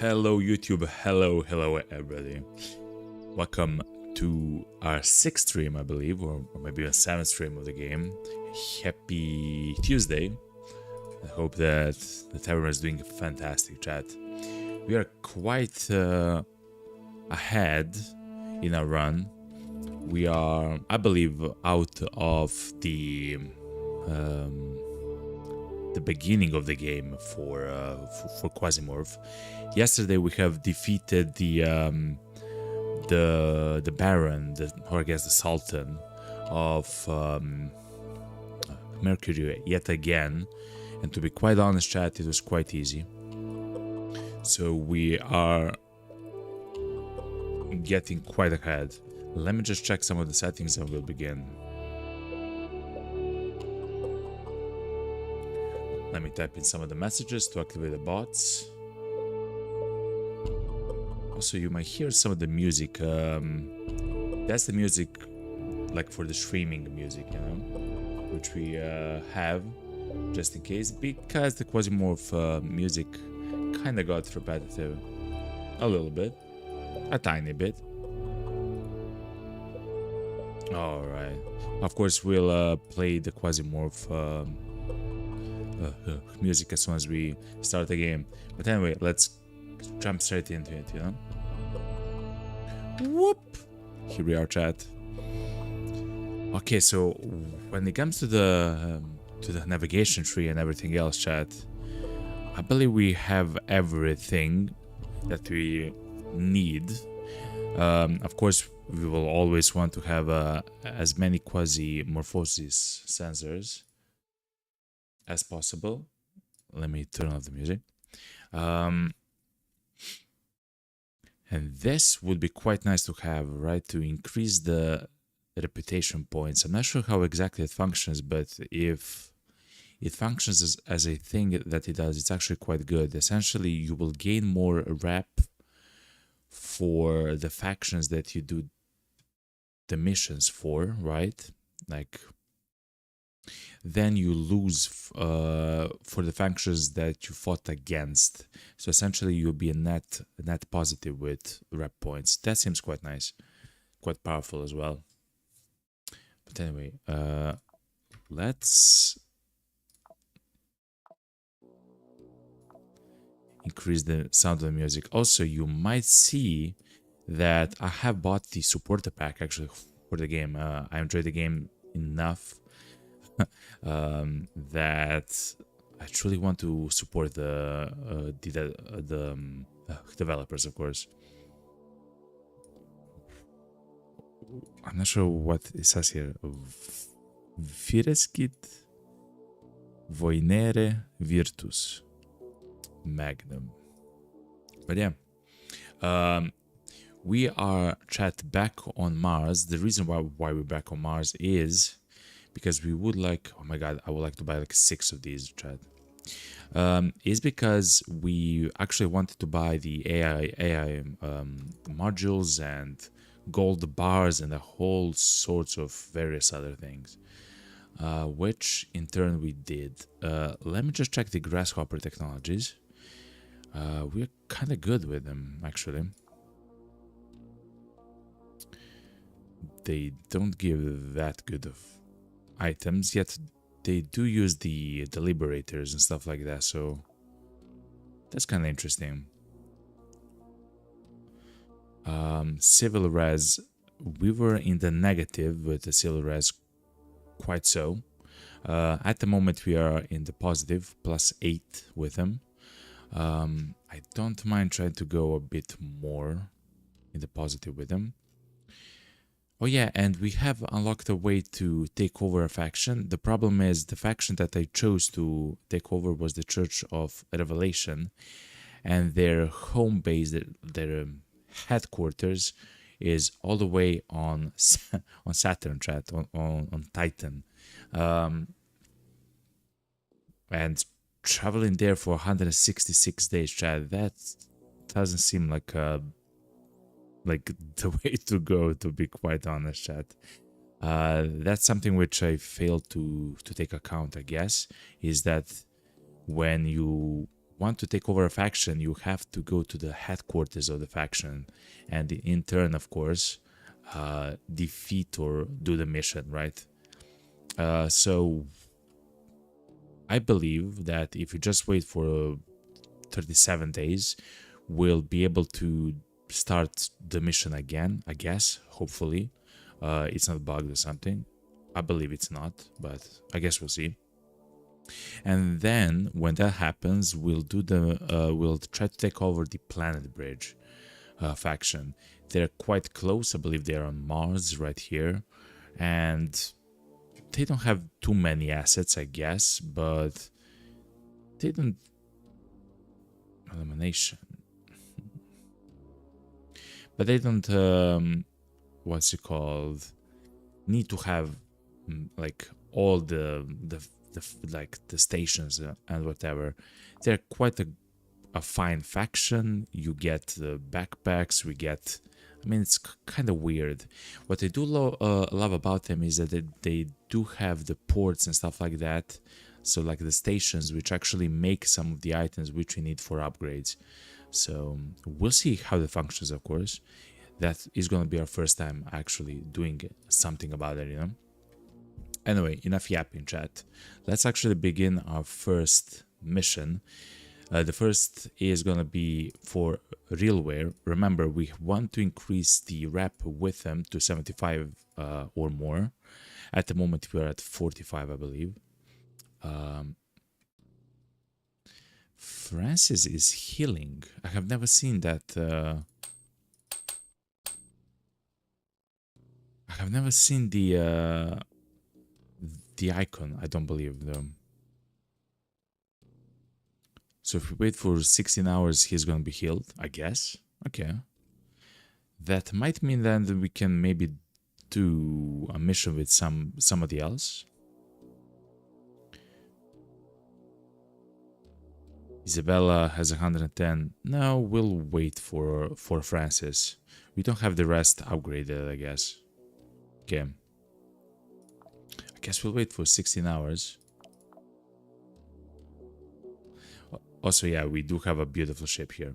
Hello YouTube, hello everybody. Welcome to our 6th stream, I believe, or maybe a 7th stream of the game. Happy Tuesday. I hope that everyone is doing a fantastic, chat. We are quite ahead in our run. We are, I believe, out of the beginning of the game for Quasimorph. Yesterday we have defeated the Baron, or I guess the Sultan of Mercury yet again, and to be quite honest, chat, it was quite easy. So we are getting quite ahead. Let me just check some of the settings and we'll begin. Let me type in some of the messages to activate the bots. Also, you might hear some of the music. That's the music, like for the streaming music, you know, which we have just in case, because the Quasimorph music kind of got repetitive a little bit, a tiny bit. All right. Of course, we'll play the Quasimorph music as soon as we start the game. But anyway, let's jump straight into it, you know? Whoop! Here we are, chat. Okay, so when it comes to the navigation tree and everything else, chat, I believe we have everything that we need. Of course, we will always want to have as many Quasimorphosis sensors as possible. Let me turn off the music. And this would be quite nice to have, right? To increase the reputation points. I'm not sure how exactly it functions, but if it functions as a thing that it does, it's actually quite good. Essentially, you will gain more rep for the factions that you do the missions for, right? Like, then you lose for the factions that you fought against. So essentially, you'll be a net positive with rep points. That seems quite nice, quite powerful as well. But anyway, let's increase the sound of the music. Also, you might see that I have bought the supporter pack actually for the game. I enjoyed the game enough that I truly want to support the developers, of course. I'm not sure what it says here. Vireskit Voinere Virtus Magnum. But yeah, we are, chat, back on Mars. The reason why we're back on Mars is because we would like, oh my god, I would like to buy like 6 of these, chat. Is because we actually wanted to buy the AI modules and gold bars and a whole sorts of various other things, which in turn we did. Let me just check the grasshopper technologies. We're kind of good with them, actually. They don't give that good of items, yet they do use the liberators and stuff like that, so that's kind of interesting. Civil res, we were in the negative with the civil res, quite so. At the moment we are in the positive, +8 with them. I don't mind trying to go a bit more in the positive with them. Oh yeah, and we have unlocked a way to take over a faction. The problem is the faction that I chose to take over was the Church of Revelation, and their home base, their headquarters, is all the way on Saturn, chat, on Titan, and traveling there for 166 days, chat. That doesn't seem like the way to go, to be quite honest, chat. That's something which I failed to take account, I guess, is that when you want to take over a faction, you have to go to the headquarters of the faction, and in turn, of course, defeat or do the mission, right? So I believe that if you just wait for 37 days, we'll be able to start the mission again, I guess, hopefully. It's not bugged or something. I believe it's not, but I guess we'll see. And then when that happens, we'll try to take over the Planet Bridge faction. They're quite close. I believe they're on Mars right here, and they don't have too many assets, I guess, but they don't elimination. But they don't what's it called? Need to have like all the stations and whatever. They're quite a fine faction. You get the backpacks. We get. I mean, it's kind of weird. What I do love about them is that they do have the ports and stuff like that. So like the stations, which actually make some of the items which we need for upgrades. So we'll see how it functions, of course. That is going to be our first time actually doing something about it, you know. Anyway, enough yapping, chat. Let's actually begin our first mission. The first is going to be for Realware. Remember, we want to increase the rep with them to 75 or more. At the moment, we're at 45, I believe. Francis is healing. I have never seen that. I have never seen the icon. I don't believe them. So if we wait for 16 hours, he's gonna be healed, I guess. Okay. That might mean then that we can maybe do a mission with somebody else. Isabella has 110. No, we'll wait for Francis. We don't have the rest upgraded, I guess. Okay. I guess we'll wait for 16 hours. Also, yeah, we do have a beautiful ship here.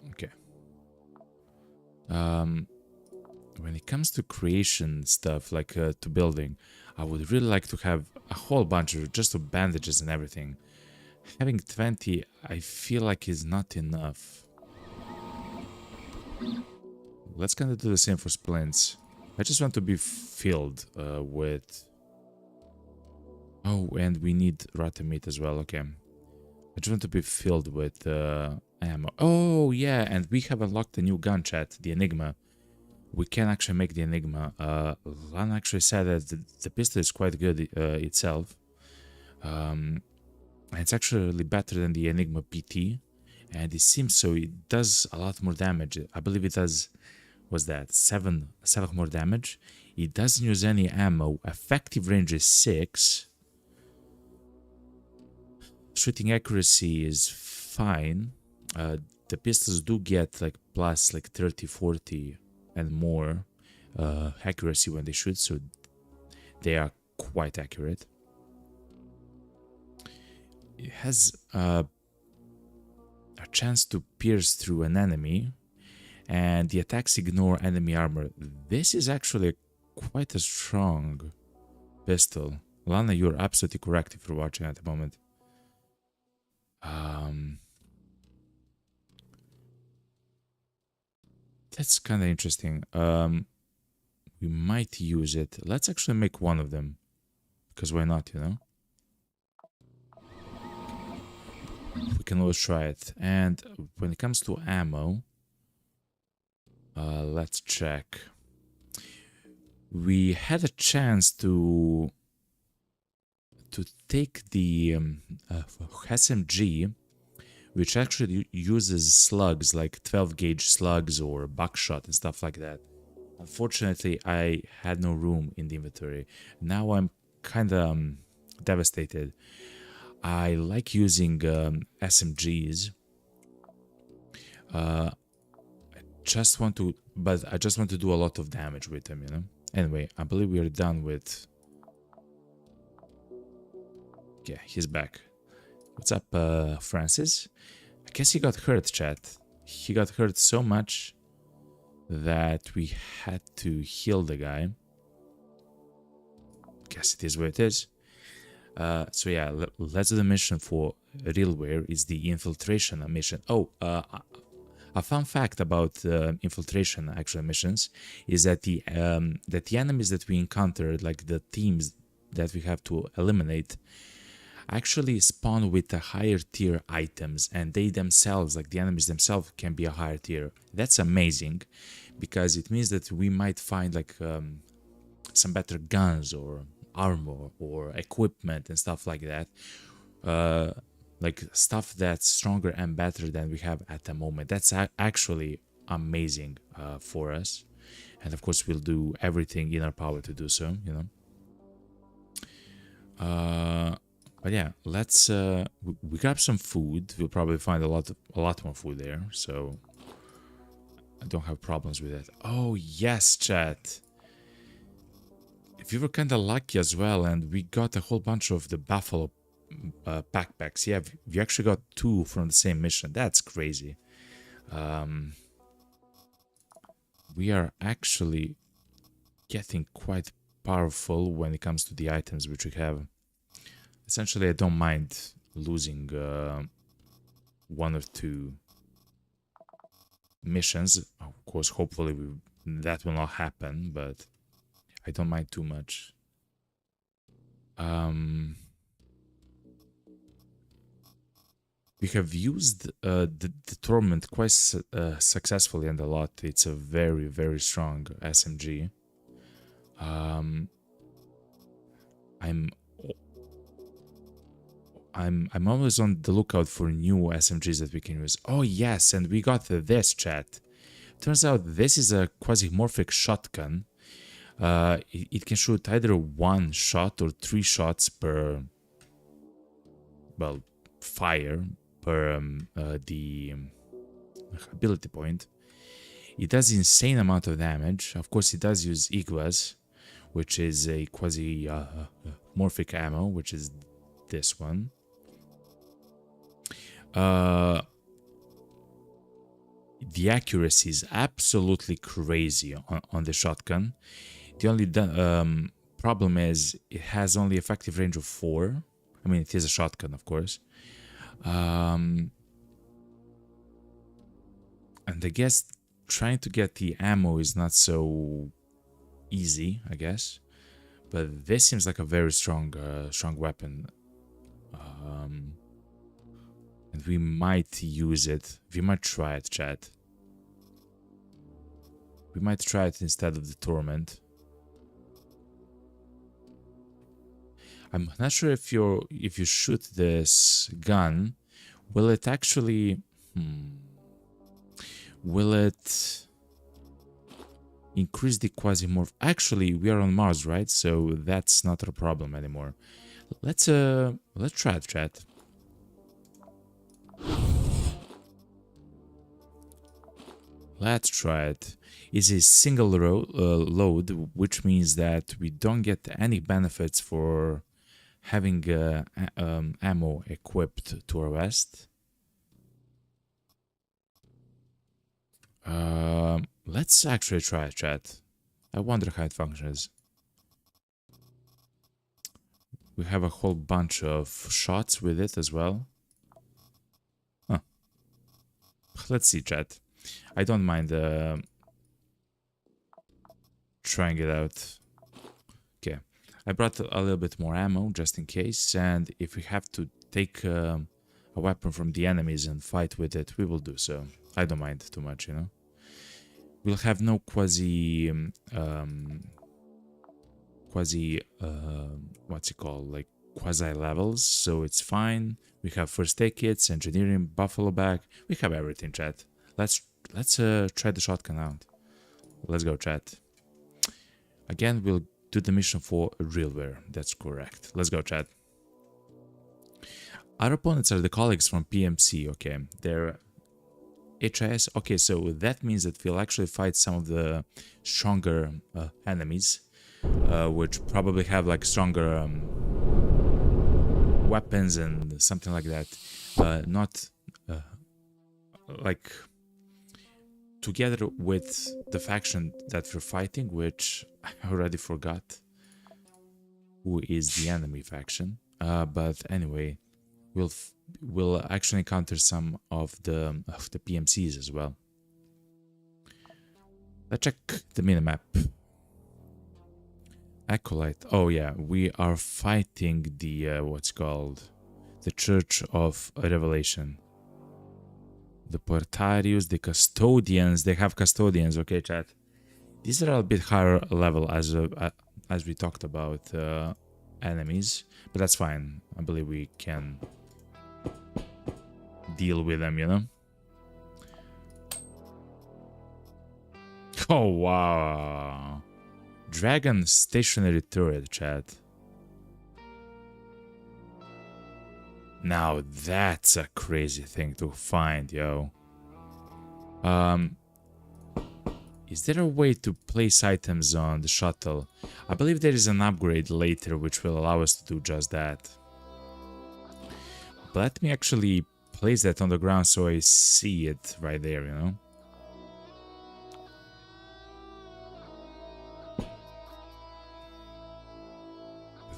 Okay. When it comes to creation stuff, like to building, I would really like to have a whole bunch of just of bandages and everything. Having 20, I feel like is not enough. Let's kind of do the same for splints. I just want to be filled with... Oh, and we need rotten meat as well, okay. I just want to be filled with ammo. Oh, yeah, and we have unlocked a new gun, chat, the Enigma. We can actually make the Enigma. Lana actually said that the pistol is quite good itself. It's actually better than the Enigma PT. And it seems so. It does a lot more damage. I believe it does... What's that? 7 more damage. It doesn't use any ammo. Effective range is 6. Shooting accuracy is fine. The pistols do get like plus like 30, 40 and more accuracy when they shoot, so they are quite accurate. It has a chance to pierce through an enemy, and the attacks ignore enemy armor. This is actually quite a strong pistol. Lana, you're absolutely correct if you're watching at the moment. That's kind of interesting. We might use it. Let's actually make one of them, because why not, you know? We can always try it. And when it comes to ammo, let's check. We had a chance to take the SMG, which actually uses slugs like 12 gauge slugs or buckshot and stuff like that. Unfortunately, I had no room in the inventory. Now I'm kind of devastated. I like using SMGs. I just want to do a lot of damage with them, you know. Anyway, I believe we are done with... Yeah, he's back. What's up, Francis? I guess he got hurt, chat. He got hurt so much that we had to heal the guy. Guess it is what it is. So yeah, let's do the mission for Realware. Is the infiltration mission. Oh, a fun fact about infiltration actual missions is that the enemies that we encounter, like the teams that we have to eliminate, actually spawn with the higher tier items, and they themselves, like the enemies themselves, can be a higher tier. That's amazing, because it means that we might find like some better guns or armor or equipment and stuff like that. Like stuff that's stronger and better than we have at the moment. That's actually amazing for us, and of course we'll do everything in our power to do so, you know. But yeah, let's we grab some food. We'll probably find a lot more food there, so I don't have problems with that. Oh yes, chat. We were kind of lucky as well, and we got a whole bunch of the buffalo backpacks. Yeah, we actually got 2 from the same mission. That's crazy. We are actually getting quite powerful when it comes to the items which we have. Essentially, I don't mind losing 1 or 2 missions. Of course, hopefully that will not happen, but I don't mind too much. We have used the Torment quite successfully and a lot. It's a very, very strong SMG. I'm always on the lookout for new SMGs that we can use. Oh yes, and we got this, chat. Turns out this is a Quasimorphic shotgun. It can shoot either 1 shot or 3 shots per, well, fire per the ability point. It does insane amount of damage. Of course, it does use Igwas, which is a Quasimorphic ammo, which is this one. The accuracy is absolutely crazy on the shotgun. The only problem is it has only effective range of 4. I mean, it is a shotgun, of course. And I guess trying to get the ammo is not so easy, I guess. But this seems like a very strong weapon. And we might use it. We might try it, chat. We might try it instead of the Torment. I'm not sure if you shoot this gun, will it actually... Will it increase the Quasimorph? Actually, we are on Mars, right? So that's not a problem anymore. Let's try it, chat. Let's try it. It's a single load, which means that we don't get any benefits for having ammo equipped to our vest. Let's actually try it, chat. I wonder how it functions. We have a whole bunch of shots with it as well. Huh. Let's see, chat. I don't mind trying it out. Okay, I brought a little bit more ammo just in case, and if we have to take a weapon from the enemies and fight with it, we will do so. I don't mind too much, you know. We'll have no what's it called, like quasi levels, so it's fine. We have first aid kits, engineering, buffalo bag. We have everything, chat. Let's try the shotgun out. Let's go, chat. Again, we'll do the mission for Realware. That's correct. Let's go, chat. Our opponents are the colleagues from PMC. Okay, they're HIS. Okay, so that means that we'll actually fight some of the stronger enemies, which probably have like stronger weapons and something like that. Not like together with the faction that we're fighting, which I already forgot who is the enemy faction. But anyway, we'll actually encounter some of the PMCs as well. Let's check the minimap. Acolyte. Oh yeah, we are fighting the what's called the Church of Revelation. The Portarius, the Custodians. They have Custodians. Okay, chat. These are a bit higher level as we talked about enemies, but that's fine. I believe we can deal with them, you know. Oh wow. Dragon stationary turret, chat. Now that's a crazy thing to find, yo. Is there a way to place items on the shuttle? I believe there is an upgrade later which will allow us to do just that. But let me actually place that on the ground so I see it right there, you know.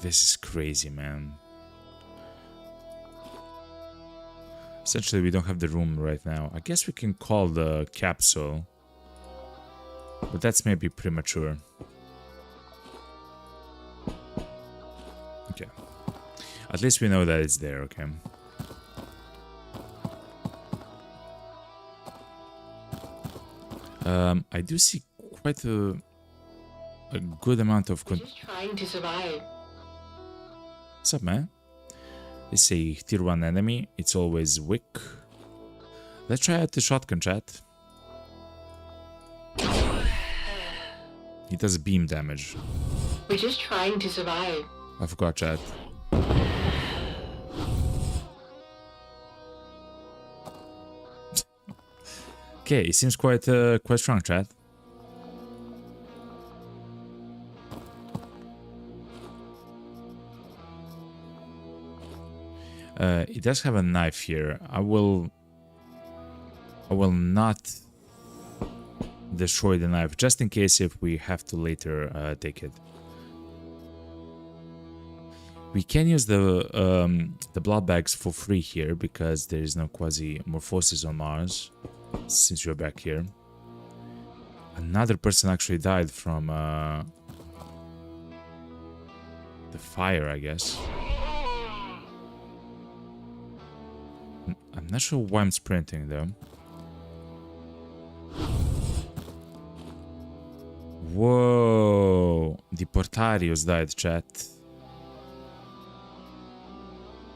This is crazy, man. Essentially, we don't have the room right now. I guess we can call the capsule, but that's maybe premature. Okay. At least we know that it's there, okay? I do see quite a good amount of... Just trying to survive. What's up, man? They say tier 1 enemy, it's always weak. Let's try out the shotgun, chat. It does beam damage. We're just trying to survive. I forgot, chat. Okay, it seems quite strong, chat. It does have a knife here. I will not destroy the knife, just in case if we have to later take it. We can use the blood bags for free here because there is no Quasimorphosis on Mars. Since you're back here, another person actually died from the fire, I guess. I'm not sure why I'm sprinting though. Whoa! The Portarius died, chat.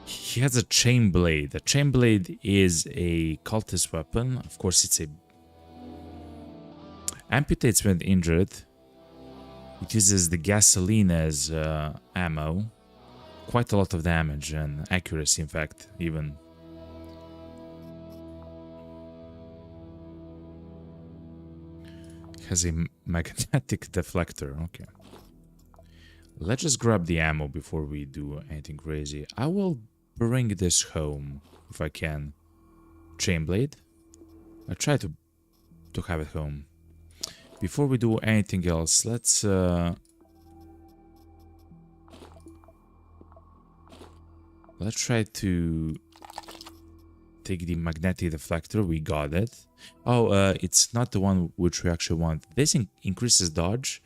He has a chain blade. A chain blade is a cultist weapon. Of course, it's a... amputates when injured. It uses the gasoline as ammo. Quite a lot of damage and accuracy, in fact, even. Has a magnetic deflector. Okay. Let's just grab the ammo before we do anything crazy. I will bring this home if I can. Chainblade. I try to have it home. Before we do anything else, let's try to take the magnetic deflector. We got it. Oh, it's not the one which we actually want. This increases dodge,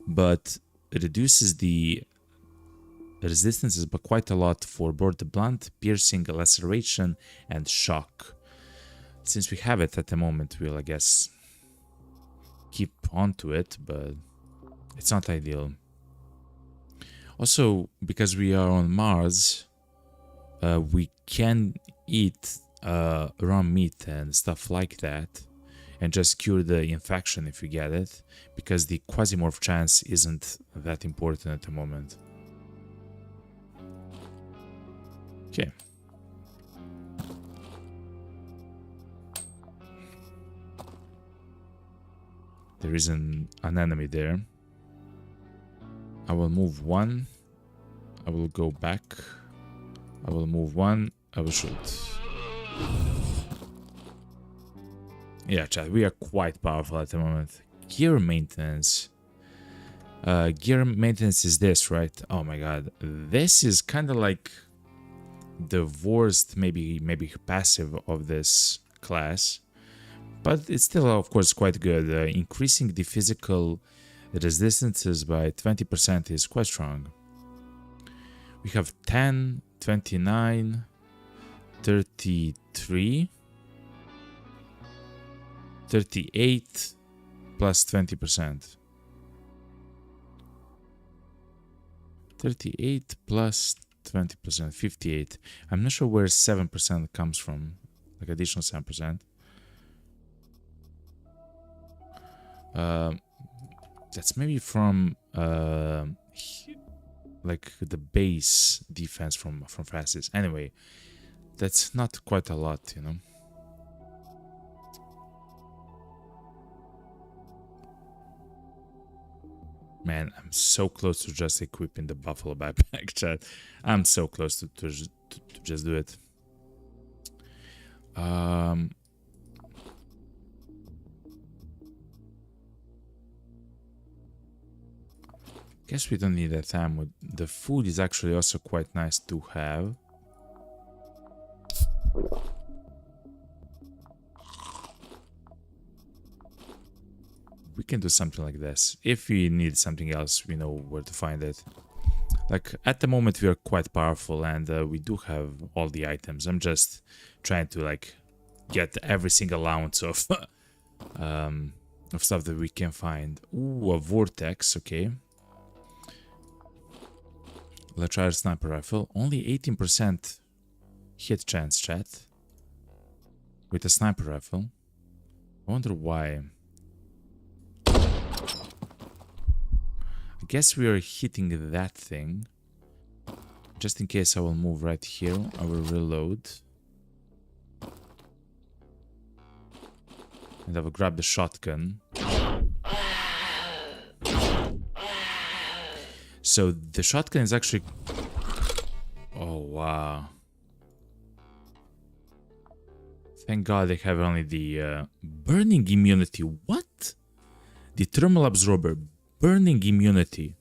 but reduces the resistances by quite a lot for both the blunt, piercing, laceration, and shock. Since we have it at the moment, we'll, I guess, keep on to it, but it's not ideal. Also, because we are on Mars, we can eat raw meat and stuff like that, and just cure the infection if we get it, because the Quasimorph chance isn't that important at the moment. Okay. There is an enemy there. I will move one. I will go back. I will move one. I will shoot. Yeah, chat, we are quite powerful at the moment. Gear maintenance. Gear maintenance is this, right? Oh my god. This is kind of like the worst, maybe passive of this class. But it's still, of course, quite good. Increasing the physical resistances by 20% is quite strong. We have 10, 29, 33, 38 plus 20%. 38 plus 20%, 58. I'm not sure where 7% comes from, like additional 7%. That's maybe from like the base defense from Francis. Anyway, that's not quite a lot, you know. Man, I'm so close to just equipping the Buffalo backpack, chat. I'm so close to just do it. Guess we don't need that ammo. The food is actually also quite nice to have. We can do something like this. If we need something else, we know where to find it. Like, at the moment we are quite powerful and we do have all the items. I'm just trying to, like, get every single ounce of stuff that we can find. Ooh, a vortex, okay. Let's try a sniper rifle. Only 18% hit chance, chat. With a sniper rifle. I wonder why. I guess we are hitting that thing. Just in case, I will move right here. I will reload. And I will grab the shotgun. So the shotgun is actually... Oh, wow. Thank God they have only the burning immunity. What? The thermal absorber. Burning immunity.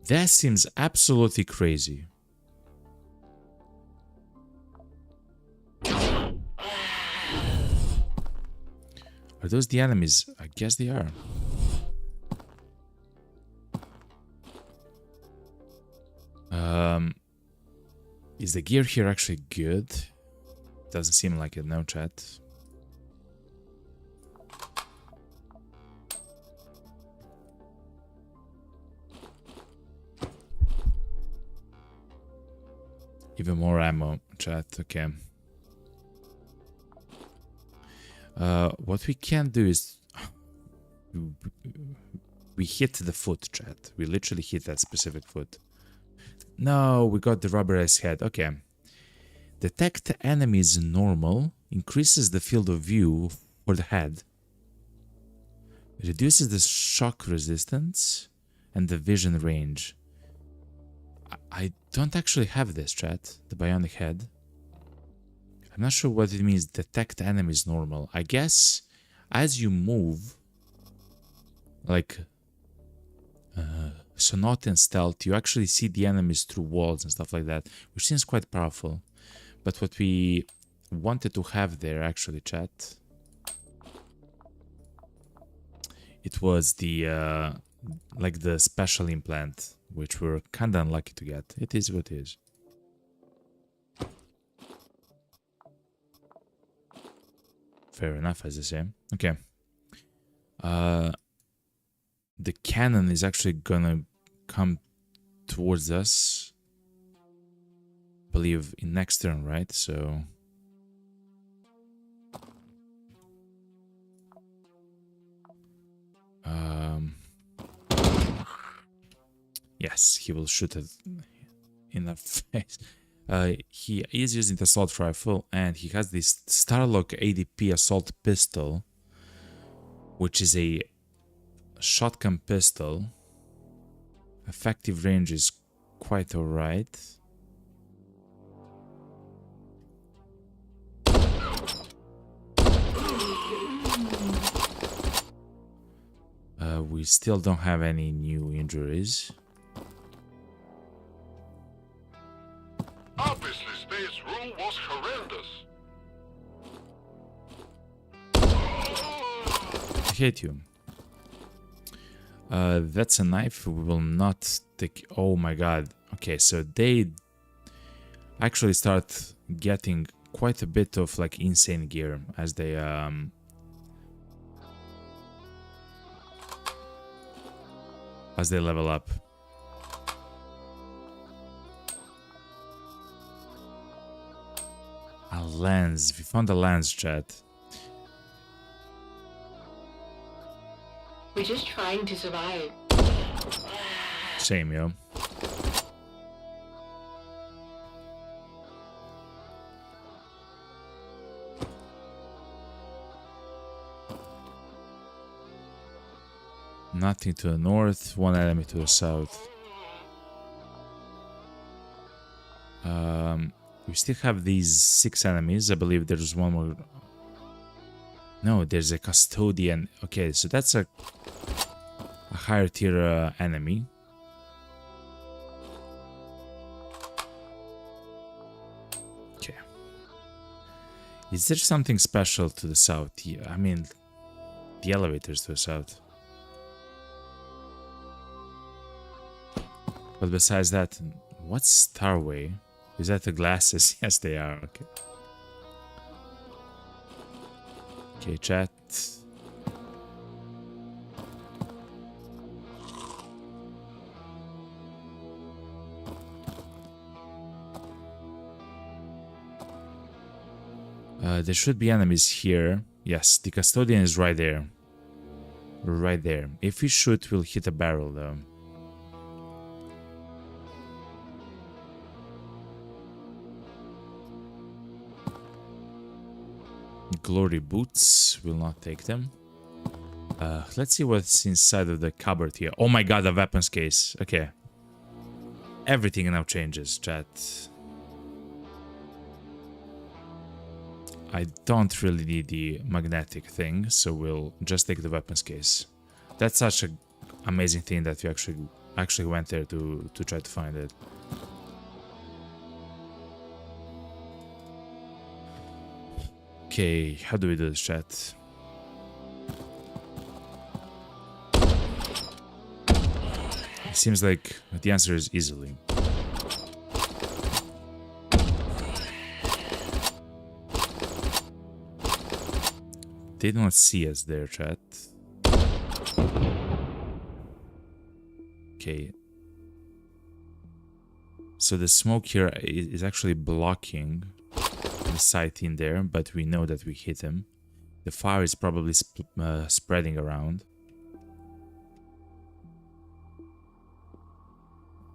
That seems absolutely crazy. Are those the enemies? I guess they are. Is the gear here actually good? Doesn't seem like it, no, chat. Even more ammo, chat, okay. What we can do is... We hit the foot, chat. We literally hit that specific foot. No, we got the rubberized head. Okay. Detect enemies normal. Increases the field of view for the head. Reduces the shock resistance and the vision range. I don't actually have this, chat. The bionic head. I'm not sure what it means. Detect enemies normal. I guess as you move, like... so not in stealth, you actually see the enemies through walls and stuff like that, which seems quite powerful. But what we wanted to have there, actually, chat, it was the like the special implant, which we're kind of unlucky to get. It is what it is. Fair enough, as I say. Okay. The cannon is actually gonna come towards us, I believe, in next turn, right? So yes, he will shoot it in the face. He is using the assault rifle, and he has this Starlock ADP assault pistol, which is a shotgun pistol. Effective range is quite alright. We still don't have any new injuries. Obviously, space rule was horrendous. I hate you. That's a knife. We will not take... Oh my god. Okay, so they actually start getting quite a bit of like insane gear as they level up. A lens. We found a lens, chat. We're just trying to survive. Shame, yo. Nothing to the north, one enemy to the south. We still have these 6 enemies. I believe there's one more. No, there's a custodian. Okay, so that's a higher tier enemy. Okay. Is there something special to the south? Yeah, I mean, the elevators to the south. But besides that, what's Starway? Is that the glasses? Yes, they are. Okay. Okay, chat. There should be enemies here. Yes, the custodian is right there. Right there. If we shoot, we'll hit a barrel though. Glory boots, will not take them. Let's see what's inside of the cupboard here. Oh my god, a weapons case. Okay. Everything now changes, chat. I don't really need the magnetic thing, so we'll just take the weapons case. That's such an amazing thing that we actually went there to try to find it. Okay, how do we do this, chat? It seems like the answer is easily. They don't see us there, chat. Okay. So the smoke here is actually blocking the sight in there, but we know that we hit him. The fire is probably spreading around.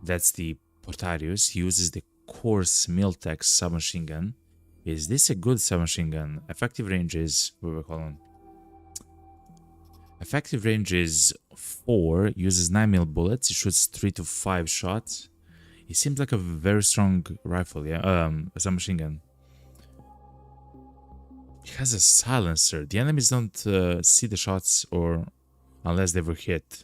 That's the Portarius. He uses the coarse Miltex submachine gun. Is this a good submachine gun? Effective range is... what we call him? Effective range is 4. Uses 9mm bullets. It shoots 3 to 5 shots. It seems like a very strong rifle, yeah? A submachine gun. It has a silencer. The enemies don't see the shots or unless they were hit.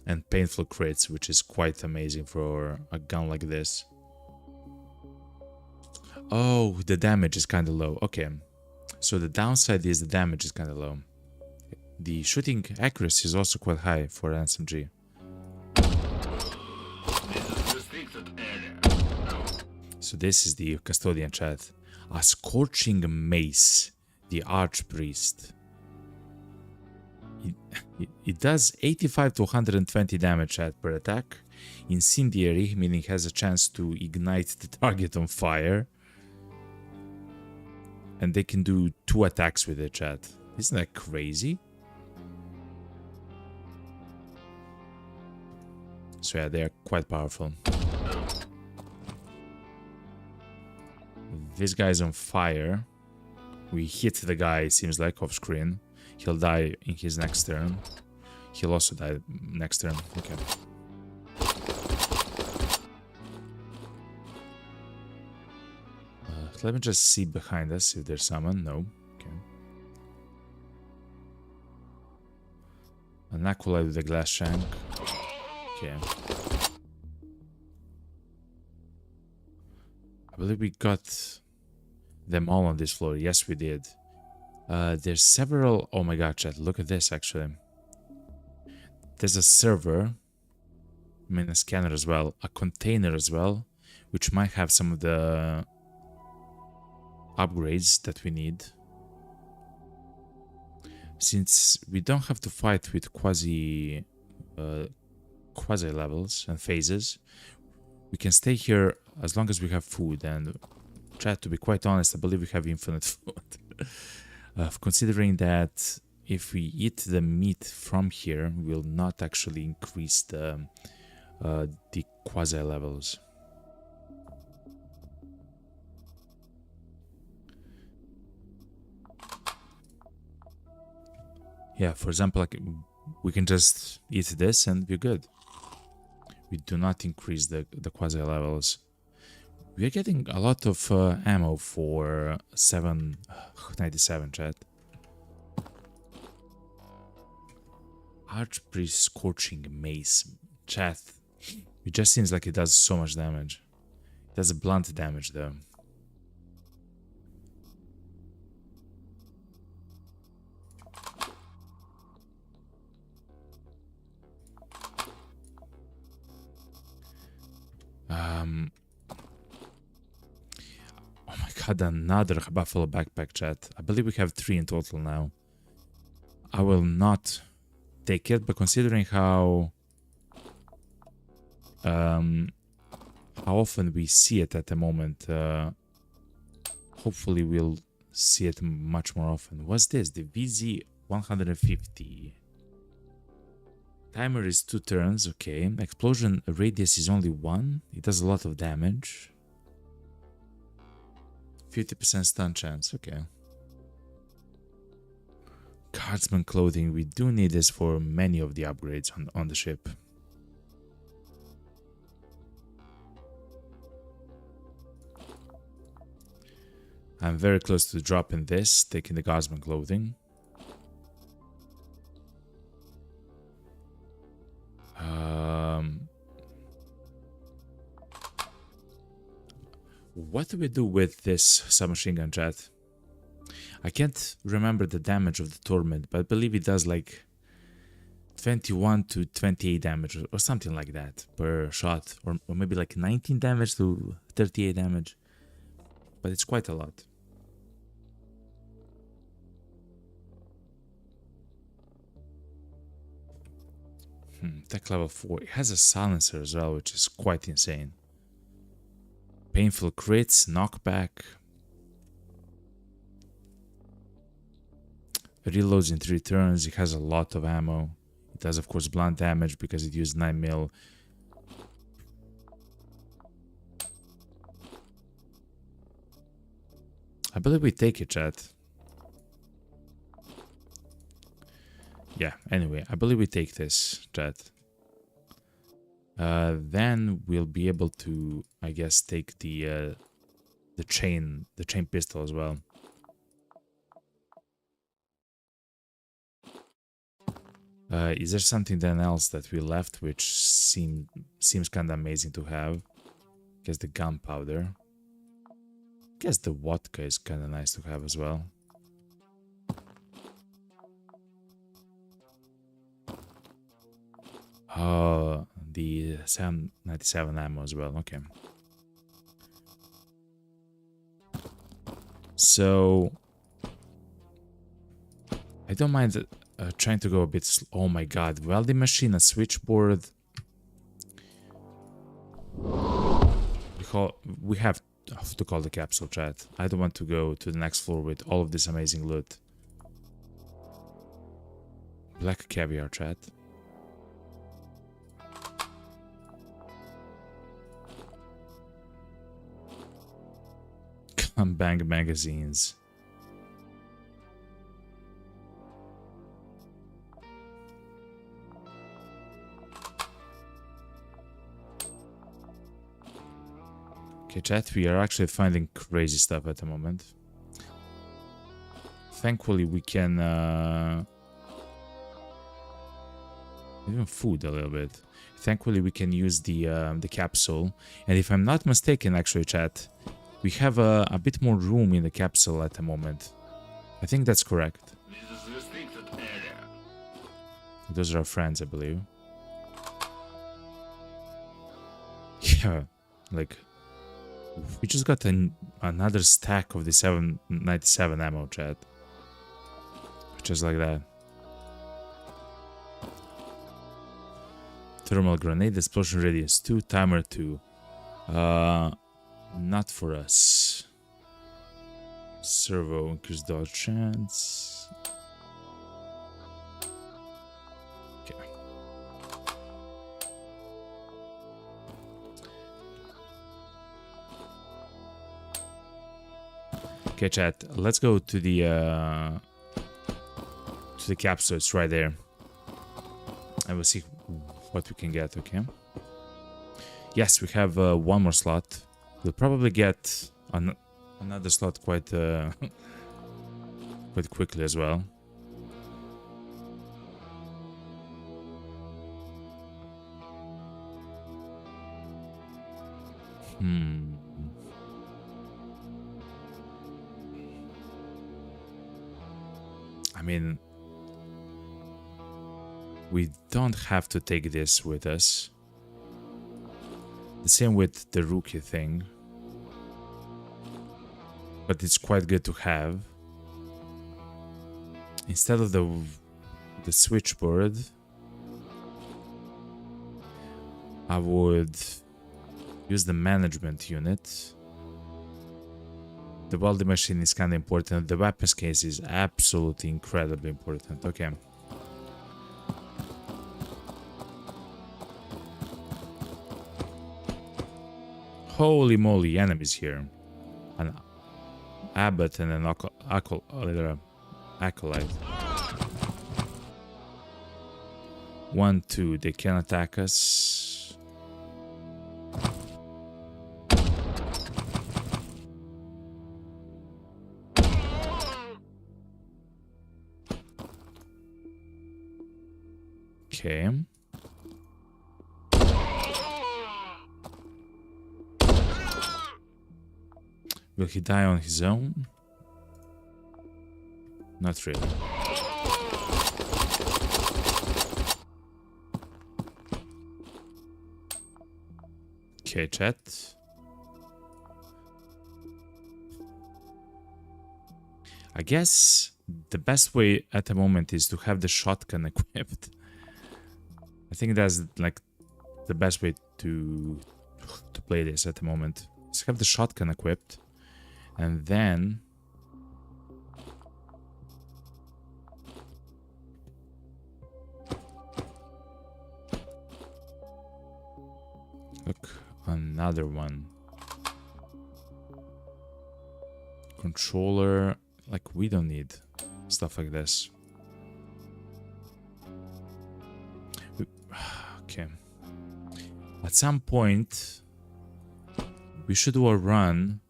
And painful crits, which is quite amazing for a gun like this. Oh, the damage is kind of low. Okay. So the downside is the damage is kind of low. The shooting accuracy is also quite high for an SMG. So this is the custodian, chat. A scorching mace, the archpriest. It does 85 to 120 damage per attack. Incendiary, meaning has a chance to ignite the target on fire. And they can do 2 attacks with it, chat. Isn't that crazy? So yeah, they are quite powerful. This guy's on fire. We hit the guy, seems like, off screen. He'll die in his next turn. He'll also die next turn. Okay. Let me just see behind us if there's someone. No. Okay. An acolyte with a glass shank. Okay. I believe we got them all on this floor. Yes, we did. There's several... Oh my god, chat. Look at this, actually. There's a server. I mean, a scanner as well. A container as well. Which might have some of the upgrades that we need. Since we don't have to fight with quasi levels and phases, we can stay here as long as we have food. And try to be quite honest, I believe we have infinite food. Considering that if we eat the meat from here, we'll not actually increase the quasi levels. Yeah, for example, like we can just eat this and we're good. We do not increase the quasi levels. We are getting a lot of ammo for 797, chat. Archpriest Scorching Mace, chat. It just seems like it does so much damage. It does a blunt damage though. Oh my god, another Buffalo backpack, chat. I believe we have 3 in total now. I will not take it, but considering how often we see it at the moment, hopefully we'll see it much more often. What's this? The VZ-150. Timer is 2 turns, okay. Explosion radius is only 1. It does a lot of damage. 50% stun chance, okay. Guardsman clothing, we do need this for many of the upgrades on the ship. I'm very close to dropping this, taking the guardsman clothing. What do we do with this submachine gun, chat? I can't remember the damage of the Torment, but I believe it does like 21 to 28 damage or something like that per shot, or maybe like 19 damage to 38 damage, but it's quite a lot. Tech level 4. It has a silencer as well, which is quite insane. Painful crits, knockback. It reloads in 3 turns. It has a lot of ammo. It does, of course, blunt damage because it used 9mm. I believe we take it, chat. Yeah, anyway, I believe we take this, chat. Then we'll be able to, I guess, take the chain pistol as well. Is there something then else that we left which seems kind of amazing to have? Guess the gunpowder. Guess the vodka is kind of nice to have as well. Oh, the 797 ammo as well. Okay. So I don't mind trying to go a bit oh my god, welding machine, a switchboard. We have to call the capsule, chat. I don't want to go to the next floor with all of this amazing loot. Black caviar, chat. Bang magazines. Okay, chat, we are actually finding crazy stuff at the moment. Thankfully, we can Even food a little bit. Thankfully, we can use the capsule. And if I'm not mistaken, actually, chat, we have a bit more room in the capsule at the moment. I think that's correct. This is restricted area. Those are our friends, I believe. Yeah, like we just got another stack of the 797 ammo, chat. Just like that. Thermal grenade, explosion radius 2, timer 2. Not for us. Servo, increase dodge chance. Okay. Okay, chat. Let's go to the capsule. It's right there. And we'll see what we can get, okay? Yes, we have one more slot. We'll probably get another slot quite quite quickly as well. I mean, we don't have to take this with us. The same with the rookie thing. But it's quite good to have. Instead of the switchboard, I would use the management unit. The welding machine is kind of important. The weapons case is absolutely incredibly important. Okay. Holy moly, enemies here. An abbot and an acolyte. 1, 2, they can attack us. Okay. Will he die on his own? Not really. Okay, chat. I guess the best way at the moment is to have the shotgun equipped. I think that's like the best way to play this at the moment. Just have the shotgun equipped, and then look, another one. Controller, like we don't need stuff like this. Okay. At some point, we should do a run,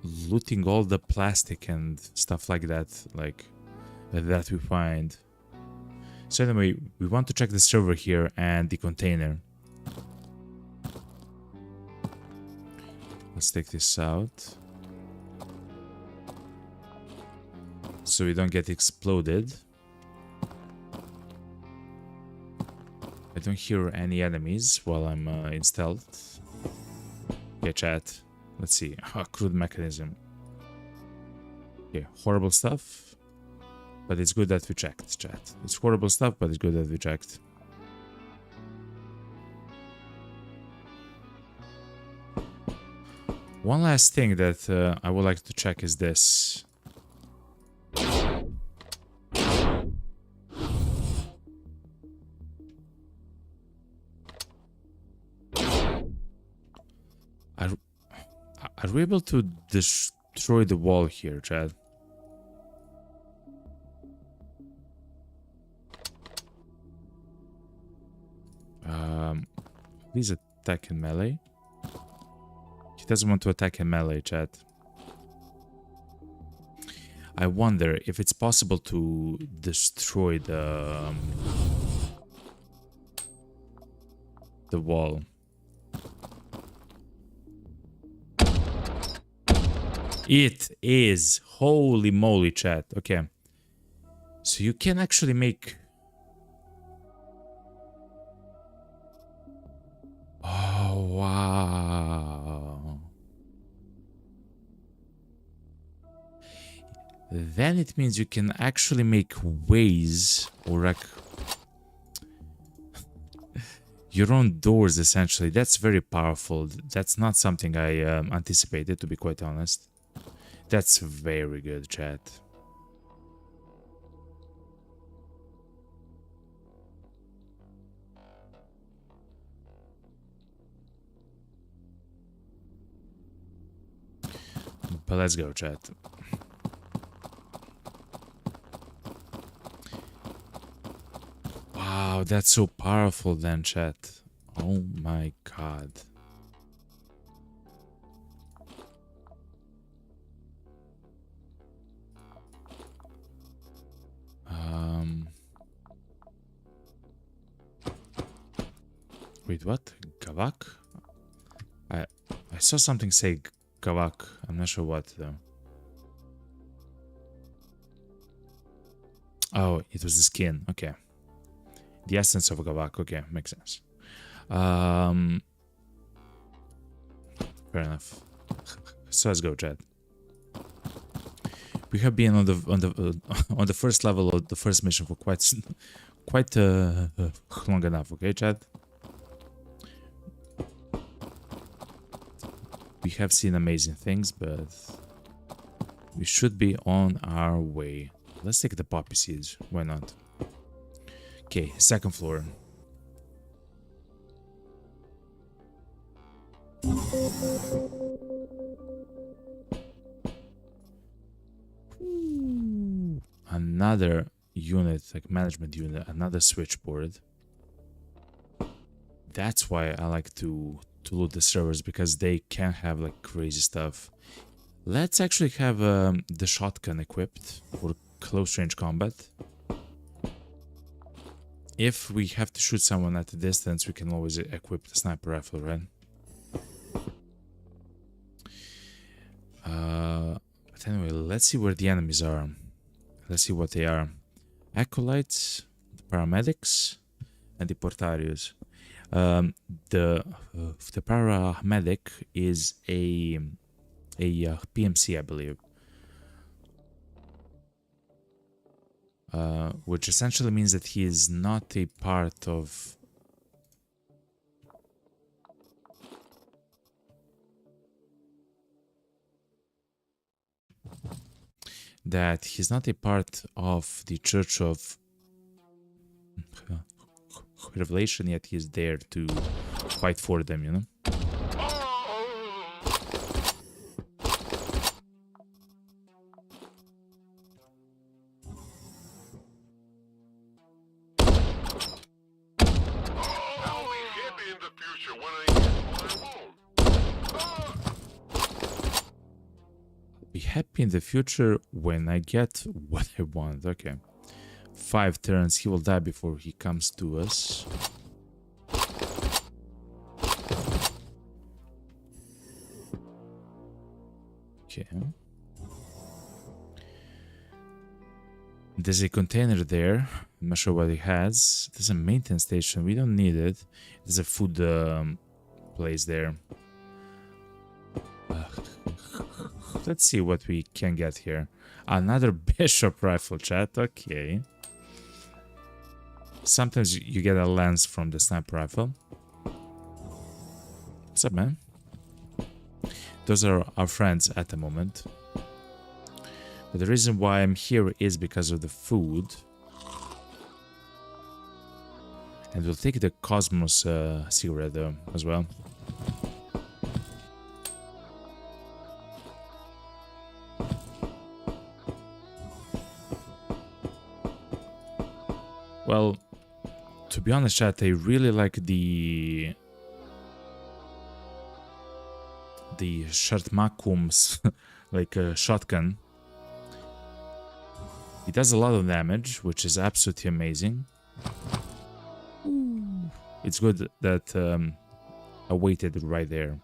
looting all the plastic and stuff like that, that we find. So anyway, we want to check the server here and the container. Let's take this out, so we don't get exploded. I don't hear any enemies while I'm in stealth. Okay, chat. Let's see. Crude mechanism. Okay, horrible stuff. But it's good that we checked, chat. It's horrible stuff, but it's good that we checked. One last thing that I would like to check is this. Are we able to destroy the wall here, Chad? Please attack in melee. He doesn't want to attack in melee, Chad. I wonder if it's possible to destroy the the wall. It is. Holy moly, chat. Okay. So you can actually make... Oh, wow. Then it means you can actually make ways or like your own doors, essentially. That's very powerful. That's not something I anticipated, to be quite honest. That's very good, chat. But let's go, chat. Wow, that's so powerful then, chat. Oh my god. Wait, what? Gavak? I saw something say Gavak. I'm not sure what though. Oh, it was the skin. Okay. The essence of Gavak. Okay, makes sense. Fair enough. So let's go, Chad. We have been on the first level of the first mission for quite long enough. Okay, Chad. We have seen amazing things, but we should be on our way. Let's take the poppy seeds. Why not? Okay, second floor. Another unit, like management unit, another switchboard. That's why I like to loot the servers, because they can have like crazy stuff. Let's actually have the shotgun equipped for close range combat. If we have to shoot someone at a distance, we can always equip the sniper rifle, right? But anyway, let's see where the enemies are. Let's see what they are. Acolytes, the paramedics, and the portarios. The paramedic is a PMC, I believe. Which essentially means that he is not a part of... that he's not a part of the Church of Revelation, yet he's there to fight for them, you know? Be happy in the future when I get what I want. Okay. 5 turns, he will die before he comes to us. Okay. There's a container there. I'm not sure what it has. There's a maintenance station. We don't need it. There's a food place there. Let's see what we can get here. Another bishop rifle, chat. Okay. Sometimes you get a lens from the sniper rifle. What's up, man? Those are our friends at the moment. But the reason why I'm here is because of the food. And we'll take the Cosmos cigarette though, as well. Well, to be honest, chat, I really like the Shartmakum's like a shotgun. It does a lot of damage, which is absolutely amazing. it's good that I waited right there.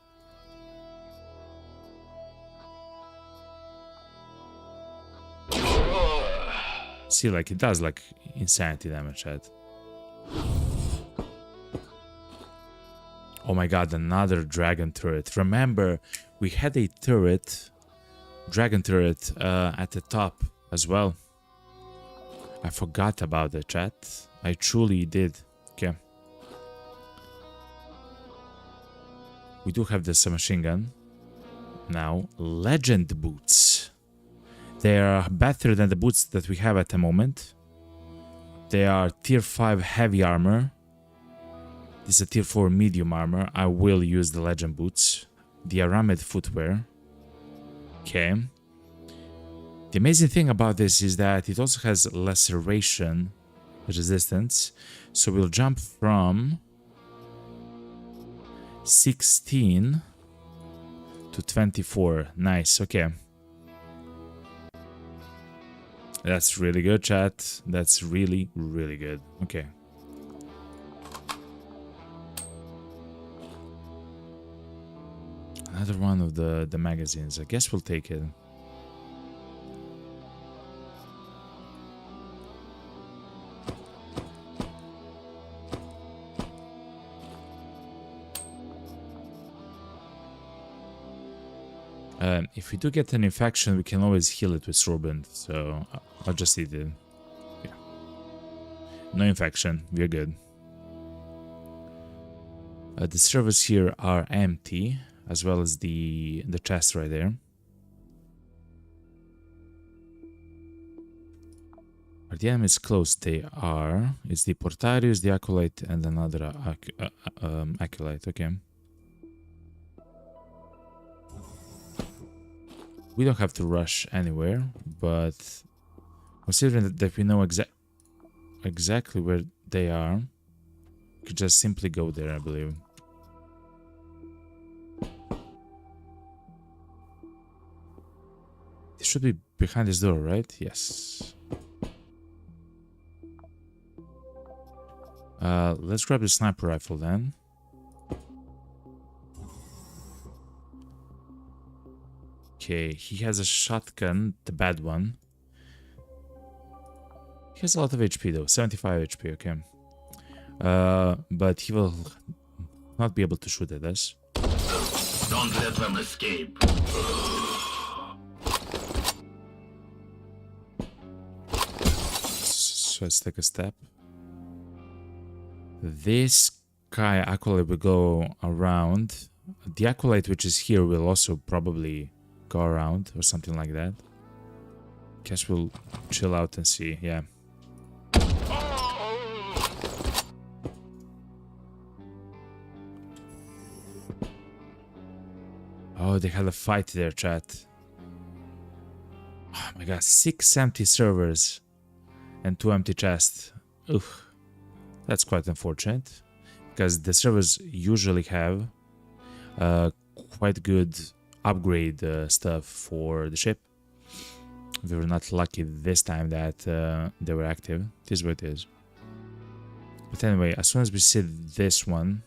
See, like, it does, like, insanity damage, chat. Oh my god, another dragon turret. Remember, we had a turret, dragon turret, at the top as well. I forgot about the chat. I truly did. Okay. We do have the submachine gun. Now, legend boots. They are better than the boots that we have at the moment. They are tier 5 heavy armor. This is a tier 4 medium armor. I will use the legend boots. The Aramid footwear. Okay. The amazing thing about this is that it also has laceration resistance. So we'll jump from 16 to 24. Nice, okay. That's really good, chat. That's really, really good. Okay. Another one of the magazines. I guess we'll take it. If we do get an infection, we can always heal it with Sorbent, so I'll just eat it. Yeah. No infection, we're good. The servers here are empty, as well as the chest right there. Are the enemies close? They are. It's the Portarius, the Acolyte, and another Acolyte, okay. We don't have to rush anywhere, but considering that we know exactly where they are, we could just simply go there, I believe. They should be behind this door, right? Yes. Let's grab the sniper rifle then. Okay, he has a shotgun, the bad one. He has a lot of HP though, 75 HP, okay. But he will not be able to shoot at us. Don't let them escape. So let's take a step. This guy, Acolyte, will go around. The Acolyte, which is here, will also probably go around or something like that. Guess we'll chill out and see, yeah. Oh, they had a fight there, chat. Oh my god, 6 empty servers and 2 empty chests. Ugh, that's quite unfortunate, because the servers usually have quite good upgrade stuff for the ship. We were not lucky this time that they were active. It is what it is. But anyway, as soon as we see this one,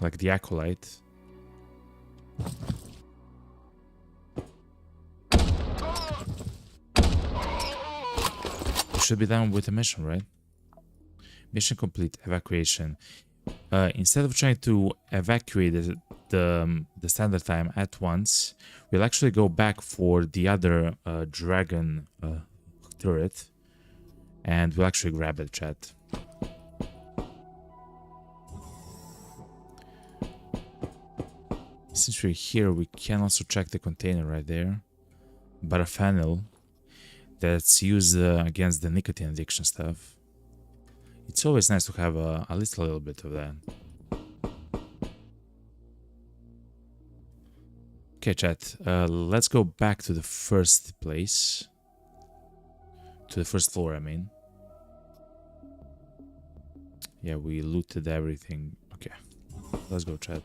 like the Acolyte, we should be done with the mission, right? Mission complete. Evacuation. Instead of trying to evacuate the standard time at once, we'll actually go back for the other dragon turret, and we'll actually grab it, chat. Since we're here, we can also check the container right there. Barafenil, that's used against the nicotine addiction stuff. It's always nice to have at least a little bit of that. Okay, chat, let's go back to the first place. To the first floor, I mean. Yeah, we looted everything. Okay, let's go, chat.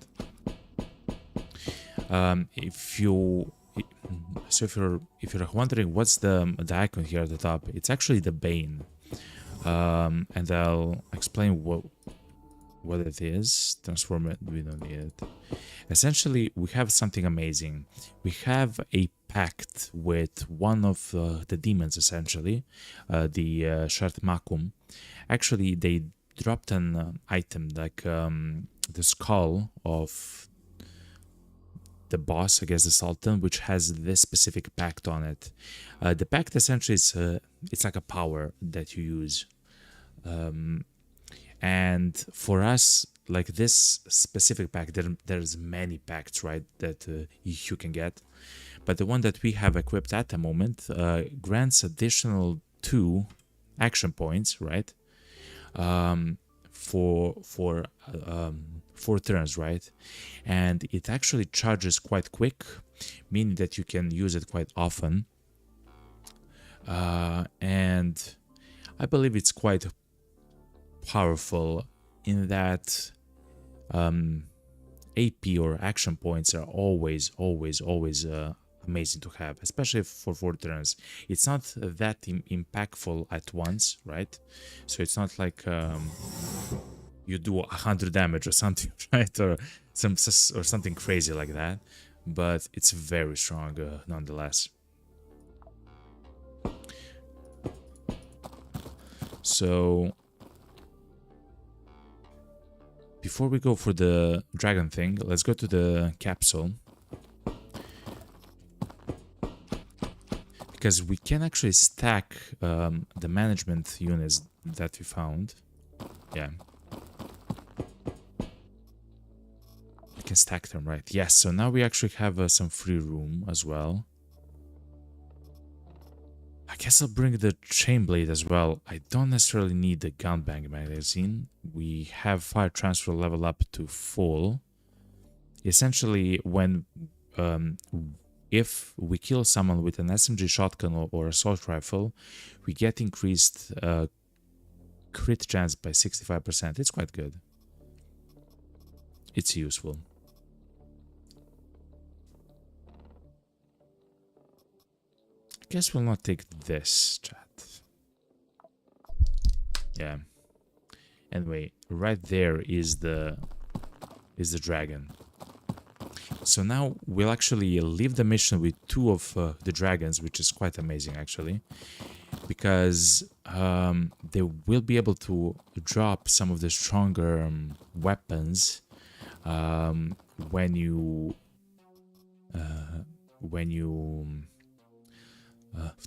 If you're wondering what's the icon here at the top, it's actually the Bane. And I'll explain what it is. Transform it, we don't need it. Essentially, we have something amazing. We have a pact with one of the demons, essentially, the Shartmakum. Actually, they dropped an item like the skull of the boss, I guess the Sultan, which has this specific pact on it. The pact essentially is it's like a power that you use. And for us, like this specific pack, there's many packs, right, that you can get. But the one that we have equipped at the moment grants additional 2 action points, right? For 4 turns, right? And it actually charges quite quick, meaning that you can use it quite often. And I believe it's quite powerful in that AP or action points are always amazing to have, especially for 4 turns. It's not that impactful at once, right? So it's not like you do 100 damage or something, right? Or something crazy like that, but it's very strong nonetheless. So before we go for the dragon thing, let's go to the capsule. Because we can actually stack the management units that we found. Yeah. We can stack them, right? Yes, so now we actually have some free room as well. I guess I'll bring the chain blade as well. I don't necessarily need the gunbang magazine. We have fire transfer level up to full. Essentially, when if we kill someone with an SMG shotgun or assault rifle, we get increased crit chance by 65%. It's quite good. It's useful. I guess we'll not take this, chat. Yeah. Anyway, right there is the dragon. So now we'll actually leave the mission with 2 of the dragons, which is quite amazing actually, because they will be able to drop some of the stronger weapons when you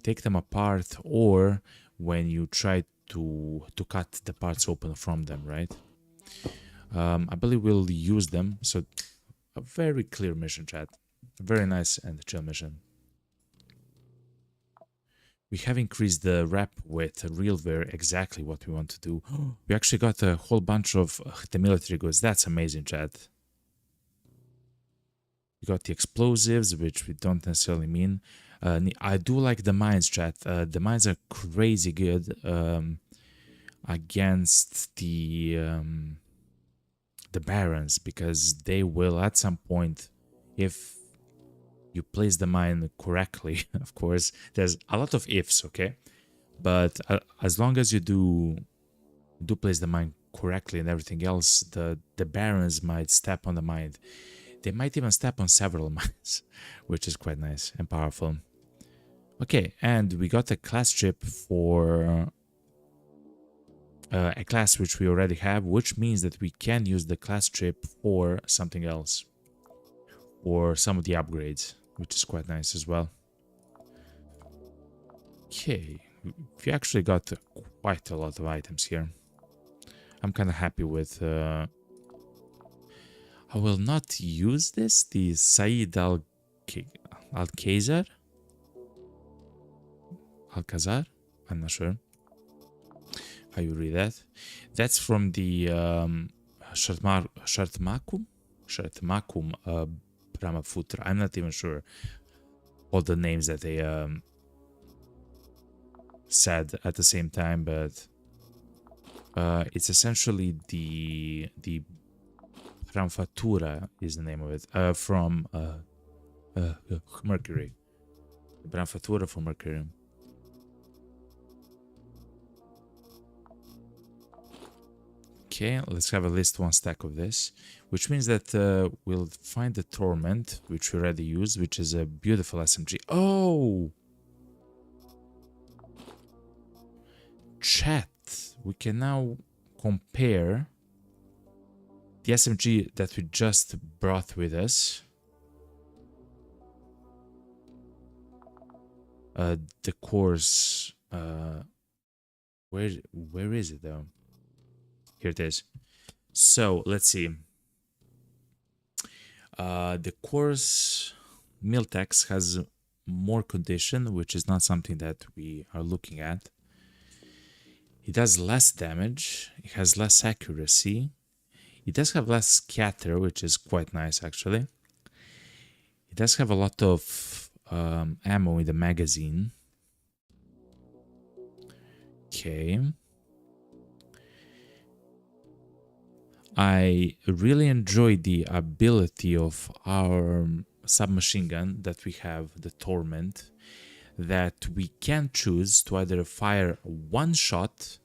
take them apart, or when you try to cut the parts open from them, right? I believe we'll use them. So a very clear mission, chat. Very nice and chill mission. We have increased the rep with Realware, exactly what we want to do. We actually got a whole bunch of the military goods. That's amazing, chat. We got the explosives, which we don't necessarily mean. I do like the mines, chat. The mines are crazy good against the barons, because they will at some point, if you place the mine correctly, of course, there's a lot of ifs, okay? But as long as you do place the mine correctly and everything else, the barons might step on the mine. They might even step on several mines, which is quite nice and powerful. Okay, and we got a class chip for a class which we already have, which means that we can use the class chip for something else, or some of the upgrades, which is quite nice as well. Okay, we actually got quite a lot of items here. I'm kind of happy with... I will not use this, the Said Alcazar? Alcazar? I'm not sure how you read that. That's from the Shartmakum Brahmaputra. I'm not even sure all the names that they said at the same time, but it's essentially the Brahmaputra is the name of it, from Mercury. The Brahmaputra from Mercury. Okay, let's have at least one stack of this, which means that we'll find the Torment, which we already used, which is a beautiful SMG. Oh! Chat, we can now compare the SMG that we just brought with us. The course, where is it though? Here it is. So let's see. The course Miltex has more condition, which is not something that we are looking at. It does less damage. It has less accuracy. It does have less scatter, which is quite nice actually. It does have a lot of ammo in the magazine. Okay. I really enjoy the ability of our submachine gun that we have, the Torment, that we can choose to either fire one shot,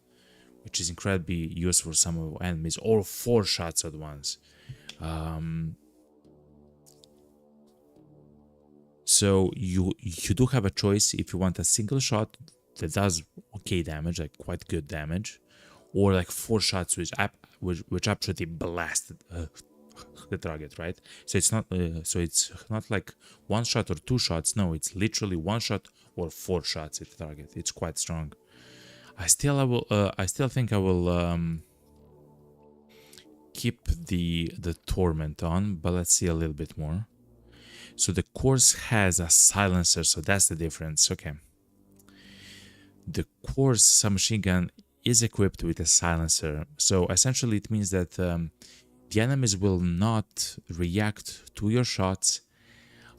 which is incredibly useful for some of our enemies, or 4 shots at once. So you do have a choice if you want a single shot that does okay damage, like quite good damage, or like 4 shots which absolutely blasted the target, right? So it's not like 1 shot or 2 shots. No, it's literally 1 shot or 4 shots at the target. It's quite strong. I still think I will keep the Torment on, but let's see a little bit more. So the course has a silencer, so that's the difference. Okay. The course submachine gun is equipped with a silencer, so essentially it means that the enemies will not react to your shots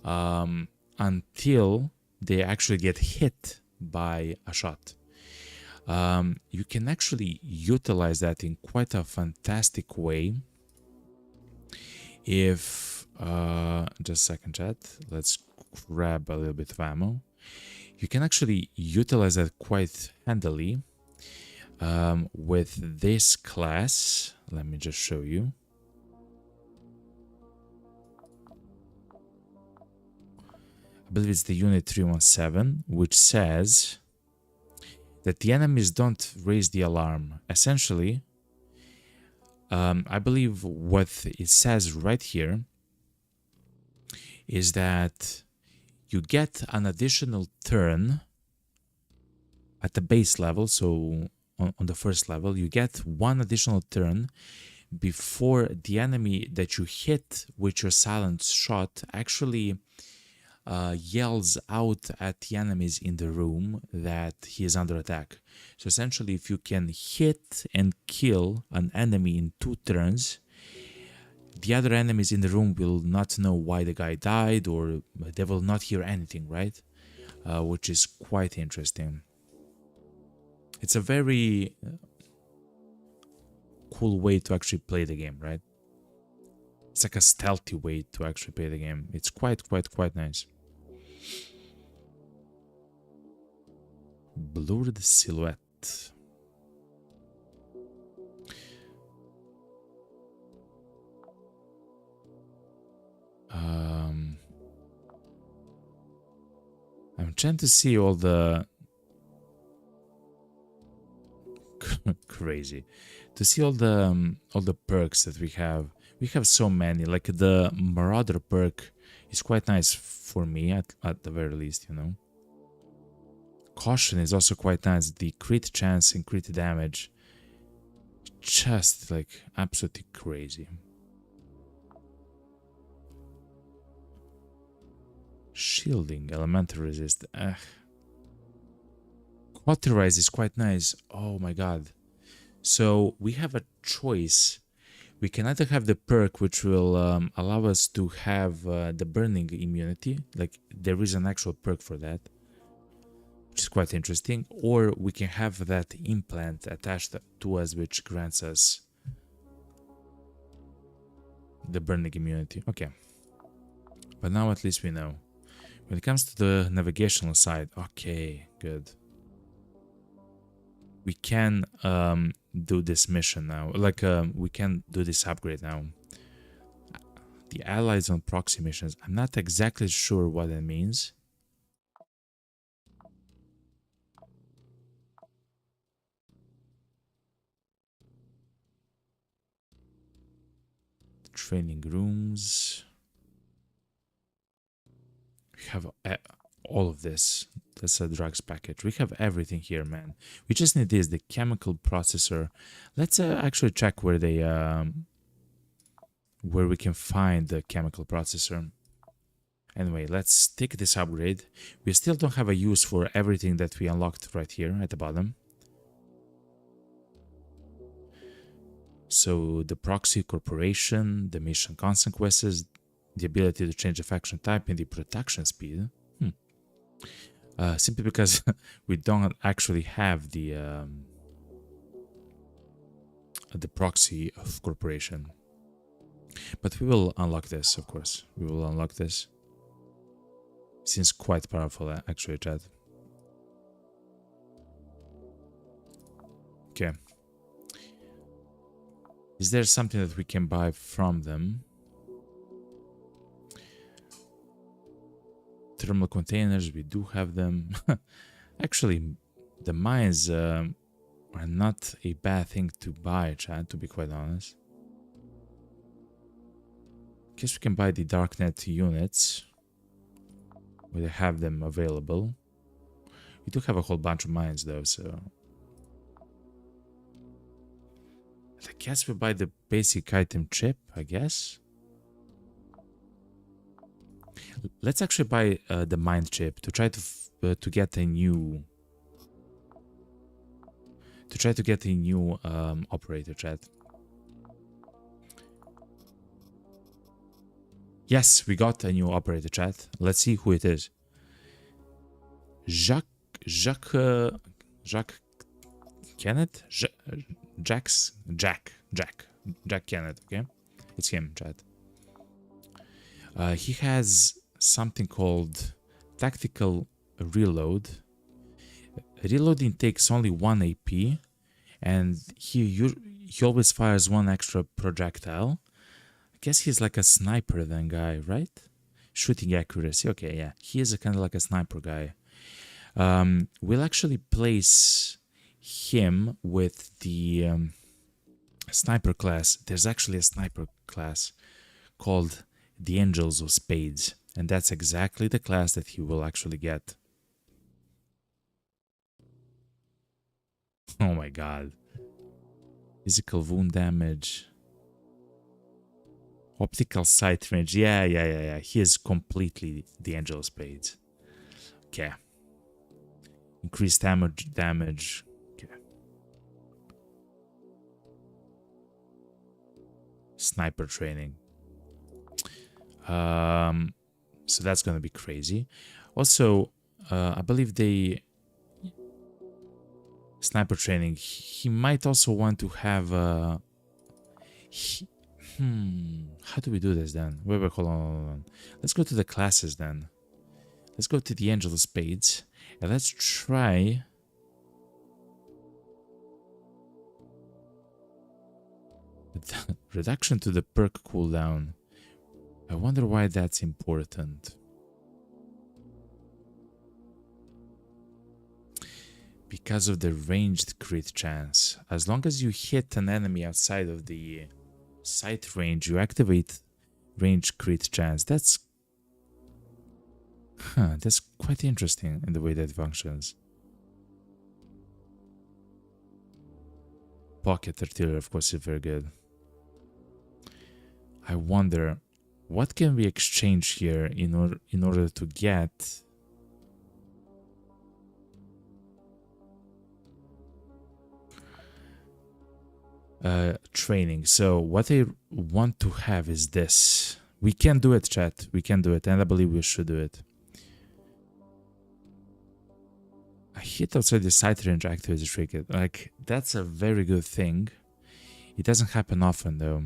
until they actually get hit by a shot. You can actually utilize that in quite a fantastic way if just a second, chat, let's grab a little bit of ammo. You can actually utilize that quite handily with this class. Let me just show you. I believe it's the unit 317, which says that the enemies don't raise the alarm. Essentially, I believe what it says right here is that you get an additional turn at the base level. So on the first level, you get 1 additional turn before the enemy that you hit with your silent shot actually yells out at the enemies in the room that he is under attack. So essentially, if you can hit and kill an enemy in 2 turns, the other enemies in the room will not know why the guy died, or they will not hear anything, right? Which is quite interesting. It's a very cool way to actually play the game, right? It's like a stealthy way to actually play the game. It's quite nice. Blurred silhouette. I'm trying to see all the crazy to see all the perks that we have. We have so many. Like the Marauder perk is quite nice for me at the very least, you know. Caution is also quite nice. The crit chance and crit damage, just like absolutely crazy. Shielding, elemental resist. Cauterize is quite nice. Oh my god. So we have a choice. We can either have the perk which will allow us to have the burning immunity. Like there is an actual perk for that, which is quite interesting. Or we can have that implant attached to us which grants us the burning immunity. Okay. But now at least we know. When it comes to the navigational side, okay, good. we can do this mission now. Like we can do this upgrade now. The allies on proxy missions. I'm not exactly sure what that means. Training rooms. We have all of this. That's a drugs package. We have everything here, man. We just need this, the chemical processor. Let's actually check where they where we can find the chemical processor. Anyway, let's take this upgrade. We still don't have a use for everything that we unlocked right here at the bottom. So the proxy corporation, the mission consequences, the ability to change the faction type, and the production speed. Simply because we don't actually have the proxy of corporation. But we will unlock this, of course. We will unlock this. Seems quite powerful, actually, chat. Okay. Is there something that we can buy from them? Thermal containers, we do have them. Actually, the mines are not a bad thing to buy, chat, to be quite honest. Guess we can buy the darknet units where they have them available. We do have a whole bunch of mines though, so I guess we buy the basic item chip, I guess. Let's actually buy the mind chip to try to get a new operator, chat. Yes, we got a new operator, chat. Let's see who it is. Jacques Kenneth? Jack Kenneth, okay? It's him, chat. He has something called tactical reload. Reloading takes only 1 AP, and he always fires 1 extra projectile. I guess he's like a sniper then guy, right? Shooting accuracy, okay, yeah. He is kind of like a sniper guy. We'll actually place him with the sniper class. There's actually a sniper class called the Angels of Spades, and that's exactly the class that he will actually get. Oh my god. Physical wound damage. Optical sight range. Yeah. He is completely the Angel of Spades. Okay. Increased damage. Okay. Sniper training. So that's gonna be crazy. Also, I believe they sniper training. He might also want to have how do we do this then? Wait, hold on. Let's go to the classes then. Let's go to the Angel of Spades and let's try reduction to the perk cooldown. I wonder why that's important. Because of the ranged crit chance. As long as you hit an enemy outside of the sight range, you activate ranged crit chance. That's quite interesting in the way that functions. Pocket artillery, of course, is very good. I wonder what can we exchange here in order to get training. So what I want to have is this. We can do it, chat. We can do it, and I believe we should do it. I hit outside the sight range activates the trinket. Like, that's a very good thing. It doesn't happen often though.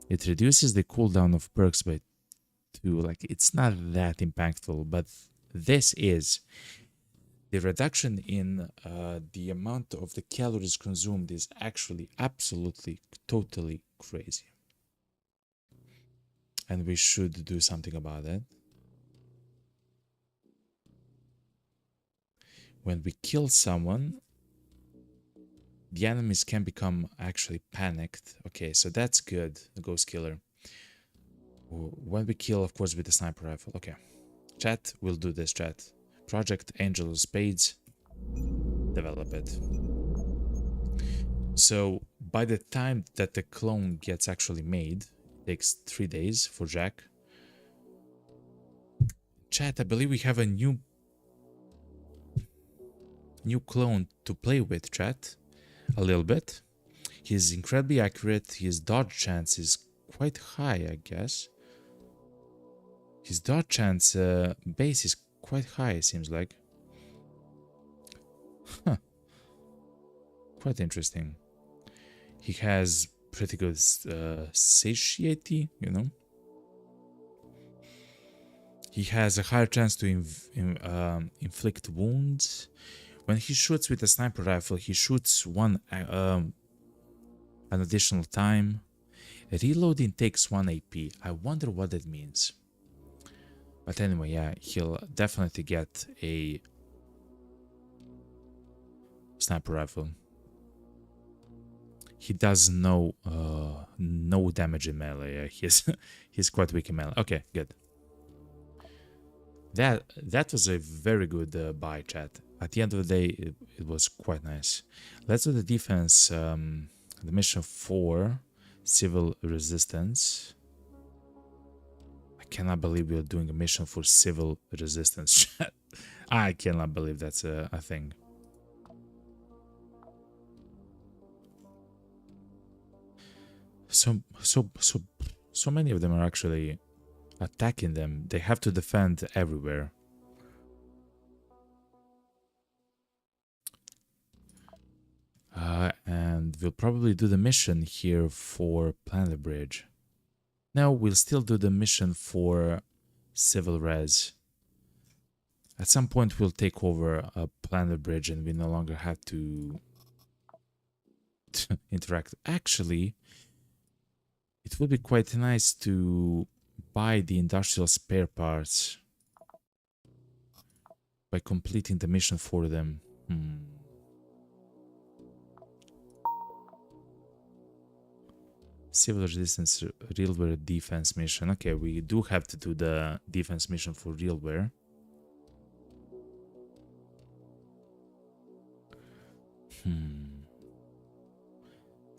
It reduces the cooldown of perks by 2. Like, it's not that impactful, but this is the reduction in the amount of the calories consumed is actually absolutely, totally crazy. And we should do something about it. When we kill someone, the enemies can become actually panicked. Okay, so that's good, the ghost killer. When we kill, of course, with the sniper rifle. Okay, chat, we'll do this, chat. Project Angel of Spades, develop it. So by the time that the clone gets actually made, it takes 3 days for Jack. Chat, I believe we have a new clone to play with, chat. A little bit. He's incredibly accurate. His dodge chance is quite high, I guess. His dodge chance base is quite high, it seems like. Huh. Quite interesting. He has pretty good satiety, you know. He has a higher chance to inflict wounds. When he shoots with a sniper rifle, he shoots an additional time. Reloading takes 1 AP. I wonder what that means. But anyway, yeah, he'll definitely get a sniper rifle. He does no damage in melee. Yeah, he's quite weak in melee. Okay, good. That was a very good buy, chat. At the end of the day, it was quite nice. Let's do the defense. The mission 4, civil resistance. I cannot believe we are doing a mission for civil resistance, chat. I cannot believe that's a thing. So many of them are actually attacking them. They have to defend everywhere. And we'll probably do the mission here for Planet Bridge. No, we'll still do the mission for Civil Res. At some point we'll take over a Planet Bridge and we no longer have to interact. Actually, it would be quite nice to buy the industrial spare parts by completing the mission for them. Civil resistance, realware defense mission. Okay, we do have to do the defense mission for realware.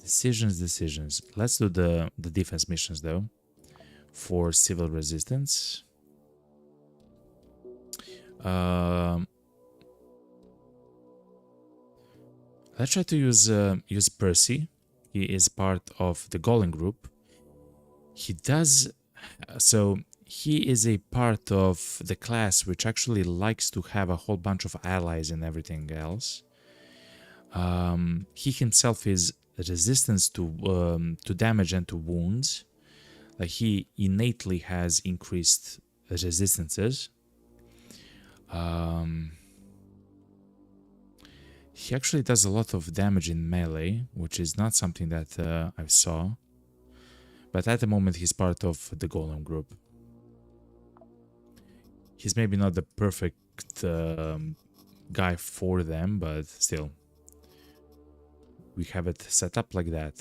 Decisions. Let's do the defense missions though. For civil resistance. Let's try to use Percy. He is part of the Golem group. He does so. He is a part of the class which actually likes to have a whole bunch of allies and everything else. He himself is resistance to damage and to wounds. Like he innately has increased resistances. He actually does a lot of damage in melee, which is not something that I saw. But at the moment he's part of the Golem group. He's maybe not the perfect guy for them, but still. We have it set up like that.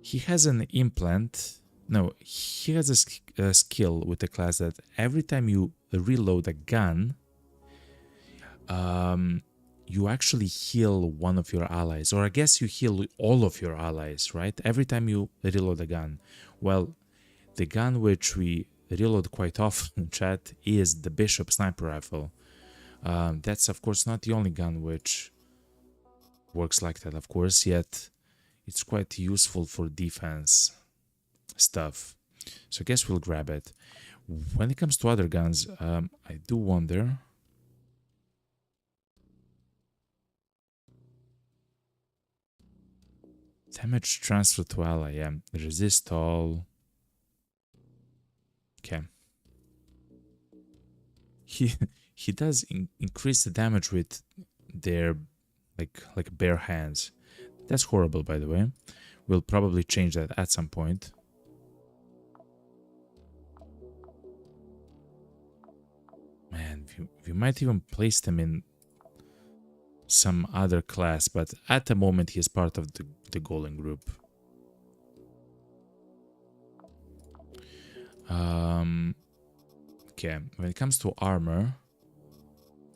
He has an implant. No, he has a skill with the class that every time you reload a gun, you actually heal one of your allies. Or I guess you heal all of your allies, right? Every time you reload a gun. Well, the gun which we reload quite often, chat, is the Bishop Sniper Rifle. That's of course not the only gun which works like that, of course, yet it's quite useful for defense stuff. So I guess we'll grab it. When it comes to other guns, I do wonder. Damage transfer to ally, yeah. Resist all. Okay. he he does increase the damage with their like bare hands. That's horrible, by the way. We'll probably change that at some point. Man, we might even place them in some other class, but at the moment he is part of the golem group. Okay, when it comes to armor,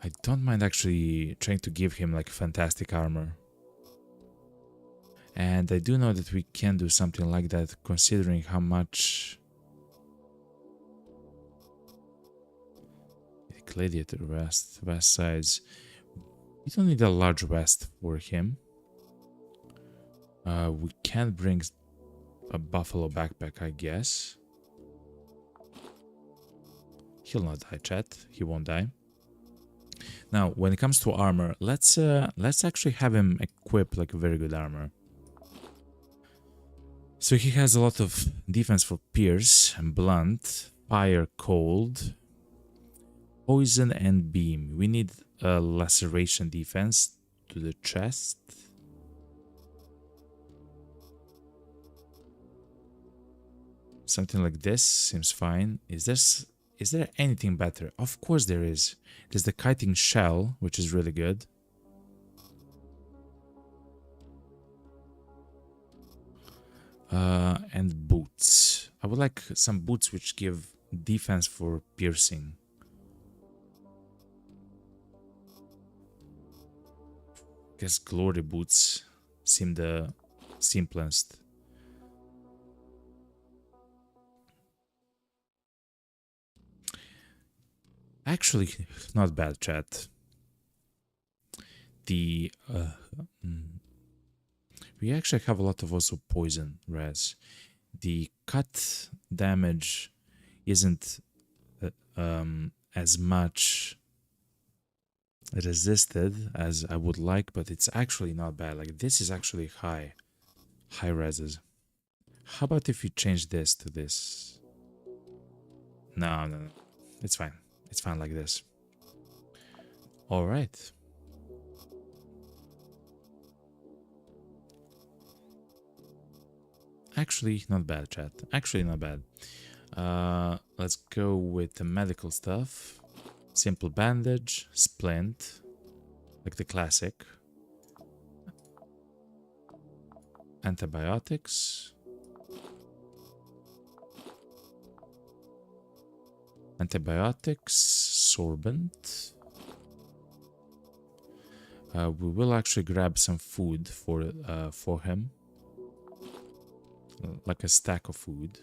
I don't mind actually trying to give him like fantastic armor. And I do know that we can do something like that considering how much gladiator vest size. We don't need a large vest for him. We can bring a buffalo backpack, I guess. He'll not die, chat. He won't die. Now, when it comes to armor, let's actually have him equip like very good armor. So he has a lot of defense for pierce and blunt, fire, cold, poison, and beam. We need a laceration defense to the chest. Something like this seems fine. Is there anything better? Of course there is. There's the kiting shell, which is really good. And boots. I would like some boots which give defense for piercing. I guess glory boots seem the simplest. Actually, not bad, chat. The we actually have a lot of also poison res. The cut damage isn't as much resisted as I would like, but it's actually not bad. Like this is actually high reses. How about if you change this to this? No, it's fine. It's fine like this. All right. Actually, not bad, chat. Actually, not bad. Let's go with the medical stuff. Simple bandage, splint, like the classic. Antibiotics. Antibiotics, sorbent. We will actually grab some food for him, like a stack of food.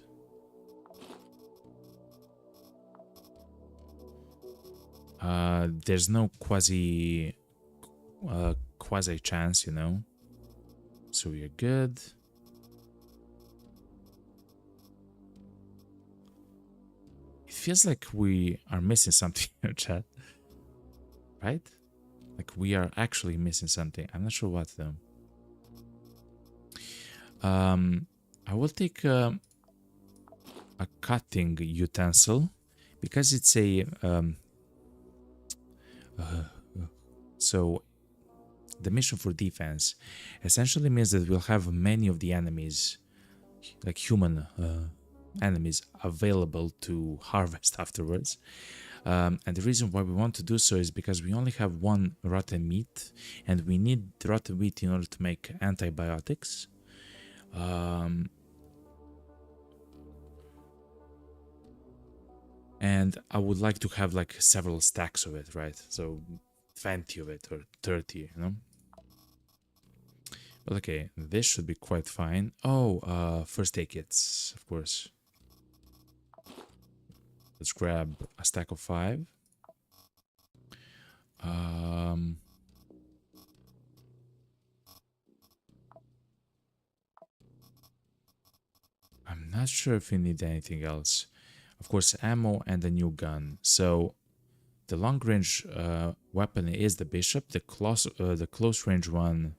There's no quasi chance, you know, so we are good. It feels like we are missing something in chat, right? Like we are actually missing something. I'm not sure what though. I will take a cutting utensil because it's a so the mission for defense essentially means that we'll have many of the enemies, like human enemies, available to harvest afterwards. And the reason why we want to do so is because we only have one rotten meat, and we need rotten meat in order to make antibiotics. And I would like to have like several stacks of it, right? So 20 of it or 30, you know? But okay, this should be quite fine. Oh, first aid kits, of course. Let's grab a stack of 5. I'm not sure if we need anything else. Of course, ammo and a new gun. So the long range weapon is the bishop. The close range one.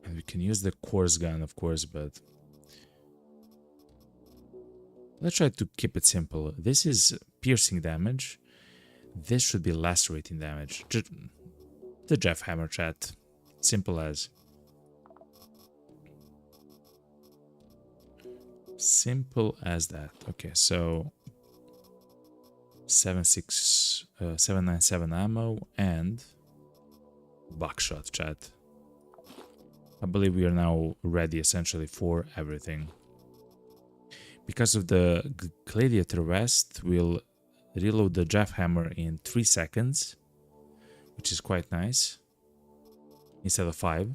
And we can use the coarse gun, of course, but Let's try to keep it simple. This is piercing damage. This should be lacerating damage. The Jeff Hammer chat. Simple as. Simple as that. Okay, so 797 ammo and buckshot chat. I believe we are now ready essentially for everything. Because of the Gladiator Vest, we'll reload the Jeff Hammer in 3 seconds, which is quite nice, instead of 5.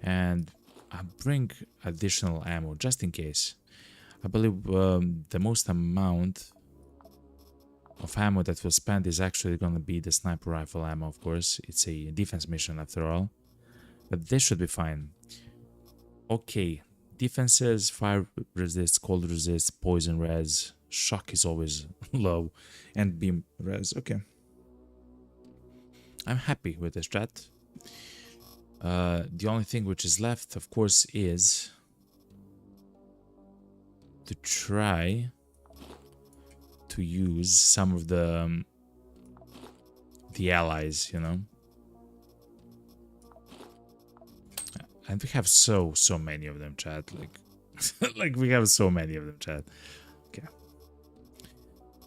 And I bring additional ammo just in case. I believe the most amount of ammo that we'll spend is actually going to be the sniper rifle ammo, of course. It's a defense mission after all. But this should be fine. Okay, defenses, fire resist, cold resist, poison res, shock is always low, and beam res. Okay. I'm happy with this strat. The only thing which is left, of course, is to try to use some of the allies, you know. And we have so many of them, chat. Like, like we have so many of them, chat. Okay.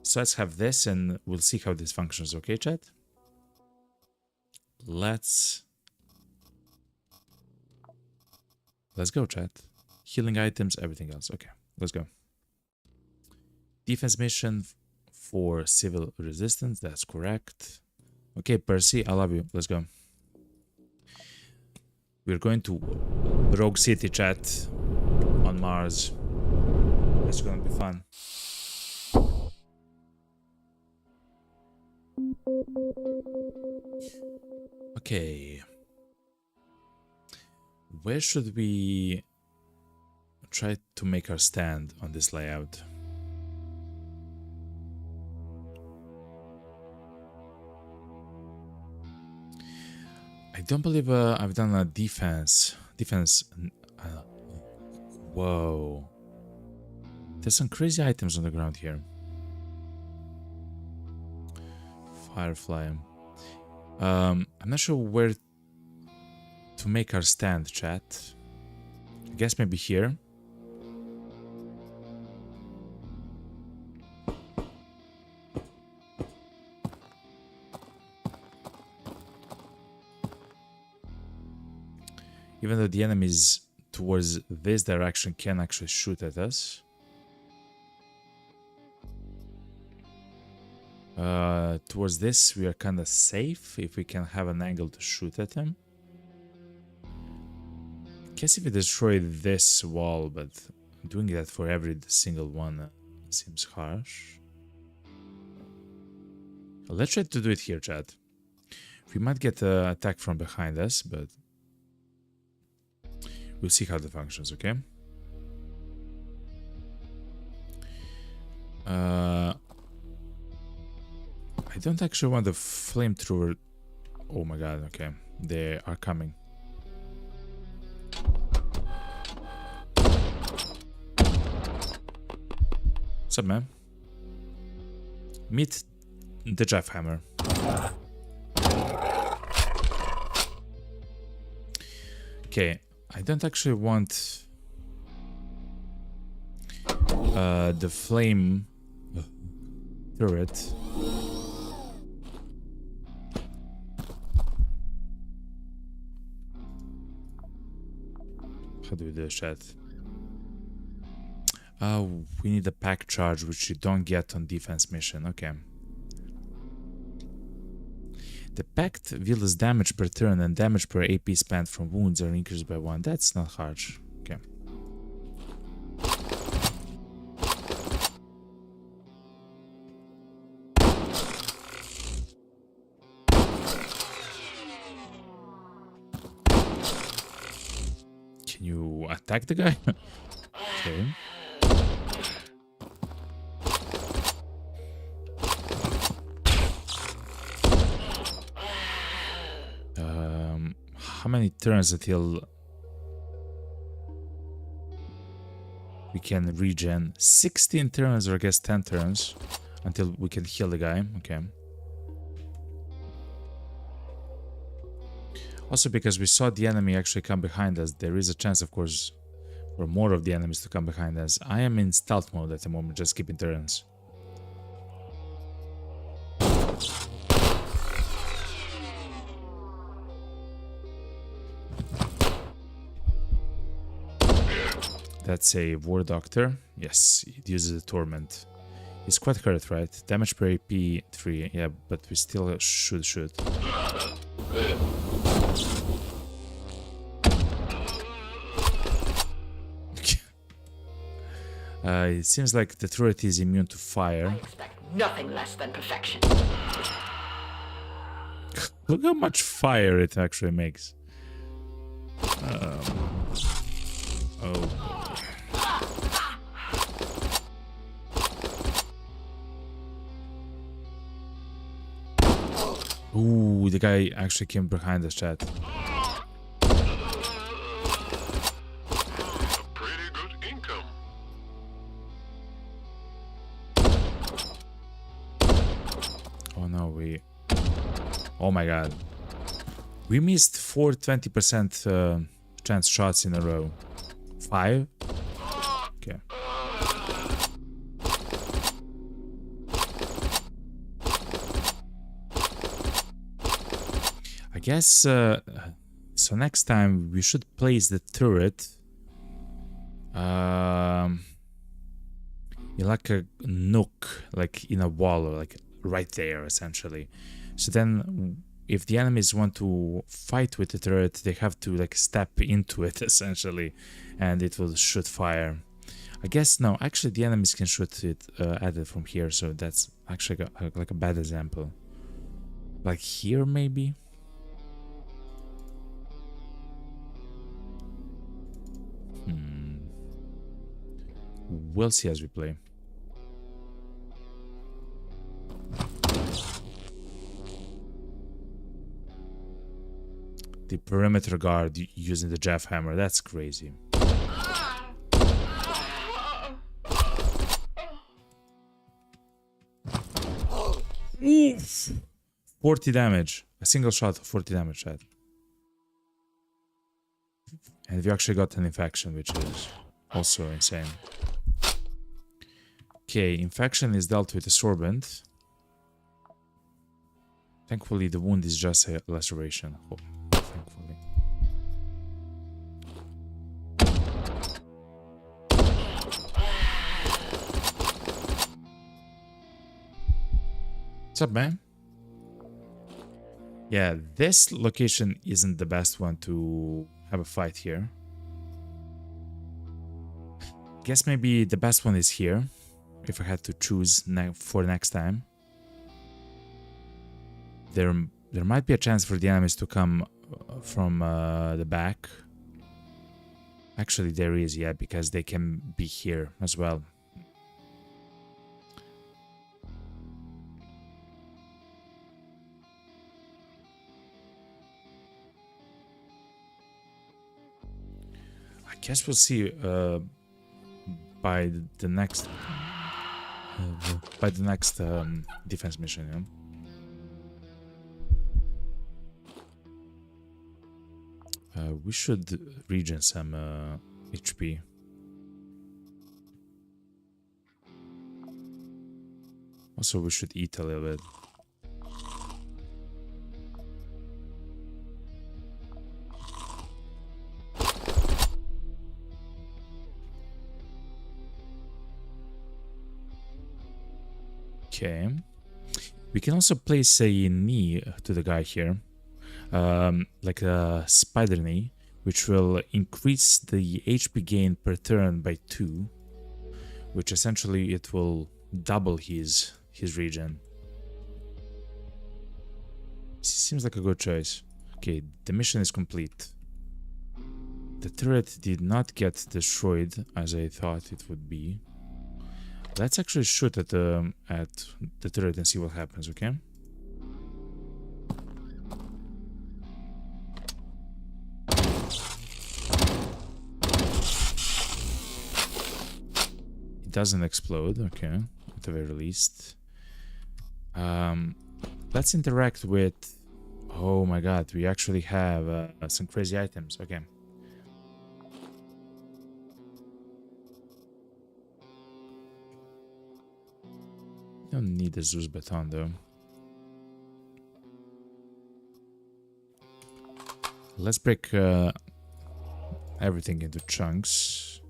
So let's have this, and we'll see how this functions. Okay, chat. Let's go, chat. Healing items, everything else. Okay, let's go. Defense mission for civil resistance. That's correct. Okay, Percy, I love you. Let's go. We're going to Rogue City, chat, on Mars. It's gonna be fun. Okay. Where should we try to make our stand on this layout? I don't believe I've done a defense. Whoa. There's some crazy items on the ground here. Firefly. I'm not sure where to make our stand, chat. I guess maybe here. Even though the enemies towards this direction can actually shoot at us. Towards this we are kind of safe if we can have an angle to shoot at them. Guess if we destroy this wall, but doing that for every single one seems harsh. Let's try to do it here, chat. We might get an attack from behind us, but we'll see how that functions, okay? I don't actually want the flamethrower. Oh my god, okay. They are coming. What's up, man? Meet the Jeff Hammer. Okay, I don't actually want the flame turret. How do we do this, chat? We need a pack charge, which you don't get on defense mission. Okay. The pact deals damage per turn and damage per AP spent from wounds are increased by 1. That's not harsh. Okay. Can you attack the guy? Okay. How many turns until We can regen 16 turns, or I guess 10 turns, until we can heal the guy. Okay. Also, because we saw the enemy actually come behind us, there is a chance, of course, for more of the enemies to come behind us. I am in stealth mode at the moment, just keeping turns. That's a War Doctor. Yes, it uses a Torment. He's quite hurt, right? Damage per AP 3. Yeah, but we still should shoot. It seems like the turret is immune to fire. I expect nothing less than perfection. Look how much fire it actually makes. Oh. Ooh, the guy actually came behind us, chat. Pretty good income. Oh no, oh my god. We missed 20% chance shots in a row. 5? Okay. I guess, so next time we should place the turret in like a nook, like in a wall, or like right there, essentially. So then, if the enemies want to fight with the turret, they have to like step into it, essentially, and it will shoot fire. I guess, no, actually the enemies can shoot it at it from here, so that's actually like a bad example. Like here, maybe? We'll see as we play. The perimeter guard using the Jeff hammer, that's crazy. Oof. 40 damage. A single shot of 40 damage, chat. And we actually got an infection, which is also insane. Okay, infection is dealt with a sorbent. Thankfully, the wound is just a laceration. Oh, thankfully. What's up, man? Yeah, this location isn't the best one to have a fight here. Guess maybe the best one is here, if I had to choose for next time. There might be a chance for the enemies to come from the back. Actually, there is, yeah, because they can be here as well. I guess we'll see by the next defense mission, yeah? We should regen some HP. Also, we should eat a little bit. Okay. We can also place a knee to the guy here. Like a spider knee, which will increase the HP gain per turn by 2, which essentially it will double his regen. Seems like a good choice. Okay, the mission is complete. The turret did not get destroyed as I thought it would be. Let's actually shoot at the turret and see what happens, okay? doesn't explode. Okay, at the very least. Let's interact with... Oh my god, we actually have some crazy items. Okay. Don't need the Zeus baton though. Let's break everything into chunks.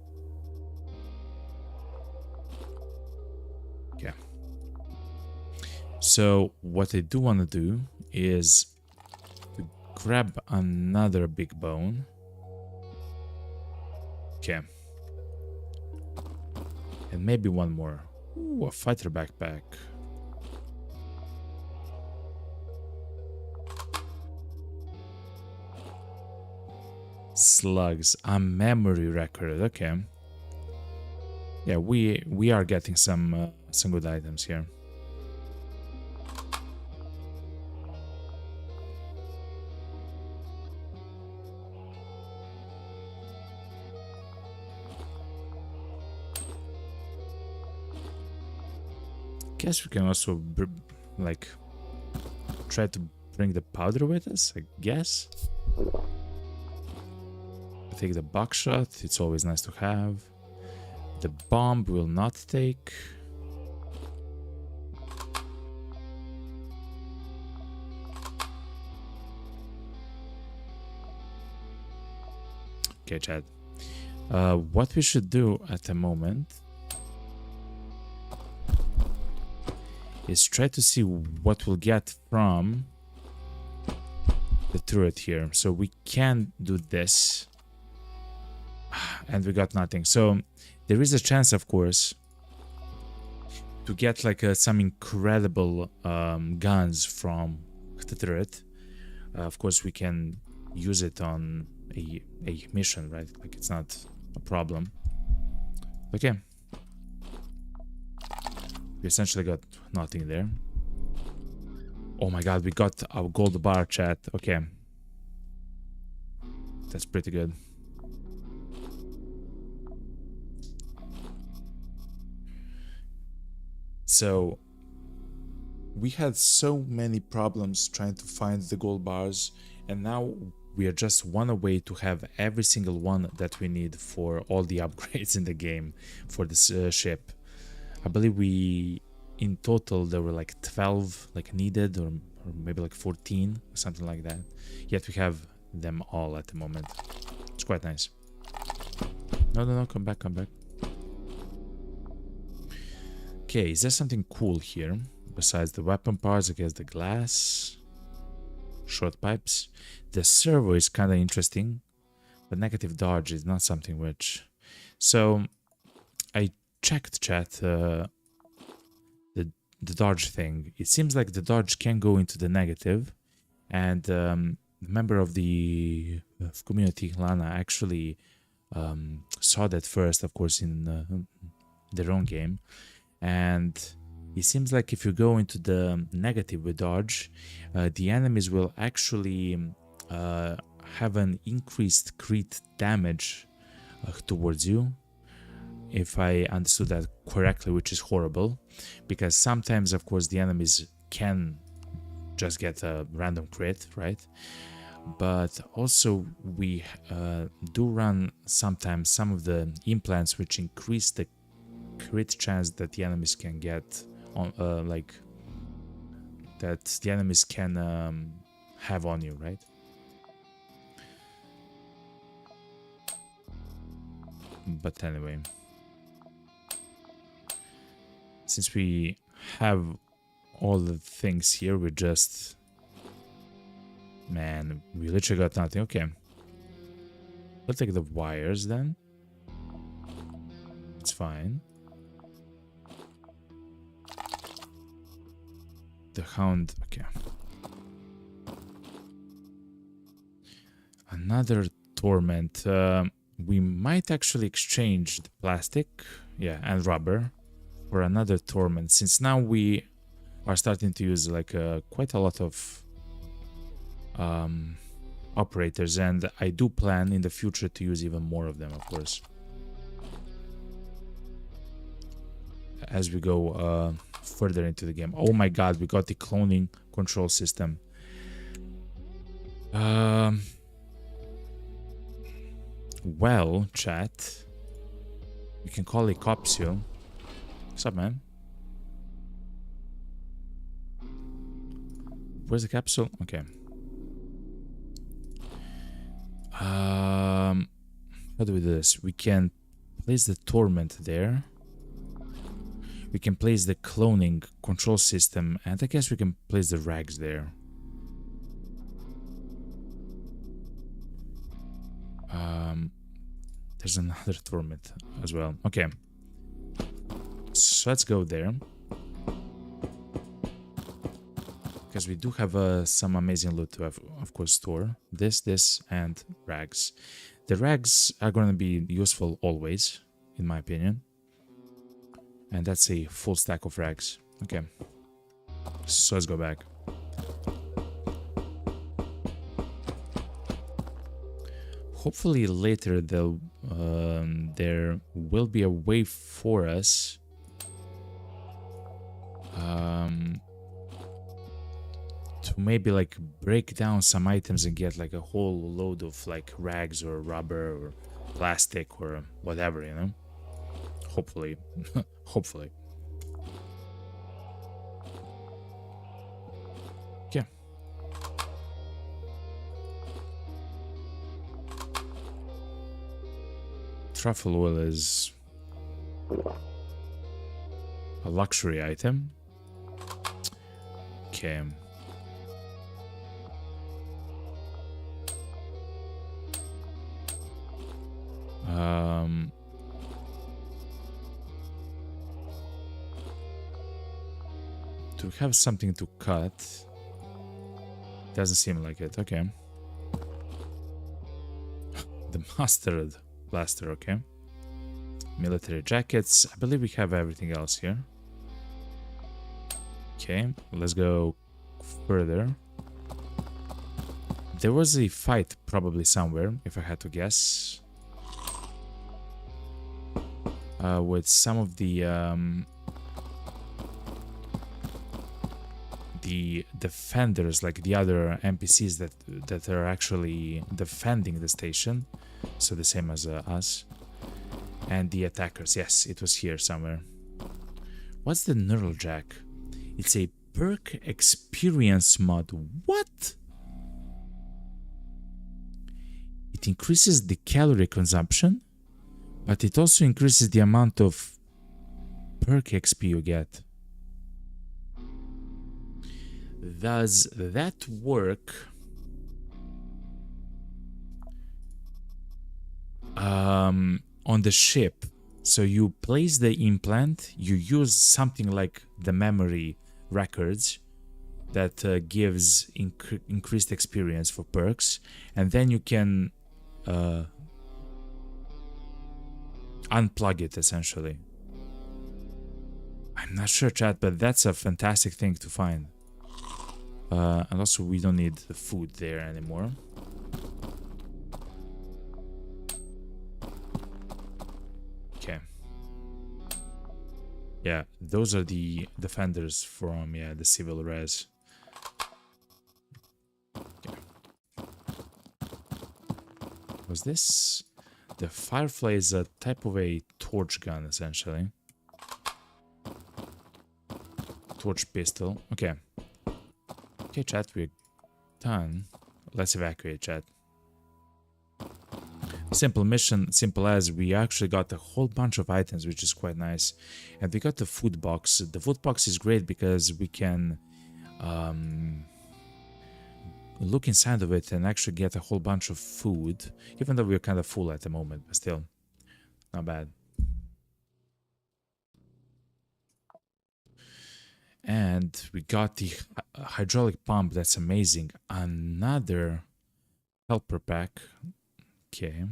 Yeah. So what I do want to do is to grab another big bone. Okay. And maybe one more. Ooh, a fighter backpack. Slugs, a memory record. Okay. Yeah, we are getting some good items here. Guess we can also like try to bring the powder with us, I guess. Take the buckshot, it's always nice to have. The bomb will not take. Okay, Chad. What we should do at the moment is try to see what we'll get from the turret here. So we can do this. And we got nothing. So there is a chance, of course, to get like some incredible guns from the turret. Of course, we can use it on a mission, right? Like it's not a problem. Okay. We essentially got nothing there. Oh my god, we got our gold bar, chat. Okay. That's pretty good. So we had so many problems trying to find the gold bars, and now we are just one away to have every single one that we need for all the upgrades in the game for this ship. I believe in total there were like 12 like needed, or maybe like 14 or something like that. Yet we have them all at the moment. It's quite nice. No, come back. Okay, is there something cool here besides the weapon parts against the glass? Short pipes. The servo is kind of interesting, but negative dodge is not something which... So I checked, chat, the dodge thing. It seems like the dodge can go into the negative, and the member of the community, Lana, actually saw that first, of course, in their own game. And it seems like if you go into the negative with dodge, the enemies will actually have an increased crit damage towards you, if I understood that correctly, which is horrible, because sometimes, of course, the enemies can just get a random crit, right? But also we do run sometimes some of the implants which increase the crit chance that the enemies can get on, like that the enemies can have on you, right? But anyway, since we have all the things here, we just... Man, we literally got nothing. Okay. We'll take the wires then. It's fine. The hound, okay. Another torment. We might actually exchange the plastic, yeah, and rubber for another torment, since now we are starting to use like quite a lot of operators, and I do plan in the future to use even more of them, of course. as we go further into the game. Oh my god, we got the cloning control system. Well, chat, we can call it capsule. What's up, man? Where's the capsule? Okay. How do we do this? We can place the torment there. We can place the cloning control system, and I guess we can place the rags there. There's another torment as well. Okay. So let's go there. Because we do have some amazing loot to have, of course, store. This, and rags. The rags are going to be useful always, in my opinion. And that's a full stack of rags. Okay. So let's go back. Hopefully later there will be a way for us to maybe like break down some items and get like a whole load of like rags or rubber or plastic or whatever, you know. Hopefully. Hopefully. Okay. Truffle oil is a luxury item. Okay. Do we have something to cut? Doesn't seem like it. Okay. The mustard blaster. Okay. Military jackets. I believe we have everything else here. Okay. Let's go further. There was a fight probably somewhere, if I had to guess. With some of the defenders, like the other NPCs that are actually defending the station, so the same as us, and the attackers. Yes, it was here somewhere. What's the Neural Jack? It's a perk experience mod. What? It increases the calorie consumption, but it also increases the amount of perk XP you get. Does that work on the ship? So you place the implant, you use something like the memory records that gives increased experience for perks, and then you can unplug it essentially. I'm not sure, chat, but that's a fantastic thing to find. And also we don't need the food there anymore. Okay. Yeah, those are the defenders from, yeah, the civil res. Okay. Was this? The Firefly is a type of a torch gun, essentially. Torch pistol. Okay. Okay, chat, we're done. Let's evacuate, chat. Simple mission, simple as we actually got a whole bunch of items, which is quite nice. And we got the food box. The food box is great because we can look inside of it and actually get a whole bunch of food, even though we're kind of full at the moment, but still, not bad. And we got the hydraulic pump. That's amazing. Another helper pack. Okay.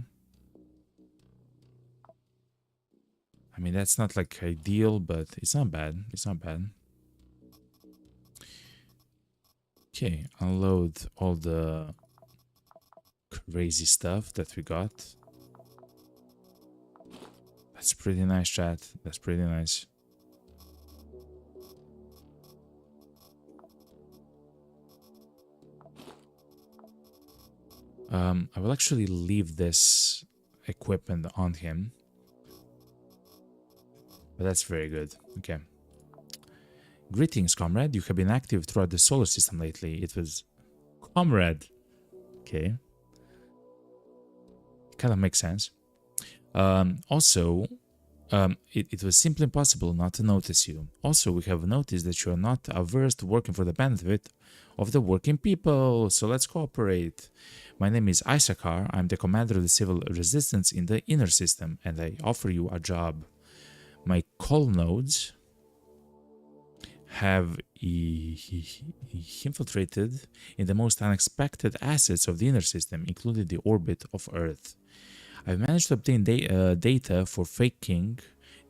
I mean, that's not like ideal, but it's not bad. It's not bad. Okay, unload all the crazy stuff that we got. That's pretty nice, chat. That's pretty nice. I will actually leave this equipment on him. But that's very good. Okay. Greetings, comrade. You have been active throughout the solar system lately. It was... Comrade. Okay. Kind of makes sense. Also, it was simply impossible not to notice you. Also, we have noticed that you are not averse to working for the benefit of the working people, so let's cooperate. My name is Isakar. I'm the commander of the civil resistance in the inner system, and I offer you a job. My call nodes have infiltrated in the most unexpected assets of the inner system, including the orbit of Earth. I've managed to obtain data for faking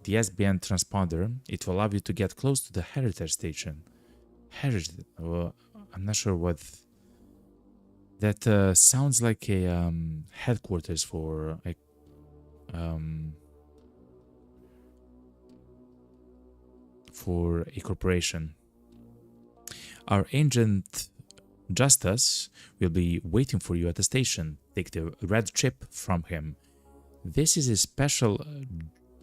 the SBN transponder. It will allow you to get close to the Heritage Station. Heritage? I'm not sure what... That sounds like a headquarters for a corporation. Our agent Justus will be waiting for you at the station. Take the red chip from him. This is a special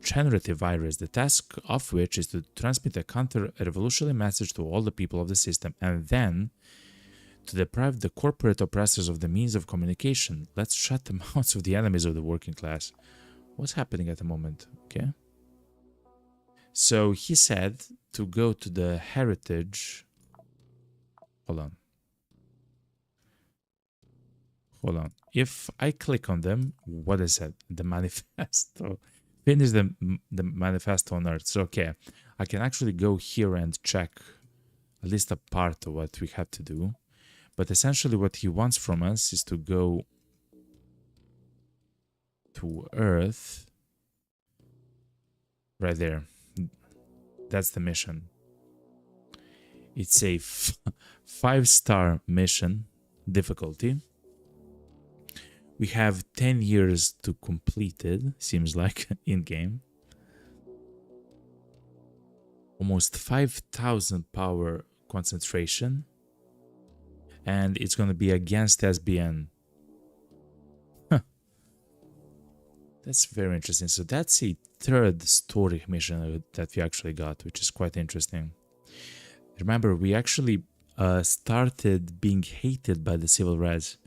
generative virus, the task of which is to transmit a counter-revolutionary message to all the people of the system, and then to deprive the corporate oppressors of the means of communication. Let's shut the mouths of the enemies of the working class. What's happening at the moment? Okay. So he said to go to the Heritage. Hold on. Hold on. If I click on them, what is it? The manifesto. Finish the manifesto on Earth. So, okay. I can actually go here and check at least a part of what we have to do. But essentially what he wants from us is to go to Earth. Right there. That's the mission. It's a 5-star mission difficulty. We have 10 years to complete it, seems like, in-game. Almost 5,000 power concentration. And it's going to be against SBN. Huh. That's very interesting. So that's a 3rd story mission that we actually got, which is quite interesting. Remember, we actually started being hated by the civil res.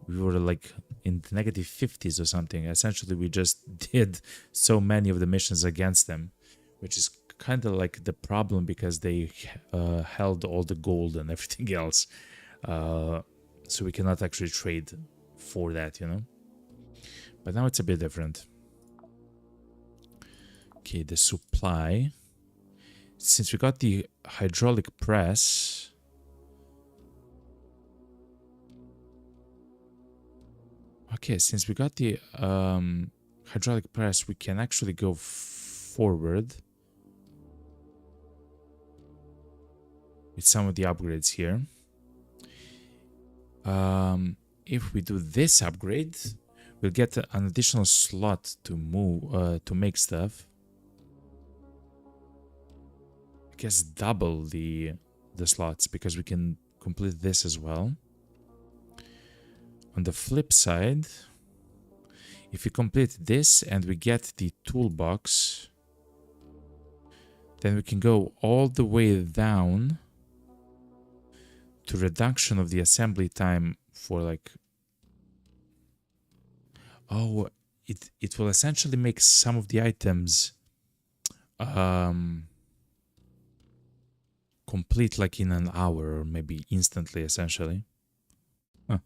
We were like in the negative 50s or something. Essentially, we just did so many of the missions against them, which is kind of like the problem because they held all the gold and everything else. So we cannot actually trade for that, you know. But now it's a bit different. Okay, the supply. Since we got the hydraulic press, okay, since we got the hydraulic press, we can actually go forward with some of the upgrades here. If we do this upgrade, we'll get an additional slot to move to make stuff. I guess double the slots because we can complete this as well. On the flip side, if we complete this and we get the toolbox, then we can go all the way down to reduction of the assembly time for like... Oh, it will essentially make some of the items complete like in an hour or maybe instantly, essentially. Huh.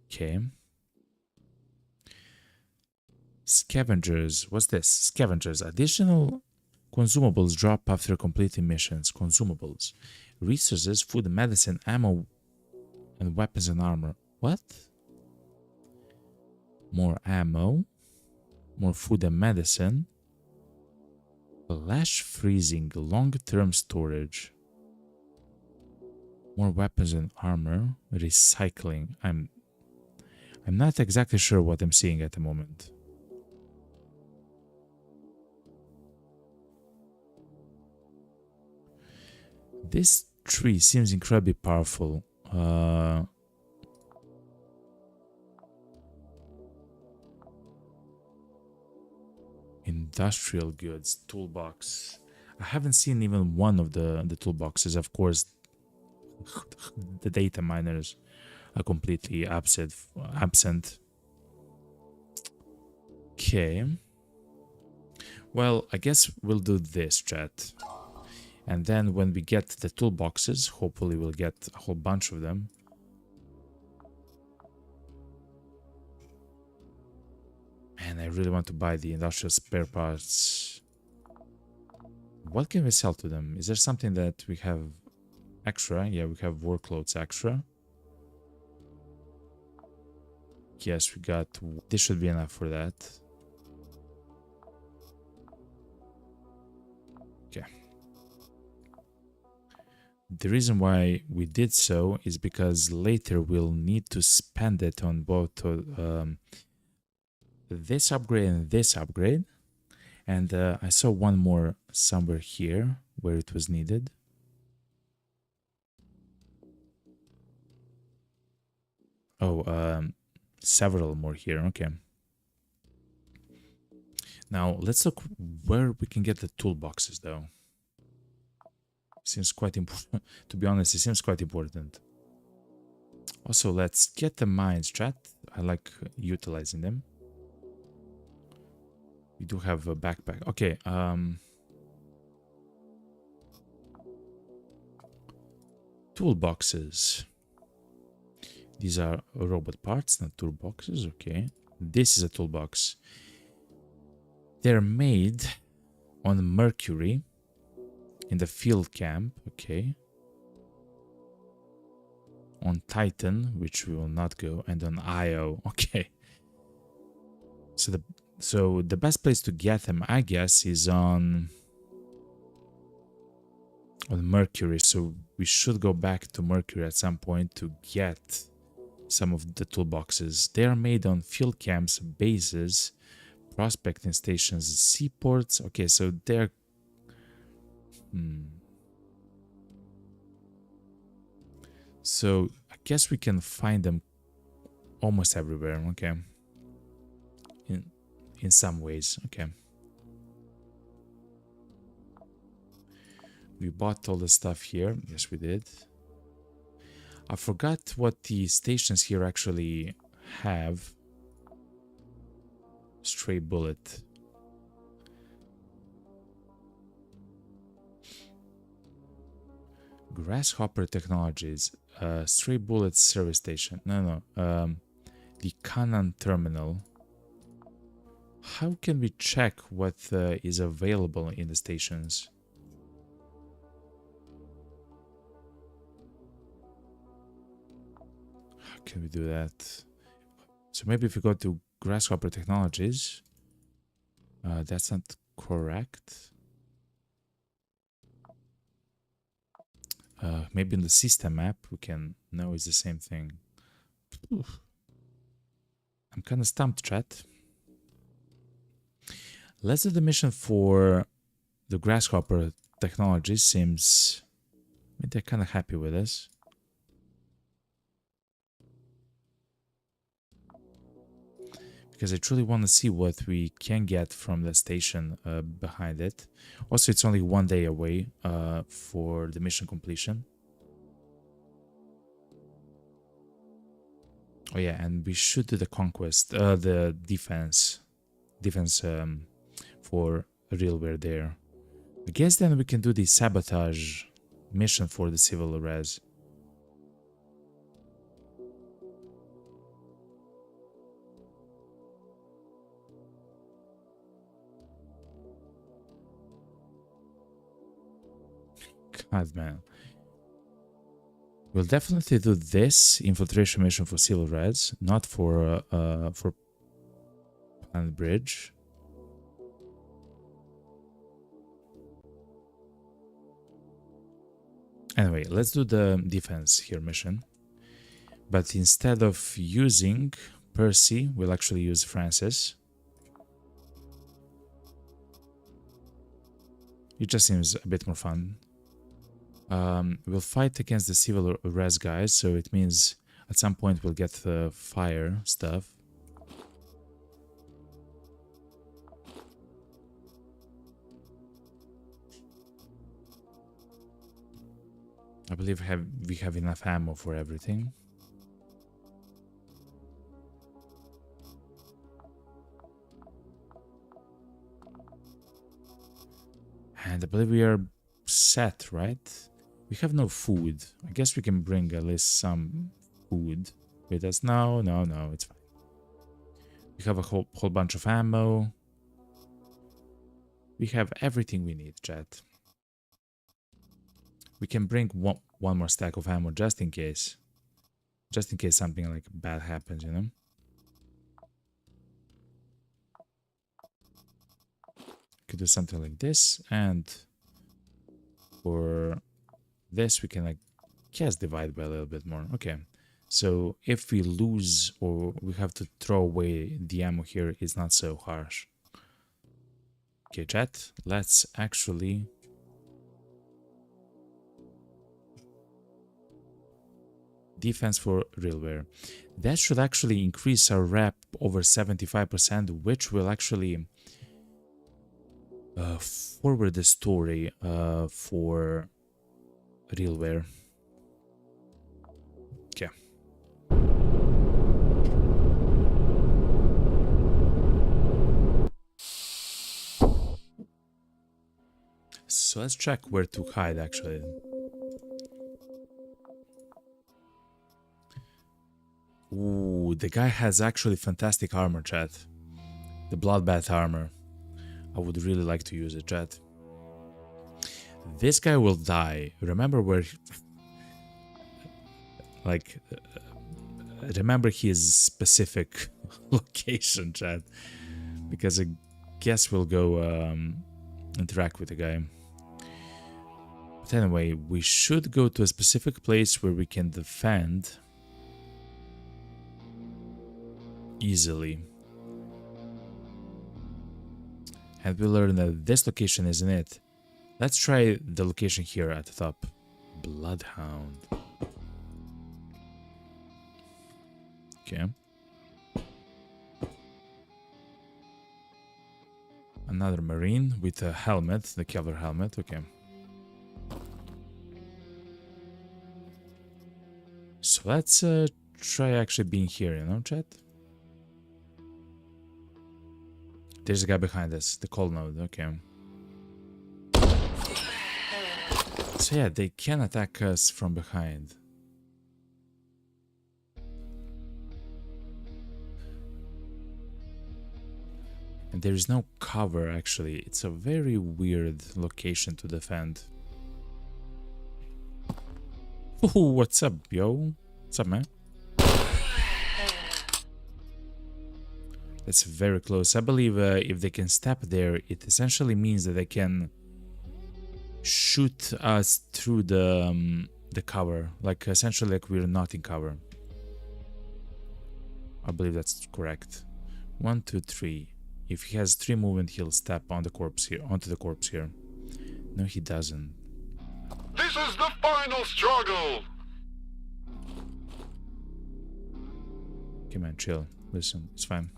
Okay. Scavengers. What's this? Scavengers. Additional consumables drop after completing missions. Consumables. Resources, food and medicine, ammo, and weapons and armor. What? More ammo. More food and medicine. Flash freezing, long-term storage. More weapons and armor. Recycling. I'm not exactly sure what I'm seeing at the moment. This tree seems incredibly powerful. Industrial goods toolbox. I haven't seen even one of the toolboxes. Of course, the data miners are completely absent. Okay. Well, I guess we'll do this, chat. And then when we get the toolboxes, hopefully we'll get a whole bunch of them. Man, I really want to buy the industrial spare parts. What can we sell to them? Is there something that we have extra? Yeah, we have workloads extra. Yes, we got... This should be enough for that. Okay. The reason why we did so is because later we'll need to spend it on both this upgrade and this upgrade. And I saw one more somewhere here where it was needed. Oh, several more here. Okay. Now let's look where we can get the toolboxes, though. Seems quite important. To be honest, it seems quite important. Also, let's get the mines, chat. I like utilizing them. We do have a backpack. Okay. Toolboxes. These are robot parts, not toolboxes. Okay. This is a toolbox. They're made on Mercury in the field camp. Okay. On Titan, which we will not go, and on Io. Okay. So the best place to get them, I guess, is on Mercury. So we should go back to Mercury at some point to get some of the toolboxes. They are made on field camps, bases, prospecting stations, seaports. Okay, so they're... So I guess we can find them almost everywhere. Okay. In some ways. Okay. We bought all the stuff here. Yes, we did. I forgot what the stations here actually have. Stray bullet. Grasshopper Technologies. Stray bullet service station. No. The Cannon terminal. How can we check what is available in the stations? How can we do that? So maybe if we go to Grasshopper Technologies, that's not correct. Maybe in the system map we can know it's the same thing. Oof. I'm kind of stumped, chat. Let's do the mission for the Grasshopper Technology. Seems... I mean, they're kind of happy with us. Because I truly want to see what we can get from the station behind it. Also, it's only 1 day away for the mission completion. Oh yeah, and we should do the conquest, the defense for Realware there. I guess then we can do the sabotage mission for the civil res. God, man. We'll definitely do this infiltration mission for civil res, not for Planet Bridge. Anyway, let's do the defense here mission. But instead of using Percy, we'll actually use Francis. It just seems a bit more fun. We'll fight against the civil res guys, so it means at some point we'll get the fire stuff. I believe we have enough ammo for everything. And I believe we are set, right? We have no food. I guess we can bring at least some food with us. No, it's fine. We have a whole bunch of ammo. We have everything we need, chat. We can bring one more stack of ammo just in case. Just in case something like bad happens, you know? Could do something like this, and for this we can like just divide by a little bit more. Okay, so if we lose or we have to throw away the ammo here, it's not so harsh. Okay, chat, let's actually defense for realware. That should actually increase our rep over 75%, which will actually forward the story for realware. Okay. So let's check where to hide actually. Ooh, the guy has actually fantastic armor, chat. The bloodbath armor. I would really like to use it, chat. This guy will die. Remember where... like... remember his specific location, chat. Because I guess we'll go interact with the guy. But anyway, we should go to a specific place where we can defend easily. And we learn that this location isn't it. Let's try the location here at the top. Bloodhound. Okay. Another marine with a helmet, the Kevlar helmet, okay. So let's try actually being here, you know, chat? There's a guy behind us, the call node, okay. So yeah, they can attack us from behind. And there is no cover actually, it's a very weird location to defend. Ooh, what's up, yo? What's up, man? That's very close. I believe if they can step there, it essentially means that they can shoot us through the cover. Like, essentially, like we're not in cover. I believe that's correct. 1, 2, 3. If he has 3 movement, he'll step on the corpse here, onto the corpse here. No, he doesn't. This is the final struggle! Okay, man, chill. Listen, it's fine.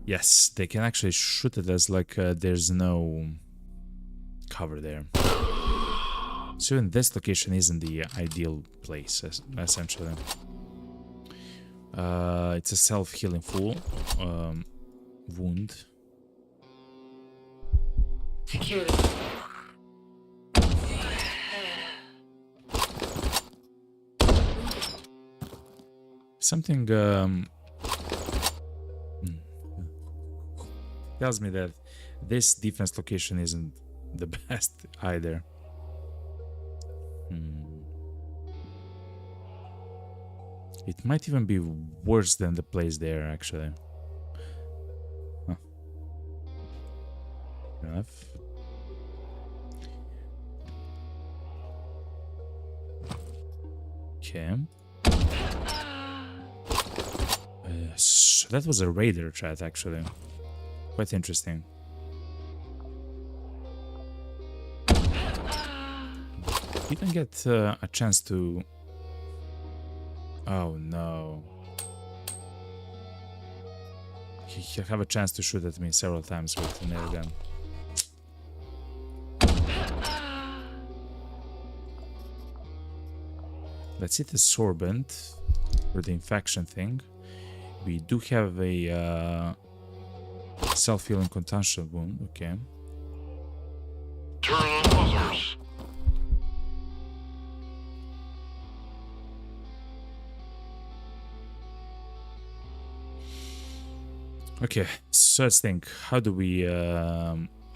Yes, they can actually shoot at us like there's no cover there. So in this location isn't the ideal place, essentially. It's a self-healing full wound. Secure. Something tells me that this defense location isn't the best either. It might even be worse than the place there, actually. Huh. Fair enough. Okay. So that was a raider chat, actually. Quite interesting. Didn't get a chance to... Oh no. He have a chance to shoot at me several times with an air gun. Let's hit the sorbent for the infection thing. We do have a self-healing contusion wound. Okay. Turn on others. Okay, so let's think. How do we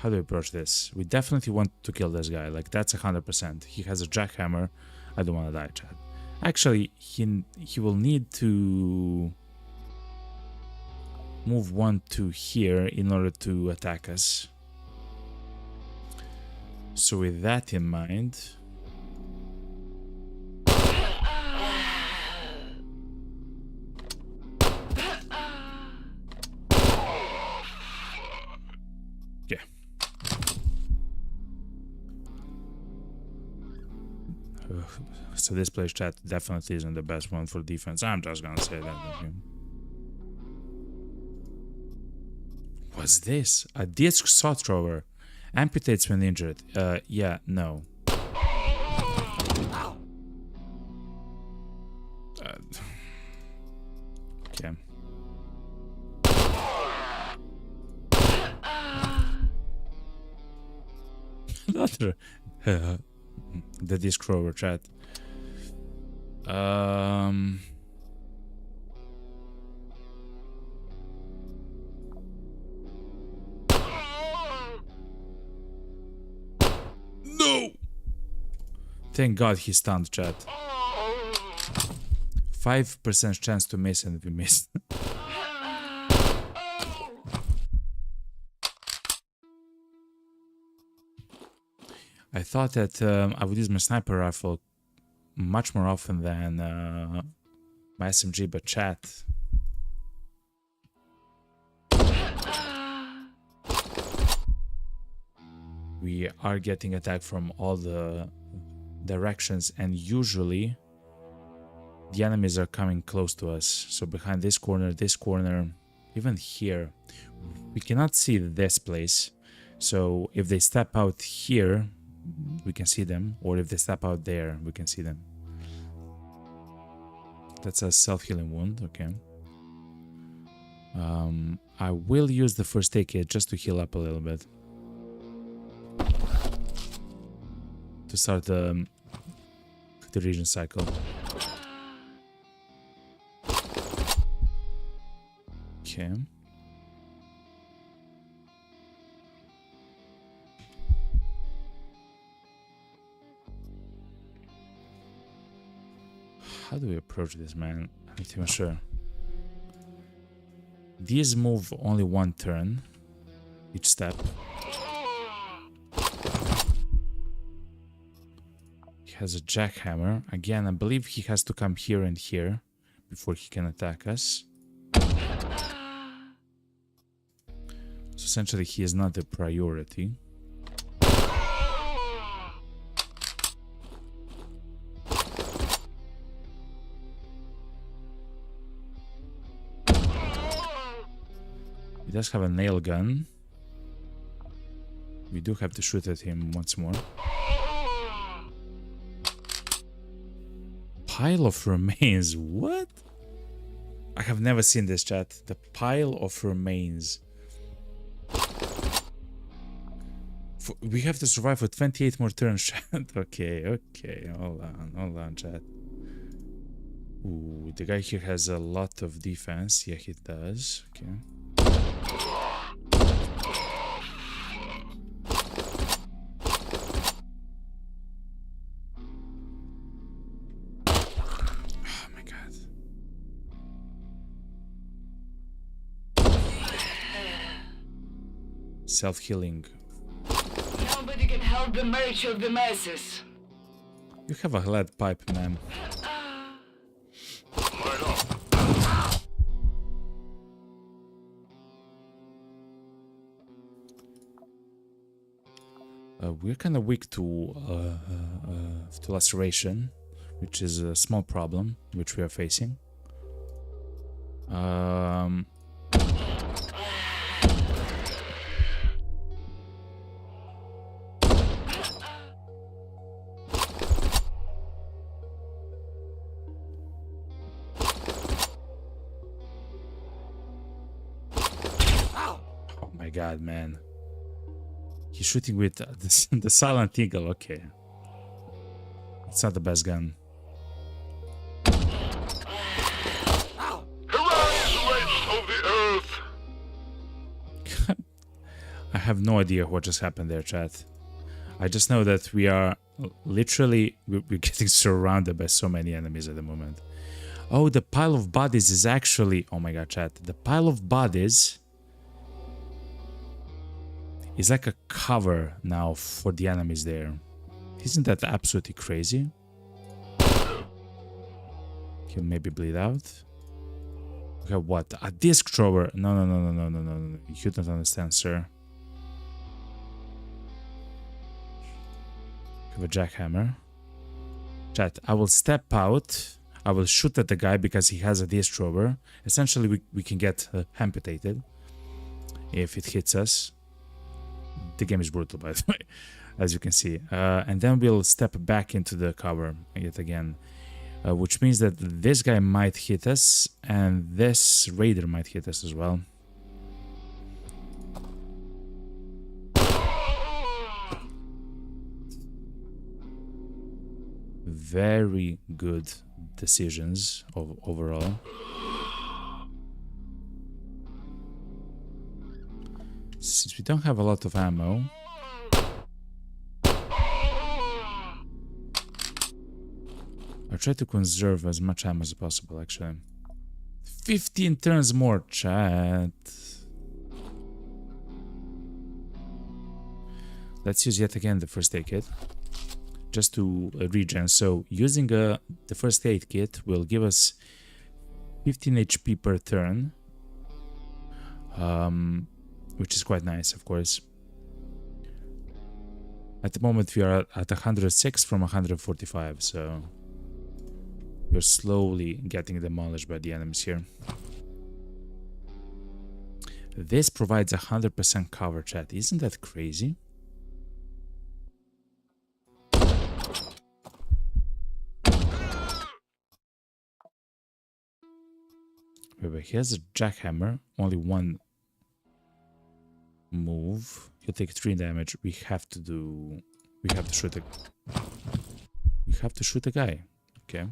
approach this? We definitely want to kill this guy. Like, that's 100%. He has a jackhammer. I don't want to die, Chad. Actually, he will need to move 1 to here in order to attack us. So with that in mind, yeah. So this place, chat, definitely isn't the best one for defense. I'm just gonna say that. Okay. What's this? A disc saw thrower. Amputates when injured. Yeah, no. Okay. Another the disc thrower, chat. No! Thank God he stunned, chat. 5% chance to miss and we missed. I thought that I would use my sniper rifle much more often than my SMG, but chat. We are getting attacked from all the directions, and usually the enemies are coming close to us. So behind this corner, even here, we cannot see this place. So if they step out here, we can see them, or if they step out there, we can see them. That's a self-healing wound. Okay. I will use the first aid kit just to heal up a little bit. To start the regen cycle. Okay. How do we approach this, man? I'm not even sure. These move only 1 turn each step. He has a jackhammer. Again, I believe he has to come here and here before he can attack us. So essentially, he is not a priority. He does have a nail gun. We do have to shoot at him once more. Pile of remains. What? I have never seen this, chat. The pile of remains. We have to survive for 28 more turns, chat. Okay. Hold on, chat. Ooh, the guy here has a lot of defense. Yeah, he does. Okay. Self-healing. Nobody can help the march of the masses. You have a lead pipe, man. We're kind of weak to laceration, which is a small problem which we are facing. my god, man. He's shooting with the Silent Eagle. Okay. It's not the best gun. Arise, wretch of the earth! I have no idea what just happened there, chat. I just know that we are literally... We're getting surrounded by so many enemies at the moment. Oh, the pile of bodies is actually... Oh my god, chat. The pile of bodies is like a cover now for the enemies there. Isn't that absolutely crazy? He'll maybe bleed out. Okay, what? A disc thrower? No. You don't understand, sir. Have a jackhammer. Chat, I will step out. I will shoot at the guy because he has a disc thrower. Essentially, we can get amputated if it hits us. The game is brutal, by the way, as you can see. And then we'll step back into the cover yet again. Which means that this guy might hit us, and this raider might hit us as well. Very good decisions overall. Since we don't have a lot of ammo, I'll try to conserve as much ammo as possible, actually. 15 turns more, chat. Let's use yet again the first aid kit. Just to regen. So using the first aid kit will give us 15 HP per turn. Which is quite nice, of course. At the moment we are at 106 from 145, so... We're slowly getting demolished by the enemies here. This provides 100% cover, chat. Isn't that crazy? Wait, he has a jackhammer. Only one move. He'll take 3 damage. We have to shoot a... We have to shoot a guy. Okay.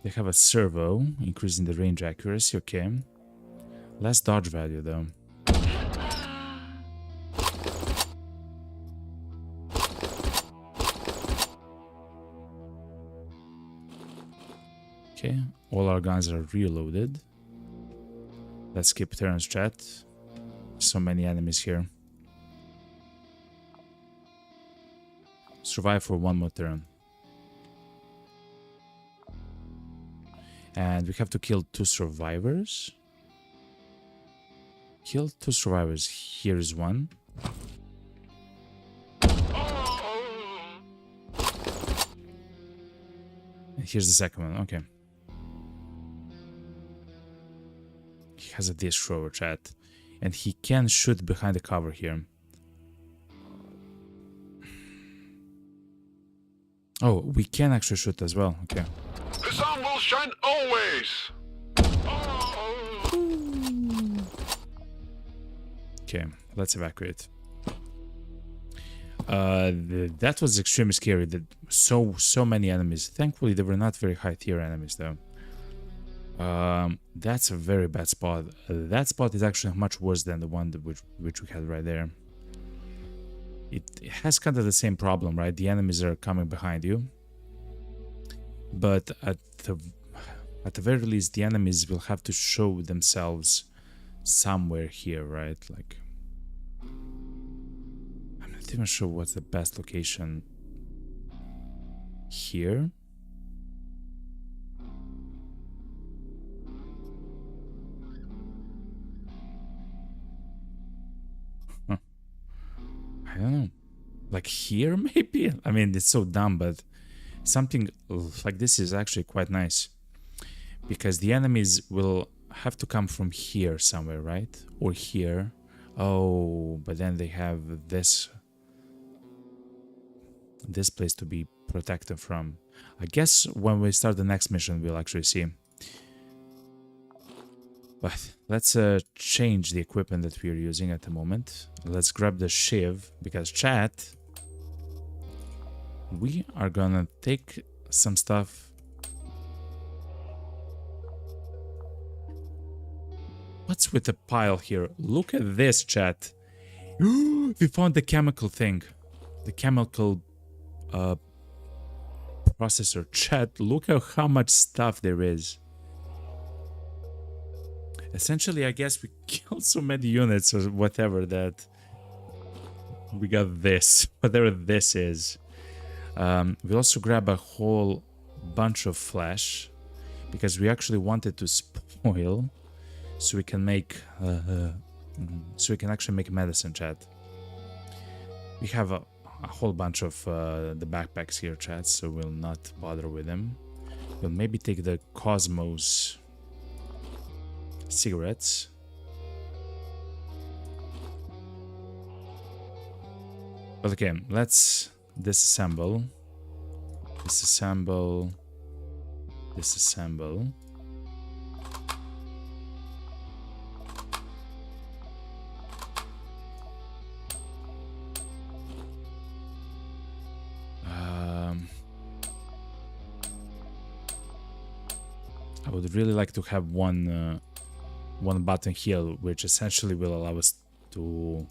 They have a servo, increasing the range accuracy, okay. Less dodge value, though. Okay, all our guns are reloaded. Let's skip turns, chat. So many enemies here. Survive for 1 more turn. And we have to kill 2 survivors. Kill 2 survivors. Here is one. And here's the second one. Okay. He has a disc thrower, chat. And he can shoot behind the cover here. Oh, we can actually shoot as well. Okay. The sun will shine always! Okay, let's evacuate. That was extremely scary. That so many enemies. Thankfully, they were not very high tier enemies, though. That's a very bad spot. That spot is actually much worse than the one which we had right there. It has kind of the same problem, right? The enemies are coming behind you, but at the very least, the enemies will have to show themselves somewhere here, right? Like, I'm not even sure what's the best location here. I don't know, like here maybe? I mean, it's so dumb, but something like this is actually quite nice, because the enemies will have to come from here somewhere, right? Or here. Oh, but then they have this place to be protected from. I guess when we start the next mission, we'll actually see. But let's change the equipment that we're using at the moment. Let's grab the shiv, because chat, we are gonna take some stuff. What's with the pile here? Look at this, chat. We found the chemical thing. The chemical processor. Chat, look at how much stuff there is. Essentially, I guess we killed so many units or whatever that we got this, whatever this is. We also grab a whole bunch of flesh because we actually wanted to spoil so we can make actually make medicine, chat. We have a whole bunch of the backpacks here, chat, so we'll not bother with them. We'll maybe take the Cosmos cigarettes. But again, let's disassemble. Disassemble. Disassemble. I would really like to have one button here, which essentially will allow us to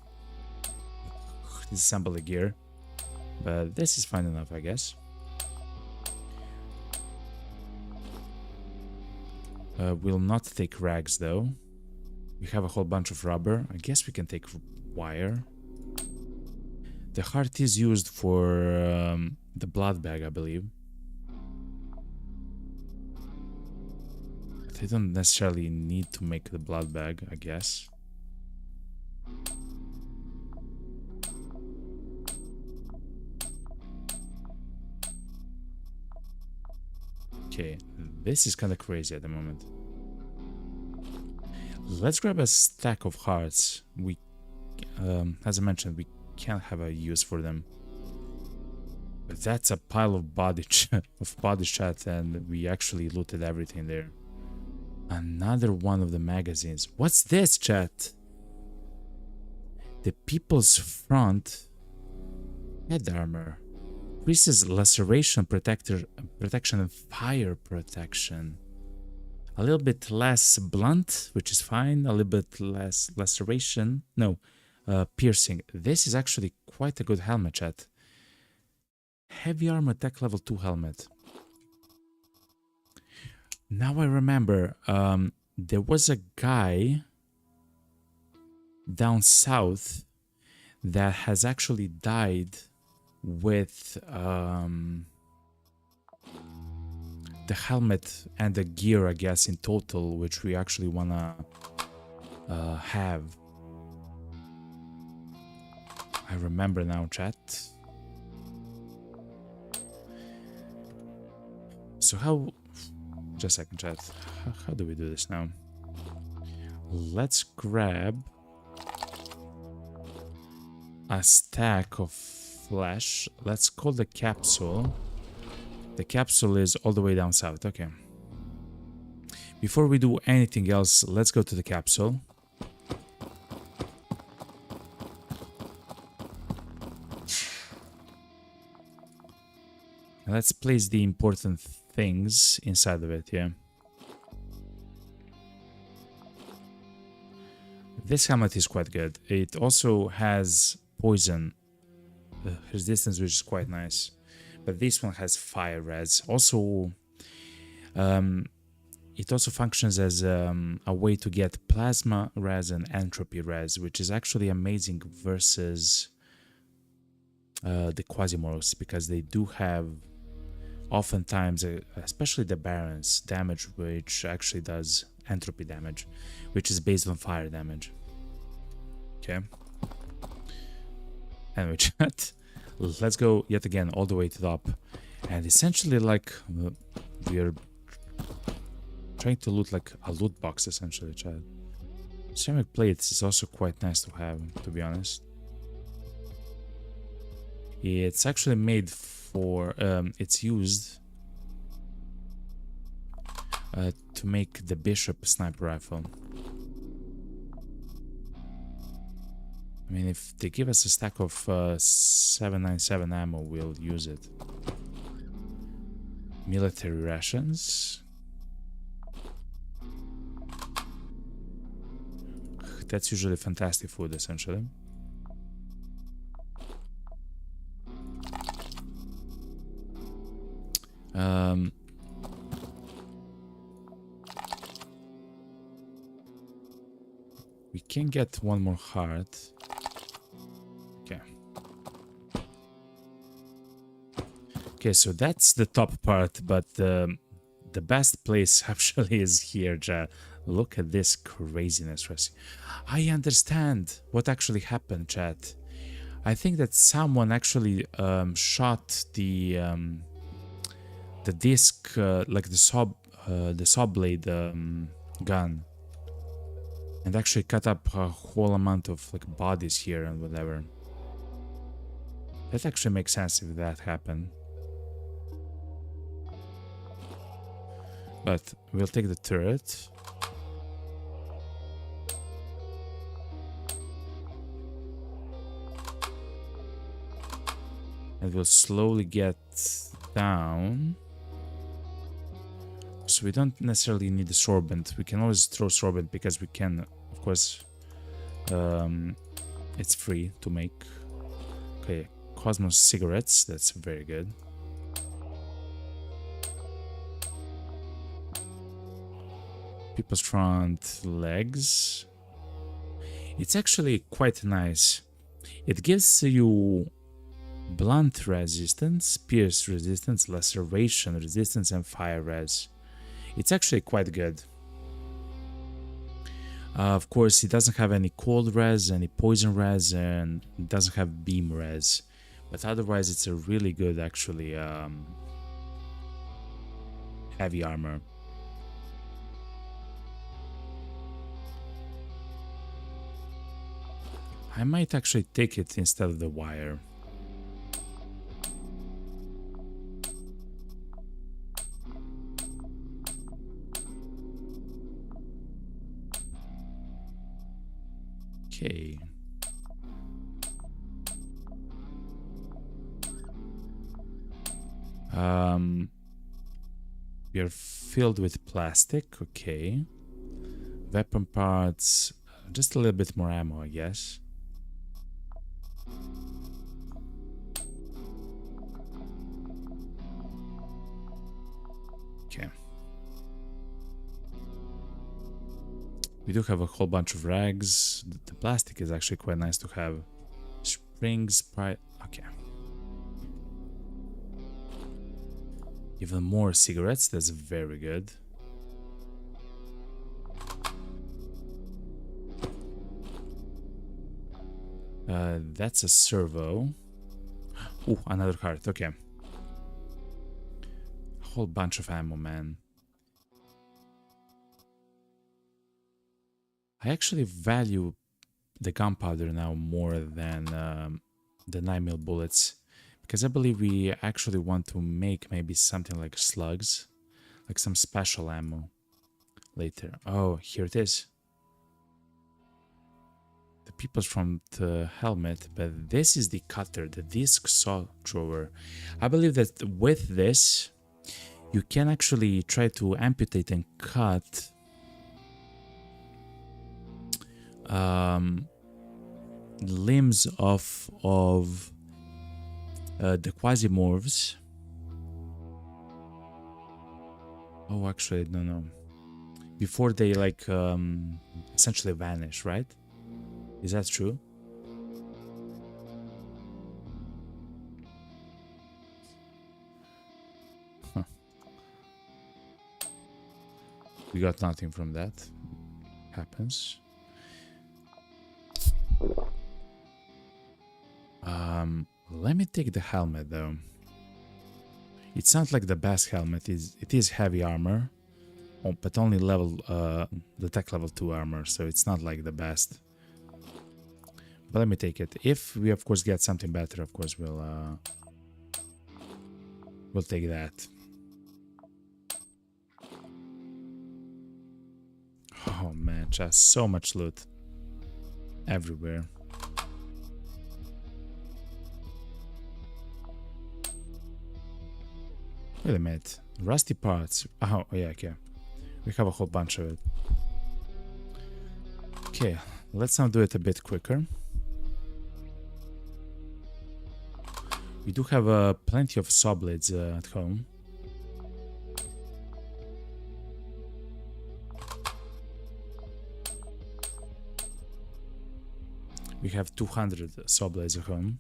disassemble the gear. But this is fine enough, I guess. We'll not take rags though. We have a whole bunch of rubber. I guess we can take wire. The heart is used for the blood bag, I believe. But I don't necessarily need to make the blood bag, I guess. Okay, this is kind of crazy at the moment. Let's grab a stack of hearts. We, as I mentioned, we can't have a use for them. But that's a pile of body chat, and we actually looted everything there. Another one of the magazines. What's this, chat? The People's Front head armor. Increases laceration protection and fire protection. A little bit less blunt, which is fine. A little bit less laceration. No, piercing. This is actually quite a good helmet, chat. Heavy armor tech level 2 helmet. Now I remember, there was a guy down south that has actually died with the helmet and the gear, I guess, in total, which we actually wanna have. I remember now, chat. So how... Just a second, chat. How do we do this now? Let's grab a stack of flesh. Let's call the capsule. The capsule is all the way down south. Okay. Before we do anything else, let's go to the capsule. And let's place the important things inside of it, yeah. This helmet is quite good. It also has poison resistance, which is quite nice. But this one has fire res. Also, it also functions as a way to get plasma res and entropy res, which is actually amazing versus the Quasimorphs, because they do have oftentimes, especially the Barons, damage which actually does entropy damage, which is based on fire damage. Okay. Anyway, chat, let's go yet again all the way to the top, and essentially, like, we are trying to loot like a loot box, essentially, chat. Ceramic plates is also quite nice to have, to be honest. It's actually made for, it's used to make the Bishop sniper rifle. I mean, if they give us a stack of 797 ammo, we'll use it. Military rations. That's usually fantastic food, essentially. We can get one more heart. Okay. Okay, so that's the top part, but the best place actually is here, chat. Look at this craziness, Rusty. I understand what actually happened, chat. I think that someone actually shot the disc, like the saw blade gun, and actually cut up a whole amount of like bodies here and whatever. That actually makes sense if that happened. But we'll take the turret. And we'll slowly get down. So we don't necessarily need the sorbent. We can always throw sorbent because we can, of course, it's free to make. Okay, Cosmos cigarettes, that's very good. People's front legs. It's actually quite nice. It gives you blunt resistance, pierce resistance, laceration resistance, and fire res. It's actually quite good. Of course, it doesn't have any cold res, any poison res, and it doesn't have beam res. But otherwise, it's a really good, actually, heavy armor. I might actually take it instead of the wire. Okay. We are filled with plastic, okay. Weapon parts, just a little bit more ammo, I guess. Okay. We do have a whole bunch of rags. The plastic is actually quite nice to have. Springs, pride. Okay. Even more cigarettes. That's very good. That's a servo. Oh, another heart. Okay. A whole bunch of ammo, man. I actually value the gunpowder now more than the 9mm bullets, because I believe we actually want to make maybe something like slugs, like some special ammo later. Oh, here it is. The people's from the helmet, but this is the cutter, the disc saw thrower. I believe that with this, you can actually try to amputate and cut limbs of the Quasimorphs. Oh, actually, I don't know. Before they like essentially vanish, right? Is that true? Huh. We got nothing from that. Happens. Let me take the helmet though. It's not like the best helmet. It is heavy armor. but only level the tech level 2 armor, so it's not like the best. But let me take it. If we of course get something better, of course we'll take that. Oh man, just so much loot everywhere. Wait a minute. Rusty parts. Oh, yeah, okay. We have a whole bunch of it. Okay, let's now do it a bit quicker. We do have plenty of saw blades at home. We have 200 saw blades at home.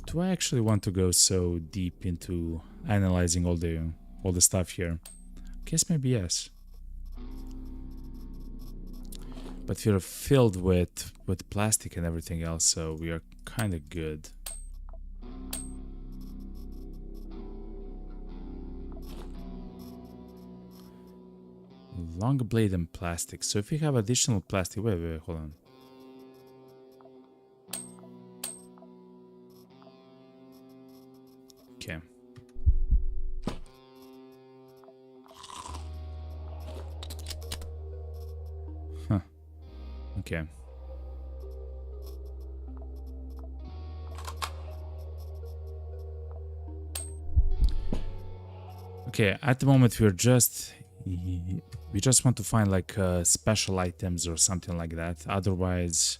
Do I actually want to go so deep into analyzing all the stuff here? Guess maybe yes. But we're filled with plastic and everything else, so we are kind of good. Long blade and plastic. So if we have additional plastic, wait, hold on. Okay. Huh. Okay. Okay, at the moment we just want to find like special items or something like that. Otherwise,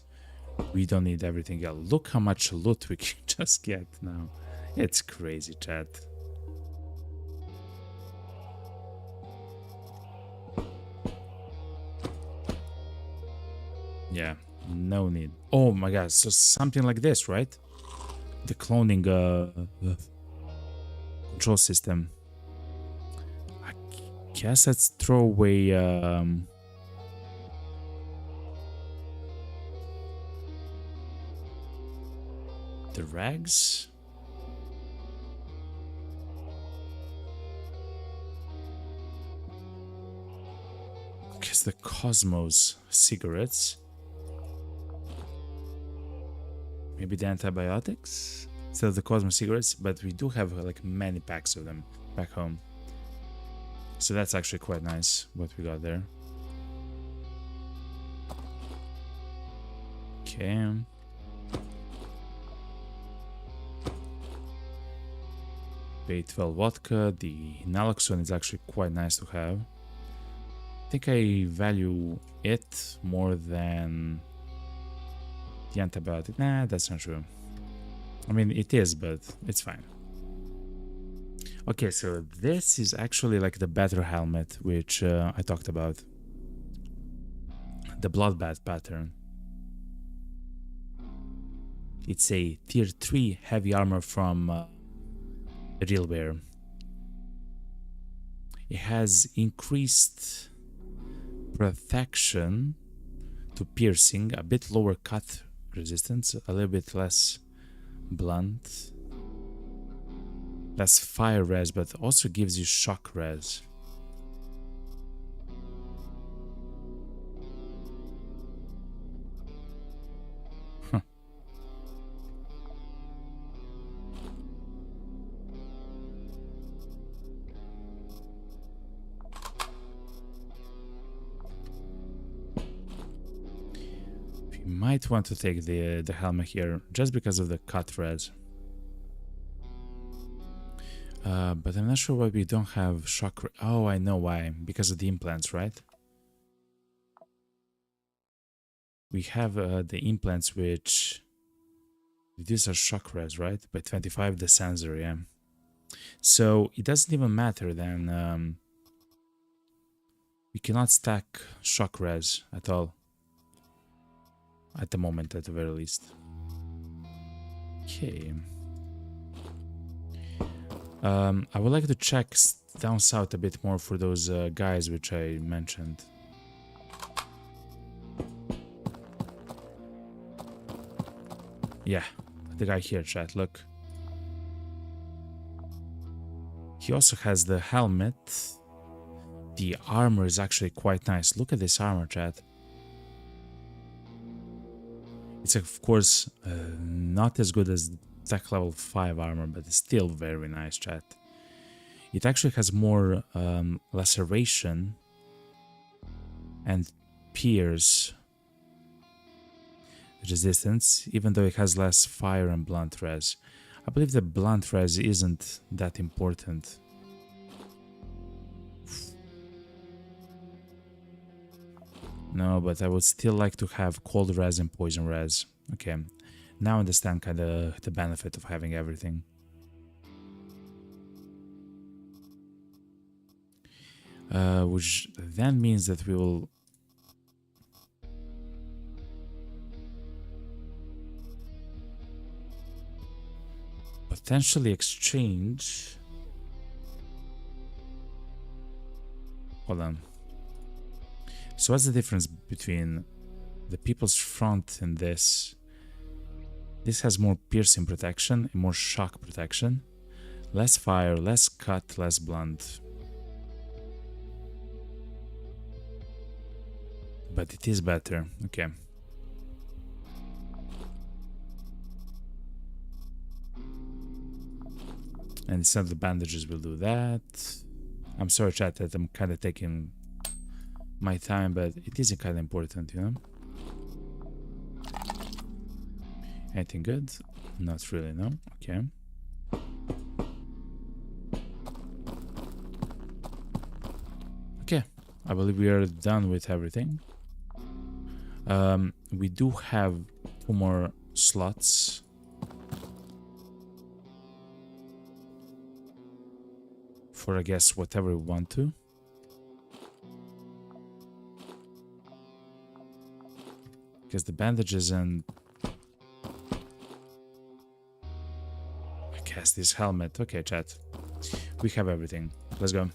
we don't need everything else. Look how much loot we can just get now. It's crazy, chat. Yeah, no need. Oh my god, so something like this, right? The cloning control system. I guess let's throw away the rags. Guess the Cosmos cigarettes. Maybe the antibiotics instead of the Cosmos cigarettes, but we do have like many packs of them back home. So that's actually quite nice what we got there. Okay. B12 vodka. The naloxone is actually quite nice to have. I think I value it more than the antibiotic. Nah, that's not true. I mean, it is, but it's fine. Okay, so this is actually like the better helmet, which I talked about. The bloodbath pattern. It's a tier 3 heavy armor from Realware. It has increased protection to piercing, a bit lower cut resistance, a little bit less blunt, less fire res, but also gives you shock res. Huh. We might want to take the helmet here just because of the cut res. But I'm not sure why we don't have shock. Oh, I know why. Because of the implants, right? We have the implants which reduce our shock res, right? By 25, the sensor, yeah. So it doesn't even matter then. We cannot stack shock res at all. At the moment, at the very least. Okay. I would like to check down south a bit more for those guys which I mentioned. Yeah, the guy here, chat, look. He also has the helmet. The armor is actually quite nice. Look at this armor, chat. It's of course not as good as tech level 5 armor, but it's still very nice, chat. It actually has more laceration and pierce resistance, even though it has less fire and blunt res. I believe the blunt res isn't that important. No, but I would still like to have cold res and poison res. Okay, now I understand kind of the benefit of having everything. Which then means that we will potentially exchange. Hold on. So what's the difference between the People's Front and this? This has more piercing protection and more shock protection. Less fire, less cut, less blunt. But it is better. Okay. And instead of the bandages, we'll do that. I'm sorry, chat, that I'm kind of taking my time, but it is kind of important, you know? Anything good? Not really, no? Okay. Okay, I believe we are done with everything. We do have 2 more slots. For, I guess, whatever we want to. Because the bandages and I guess this helmet. Okay, chat. We have everything. Let's go.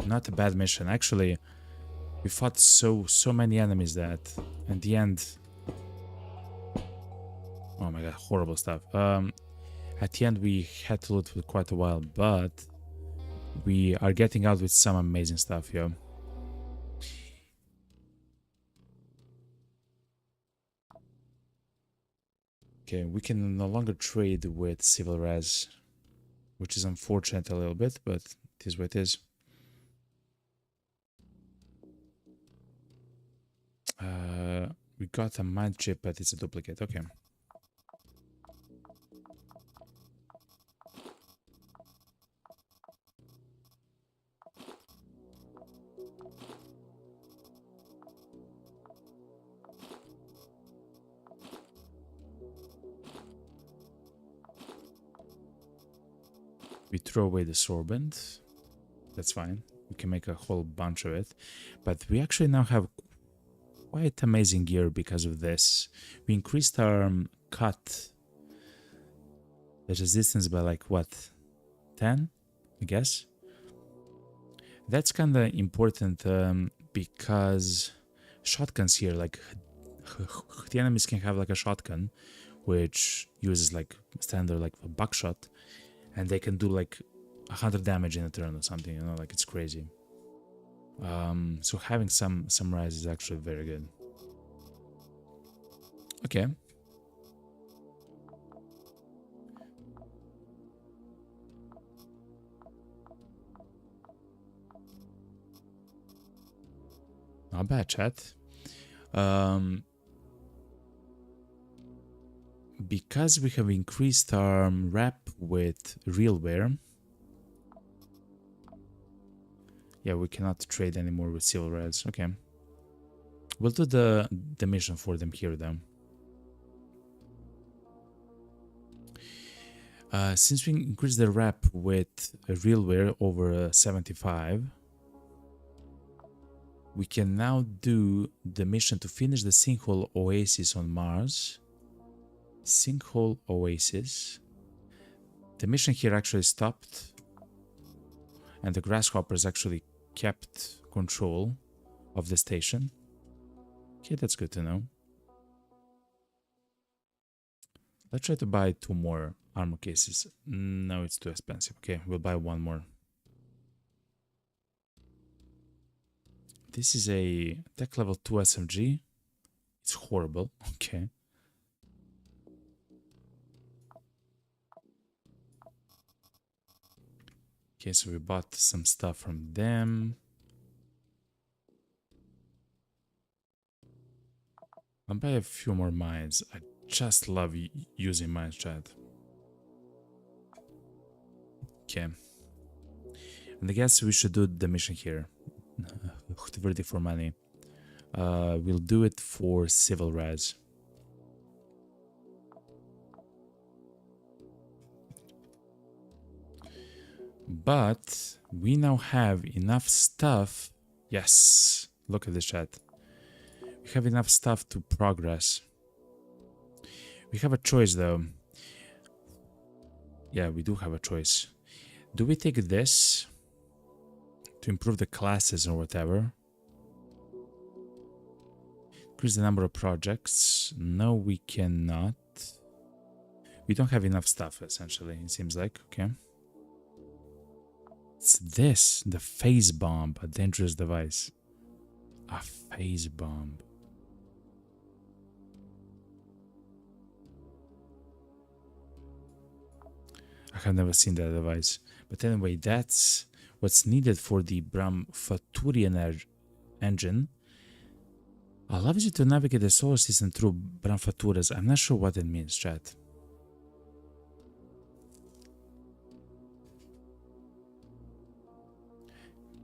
Not a bad mission. Actually, we fought so many enemies that in the end. Oh my god, horrible stuff. At the end we had to loot for quite a while, but we are getting out with some amazing stuff here. Okay, we can no longer trade with civil res, which is unfortunate a little bit, but it is what it is. We got a mind chip, but it's a duplicate. Okay. We throw away the sorbent. That's fine. We can make a whole bunch of it. But we actually now have quite amazing gear because of this. We increased our cut, the resistance by like what, 10, I guess. That's kind of important because shotguns here, like the enemies can have like a shotgun which uses like standard like a buckshot, and they can do like 100 damage in a turn or something, you know, like it's crazy. So having some rise is actually very good. Okay. Not bad, chat. Because we have increased our wrap with real wear. Yeah, we cannot trade anymore with civil res. Okay. We'll do the mission for them here then. Since we increased the wrap with real wear over 75, we can now do the mission to finish the sinkhole oasis on Mars. Sinkhole oasis. The mission here actually stopped, and the grasshoppers actually kept control of the station. Okay, that's good to know. Let's try to buy 2 more armor cases. No, it's too expensive. Okay, we'll buy 1 more. This is a tech level 2 SMG. It's horrible. Okay. Okay, so we bought some stuff from them. I'll buy a few more mines. I just love using mines, chat. Okay. And I guess we should do the mission here. 30 for money. We'll do it for civil res. But we now have enough stuff. Yes, look at this chat. We have enough stuff to progress. We have a choice though. Yeah, we do have a choice. Do we take this to improve the classes or whatever? Increase the number of projects. No, we cannot. We don't have enough stuff, essentially, it seems like. Okay. It's this, the phase bomb, a dangerous device. A phase bomb. I have never seen that device. But anyway, that's what's needed for the Brahmfaturian engine. Allows you to navigate the solar system through Brahmfaturas. I'm not sure what it means, chat.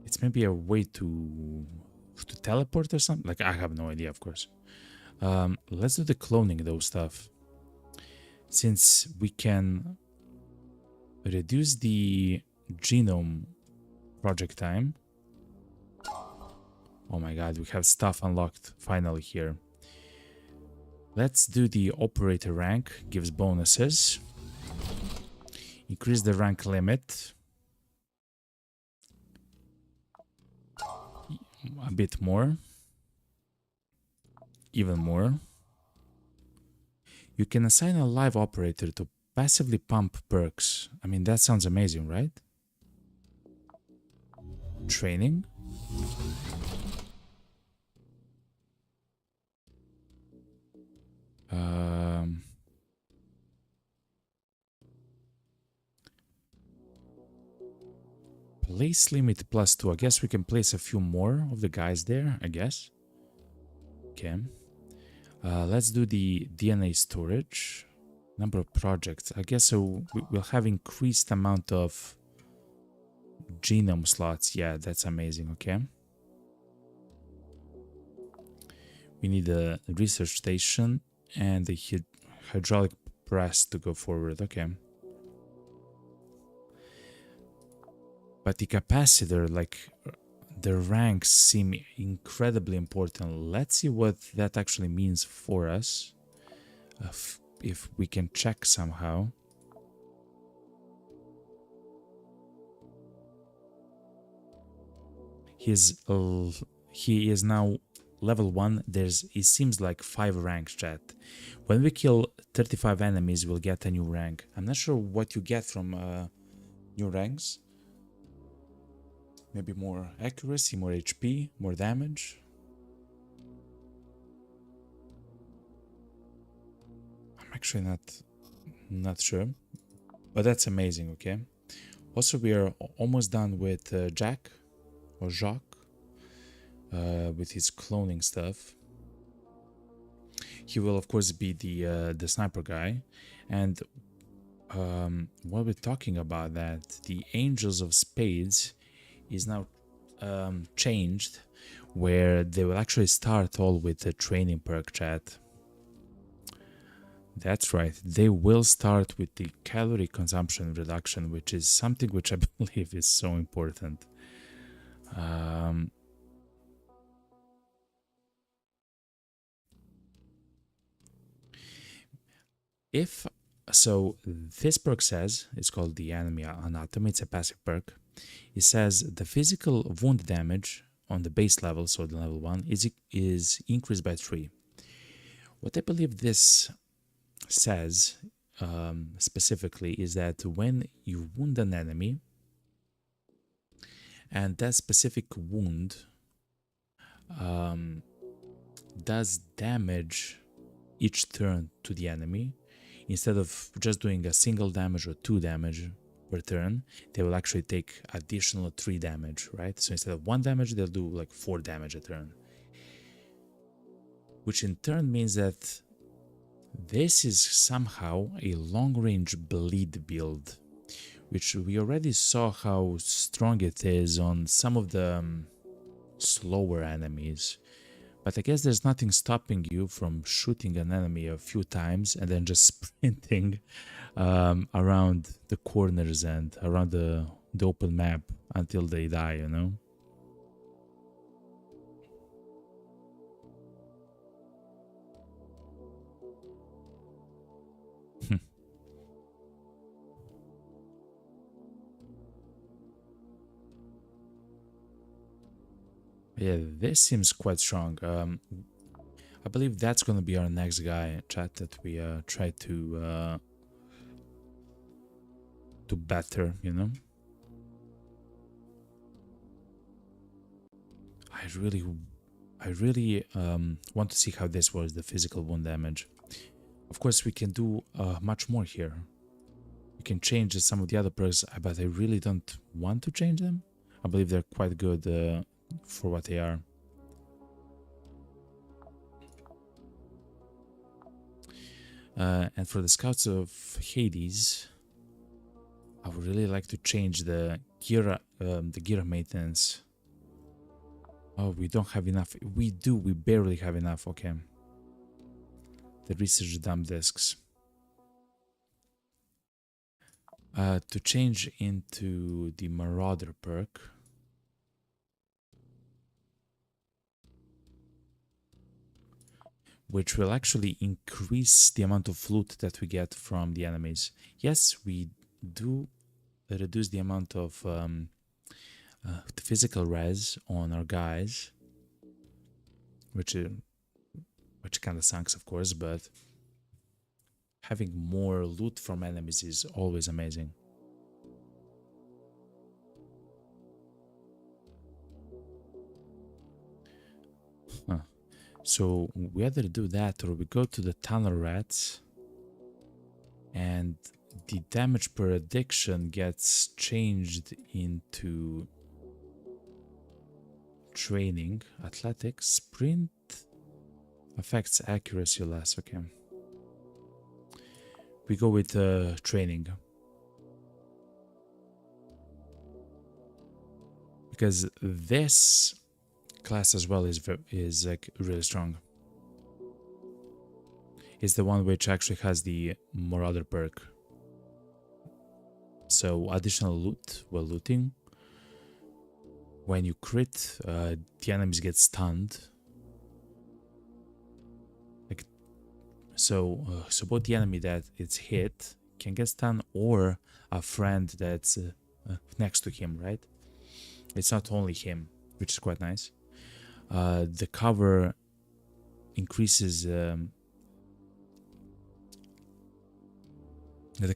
It's maybe a way to teleport or something. Like, I have no idea, of course. Let's do the cloning though stuff. Since we can reduce the genome project time. Oh my god, we have stuff unlocked finally here. Let's do the operator rank, gives bonuses. Increase the rank limit. A bit more. Even more. You can assign a live operator to passively pump perks. I mean, that sounds amazing, right? Training. Place limit +2. I guess we can place a few more of the guys there, I guess. Okay. Let's do the DNA storage. Number of projects. I guess so we'll have increased amount of genome slots. Yeah, that's amazing. Okay. We need a research station and the hydraulic press to go forward. Okay. But the capacitor, like the ranks seem incredibly important. Let's see what that actually means for us. If we can check somehow. He is now level 1. It seems like 5 ranks, chat. When we kill 35 enemies, we'll get a new rank. I'm not sure what you get from new ranks. Maybe more accuracy, more HP, more damage. I'm actually not sure, but that's amazing. Okay. Also, we are almost done with Jack or Jacques with his cloning stuff. He will of course be the sniper guy, and while we're talking about that, the Angels of Spades is now changed, where they will actually start all with the training perk, chat. That's right, they will start with the calorie consumption reduction, which is something which I believe is so important. So this perk says, it's called the enemy anatomy, it's a passive perk. It says the physical wound damage on the base level, so the level 1, is increased by 3. What I believe this says specifically is that when you wound an enemy, and that specific wound does damage each turn to the enemy, instead of just doing a single damage or 2 damage per turn, they will actually take additional 3 damage, right? So instead of 1 damage, they'll do like 4 damage a turn. Which in turn means that this is somehow a long-range bleed build, which we already saw how strong it is on some of the slower enemies. But I guess there's nothing stopping you from shooting an enemy a few times and then just sprinting around the corners and around the open map until they die, you know? Yeah, this seems quite strong. I believe that's gonna be our next guy, chat, that we try to better, you know. I really want to see how this was the physical wound damage. Of course, we can do much more here. We can change some of the other perks, but I really don't want to change them. I believe they're quite good for what they are. And for the Scouts of Hades, I would really like to change the gear maintenance. Oh, we don't have enough. We do. We barely have enough. Okay. The research dump discs. To change into the Marauder perk. Which will actually increase the amount of loot that we get from the enemies. Yes, we do reduce the amount of the physical res on our guys, which kind of sucks, of course, but having more loot from enemies is always amazing. Huh. So we either do that or we go to the tunnel rats, and the damage per addiction gets changed into training. Athletics, sprint affects accuracy less. Okay. We go with training. Because this class as well is like really strong. It's the one which actually has the Marauder perk. So additional loot while looting. When you crit, the enemies get stunned. Like so both the enemy that it's hit can get stunned, or a friend that's next to him, right? It's not only him, which is quite nice. The cover increases the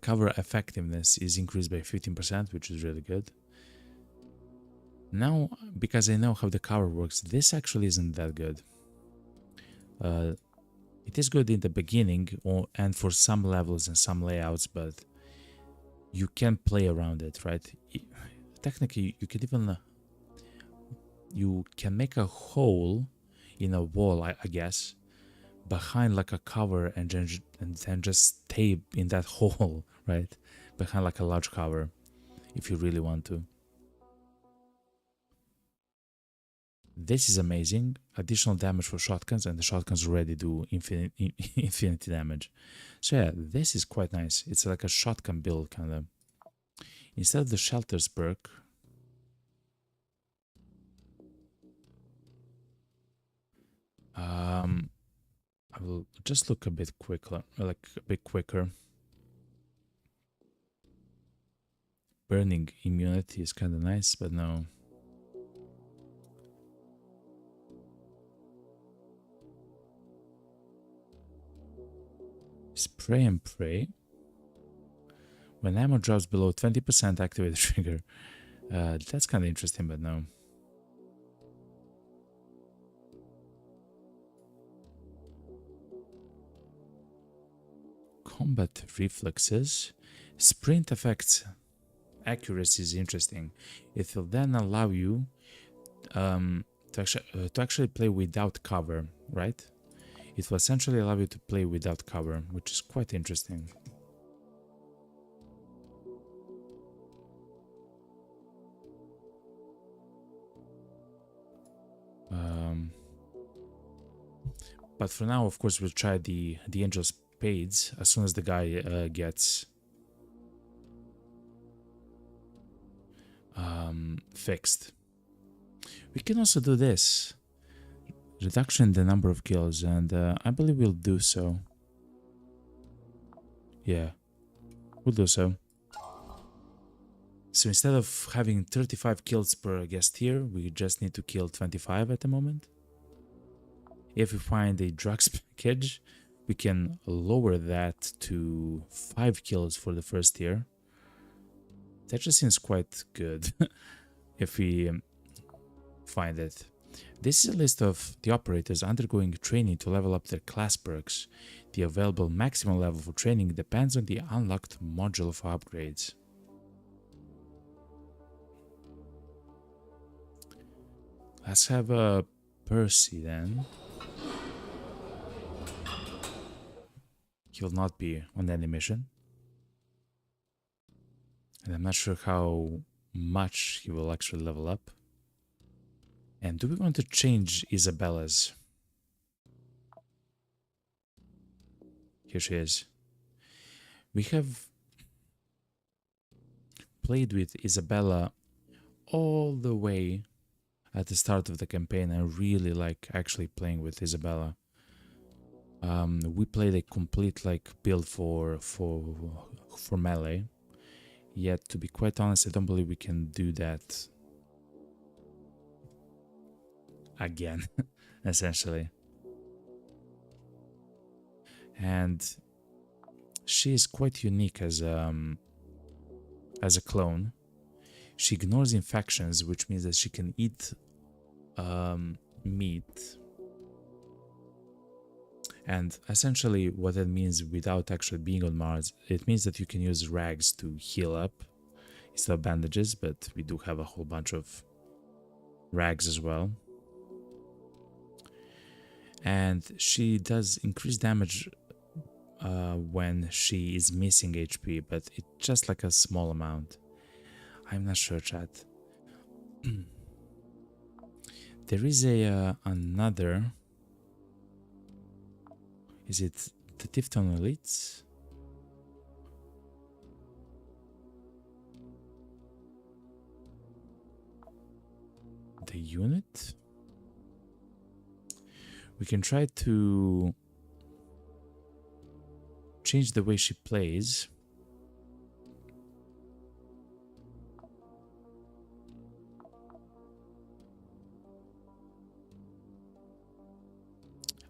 cover effectiveness is increased by 15%, which is really good. Now, because I know how the cover works, this actually isn't that good. It is good in the beginning and for some levels and some layouts, but you can play around it, right? Technically, you can even you can make a hole in a wall, I guess, behind like a cover, and then just stay in that hole, right? Behind like a large cover, if you really want to. This is amazing. Additional damage for shotguns, and the shotguns already do infinity damage. So yeah, this is quite nice. It's like a shotgun build, kind of. Instead of the shelters perk, I will just look a bit quicker, Burning immunity is kind of nice, but no. Spray and pray. When ammo drops below 20%, activate the trigger. That's kind of interesting, but no. Combat reflexes. Sprint affects accuracy is interesting. It will then allow you to actually play without cover, right? It will essentially allow you to play without cover, which is quite interesting. But for now, of course, we'll try the Angel Spades as soon as the guy gets fixed. We can also do this. Reduction in the number of kills, and I believe we'll do so. Yeah, we'll do so. So instead of having 35 kills per guest tier, we just need to kill 25 at the moment. If we find a drugs package, we can lower that to 5 kills for the first tier. That just seems quite good if we find it. This is a list of the operators undergoing training to level up their class perks. The available maximum level for training depends on the unlocked module for upgrades. Let's have a Percy then. He will not be on any mission. And I'm not sure how much he will actually level up. And do we want to change Isabella's? Here she is. We have played with Isabella all the way at the start of the campaign. I really like actually playing with Isabella. We played a complete build for melee. Yet, to be quite honest, I don't believe we can do that again, essentially. And she is quite unique as a clone. She ignores infections, which means that she can eat meat. And essentially what that means without actually being on Mars, it means that you can use rags to heal up instead of bandages, but we do have a whole bunch of rags as well. And she does increase damage when she is missing HP, but it's just like a small amount. I'm not sure, chat. There is another. Is it the Tifton Elites? The unit? We can try to change the way she plays.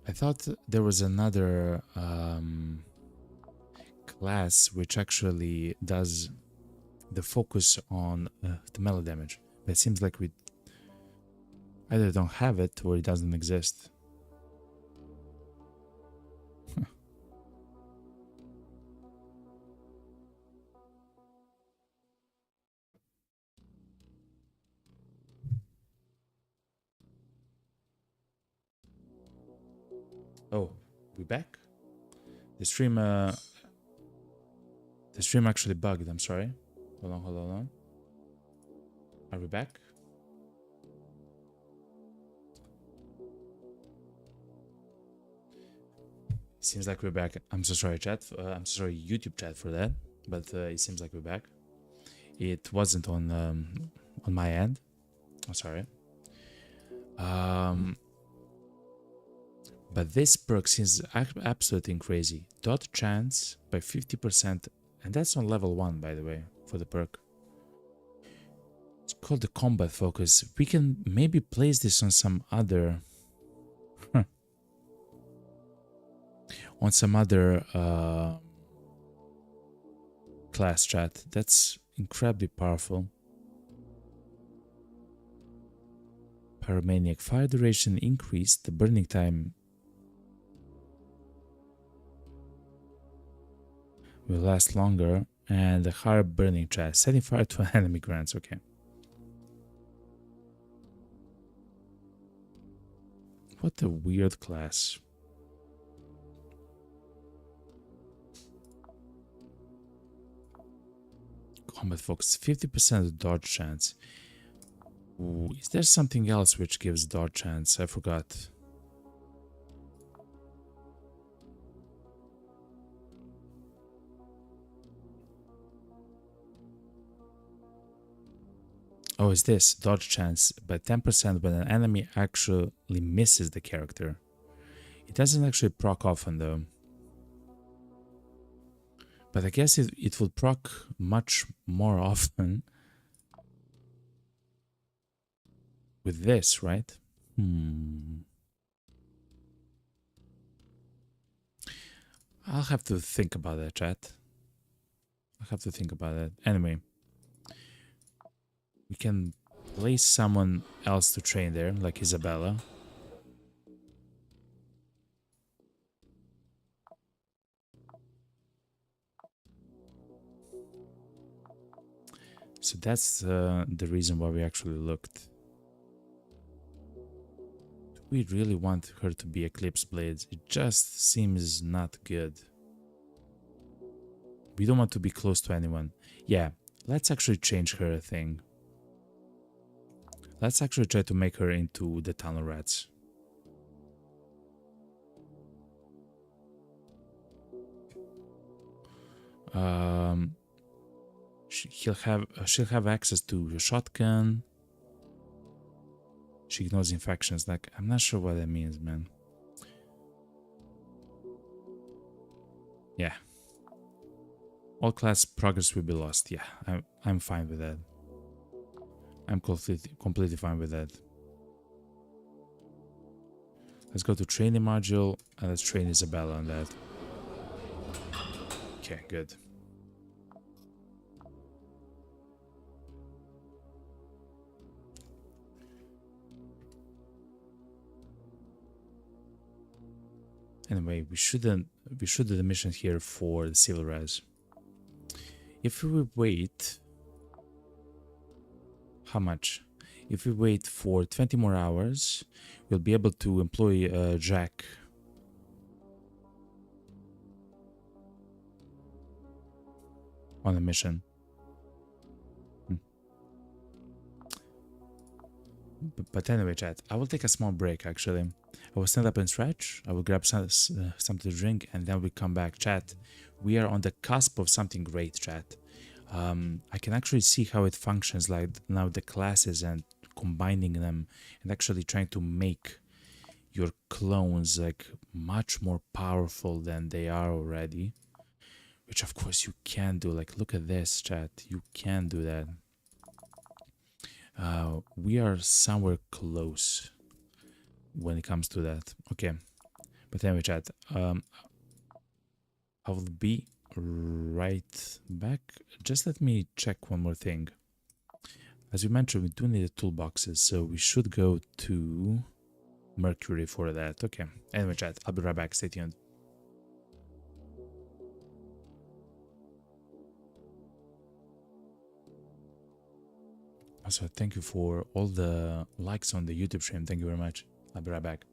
I thought there was another class which actually does the focus on the melee damage, but it seems like we either don't have it or it doesn't exist. Oh, we back? The stream actually bugged, I'm sorry. Hold on. Are we back? Seems like we're back. I'm so sorry, chat. I'm so sorry, YouTube chat, for that. But it seems like we're back. It wasn't on my end. I'm sorry. But this perk seems absolutely crazy. Dot chance by 50%, and that's on level 1, by the way, for the perk. It's called the combat focus. We can maybe place this on some other class, chat. That's incredibly powerful. Pyromaniac. Fire duration increased. The burning time will last longer. And the higher burning chest. Setting fire to an enemy grants. Okay. What a weird class. Combat focus. 50% dodge chance. Ooh, is there something else which gives dodge chance? I forgot. Oh, is this dodge chance by 10% when an enemy actually misses the character? It doesn't actually proc often though. But I guess it will proc much more often with this, right? I'll have to think about that, chat. I'll have to think about that. Anyway, we can place someone else to train there, like Isabella. So that's the reason why we actually looked. Do we really want her to be Eclipse Blades? It just seems not good. We don't want to be close to anyone. Yeah, let's actually change her thing. Let's actually try to make her into the Tunnel Rats. She'll have access to a shotgun. She ignores infections. Like, I'm not sure what that means, man. Yeah. All class progress will be lost. Yeah, I'm fine with that. I'm completely fine with that. Let's go to training module and let's train Isabella on that. Okay, good. Anyway, we should do the mission here for the civil res. If we wait, how much? If we wait for 20 more hours, we'll be able to employ Jack. On a mission. But anyway, chat, I will take a small break actually. I will stand up and stretch, I will grab something to drink, and then we come back. Chat, we are on the cusp of something great, chat. I can actually see how it functions, like now the classes and combining them and actually trying to make your clones like much more powerful than they are already. Which of course you can do. Like, look at this, chat. You can do that. We are somewhere close when it comes to that. Okay. But anyway, chat. I will be right back. Just let me check one more thing. As we mentioned, we do need the toolboxes, so we should go to Mercury for that. Okay. Anyway, chat. I'll be right back. Stay tuned. Also, thank you for all the likes on the YouTube stream. Thank you very much. I'll be right back.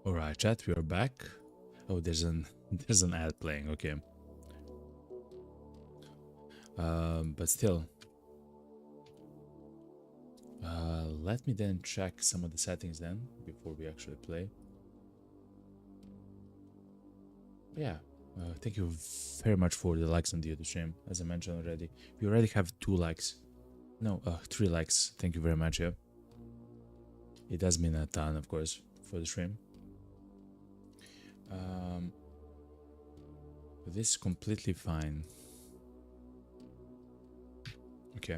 All right, chat, we are back. Oh, there's an there's an ad playing. Okay. But still, let me then check some of the settings then before we actually play. Yeah. Thank you very much for the likes on the other stream. As I mentioned already, we already have 2 likes. No, 3 likes. Thank you very much. Yeah. It does mean a ton, of course, for the stream. This is completely fine. Okay,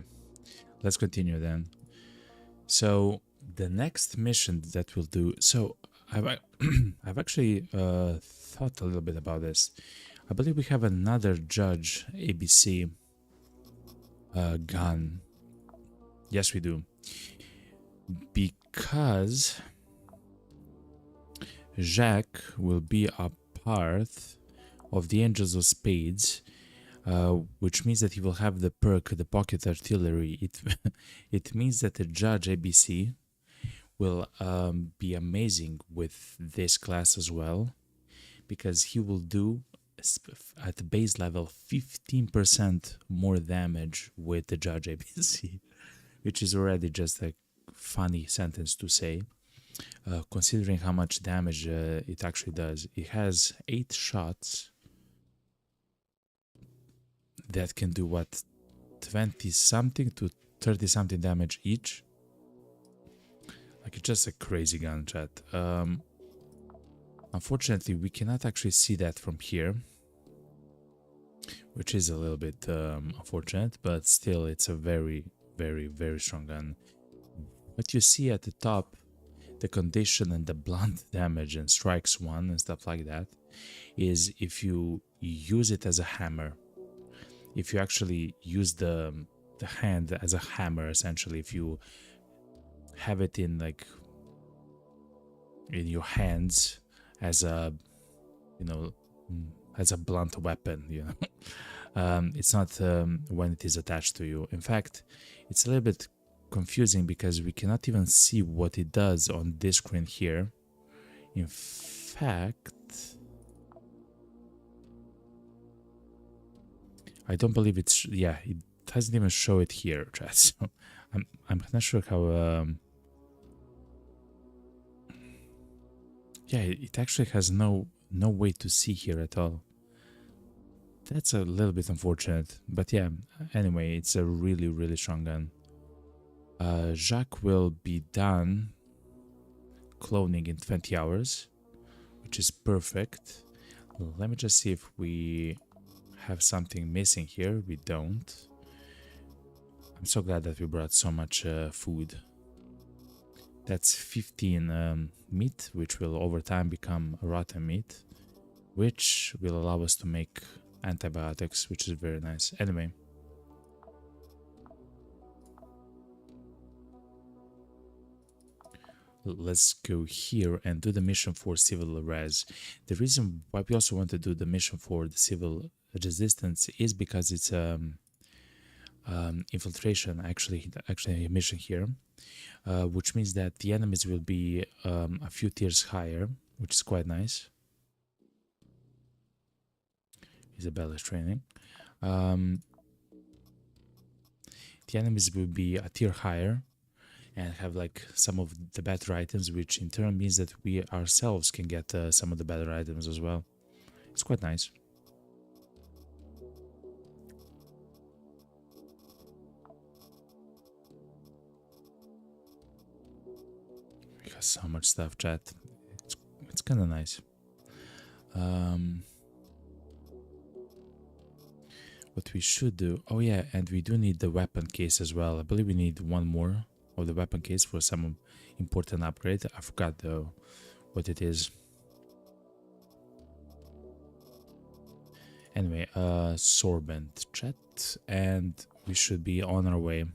let's continue then. So the next mission that we'll do. So I've actually thought a little bit about this. I believe we have another judge ABC gun. Yes, we do. Because Jacques will be a part of the Angels of Spades, which means that he will have the perk, the Pocket Artillery. It means that the Judge ABC will be amazing with this class as well, because he will do at the base level 15% more damage with the Judge ABC, which is already just a funny sentence to say. Considering how much damage it actually does. It has 8 shots that can do what, 20 something to 30 something damage each. Like, it's just a crazy gun, chat. Unfortunately, we cannot actually see that from here, which is a little bit unfortunate, but still it's a very, very, very strong gun. What you see at the top, the condition and the blunt damage and strikes 1 and stuff like that, is if you use it as a hammer. If you actually use the hand as a hammer, essentially, if you have it in like in your hands as a, you know, as a blunt weapon, you know, It's not when it is attached to you. In fact, it's a little bit confusing because we cannot even see what it does on this screen here. In fact, I don't believe it's, yeah, it doesn't even show it here, chat. So I'm not sure how. Yeah, it actually has no way to see here at all. That's a little bit unfortunate, but yeah. Anyway, it's a really strong gun. Jacques will be done cloning in 20 hours, which is perfect. Let me just see if we have something missing here. We don't. I'm so glad that we brought so much food. That's 15 meat, which will over time become rotten meat, which will allow us to make antibiotics, which is very nice. Anyway, let's go here and do the mission for civil res. The reason why we also want to do the mission for the civil resistance is because it's infiltration, actually a mission here, which means that the enemies will be a few tiers higher, which is quite nice. Isabella's training. The enemies will be a tier higher and have like some of the better items, which in turn means that we ourselves can get some of the better items as well. It's quite nice. We got so much stuff, chat. It's kind of nice. What we should do, oh yeah, and we do need the weapon case as well. I believe we need one more of the weapon case for some important upgrade. I forgot though what it is. Anyway, sorbent chat, and we should be on our way.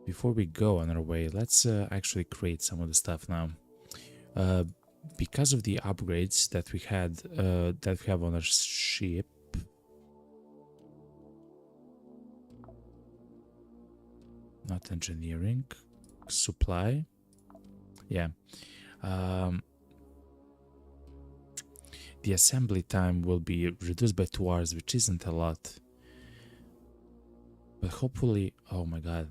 Before we go on our way, let's actually create some of the stuff now. Because of the upgrades that we had, that we have on our ship. Not engineering, supply. Yeah. The assembly time will be reduced by 2 hours, which isn't a lot. But hopefully, oh my god.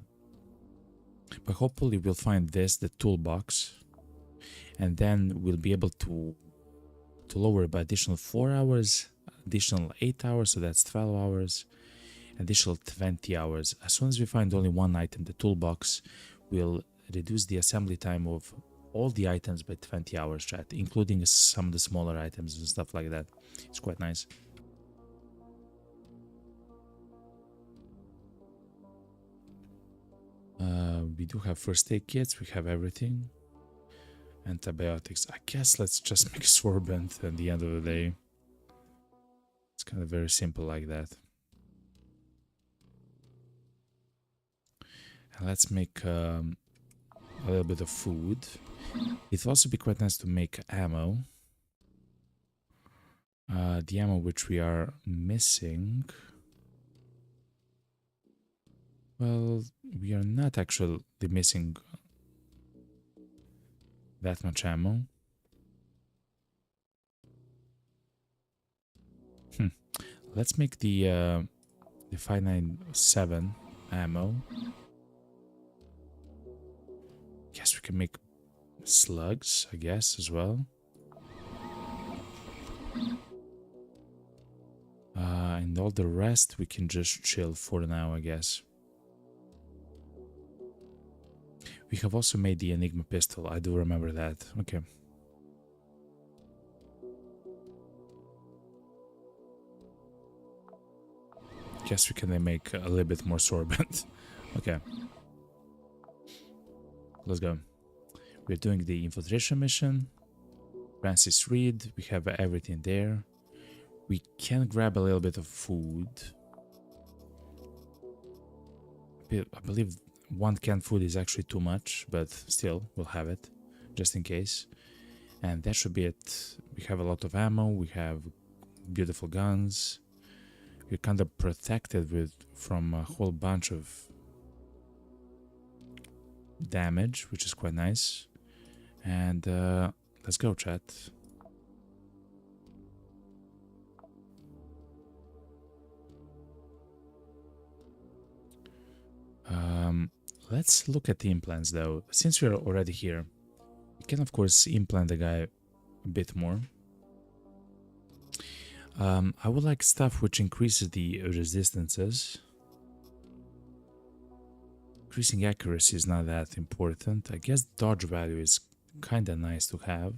But hopefully we'll find this, the toolbox. And then we'll be able to lower by additional 4 hours, additional 8 hours, so that's 12 hours. Additional 20 hours. As soon as we find only one item, the toolbox will reduce the assembly time of all the items by 20 hours, chat, including some of the smaller items and stuff like that. It's quite nice. We do have first aid kits, we have everything. Antibiotics. I guess let's just make sorbent at the end of the day. It's kind of very simple like that. Let's make a little bit of food. It will also be quite nice to make ammo. The ammo which we are missing. Well, we are not actually missing that much ammo. Let's make the 597 ammo. Guess we can make slugs, I guess, as well. And all the rest we can just chill for now, I guess. We have also made the Enigma pistol, I do remember that. Okay. Guess we can make a little bit more sorbent. Okay. Let's go. We're doing the infiltration mission. Francis Reed, we have everything there. We can grab a little bit of food. I believe one canned food is actually too much, but still, we'll have it, just in case. And that should be it. We have a lot of ammo, we have beautiful guns. You're kind of protected from a whole bunch of damage, which is quite nice. And let's go, chat. Let's look at the implants though. Since we're already here, we can of course implant the guy a bit more. I would like stuff which increases the resistances. Increasing accuracy is not that important. I guess dodge value is kind of nice to have.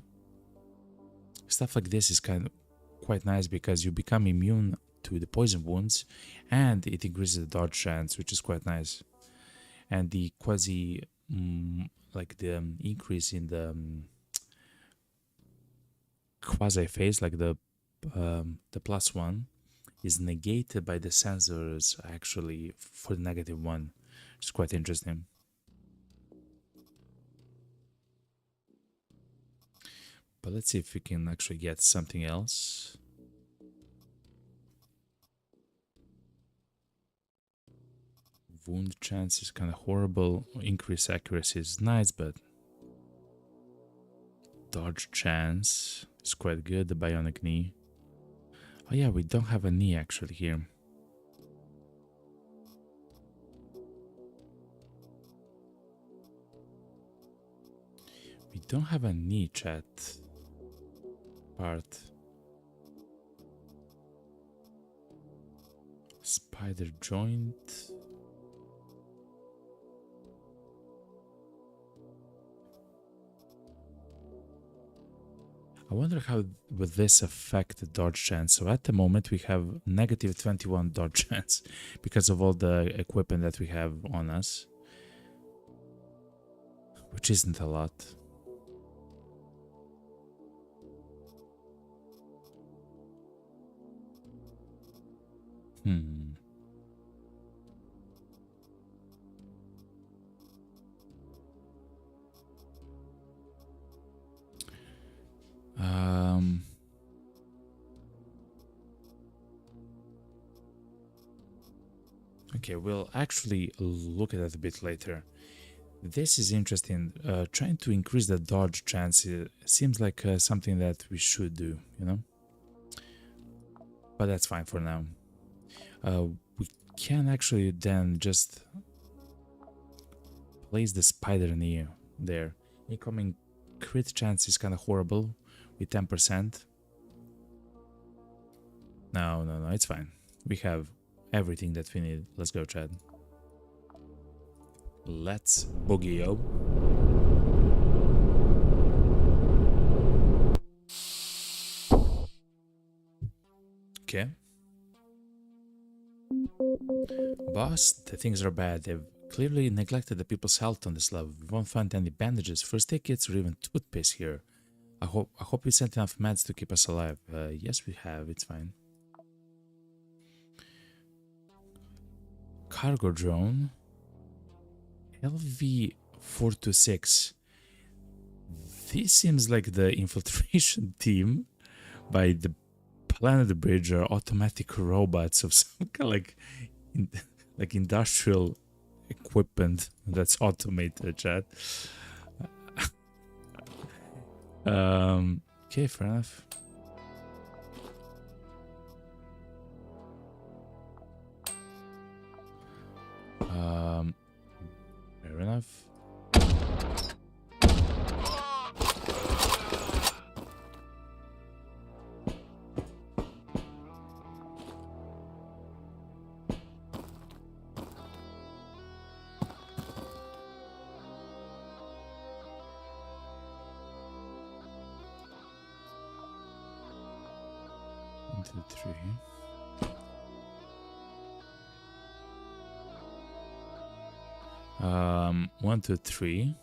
Stuff like this is quite nice because you become immune to the poison wounds and it increases the dodge chance, which is quite nice. And the like the increase in the quasi phase, like the +1, is negated by the sensors actually for the -1. It's quite interesting. But let's see if we can actually get something else. Wound chance is kind of horrible. Increase accuracy is nice, but dodge chance is quite good. The bionic knee. Oh yeah, we don't have a knee actually here. We don't have a knee, chat. Part. Spider joint. I wonder how would this affect the dodge chance. So at the moment we have -21 dodge chance because of all the equipment that we have on us, which isn't a lot. Okay, we'll actually look at that a bit later. This is interesting. Trying to increase the dodge chance seems like something that we should do, you know? But that's fine for now. We can actually then just place the spider knee there. Incoming crit chance is kind of horrible with 10%. No, it's fine. We have everything that we need. Let's go, Chad. Let's boogie, yo. Okay. Boss, the things are bad. They've clearly neglected the people's health on this level. We won't find any bandages, first aid kits, or even toothpaste here. I hope we sent enough meds to keep us alive. Yes, we have. It's fine. Cargo drone. LV-426. This seems like the infiltration team by the Planet Bridge are automatic robots of some kind of like industrial equipment that's automated, chat. Okay, fair enough. Fair enough. One, two, three. 1, 2, 3.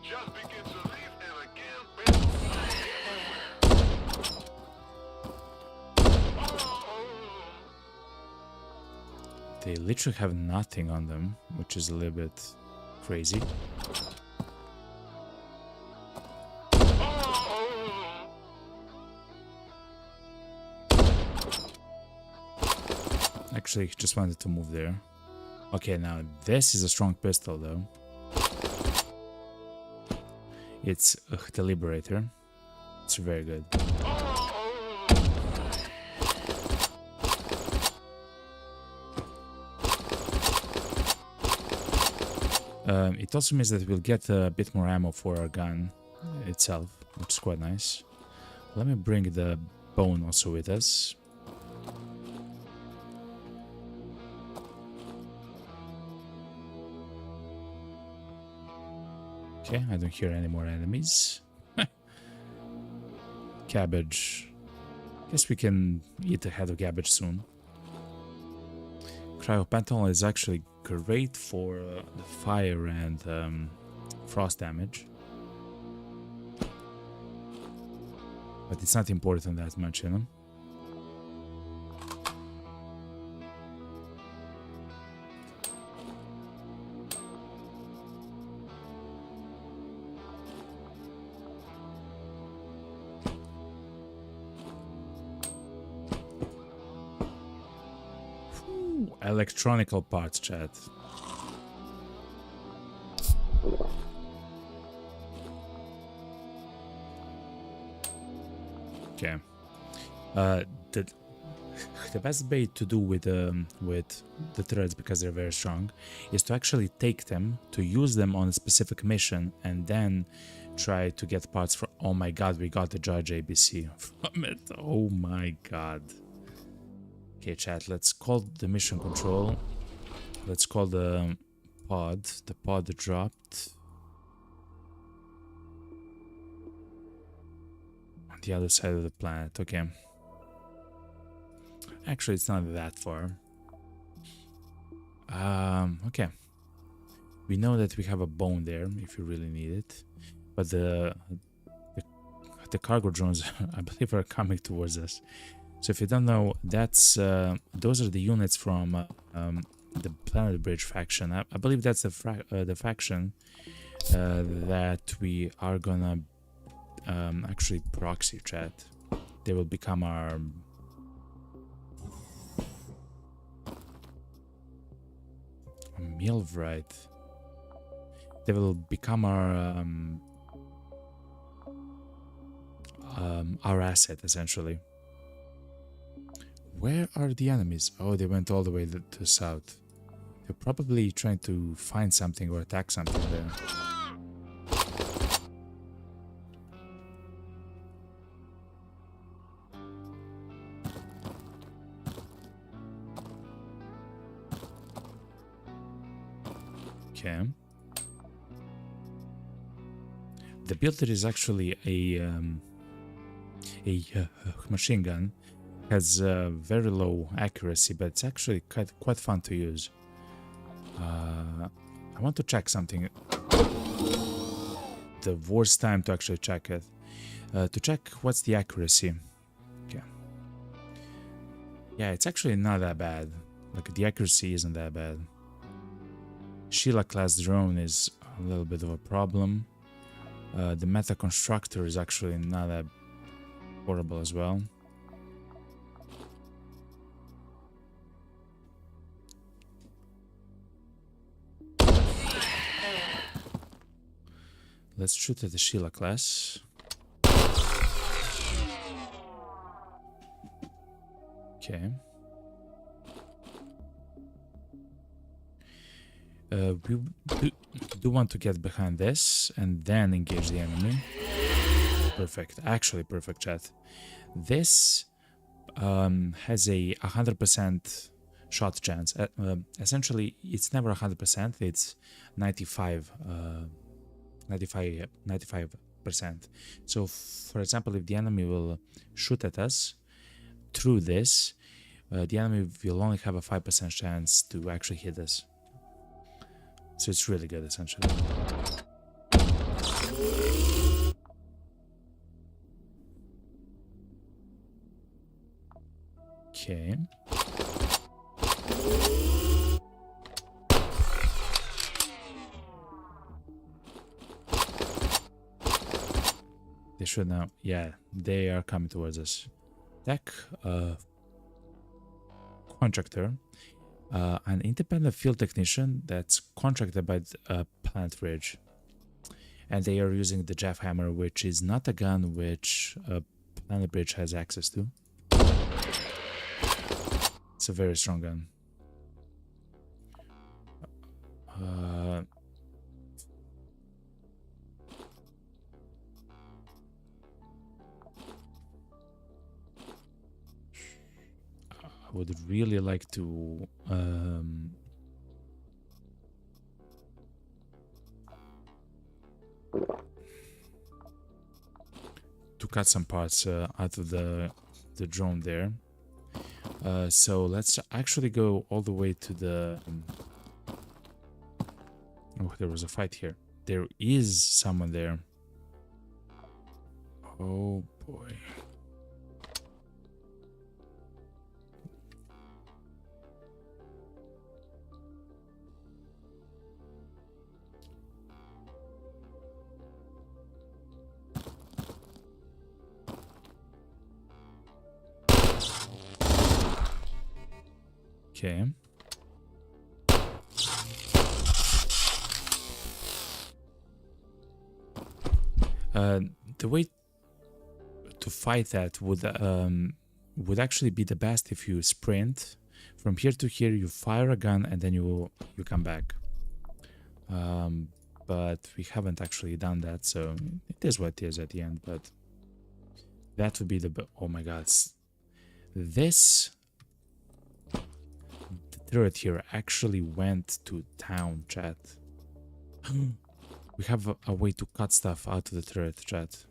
Just begin to leave and again. They literally have nothing on them, which is a little bit crazy. actually just wanted to move there. Okay, now this is a strong pistol though. It's the Liberator. It's very good. It also means that we'll get a bit more ammo for our gun itself, which is quite nice. Let me bring the bone also with us. Okay, I don't hear any more enemies. Cabbage. Guess we can eat a head of cabbage soon. Cryopentanol is actually great for the fire and frost damage. But it's not important that much, you know? Electronical parts, chat. Okay. The best bait to do with the threads, because they're very strong, is to actually take them, to use them on a specific mission, and then try to get parts for. Oh my god, we got the Judge ABC from it. Oh my god. Okay, chat, let's call the mission control. Let's call the pod. The pod dropped on the other side of the planet. Okay. Actually, it's not that far. Okay. We know that we have a bone there if you really need it. But the cargo drones, I believe, are coming towards us. So if you don't know, that's those are the units from the Planet Bridge faction. I believe that's the faction that we are gonna actually proxy, chat. They will become our Milvrite. They will become our asset, essentially. Where are the enemies? Oh, they went all the way to south. They're probably trying to find something or attack something there. Okay. The builder is actually a machine gun. Has very low accuracy, but it's actually quite fun to use. I want to check something. The worst time to actually check it. To check what's the accuracy. Okay. Yeah, it's actually not that bad. Like, the accuracy isn't that bad. Sheila class drone is a little bit of a problem. The Meta Constructor is actually not that horrible as well. Let's shoot at the Sheila class. Okay. We do want to get behind this and then engage the enemy. Perfect. Actually, perfect, chat. This has a 100% shot chance. Essentially, it's never 100%. It's 95%. So, for example, if the enemy will shoot at us through this, the enemy will only have a 5% chance to actually hit us. So it's really good, essentially. Okay. They should now. Yeah, they are coming towards us. Attack contractor, an independent field technician that's contracted by Planet Ridge. And they are using the Jeff Hammer, which is not a gun which Planet Bridge has access to. It's a very strong gun. I would really like to cut some parts out of the drone there. So let's actually go all the way to the oh, there was a fight here. There is someone there. Oh boy. Okay. The way to fight that would actually be the best if you sprint from here to here, you fire a gun, and then you come back. But we haven't actually done that, so it is what it is at the end. But that would be the oh my god, this turret here actually went to town, chat. We have a way to cut stuff out of the turret, chat.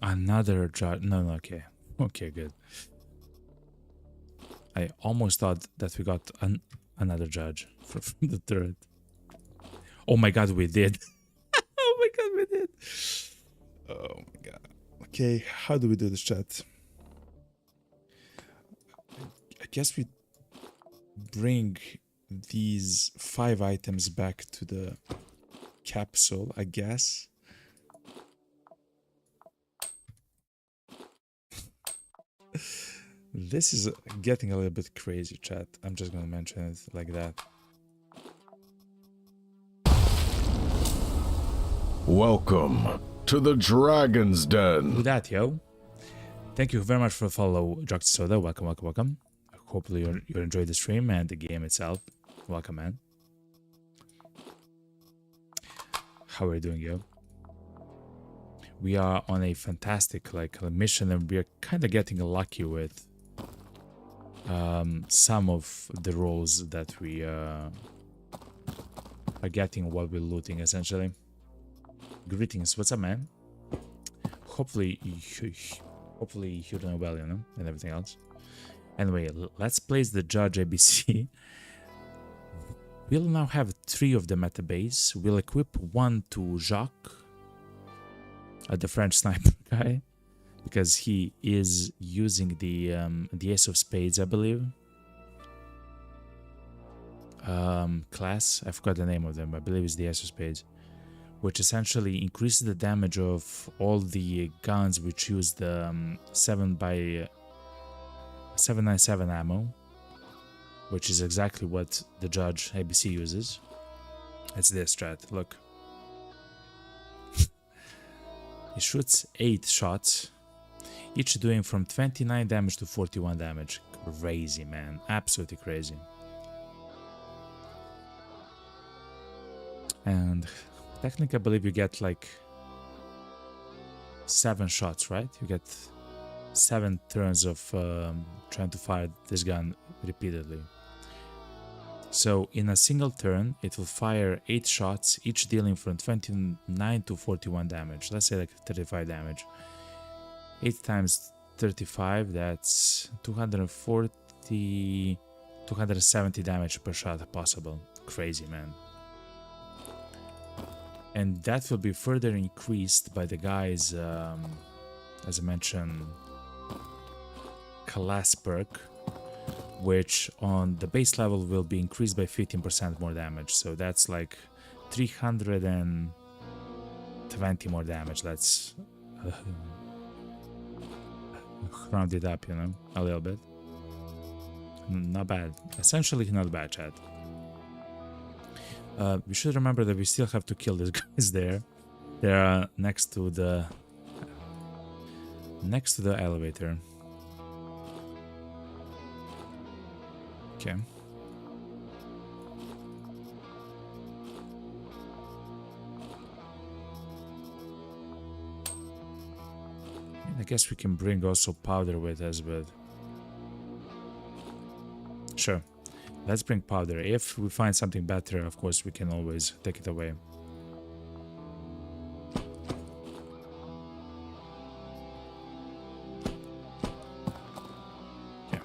Another judge. No, okay. Okay, good. I almost thought that we got another judge from the turret. Oh my god, we did. Oh my god, we did. Oh my god. Okay, how do we do this, chat? I guess we bring these 5 items back to the capsule, I guess. This is getting a little bit crazy, chat. I'm just gonna mention it like that. Welcome to the Dragon's Den. With that, yo. Thank you very much for the follow, Dr. Soda. Welcome, welcome, welcome. Hopefully you enjoyed the stream and the game itself. Welcome, man. How are you doing, yo? We are on a fantastic mission, and we are kind of getting lucky with some of the roles that we are getting while we're looting, essentially. Greetings, what's up, man? Hopefully you're doing well, you know, and everything else. Anyway, let's place the judge ABC. We'll now have 3 of them at the base. We'll equip 1 to Jacques, the French sniper guy, because he is using the Ace of Spades, I believe. Class, I forgot the name of them. I believe it's the Ace of Spades, which essentially increases the damage of all the guns which use the 797 ammo, which is exactly what the Judge ABC uses. It's this strat, look. He shoots 8 shots, each doing from 29 damage to 41 damage. Crazy, man. Absolutely crazy. And technically, I believe you get like 7 shots, right? You get 7 turns of trying to fire this gun repeatedly. So in a single turn, it will fire 8 shots, each dealing from 29 to 41 damage. Let's say like 35 damage. 8 times 35, that's 240, 270 damage per shot possible. Crazy, man. And that will be further increased by the guys, as I mentioned, class perk, which on the base level will be increased by 15% more damage. So that's like 320 more damage. Let's round it up, you know, a little bit. Not bad. Essentially not bad, chat. We should remember that we still have to kill these guys there. They are next to the elevator. Okay. I guess we can bring also powder with us, but sure. Let's bring powder. If we find something better, of course, we can always take it away. Yeah.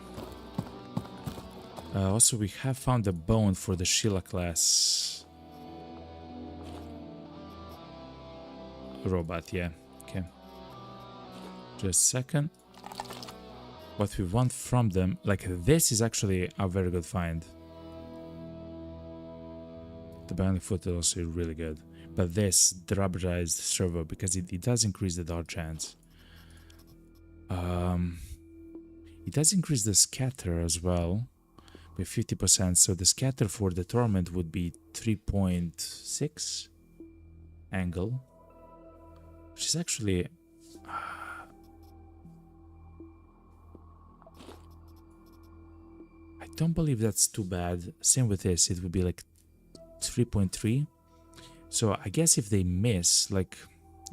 Also, we have found a bone for the Sheila class robot. Yeah. Okay. Just a second. What we want from them, like this is actually a very good find. The bionic foot is also really good. But this, the rubberized servo, because it does increase the dodge chance. It does increase the scatter as well by 50%. So the scatter for the torment would be 3.6 angle, which is actually I don't believe that's too bad. Same with this, it would be like 3.3. So I guess if they miss, like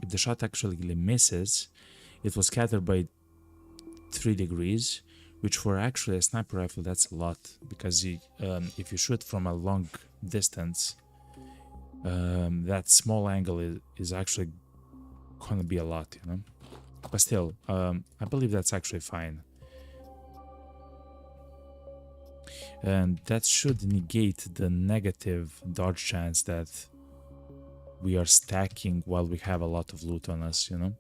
if the shot actually misses, it was scattered by 3 degrees, which for actually a sniper rifle that's a lot, because if you shoot from a long distance, that small angle is actually gonna be a lot, you know. But still, I believe that's actually fine. And that should negate the negative dodge chance that we are stacking while we have a lot of loot on us, you know.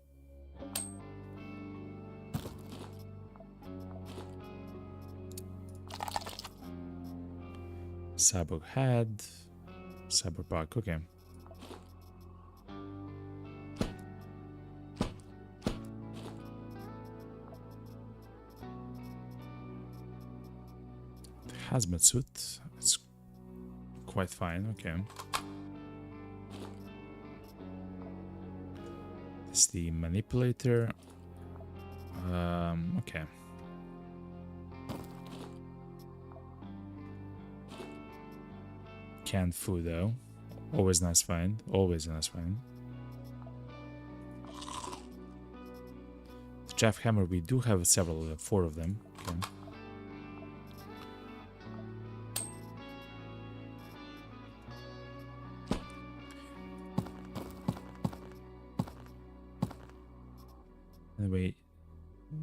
Cyborg head, Cyberpunk, okay. Hazmat suit, it's quite fine, okay. It's the manipulator, okay. Canned food though, always nice find, always a nice find. The jackhammer, we do have several, 4 of them, okay. Anyway,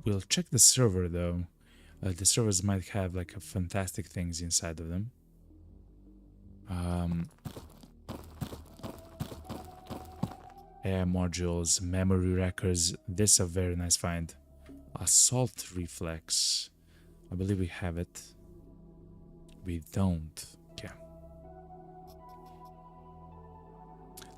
we'll check the server though. The servers might have like fantastic things inside of them. Air modules, memory wreckers. This is a very nice find. Assault reflex. I believe we have it. We don't. Okay.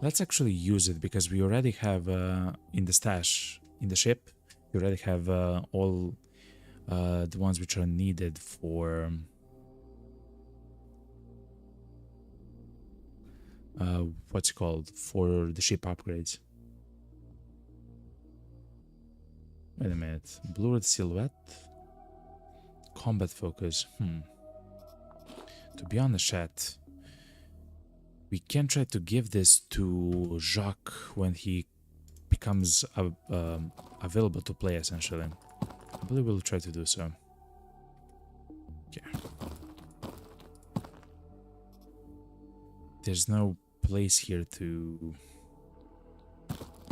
Let's actually use it because we already have in the stash, in the ship, we already have all the ones which are needed for what's it called, for the ship upgrades. Wait a minute. Blurred silhouette, combat focus. To be honest, chat, we can try to give this to Jacques when he becomes available to play, essentially. I believe we'll try to do so. Okay. There's no place here to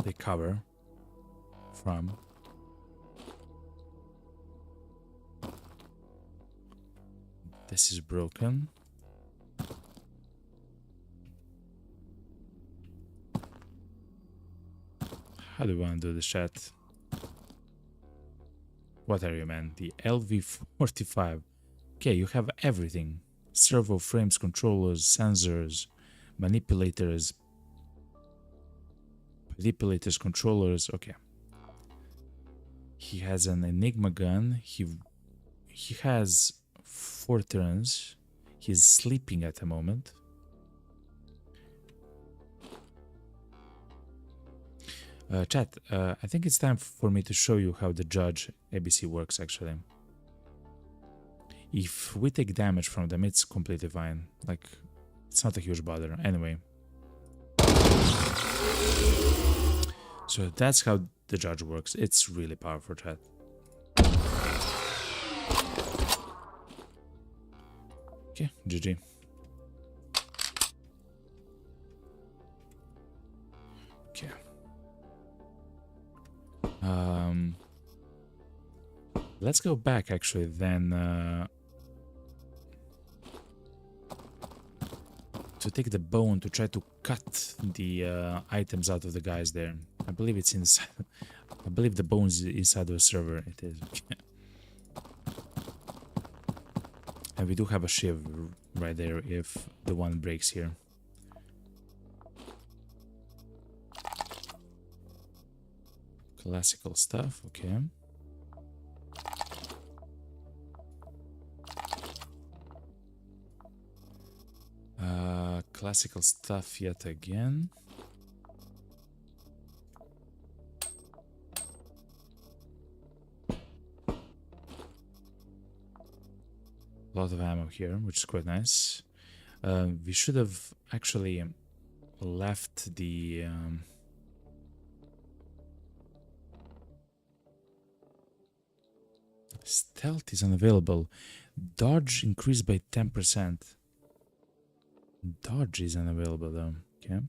recover from. This is broken. How do we want to do this, chat? What are you, man? The LV-45. Okay, you have everything. Servo frames, controllers, sensors, manipulators, controllers. Okay. He has an Enigma gun. He has 4 turns. He's sleeping at the moment. Chat, I think it's time for me to show you how the judge ABC works actually. If we take damage from them, it's completely fine. Like, it's not a huge bother. Anyway. So that's how the judge works. It's really powerful, chat. Okay, GG. Okay. Let's go back actually then to take the bone to try to cut the items out of the guys there. I believe it's inside. I believe the bone's inside the server. It is. Okay. And we do have a shiv right there if the one breaks here. Classical stuff, okay. Classical stuff yet again. A lot of ammo here, which is quite nice. We should have actually left the stealth is unavailable. Dodge increased by 10%. Dodge is unavailable though. Okay.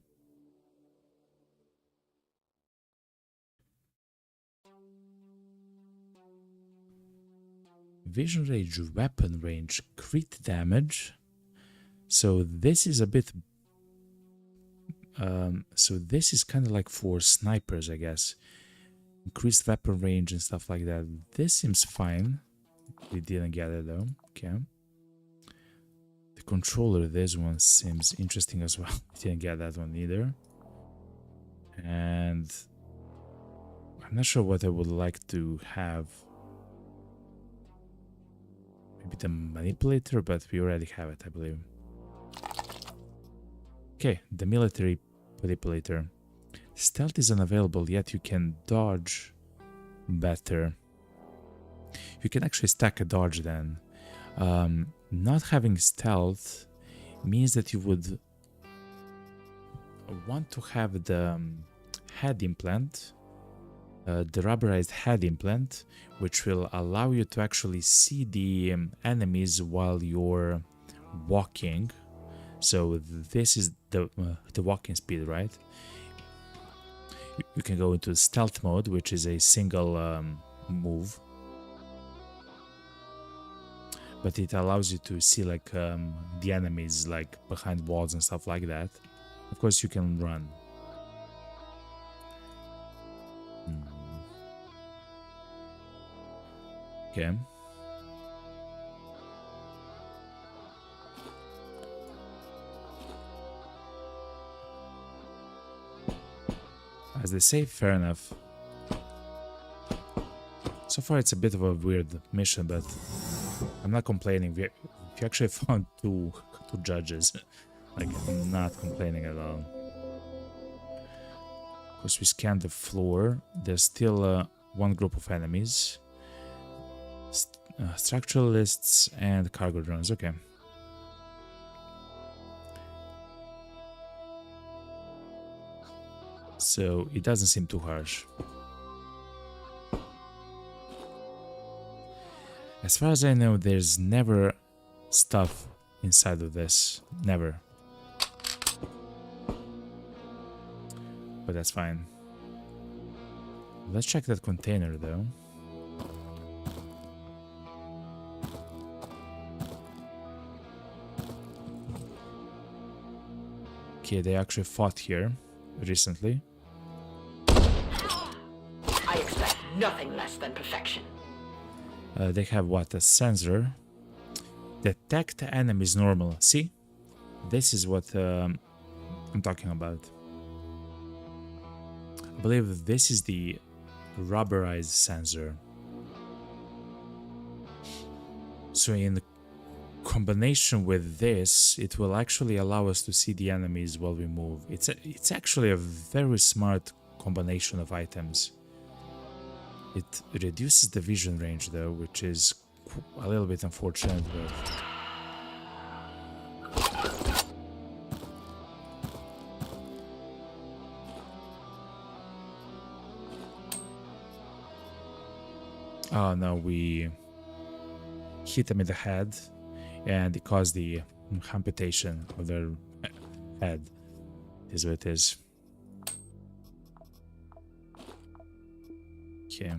Vision range, weapon range, crit damage. So this is a bit. So this is kind of like for snipers, I guess. Increased weapon range and stuff like that. This seems fine. We didn't get it though. Okay. The controller, this one seems interesting as well. We didn't get that one either. And I'm not sure what I would like to have. Maybe the manipulator, but we already have it, I believe. Okay, the military manipulator. Stealth is unavailable, yet you can dodge better. You can actually stack a dodge then. Not having stealth means that you would want to have the head implant, the rubberized head implant, which will allow you to actually see the enemies while you're walking. So this is the walking speed, right? You can go into stealth mode, which is a single move, but it allows you to see like the enemies like behind walls and stuff like that. Of course, you can run. Okay. As they say, fair enough. So far it's a bit of a weird mission, but I'm not complaining. We actually found two judges. Like, I'm not complaining at all. Of course, we scanned the floor. There's still one group of enemies. Structuralists and cargo drones. Okay. So it doesn't seem too harsh. As far as I know, there's never stuff inside of this. Never. But that's fine. Let's check that container though. Okay, they actually fought here recently. I expect nothing less than perfection. They have what? A sensor. Detect enemies normal. See? This is what I'm talking about. I believe this is the rubberized sensor. So in combination with this, it will actually allow us to see the enemies while we move. It's actually a very smart combination of items. It reduces the vision range though, which is a little bit unfortunate, but oh no, we hit them in the head and it caused the amputation of their head. Is what it is. Okay.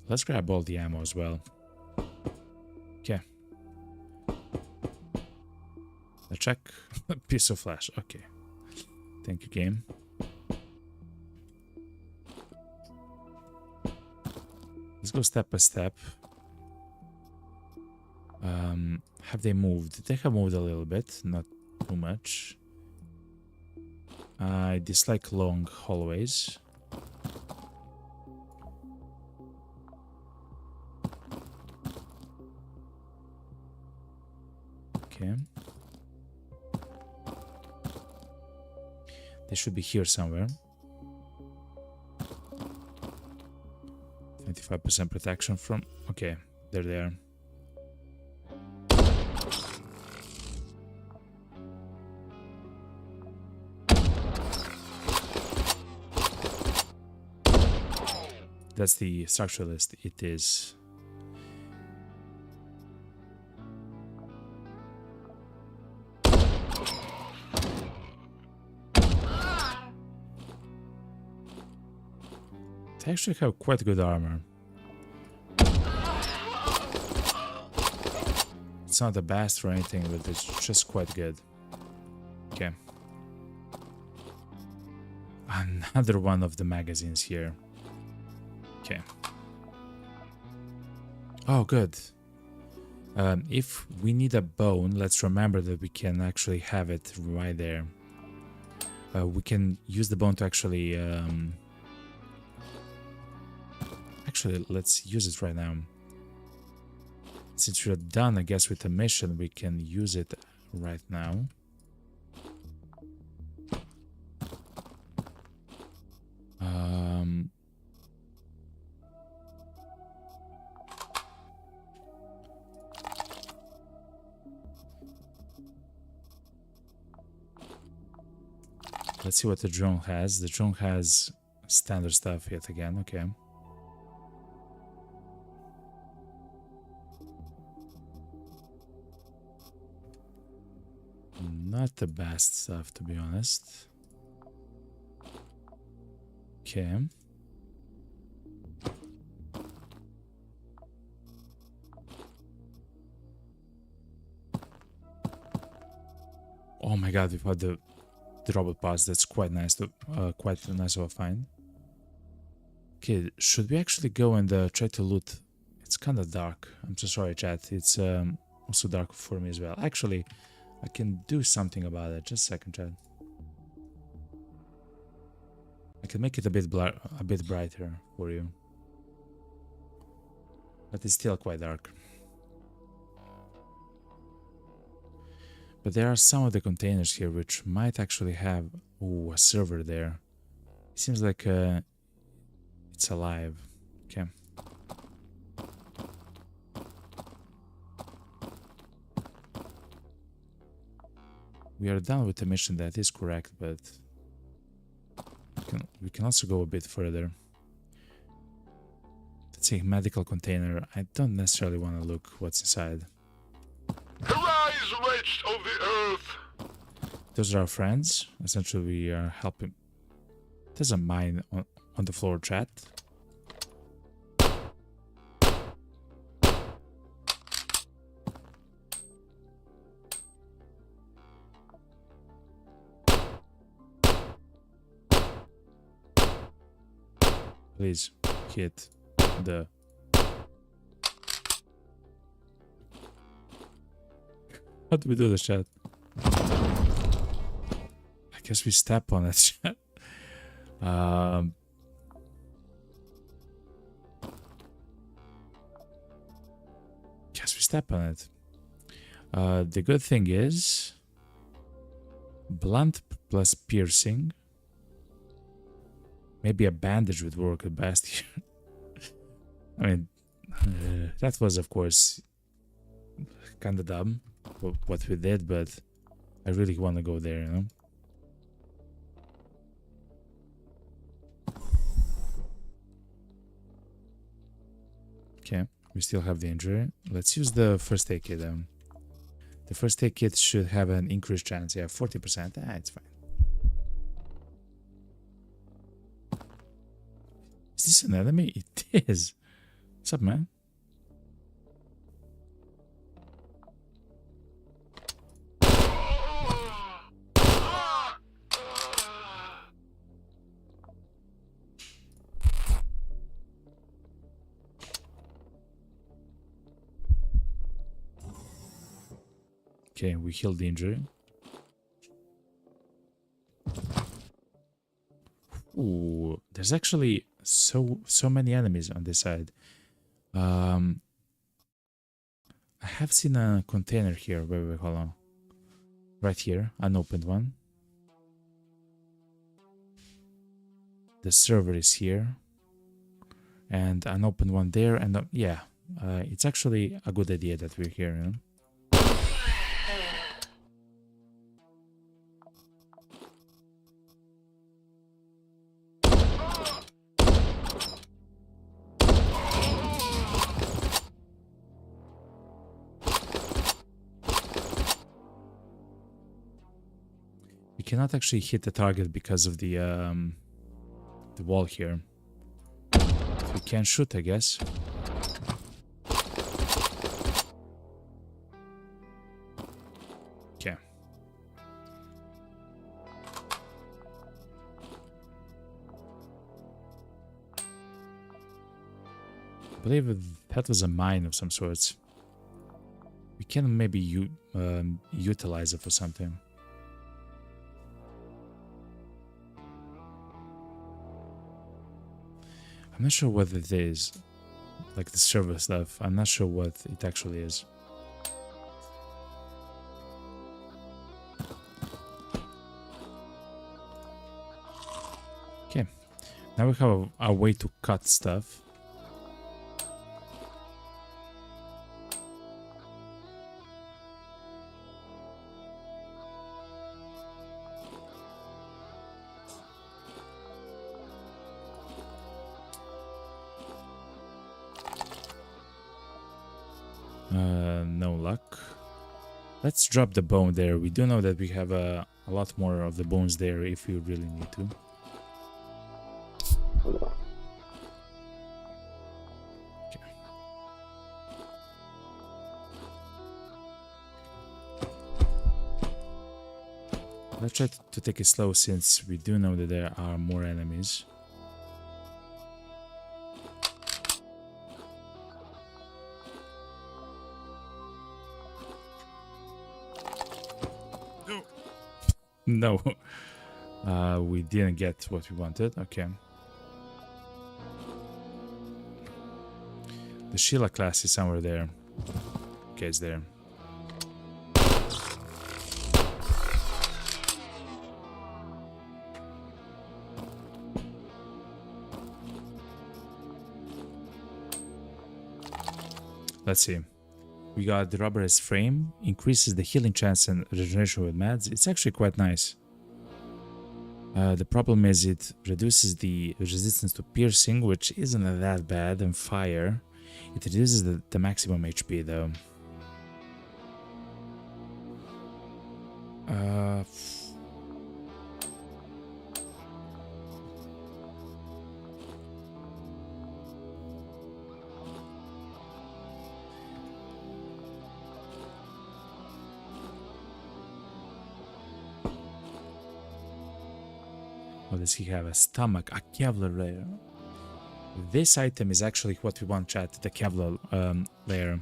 Let's grab all the ammo as well. Okay. A check. Piece of flash. Okay. Thank you, game. Let's go step by step. Have they moved? They have moved a little bit, not too much. I dislike long hallways. Okay. They should be here somewhere. 95% protection from... Okay, they're there. That's the structuralist. It is. They actually have quite good armor. It's not the best or anything, but it's just quite good. Okay. Another one of the magazines here. Okay. Oh, good. If we need a bone, let's remember that we can actually have it right there. We can use the bone to actually... Actually, let's use it right now. Since we're done, I guess, with the mission, we can use it right now. Let's see what the drone has. The drone has standard stuff yet again. Okay. Not the best stuff, to be honest. Okay. Oh my god, we've had the robot pass. That's quite nice to quite nice of a find. Okay, should we actually go and try to loot? It's kind of dark. I'm so sorry, chat. It's also dark for me as well. Actually, I can do something about it. Just a second, chat. I can make it a bit brighter for you, but it's still quite dark. But there are some of the containers here which might actually have a server there. It seems like it's alive. Okay. We are done with the mission, that is correct, but we can also go a bit further. Let's say medical container. I don't necessarily want to look what's inside. Arise, wretched of the earth! Those are our friends. Essentially, we are helping. There's a mine on the floor, chat. Please hit the... How do we do this, chat? guess we step on it. Guess we step on it. The good thing is blunt plus piercing. Maybe a bandage would work at best here. I mean, that was of course kind of dumb what we did, but I really want to go there, you know. Okay, we still have the injury. Let's use the first aid kit then. The first aid kit should have an increased chance. Yeah, 40%. Ah, it's fine. Is this an enemy? It is. What's up, man? Okay, we healed the injury. Ooh, there's actually so many enemies on this side. I have seen a container here. Wait, hold on. Right here, unopened one. The server is here, and unopened one there. And yeah, it's actually a good idea that we're here. You know? We cannot actually hit the target because of the wall here. We can shoot, I guess. Okay. I believe that was a mine of some sorts. We can maybe utilize it for something. I'm not sure what it is, like the server stuff. I'm not sure what it actually is. Okay, now we have a way to cut stuff. No luck. Let's drop the bone there. We do know that we have a lot more of the bones there if we really need to. Okay. Let's try to take it slow since we do know that there are more enemies. No, we didn't get what we wanted. Okay. The Sheila class is somewhere there. Okay, it's there. Let's see. We got the rubberized frame, increases the healing chance and regeneration with meds. It's actually quite nice. The problem is it reduces the resistance to piercing, which isn't that bad, and fire. It reduces the maximum HP though. What does he have? A stomach, a Kevlar layer. This item is actually what we want, chat, the Kevlar layer.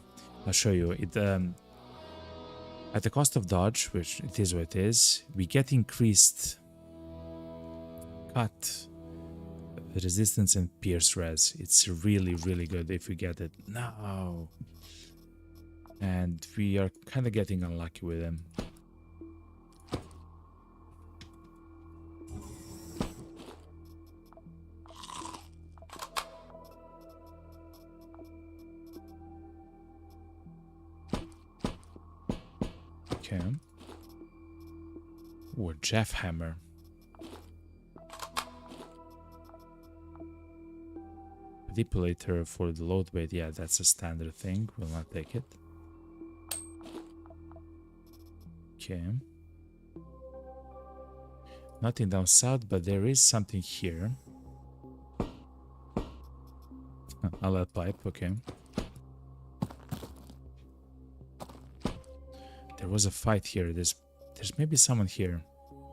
I'll show you. It at the cost of dodge, which it is what it is, we get increased cut resistance and pierce res. It's really, really good if we get it. No. And we are kind of getting unlucky with him. Okay. Or Jeff Hammer. Manipulator for the load weight. Yeah, that's a standard thing. We'll not take it. Okay. Nothing down south, but there is something here. A lead pipe, okay. There was a fight here. There's maybe someone here.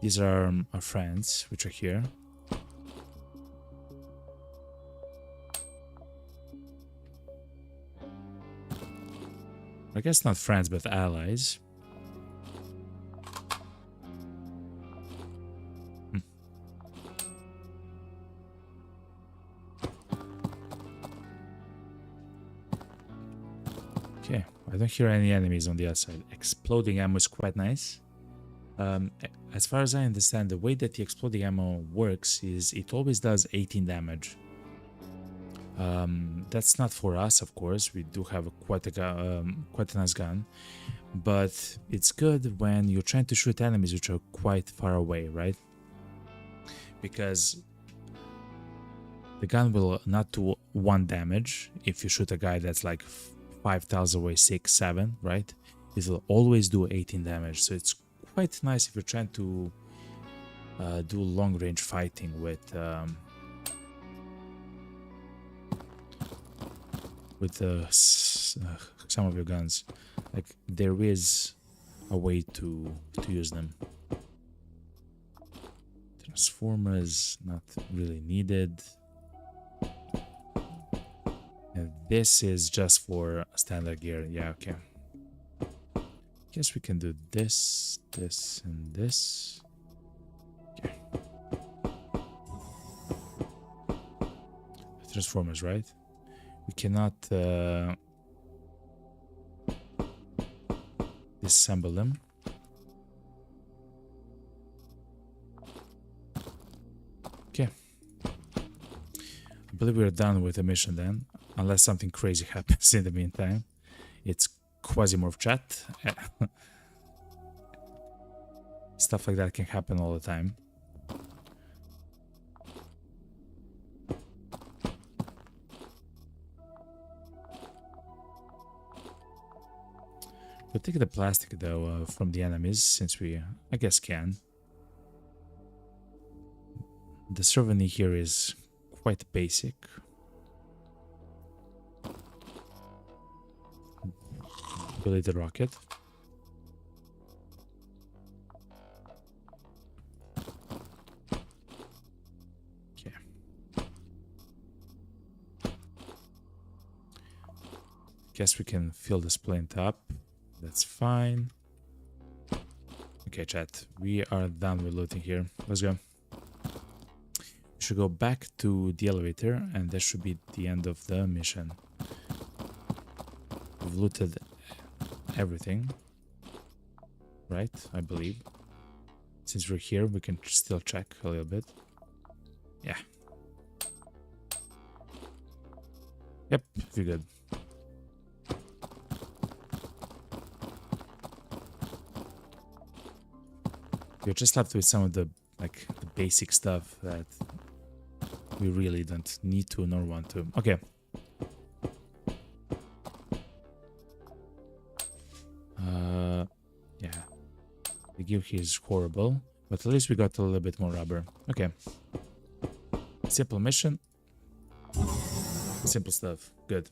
These are our friends, which are here. I guess not friends, but allies. Okay, I don't hear any enemies on the other side. Exploding ammo is quite nice. As far as I understand, the way that the exploding ammo works is it always does 18 damage. That's not for us, of course. We do have quite a nice gun, but it's good when you're trying to shoot enemies which are quite far away, right? Because the gun will not do 1 damage if you shoot a guy that's like 5,000 away, 6, 7, right? It will always do 18 damage, so it's quite nice if you're trying to do long-range fighting with some of your guns. Like, there is a way to use them. Transformers, not really needed. And this is just for standard gear. Yeah, okay. Guess we can do this, this, and this. Okay. Transformers, right? We cannot disassemble them. Okay. I believe we're done with the mission then, unless something crazy happens in the meantime. It's Quasimorph chat. Stuff like that can happen all the time. We'll take the plastic though from the enemies, since we, I guess, can. The souvenir here is quite basic. Billy the Rocket. Okay. Guess we can fill this plant up. That's fine. Okay, chat. We are done with looting here. Let's go. We should go back to the elevator, and that should be the end of the mission. We've looted everything, right? I believe. Since we're here, we can still check a little bit. Yeah. Yep, we're good. We're just left with some of the the basic stuff that we really don't need to nor want to. Okay. Yeah. The gear here is horrible, but at least we got a little bit more rubber. Okay. Simple mission. Simple stuff. Good.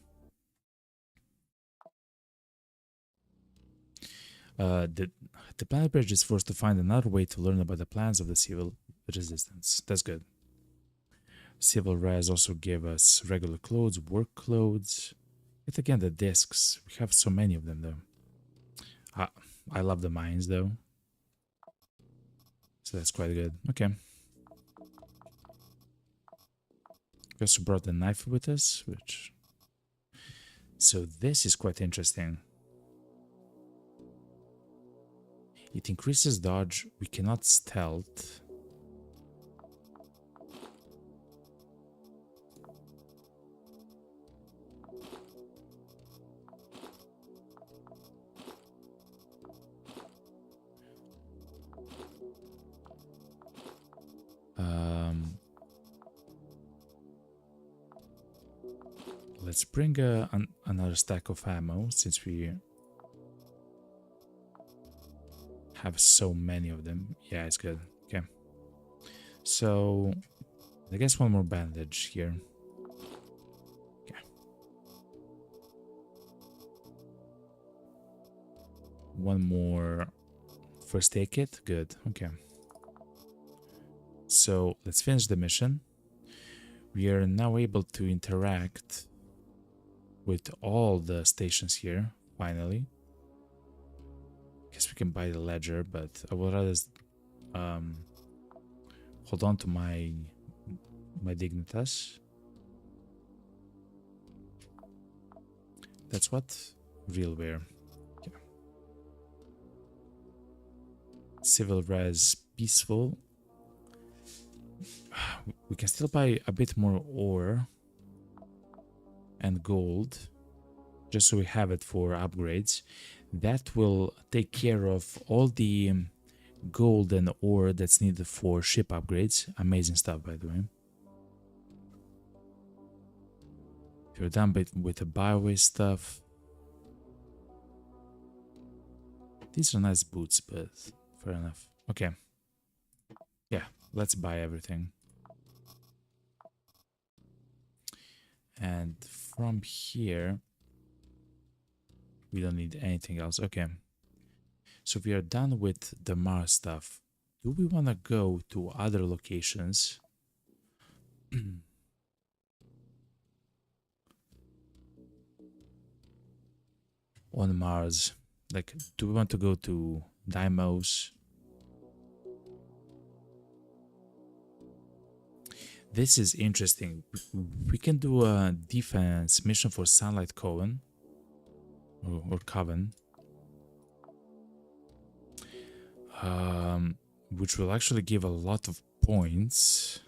The planet bridge is forced to find another way to learn about the plans of the civil resistance. That's good. Civil res also gave us regular clothes, work clothes. Yet again, the discs. We have so many of them, though. I love the mines, though. So that's quite good. Okay. We also brought the knife with us, which... So this is quite interesting. It increases dodge. We cannot stealth. Let's bring another stack of ammo since we have so many of them. Yeah, it's good. Okay. So, I guess one more bandage here. Okay. One more first aid kit. Good. Okay. So, let's finish the mission. We are now able to interact with all the stations here, finally. Guess we can buy the ledger, but I would rather hold on to my dignitas. That's what? Real wear. Yeah. Civil res peaceful. We can still buy a bit more ore and gold, just so we have it for upgrades. That will take care of all the gold and ore that's needed for ship upgrades. Amazing stuff, by the way. If you're done with the byway stuff, these are nice boots, but fair enough. Okay, yeah, let's buy everything. And from here, we don't need anything else. Okay. So we are done with the Mars stuff. Do we want to go to other locations? On Mars? Like, do we want to go to Deimos? This is interesting. We can do a defense mission for Sunlight Coven. Or Coven. Which will actually give a lot of points.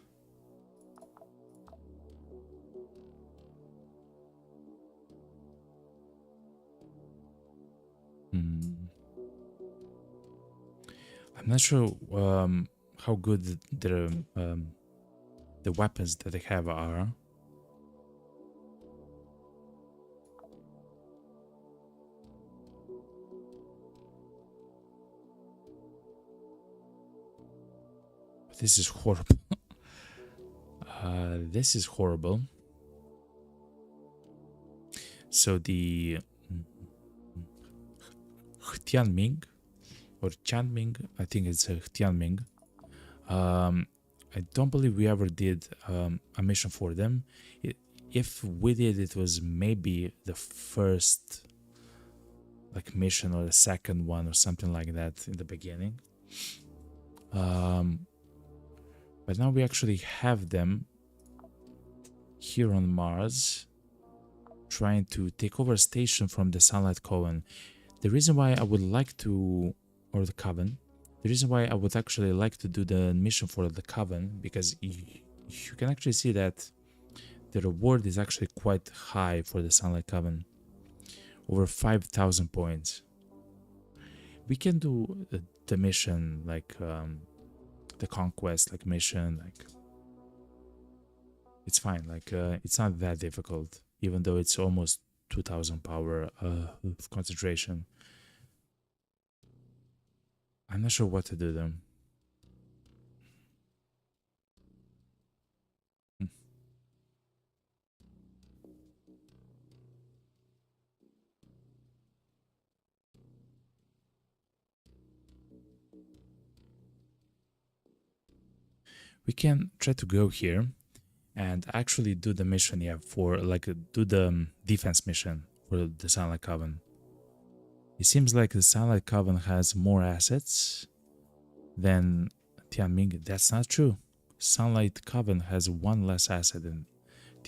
I'm not sure how good the weapons that they have are. This is horrible. This is horrible. So the Tianming or Chanming, I think it's Tianming. I don't believe we ever did a mission for them. If we did, it was maybe the first like mission or the second one or something like that in the beginning. But now we actually have them here on Mars, trying to take over a station from the Sunlight Coven. The reason why I would like to, or the Coven, the reason why I would actually like to do the mission for the Coven, because you can actually see that the reward is actually quite high for the Sunlight Coven. Over 5,000 points. We can do the mission like the conquest like mission, like it's fine, like it's not that difficult, even though it's almost 2000 power of concentration. I'm not sure what to do then. We can try to go here and actually do the mission, yeah, for like do the defense mission for the Sunlight Coven. It seems like the Sunlight Coven has more assets than Tianming. That's not true. Sunlight Coven has one less asset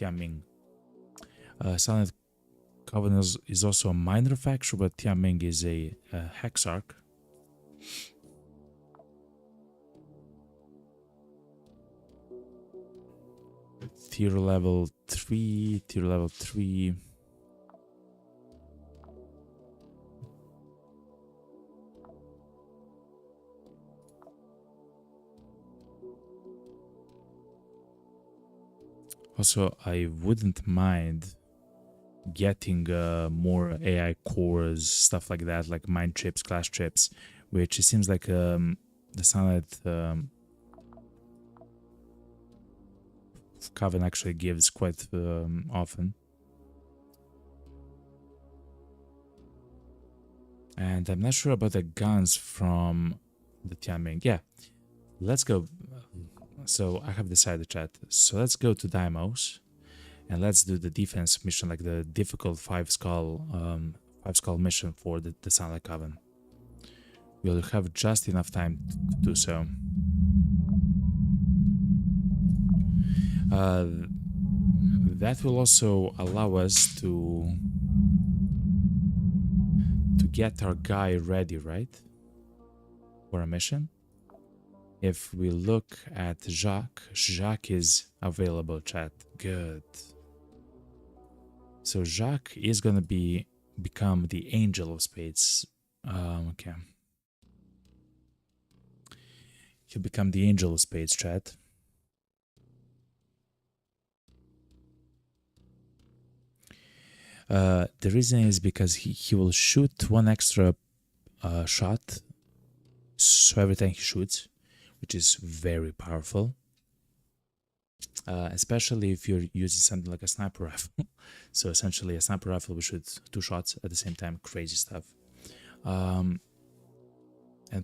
Tianming. Silent Coven is also a minor faction, but Tianming is a hexarch. Tier level 3, tier level 3. Also, I wouldn't mind getting more AI cores, stuff like that, like mind chips, class chips, which it seems like the Sunlight Coven actually gives quite often. And I'm not sure about the guns from the Tianming. Yeah, let's go. So I have decided, chat. So let's go to Deimos and let's do the defense mission, like the difficult five skull mission for the Sunlight Coven. We'll have just enough time to do so. That will also allow us to get our guy ready, right? For a mission. If we look at Jacques, Jacques is available, chat. Good. So Jacques is gonna become the Angel of Spades. Okay. He'll become the Angel of Spades, chat. The reason is because he will shoot one extra shot, so every time he shoots, which is very powerful. Especially if you're using something like a sniper rifle. So essentially a sniper rifle will shoot 2 shots at the same time, crazy stuff. And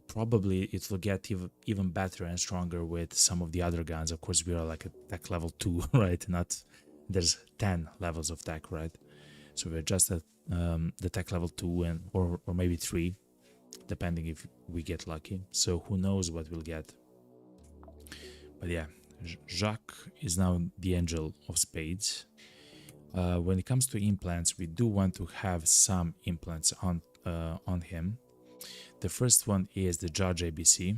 probably it will get even better and stronger with some of the other guns. Of course, we are like at tech level 2, right? Not there's 10 levels of tech, right? So we're just at the tech level 2 and or maybe 3, depending if we get lucky. So who knows what we'll get. But yeah, Jacques is now the Angel of Spades. When it comes to implants, we do want to have some implants on him. The first one is the Judge ABC.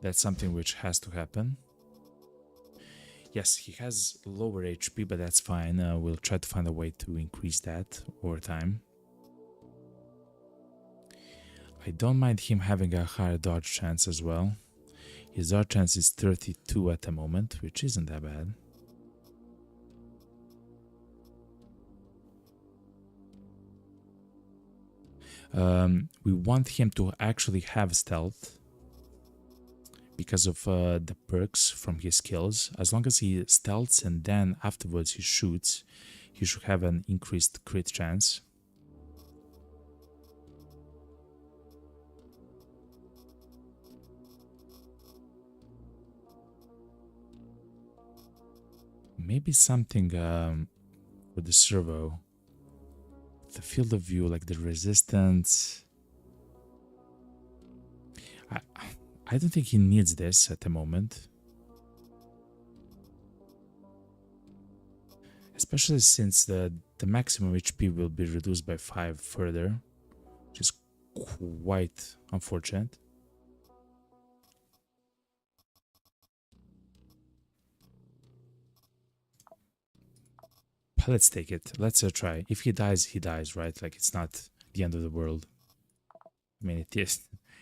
That's something which has to happen. Yes, he has lower HP, but that's fine. We'll try to find a way to increase that over time. I don't mind him having a higher dodge chance as well. His dodge chance is 32 at the moment, which isn't that bad. We want him to actually have stealth because of the perks from his skills. As long as he stealths and then afterwards he shoots, he should have an increased crit chance. Maybe something for the servo. The field of view, like the resistance. I don't think he needs this at the moment. Especially since the maximum HP will be reduced by 5 further, which is quite unfortunate. But let's take it. Let's try. If he dies, he dies, right? Like, it's not the end of the world. I mean,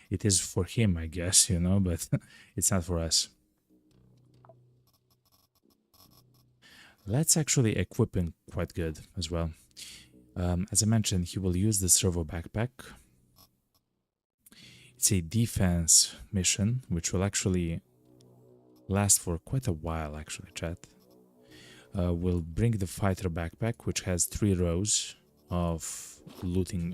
it is for him, I guess, you know, but it's not for us. Let's actually equip him quite good as well. As I mentioned, he will use the servo backpack. It's a defense mission, which will actually last for quite a while, actually, chat. We'll bring the fighter backpack, which has 3 rows of looting,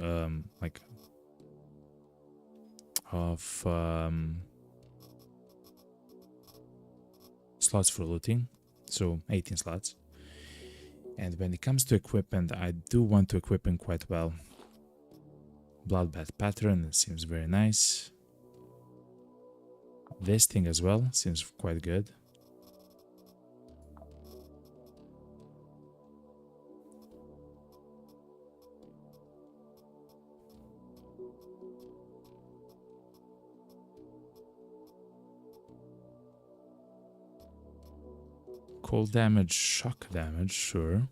slots for looting, so 18 slots. And when it comes to equipment, I do want to equip him quite well. Bloodbath pattern, it seems very nice. This thing as well seems quite good. Cold damage, shock damage, sure.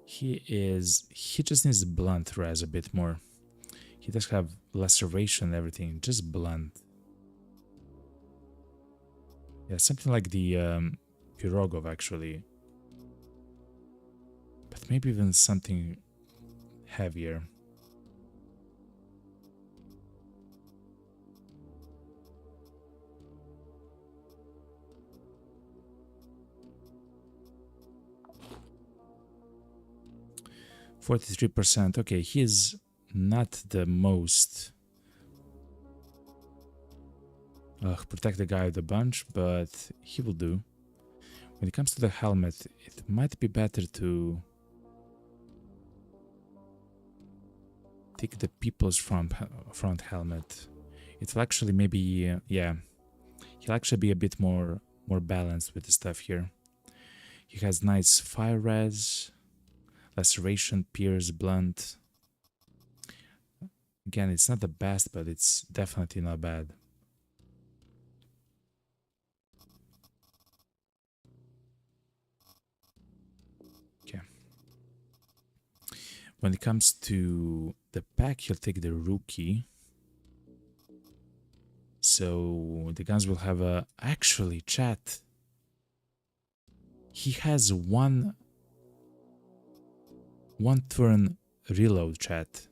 He just needs blunt res a bit more. He does have laceration and everything, just blunt. Yeah, something like the Pirogov actually. But maybe even something heavier. %43%. Okay, he's not the most protect the guy with a bunch, but he will do. When it comes to the helmet, it might be better to take the people's front helmet. It'll actually maybe yeah, he'll actually be a bit more balanced with the stuff here. He has nice fire res, laceration, pierce, blunt. Again, it's not the best, but it's definitely not bad. Okay. When it comes to the pack, he'll take the rookie. So the guns will have a... Actually, chat. He has one turn reload, chat.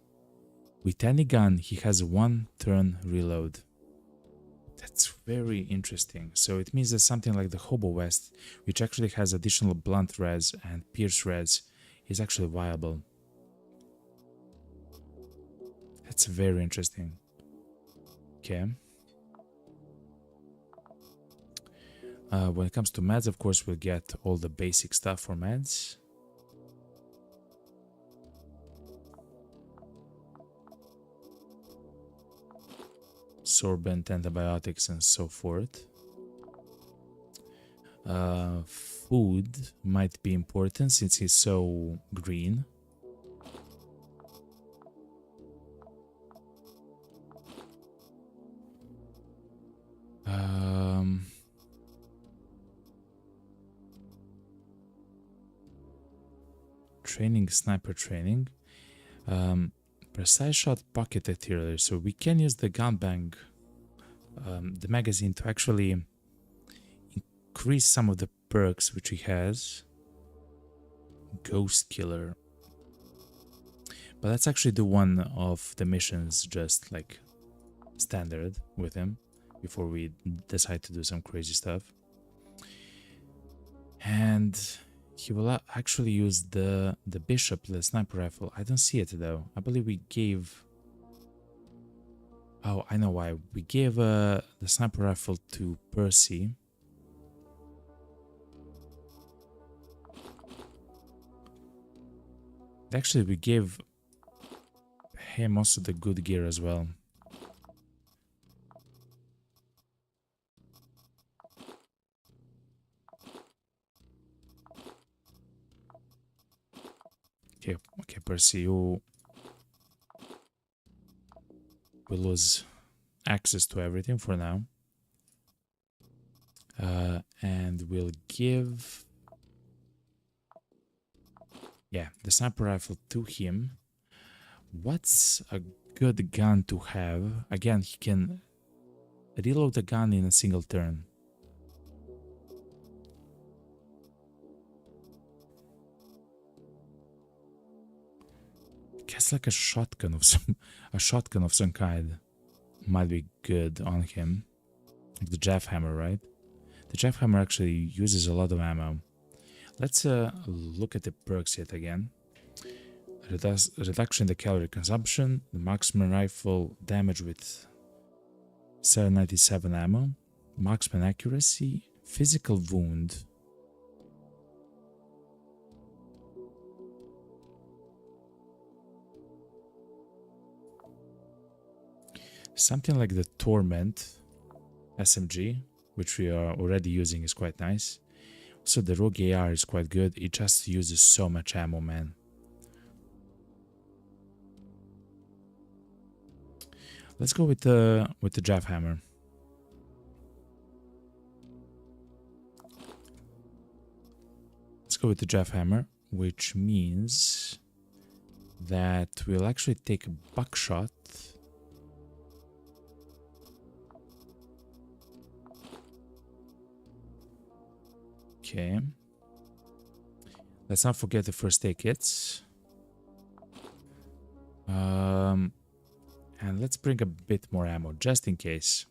With any gun, he has 1 turn reload. That's very interesting. So it means that something like the Hobo West, which actually has additional blunt res and pierce res, is actually viable. That's very interesting. Okay. When it comes to meds, of course, we'll get all the basic stuff for meds. Sorbent, antibiotics, and so forth. Food might be important since he's so green. Training, sniper training. Precise shot pocket artillery, so we can use the gun bang, the magazine, to actually increase some of the perks which he has. Ghost killer, but let's actually do one of the missions just like standard with him before we decide to do some crazy stuff. And he will actually use the bishop, the sniper rifle. I don't see it though. I believe we gave... Oh, I know why. We gave the sniper rifle to Percy. Actually, we gave him also the good gear as well. Okay, Percy, you will lose access to everything for now. And we'll give... Yeah, the sniper rifle to him. What's a good gun to have? Again, he can reload the gun in a single turn. Guess like a shotgun of some kind might be good on him. Like the jackhammer, right? The jackhammer actually uses a lot of ammo. Let's look at the perks yet again. Reduction in the calorie consumption, the marksman rifle damage with 797 ammo, marksman accuracy, physical wound. Something like the Torment SMG, which we are already using, is quite nice. So the Rogue AR is quite good. It just uses so much ammo, man. Let's go with the jackhammer. let's go with the jackhammer, which means that we'll actually take a buckshot. Okay. Let's not forget the first aid kits. And let's bring a bit more ammo, just in case.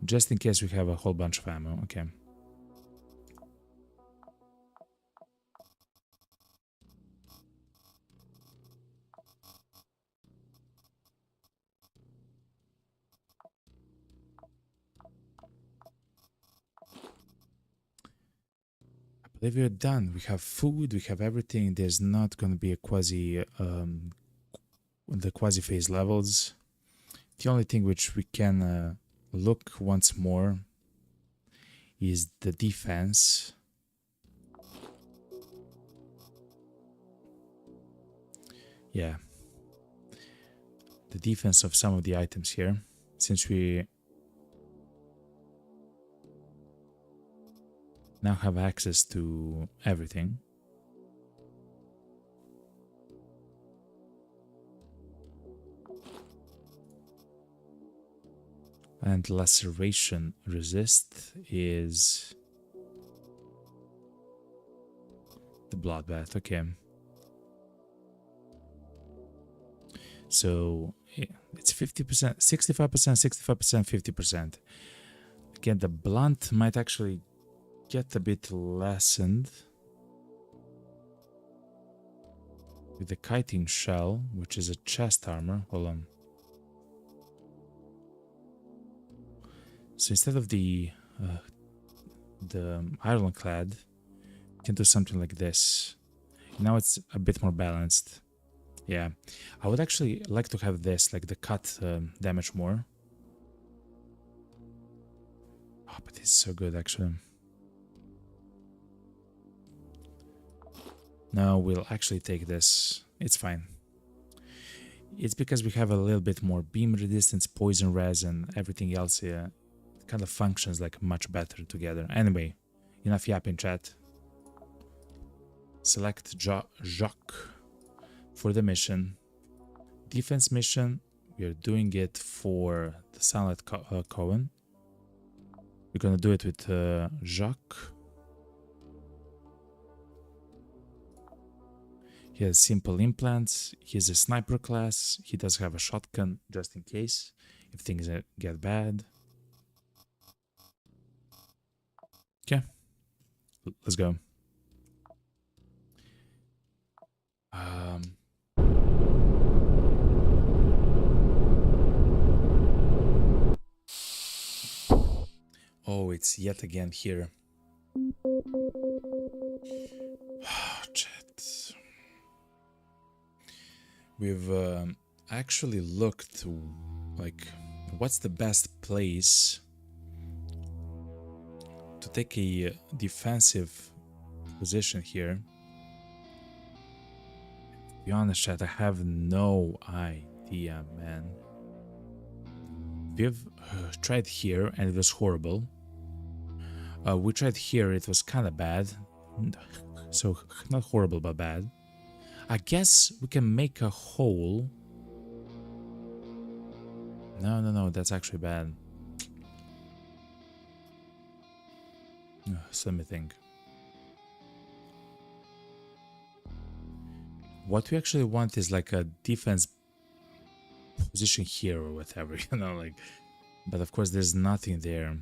Just in case we have a whole bunch of ammo, okay. I believe we're done. We have food, we have everything. There's not going to be a the quasi phase levels. The only thing which we can look once more is the defense. Yeah, the defense of some of the items here, since we now have access to everything. And laceration resist is the bloodbath, okay. So it's 50%, 65%, 65%, 50%. Again, the blunt might actually get a bit lessened with the kiting shell, which is a chest armor. Hold on. So instead of the ironclad, you can do something like this. Now it's a bit more balanced. Yeah, I would actually like to have this, like the cut damage more. Oh, but it's so good actually. No, we'll actually take this. It's fine. It's because we have a little bit more beam resistance, poison res, and everything else here. It kind of functions like much better together. Anyway, enough yapping, chat. Select Jacques for the mission. Defense mission, we are doing it for the Sunlight Coven. We're gonna do it with Jacques. He has simple implants. He's a sniper class. He does have a shotgun just in case if things get bad. Okay, let's go. Oh, it's yet again here. Chat. We've actually looked like what's the best place to take a defensive position here. To be honest, chat, I have no idea, man. We've tried here and it was horrible. We tried here, it was kind of bad. So, not horrible, but bad. I guess we can make a hole. No, that's actually bad. So let me think. What we actually want is like a defense position here or whatever, you know, like. But of course, there's nothing there.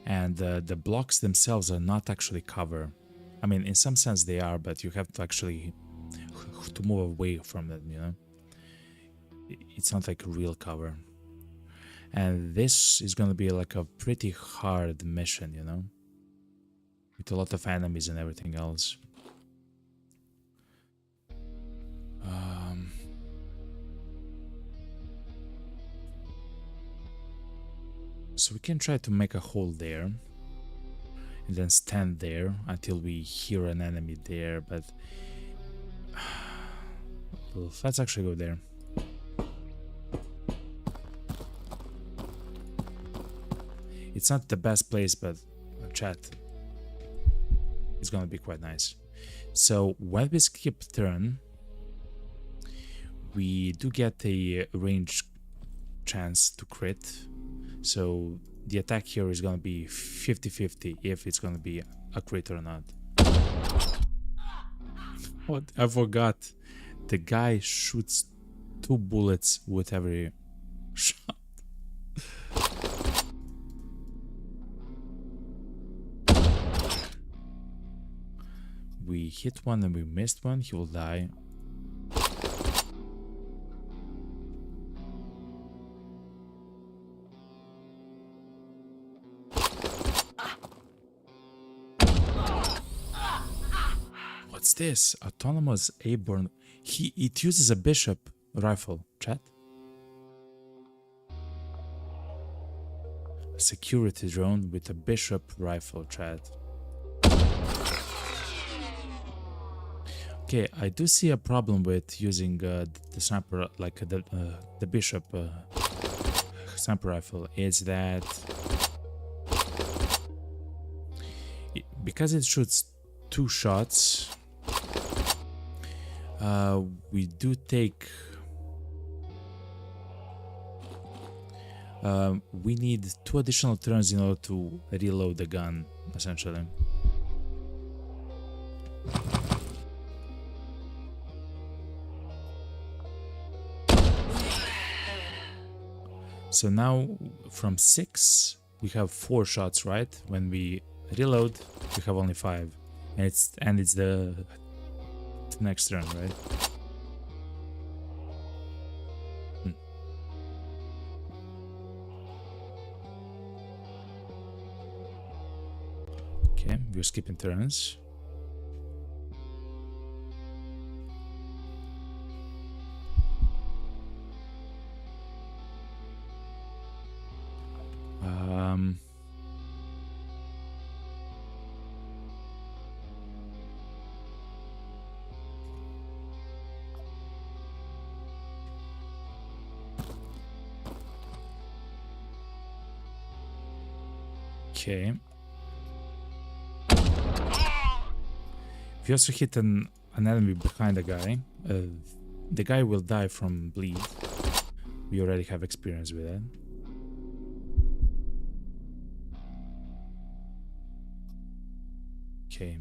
And the blocks themselves are not actually cover. I mean, in some sense they are, but you have to actually to move away from them, you know. It's not like real cover. And this is going to be like a pretty hard mission, you know, with a lot of enemies and everything else. So we can try to make a hole there and then stand there until we hear an enemy there, but Well, let's actually go there. It's not the best place, but chat, it's gonna be quite nice. So when we skip turn, we do get a range chance to crit. So the attack here is gonna be 50-50 if it's gonna be a crit or not. What? I forgot. The guy shoots 2 bullets with every shot. We hit one and we missed one, he will die. What's this? Autonomous airborne. It uses a bishop rifle, chat. A security drone with a bishop rifle, chat. Okay, I do see a problem with using the sniper, like the bishop sniper rifle, is that because it shoots 2 shots, we do take we need 2 additional turns in order to reload the gun, essentially. So now from 6 we have 4 shots, right? When we reload we have only 5, and it's the next turn, right? Okay, we're skipping turns. Okay. If you also hit an enemy behind the guy will die from bleed. We already have experience with that. Okay.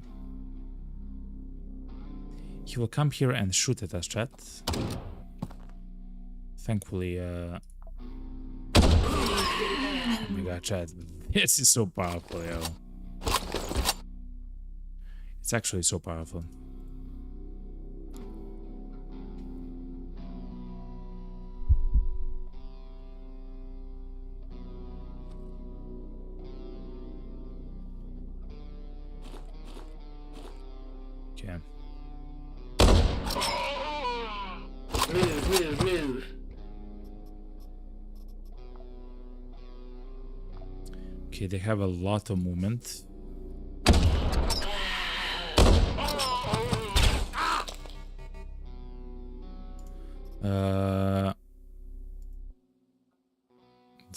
He will come here and shoot at us, chat. Thankfully, oh my god, chat. This is so powerful, yo. It's actually so powerful. Okay. Move. Okay, they have a lot of movement.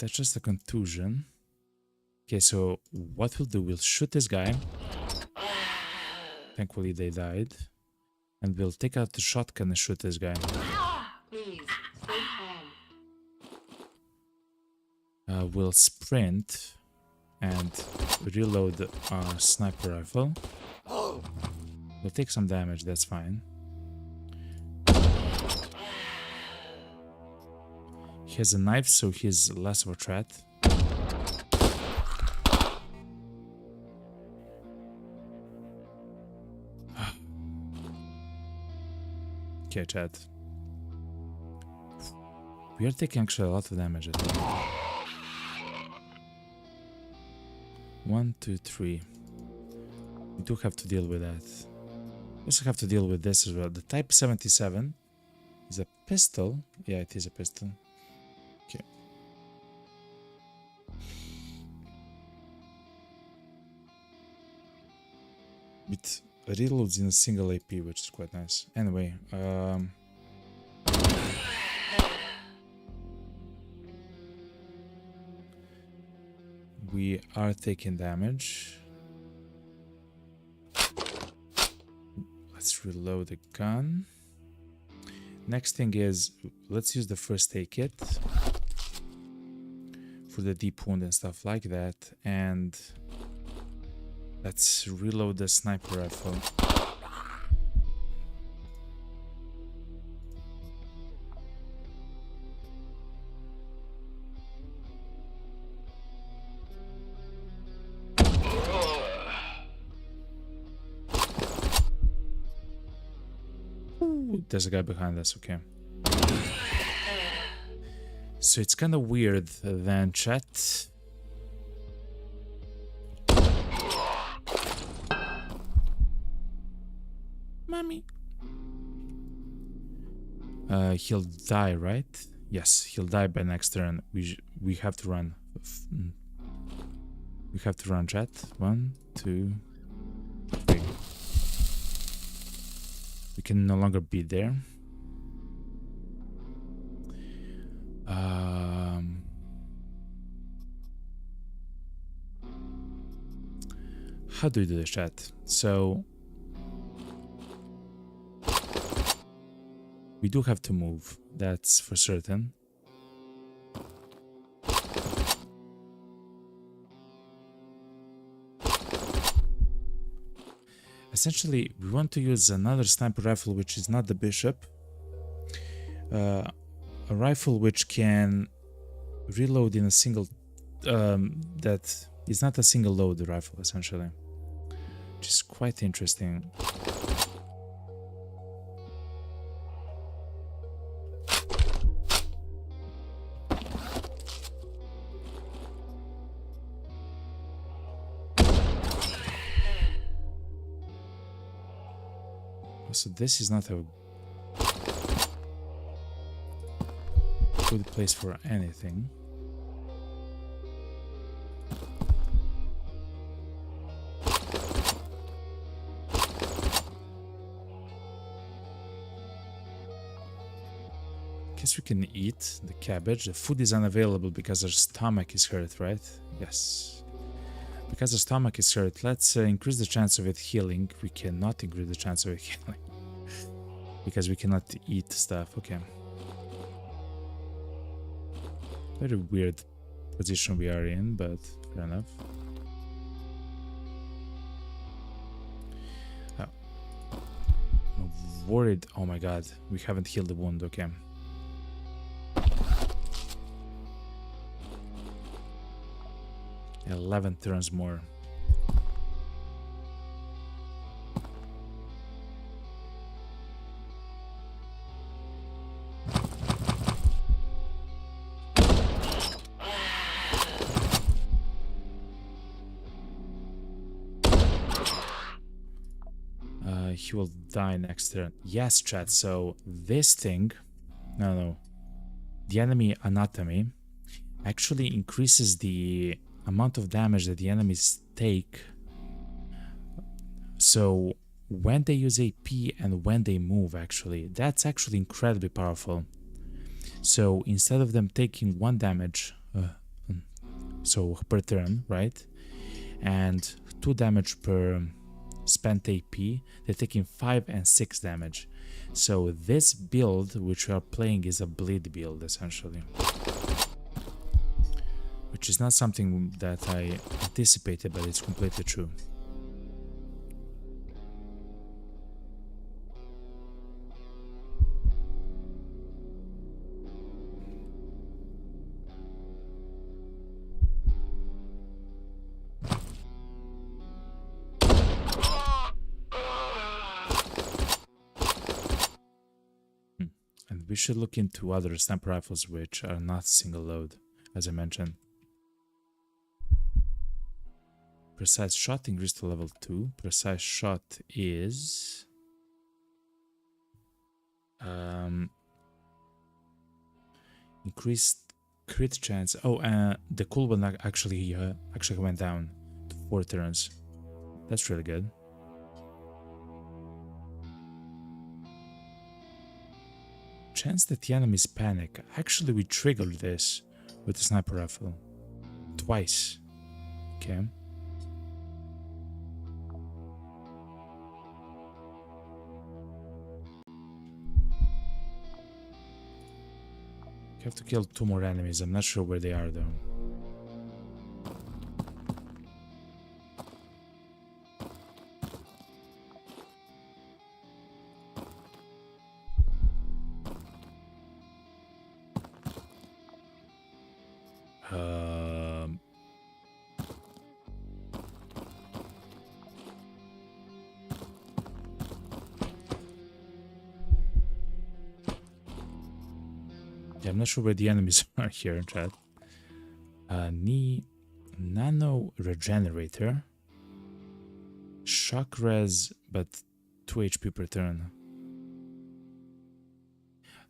That's just a contusion. Okay, so what we'll do, we'll shoot this guy. Thankfully they died. And we'll take out the shotgun and shoot this guy. Please, stay calm. We'll sprint and reload our sniper rifle. We'll take some damage, that's fine. He has a knife, so he's less of a threat. Okay, chat. We are taking actually a lot of damage, I think. 1, 2, 3. We do have to deal with that. We also have to deal with this as well. The Type 77 is a pistol. Yeah, it is a pistol. Okay. It reloads in a single AP, which is quite nice. Anyway, we are taking damage. Let's reload the gun. Next thing is, let's use the first aid kit for the deep wound and stuff like that. And let's reload the sniper rifle. Ooh, there's a guy behind us, okay. So it's kind of weird then, chat. Mommy. He'll die, right? Yes, he'll die by next turn. We have to run. We have to run, chat. 1, 2, 3. We can no longer be there. How do we do this, chat? So we do have to move, that's for certain. Essentially, we want to use another sniper rifle, which is not the bishop. A rifle which can reload in a single... that is not a single load rifle, essentially. Which is quite interesting. So this is not a good place for anything. Guess we can eat the cabbage. The food is unavailable because our stomach is hurt, right? Yes. Because our stomach is hurt, let's increase the chance of it healing. We cannot increase the chance of it healing. Because we cannot eat stuff. Okay. Very weird position we are in, but fair enough. Oh. I'm worried. Oh my god, we haven't healed the wound. Okay. 11 turns more. He will die next turn. Yes, chat. So this thing, no, the enemy anatomy actually increases the amount of damage that the enemies take. So when they use AP and when they move, actually, that's actually incredibly powerful. So instead of them taking 1 damage, so per turn, right, and 2 damage per spent AP, they're taking 5 and 6 damage. So this build which we are playing is a bleed build, essentially. Which is not something that I anticipated, but it's completely true. And we should look into other sniper rifles which are not single load, as I mentioned. Precise shot increased to level 2. Precise shot is increased crit chance. Oh, the cooldown actually went down to 4 turns. That's really good. Chance that the enemies panic. Actually, we triggered this with the sniper rifle twice. Okay. You have to kill 2 more enemies. I'm not sure where they are though. Yeah, I'm not sure where the enemies are here, chat. Nano Regenerator. Shock Res, but 2 HP per turn.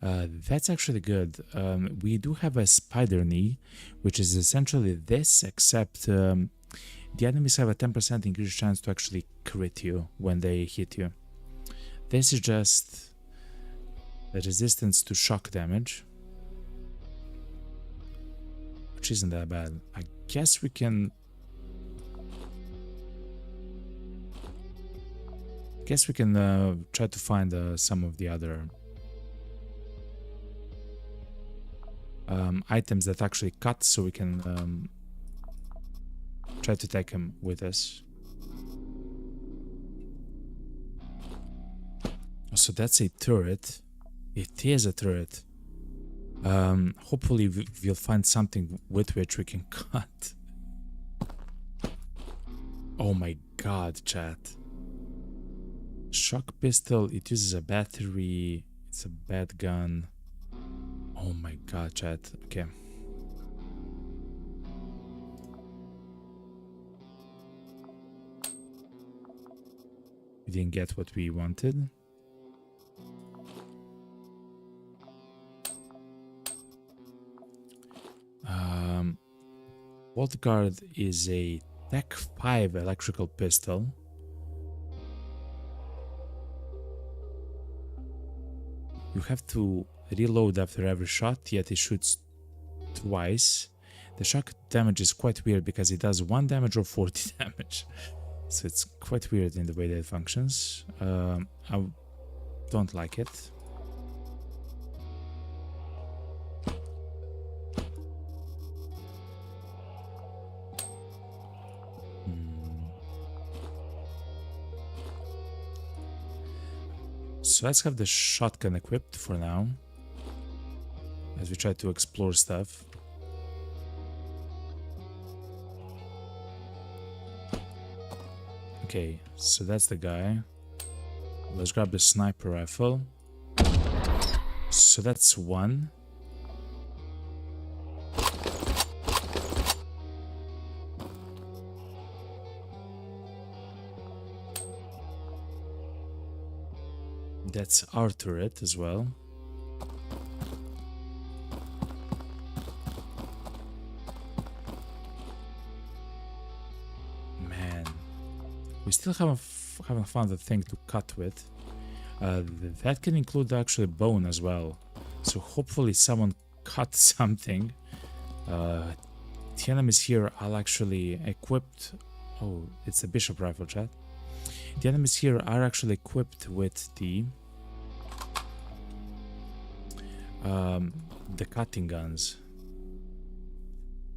That's actually good. We do have a Spider Knee, which is essentially this, except the enemies have a 10% increased chance to actually crit you when they hit you. This is just the resistance to shock damage, which isn't that bad. I guess we can... try to find some of the other items that actually cut, so we can try to take them with us. So that's a turret. It is a turret. Hopefully we'll find something with which we can cut. Oh my god, chat. Shock pistol, it uses a battery. It's a bad gun. Oh my god, chat. Okay. We didn't get what we wanted. Volt Guard is a Tech 5 electrical pistol. You have to reload after every shot, yet it shoots twice. The shock damage is quite weird because it does 1 damage or 40 damage. So it's quite weird in the way that it functions. I don't like it. So let's have the shotgun equipped for now, as we try to explore stuff. Okay, so that's the guy. Let's grab the sniper rifle. So that's 1. That's our turret as well. Man, we still haven't found a thing to cut with. That can include actually bone as well. So hopefully someone cut something. The enemies here are actually equipped. Oh, it's a bishop rifle, chat. The enemies here are actually equipped with the cutting guns.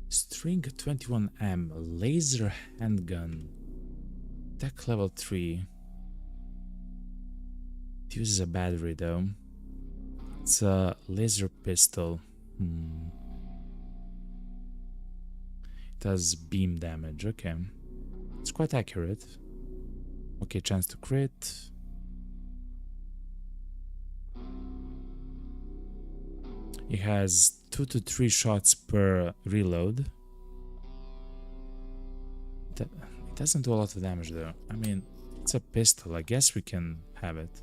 String 21M laser handgun. Tech level 3. It uses a battery though. It's a laser pistol. It does beam damage. Okay. It's quite accurate. Okay, chance to crit. It has 2 to 3 shots per reload. It doesn't do a lot of damage though. I mean, it's a pistol. I guess we can have it.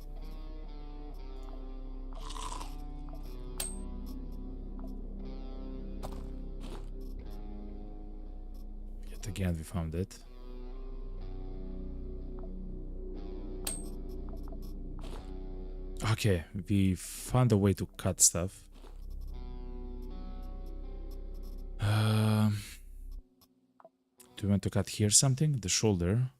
Yet again, we found it. Okay, we found a way to cut stuff. Do we want to cut here something? The shoulder.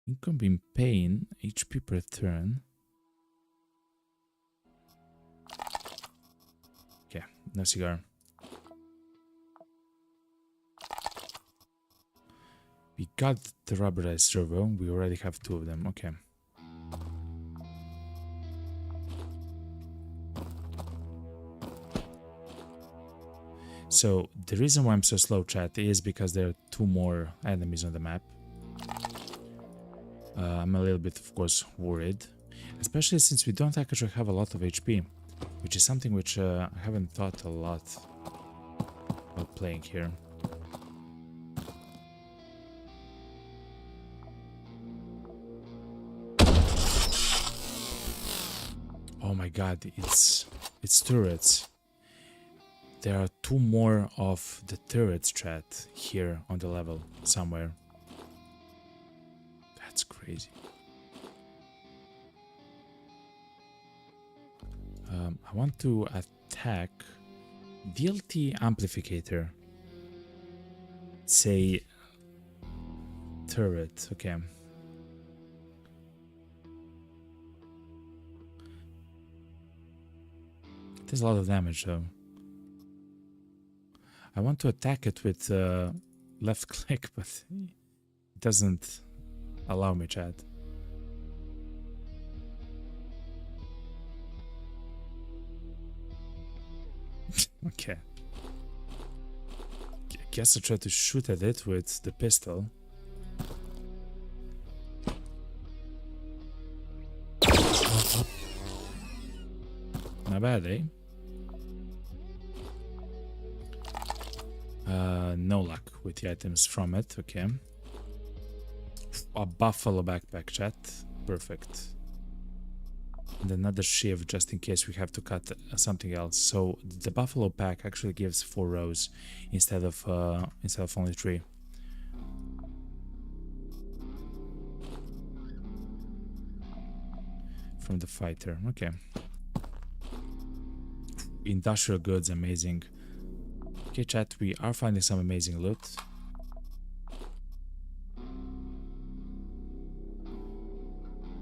Incoming pain, HP per turn. Okay, no cigar. We got the rubberized servo. We already have 2 of them. Okay. So the reason why I'm so slow, chat, is because there are 2 more enemies on the map. I'm a little bit, of course, worried, especially since we don't actually have a lot of HP, which is something which I haven't thought a lot about playing here. Oh my god, it's turrets. There are 2 more of the turrets, chat, here on the level somewhere. That's crazy. I want to attack DLT amplificator. Say turret. Okay. There's a lot of damage though. I want to attack it with left click, but it doesn't allow me, chat. Okay. I guess I try to shoot at it with the pistol. Not bad, eh? No luck with the items from it. Okay. A buffalo backpack, chat. Perfect. And another shiv just in case we have to cut something else. So the buffalo pack actually gives 4 rows instead of only 3. From the fighter. Okay. Industrial goods, amazing. Okay, chat, we are finding some amazing loot.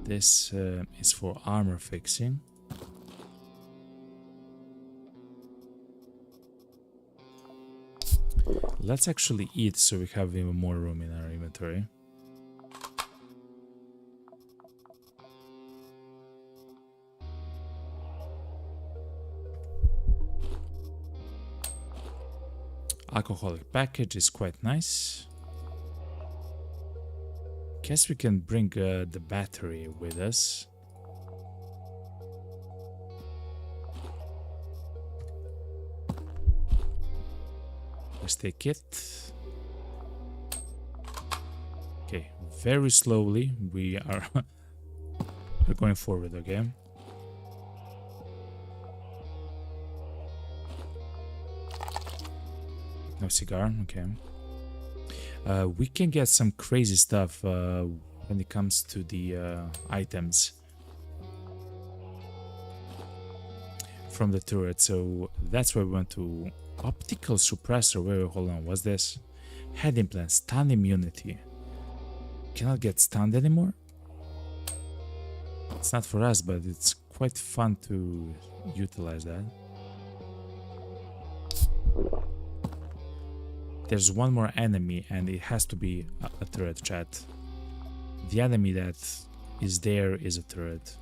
This is for armor fixing. Let's actually eat so we have even more room in our inventory. Alcoholic package is quite nice. Guess we can bring the battery with us. Let's take it. Okay, very slowly we are we're going forward again. No cigar, okay. We can get some crazy stuff when it comes to the items from the turret, so that's where we want to. Optical suppressor, wait, hold on, what's this? Head implant, stun immunity. Cannot get stunned anymore? It's not for us, but it's quite fun to utilize that. There's one more enemy and it has to be a turret, chat. The enemy that is there is a turret.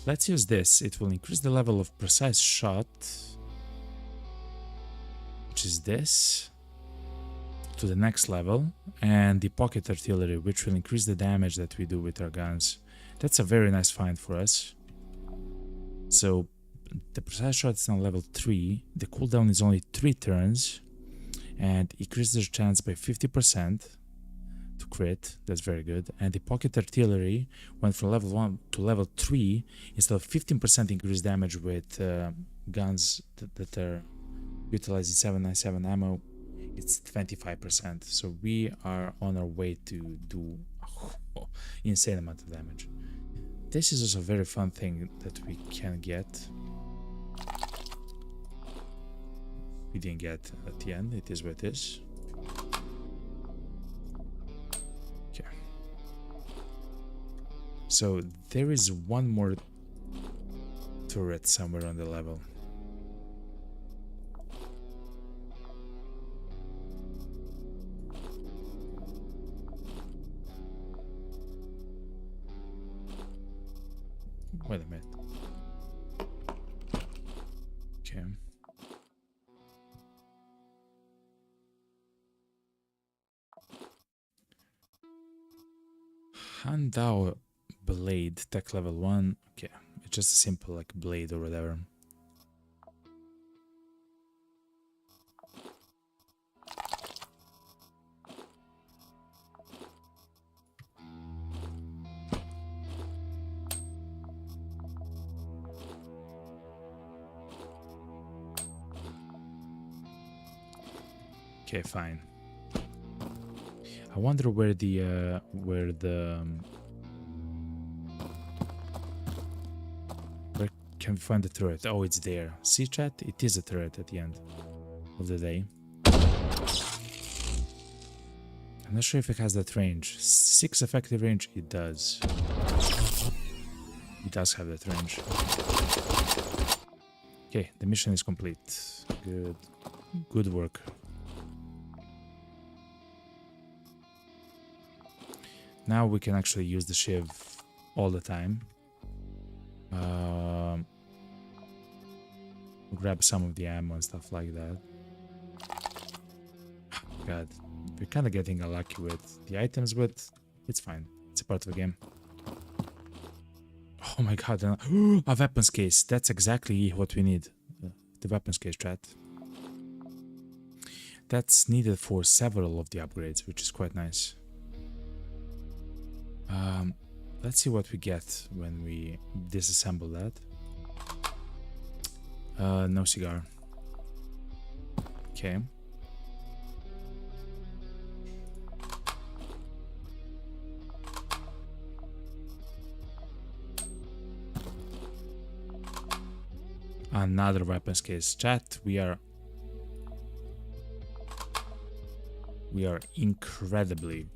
Let's use this. It will increase the level of precise shot, which is this, to the next level, and the pocket artillery, which will increase the damage that we do with our guns. That's a very nice find for us. So the precise shot is on level 3, the cooldown is only 3 turns, and increases the chance by 50% to crit. That's very good. And the pocket artillery went from level 1 to level 3, instead of 15% increased damage with guns that are utilizing 797 ammo, it's 25%. So we are on our way to do a insane amount of damage. This is also a very fun thing that we can get. We didn't get at the end. It is what it is. Okay. So there is one more turret somewhere on the level. Wait a minute. Okay. Handao blade, tech level 1. Okay, it's just a simple like blade or whatever. Okay, fine. I wonder where where can we find the turret? Oh, it's there. See, chat? It is a turret at the end of the day. I'm not sure if it has that range. 6 effective range. It does. It does have that range. Okay, the mission is complete. Good work. Now we can actually use the shiv all the time. Grab some of the ammo and stuff like that. God, we're kind of getting unlucky with the items, but it's fine. It's a part of the game. Oh my god, a weapons case. That's exactly what we need. The weapons case, chat. That's needed for several of the upgrades, which is quite nice. Let's see what we get when we disassemble that. No cigar. Okay. Another weapons case. Chat, we are incredibly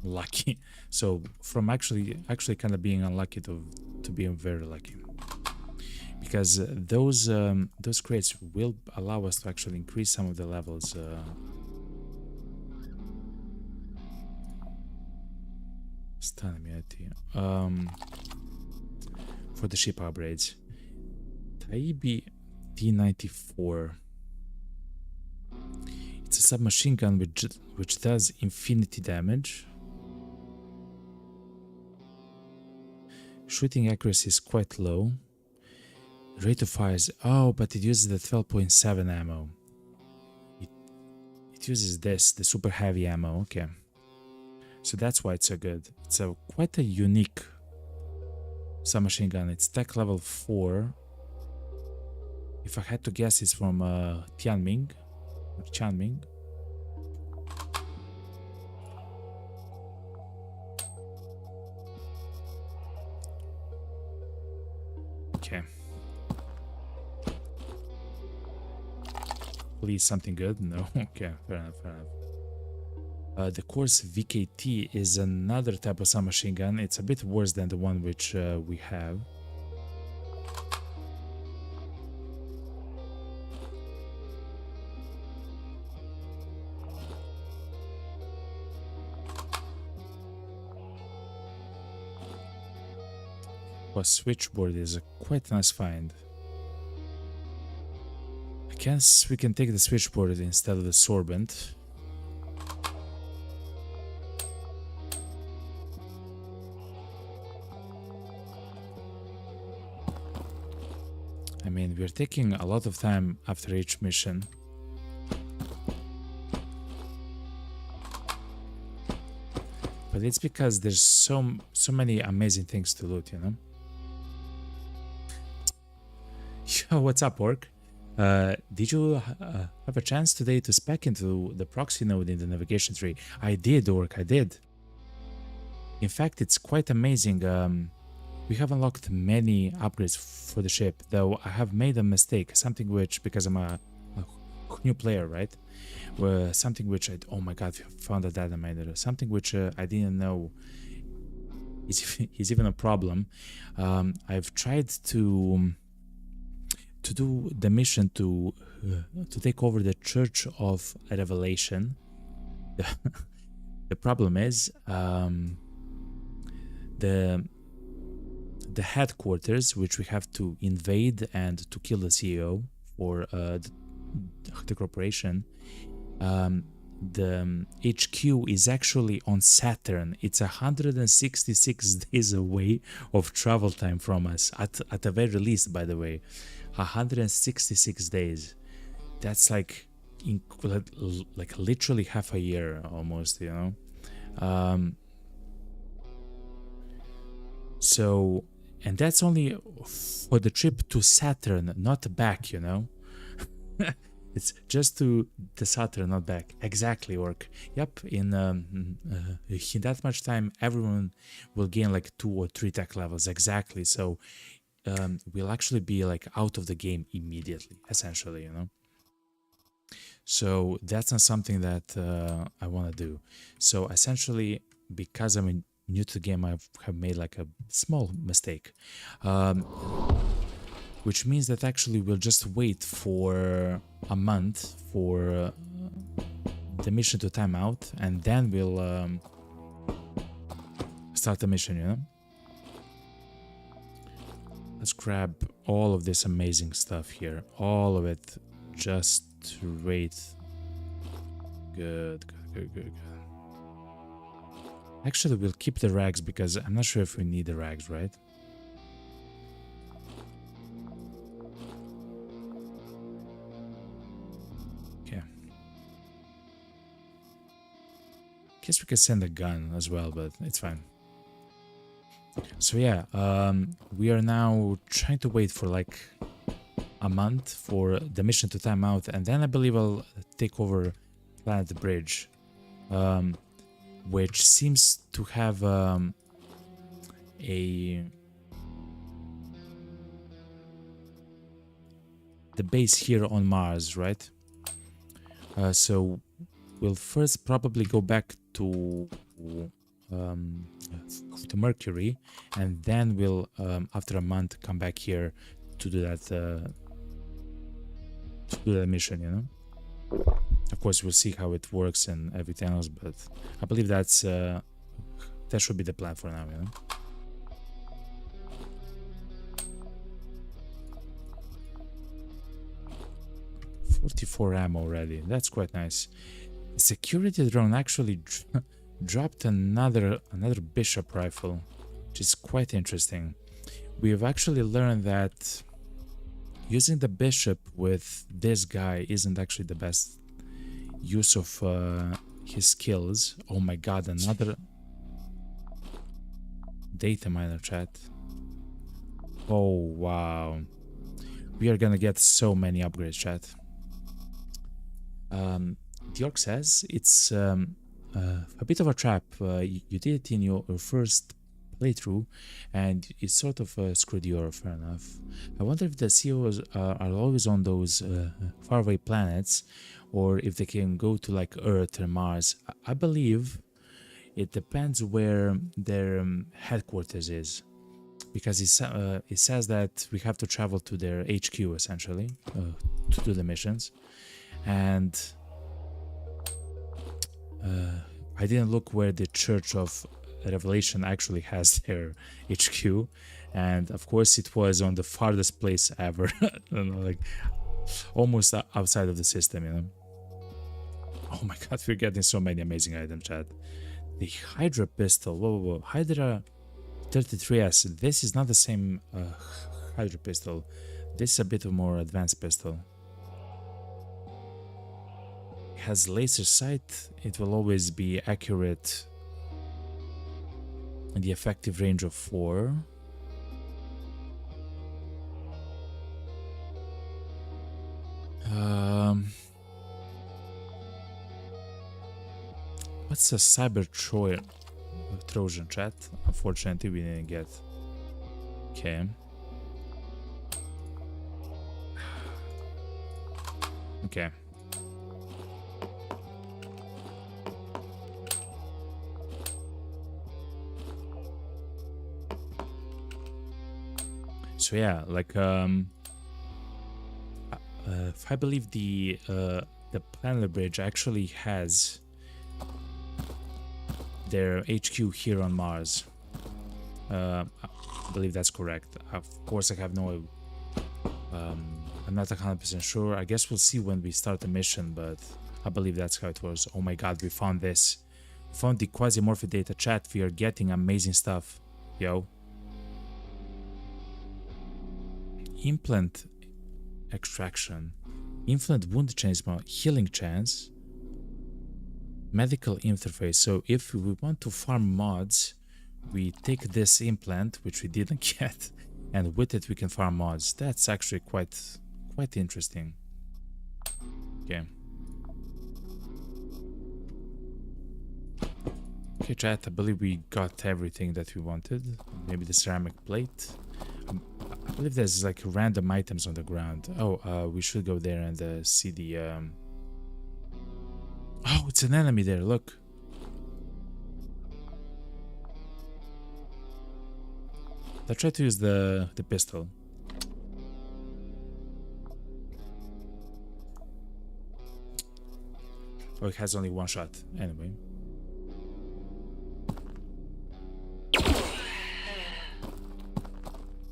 lucky. So from actually kind of being unlucky to being very lucky, because those crates will allow us to actually increase some of the levels. Stun immunity. For the ship upgrades. Taibi T-94. It's a submachine gun which does infinity damage. Shooting accuracy is quite low. Rate of fire is... Oh, but it uses the 12.7 ammo. It uses this, the super heavy ammo. Okay. So that's why it's so good. It's quite a unique submachine gun. It's tech level 4. If I had to guess, it's from Tianming. Or Chanming. Okay. Please, something good? No? Okay, fair enough, fair enough. The course VKT is another type of submachine gun. It's a bit worse than the one which we have. A switchboard is a quite nice find. I guess we can take the switchboard instead of the sorbent. I mean, we're taking a lot of time after each mission. But it's because there's so many amazing things to loot, you know? Yo, what's up, Orc? Did you have a chance today to spec into the proxy node in the navigation tree? I did, Orc, I did. In fact, it's quite amazing. We have unlocked many upgrades for the ship, though I have made a mistake, something which, because I'm a new player, right? Something which oh my god, found a data miner, something which I didn't know is even a problem. I've tried to do the mission to take over the Church of Revelation. The problem is the headquarters, which we have to invade and to kill the CEO for the corporation. The HQ is actually on Saturn. It's 166 days away of travel time from us, at the very least, by the way. 166 days. That's like literally half a year almost, you know. So, and that's only for the trip to Saturn, not back, you know. It's just to the Saturn, not back. Exactly, Orc. Yep, in that much time, everyone will gain like 2 or 3 tech levels. Exactly. So we'll actually be like out of the game immediately, essentially, you know. So that's not something that I want to do. So essentially, because I'm new to the game, I have made like a small mistake. Which means that actually we'll just wait for a month for the mission to time out, and then we'll start the mission, you know? Let's grab all of this amazing stuff here. All of it. Just wait. Good. Actually, we'll keep the rags because I'm not sure if we need the rags, right? Guess we could send a gun as well, but it's fine. So yeah, we are now trying to wait for like a month for the mission to time out, and then I believe I'll take over Planet Bridge, which seems to have the base here on Mars, right? So we'll first probably go back to Mercury, and then we'll after a month come back here to do that mission, you know. Of course, we'll see how it works and everything else, but I believe that should be the plan for now, you know. .44 ammo already. That's quite nice. The security drone actually dropped another bishop rifle, which is quite interesting. We have actually learned that using the bishop with this guy isn't actually the best use of his skills. Oh my god, another data miner, chat. Oh wow, we are gonna get so many upgrades, chat. Diork says it's a bit of a trap. You did it in your first playthrough and it sort of screwed you over. Fair enough. I wonder if the CEOs are always on those faraway planets, or if they can go to like Earth or Mars. I believe it depends where their headquarters is, because it says that we have to travel to their HQ essentially to do the missions. And I didn't look where the Church of Revelation actually has their HQ, and of course it was on the farthest place ever. You know, like almost outside of the system, you know. Oh my god, we're getting so many amazing items, chat. The Hydra pistol, whoa. Hydra 33S, this is not the same Hydra pistol. This is a bit of more advanced pistol. Has laser sight. It will always be accurate in the effective range of 4. What's a Trojan chat? Unfortunately, we didn't get. Okay. Okay. So yeah, like I believe the Planet Bridge actually has their HQ here on Mars. I believe that's correct. Of course, I have no. I'm not 100% sure. I guess we'll see when we start the mission, but I believe that's how it was. Oh my god, we found this. We found the Quasimorph data chat. We are getting amazing stuff. Yo. Implant extraction. Inflant wound chance, healing chance. Medical interface. So if we want to farm mods, we take this implant, which we didn't get, and with it we can farm mods. That's actually quite interesting. Okay. Okay, chat, I believe we got everything that we wanted. Maybe the ceramic plate. I believe there's like random items on the ground. Oh, we should go there and see the... Oh, it's an enemy there, look. Let's try to use the pistol. Oh, it has only one shot. Anyway.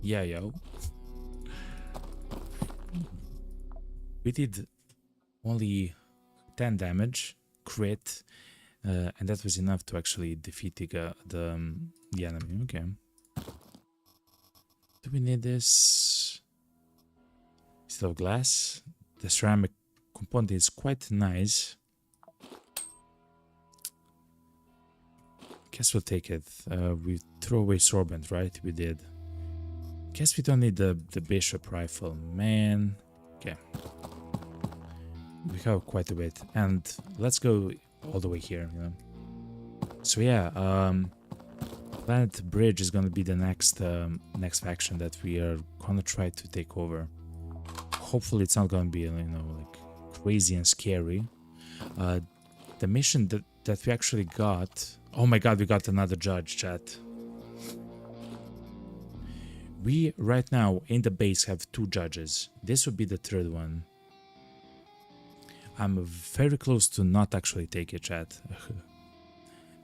Yeah, yo. We did only 10 damage, crit, and that was enough to actually defeat the enemy. Okay. Do we need this? Instead of glass, the ceramic component is quite nice. Guess we'll take it. We throw away sorbent, right? We did. Guess we don't need the bishop rifle, man. Okay. We have quite a bit, and let's go all the way here, you know. So yeah, Planet Bridge is gonna be the next faction that we are gonna try to take over. Hopefully, it's not gonna be, you know, like crazy and scary. The mission that we actually got. Oh my god, we got another judge, chat. We right now in the base have 2 judges. This would be the 3rd one. I'm very close to not actually take it, chat.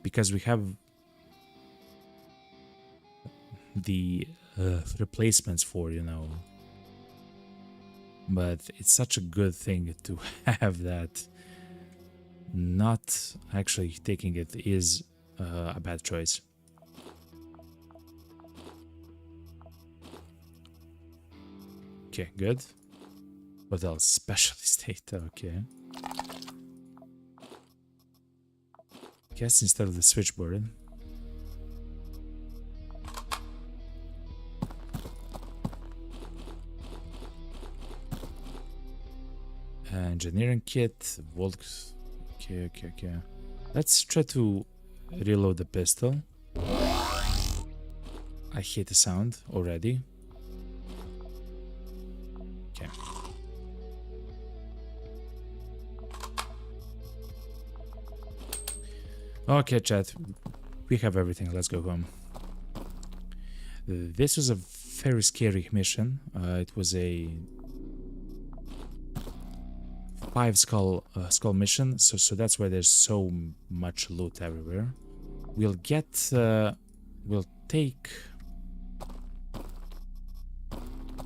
Because we have the replacements for, you know. But it's such a good thing to have that. Not actually taking it is a bad choice. Okay, good. What else? Specialist data, okay. Guess instead of the switchboard. Engineering kit, Volk. Okay. Let's try to reload the pistol. I hate the sound already. Okay. Okay, chat. We have everything. Let's go home. This was a very scary mission. It was a 5 skull mission, so that's why there's so much loot everywhere. We'll take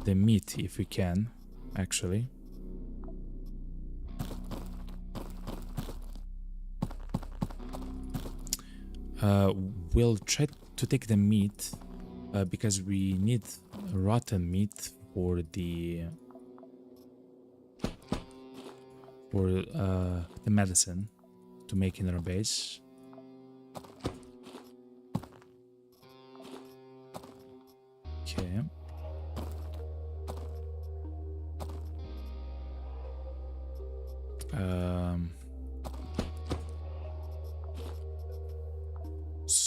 the meat if we can, actually. We'll try to take the meat because we need rotten meat for the medicine to make in our base. Okay.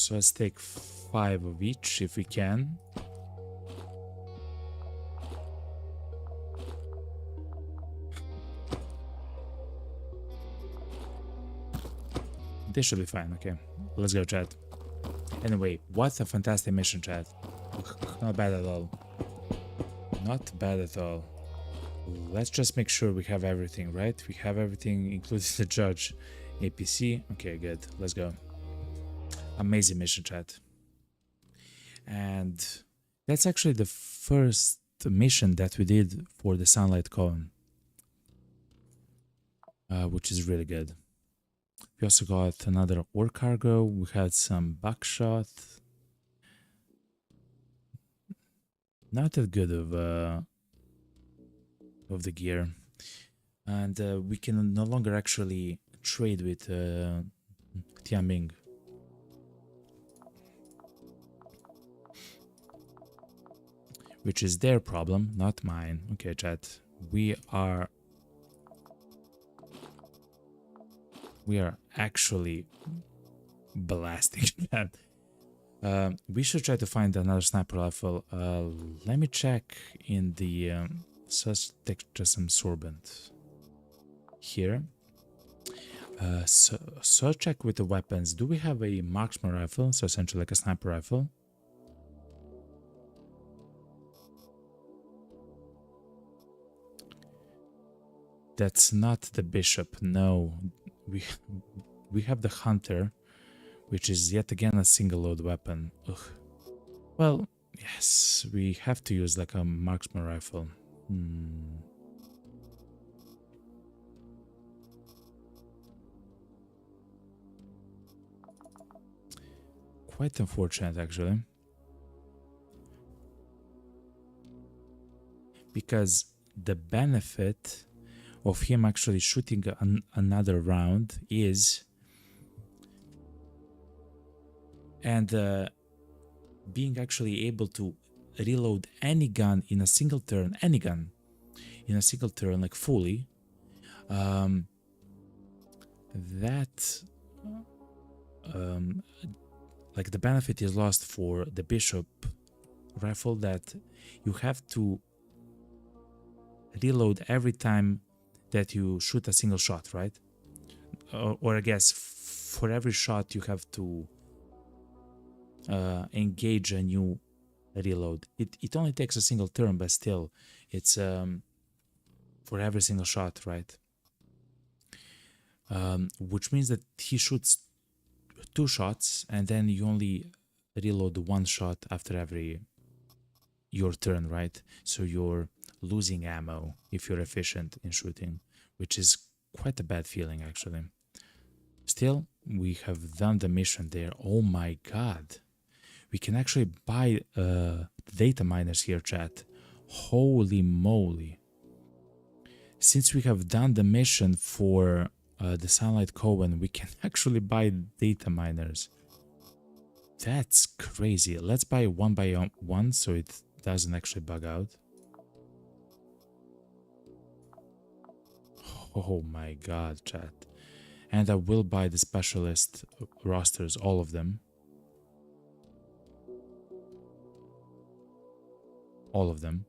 So let's take 5 of each if we can. This should be fine. Okay, let's go, chat. Anyway, what a fantastic mission, chat. Not bad at all. Not bad at all. Let's just make sure we have everything, right? We have everything, including the judge. APC. Okay, good. Let's go. Amazing mission, chat. And that's actually the first mission that we did for the Sunlight Cone, which is really good. We also got another ore cargo. We had some buckshot. Not that good of the gear, and we can no longer actually trade with Tianming. Which is their problem, not mine. Okay, chat. We are actually blasting that. We should try to find another sniper rifle. Let me check in the so let's take just some sorbent here. So check with the weapons. Do we have a marksman rifle? So essentially like a sniper rifle. That's not the bishop. No, we have the hunter, which is yet again a single load weapon. Ugh. Well, yes, we have to use like a marksman rifle. Quite unfortunate, actually. Because the benefit of him actually shooting another round is, and being actually able to reload any gun in a single turn, like fully, that like the benefit is lost for the bishop rifle, that you have to reload every time that you shoot a single shot, right? Or I guess for every shot you have to engage a new reload. It only takes a single turn, but still, it's for every single shot, right? Which means that he shoots 2 shots, and then you only reload 1 shot after your turn, right? So you're losing ammo if you're efficient in shooting, which is quite a bad feeling, actually. Still, we have done the mission there. Oh my god. We can actually buy data miners here, chat. Holy moly. Since we have done the mission for the Sunlight Coven, we can actually buy data miners. That's crazy. Let's buy one by one so it doesn't actually bug out. Oh my god, chat. And I will buy the specialist rosters, all of them. All of them.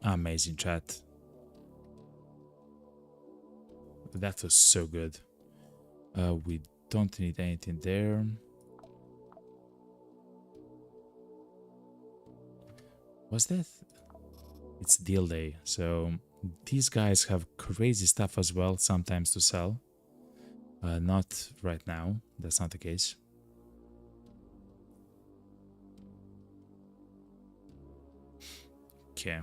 Amazing, chat. That was so good. We don't need anything there. Was that? It's deal day, so these guys have crazy stuff as well sometimes to sell. Not right now, that's not the case. Okay.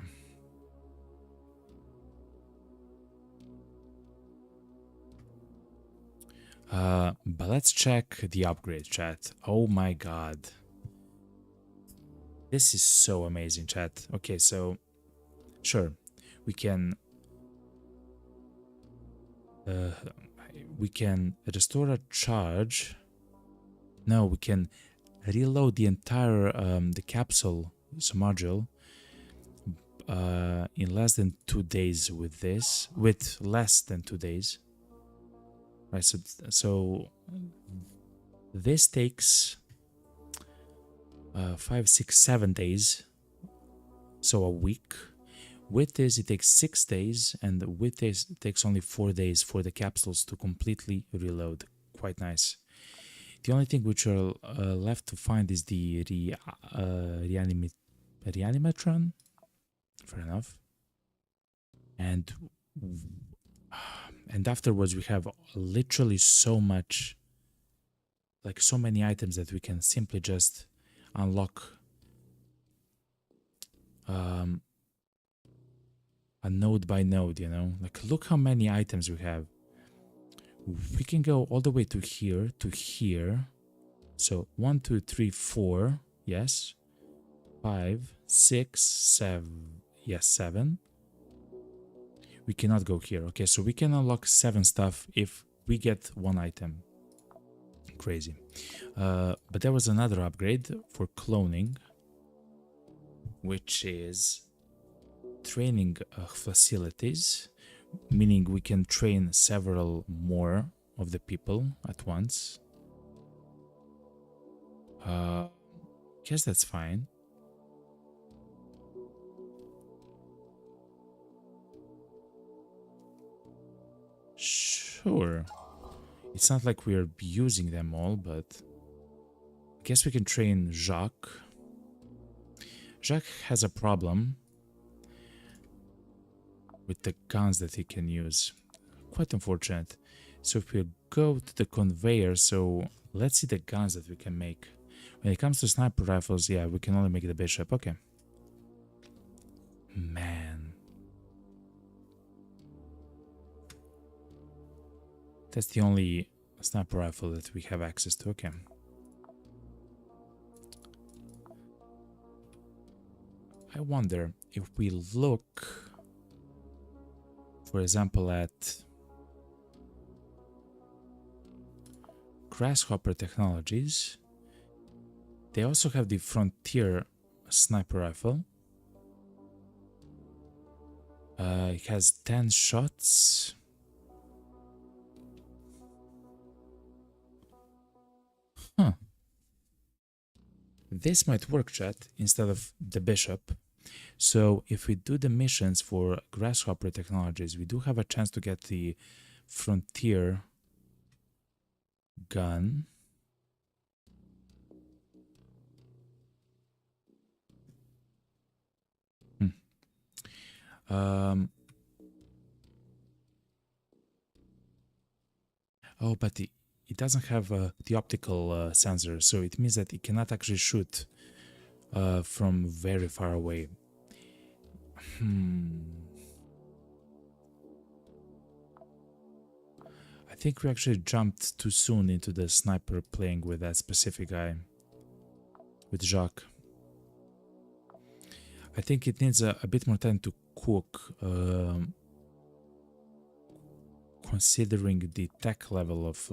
But let's check the upgrade, chat. Oh my god. This is so amazing, chat. Okay, so sure, we can restore a charge. No, we can reload the entire the capsule module in less than 2 days with this, with less than 2 days. Right, so This takes 5, 6, 7 days, so a week. With this, it takes 6 days, and with this, it takes only 4 days for the capsules to completely reload. Quite nice. The only thing which are left to find is the reanimatron. Fair enough. And afterwards, we have literally so much, like so many items that we can simply just unlock a node by node, you know? Like, look how many items we have. We can go all the way to here, to here. So 1, 2, 3, 4. Yes. 5, 6, 7. Yes, 7. We cannot go here. Okay, so we can unlock 7 stuff if we get 1 item. Crazy. But there was another upgrade for cloning, which is training facilities, meaning we can train several more of the people at once. Guess that's fine. Sure. It's not like we're using them all, but I guess we can train Jacques. Jacques has a problem with the guns that he can use. Quite unfortunate. So if we go to the conveyor, so let's see the guns that we can make. When it comes to sniper rifles, yeah, we can only make the bishop. Okay. Man. That's the only sniper rifle that we have access to. Okay. I wonder if we look, for example, at Grasshopper Technologies. They also have the Frontier sniper rifle. It has 10 shots. Huh. This might work, chat, instead of the bishop. So if we do the missions for Grasshopper Technologies, we do have a chance to get the Frontier gun. Oh, but it doesn't have the optical sensor, so it means that it cannot actually shoot from very far away. I think we actually jumped too soon into the sniper playing with that specific guy, with Jacques. I think it needs a bit more time to cook, considering the tech level of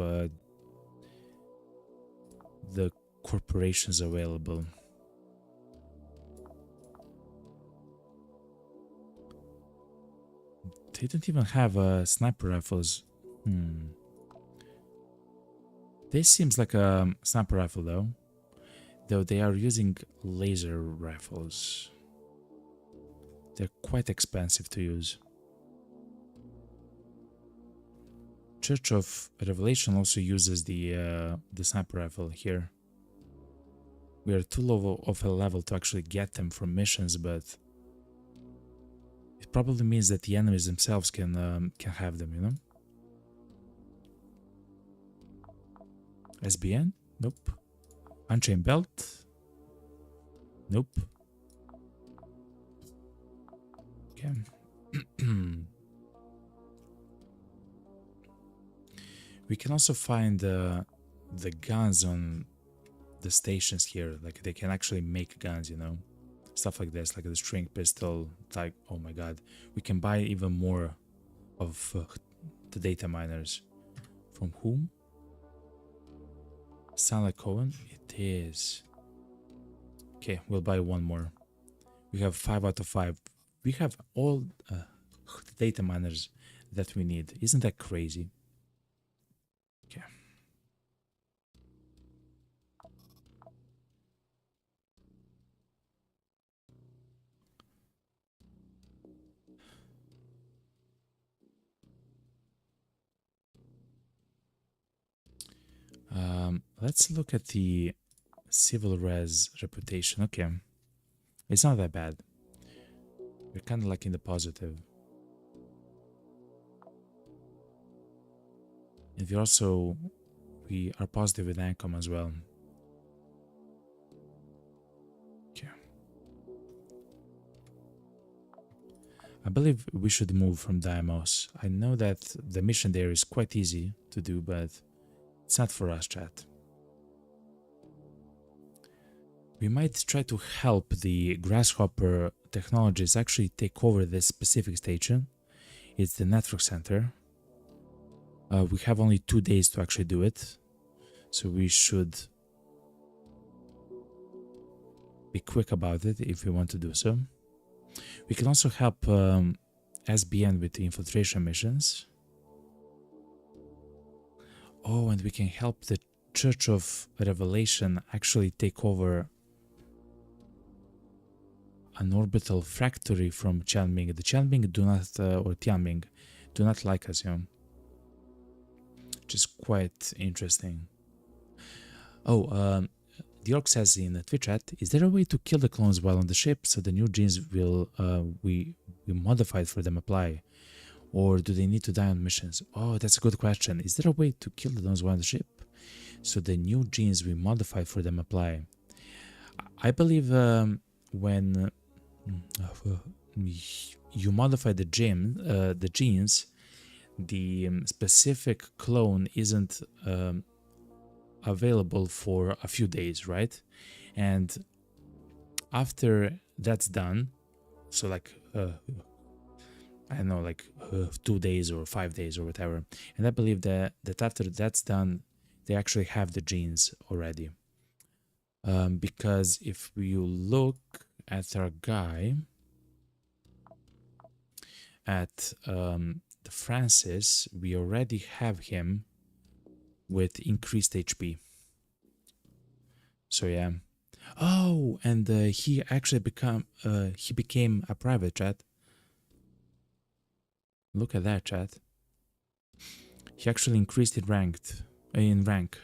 the corporations available. They don't even have sniper rifles. This seems like a sniper rifle though they are using laser rifles. They're quite expensive to use. Church of Revelation also uses the sniper rifle here. We are too low of a level to actually get them from missions, but it probably means that the enemies themselves can have them, you know? SBN? Nope. Unchained Belt? Nope. Okay. We can also find the guns on the stations here. Like, they can actually make guns, you know? Stuff like this, like the string pistol. Like, oh my god. We can buy even more of the data miners. From whom? Sound like Cohen? It is. Okay, we'll buy one more. We have 5 out of 5. We have all the data miners that we need. Isn't that crazy? Okay. Let's look at the civil res reputation. Okay, it's not that bad. We're kind of like in the positive. And we are positive with income as well. Okay. I believe we should move from Deimos. I know that the mission there is quite easy to do, but it's not for us, chat. We might try to help the Grasshopper Technologies actually take over this specific station. It's the network center. We have only 2 days to actually do it, so we should be quick about it if we want to do so. We can also help SBN with the infiltration missions. Oh, and we can help the Church of Revelation actually take over an orbital factory from Tianming. The Tianming do not, or Tianming, do not like us, you know. Which is quite interesting. Oh, the orc says in the Twitch chat, is there a way to kill the clones while on the ship so the new genes will we modified for them apply? Or do they need to die on missions? Oh, that's a good question. Is there a way to kill the clones while on the ship so the new genes we modified for them apply? I believe when you modify the genes, the specific clone isn't available for a few days, right? And after that's done, so like I don't know, like 2 days or 5 days or whatever, and I believe that after that's done, they actually have the genes already. Because if you look at our guy at the Francis, we already have him with increased HP. So yeah. Oh, and he actually became a private, chat. Look at that, chat. He actually increased in rank.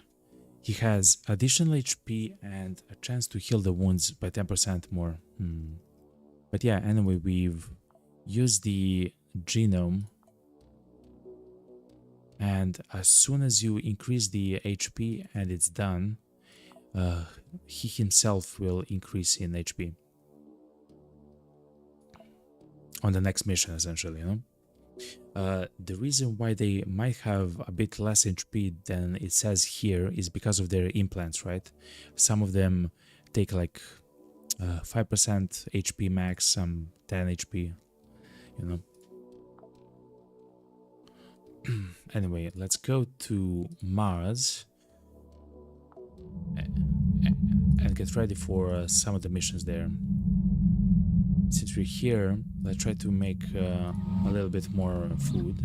He has additional HP and a chance to heal the wounds by 10% more. But yeah, anyway, we've used the genome, and as soon as you increase the HP and it's done, he himself will increase in HP on the next mission, essentially, you know. The reason why they might have a bit less HP than it says here is because of their implants, right? Some of them take like 5% HP max, some 10 HP, you know. Anyway, let's go to Mars and get ready for some of the missions there. Since we're here, let's try to make a little bit more food.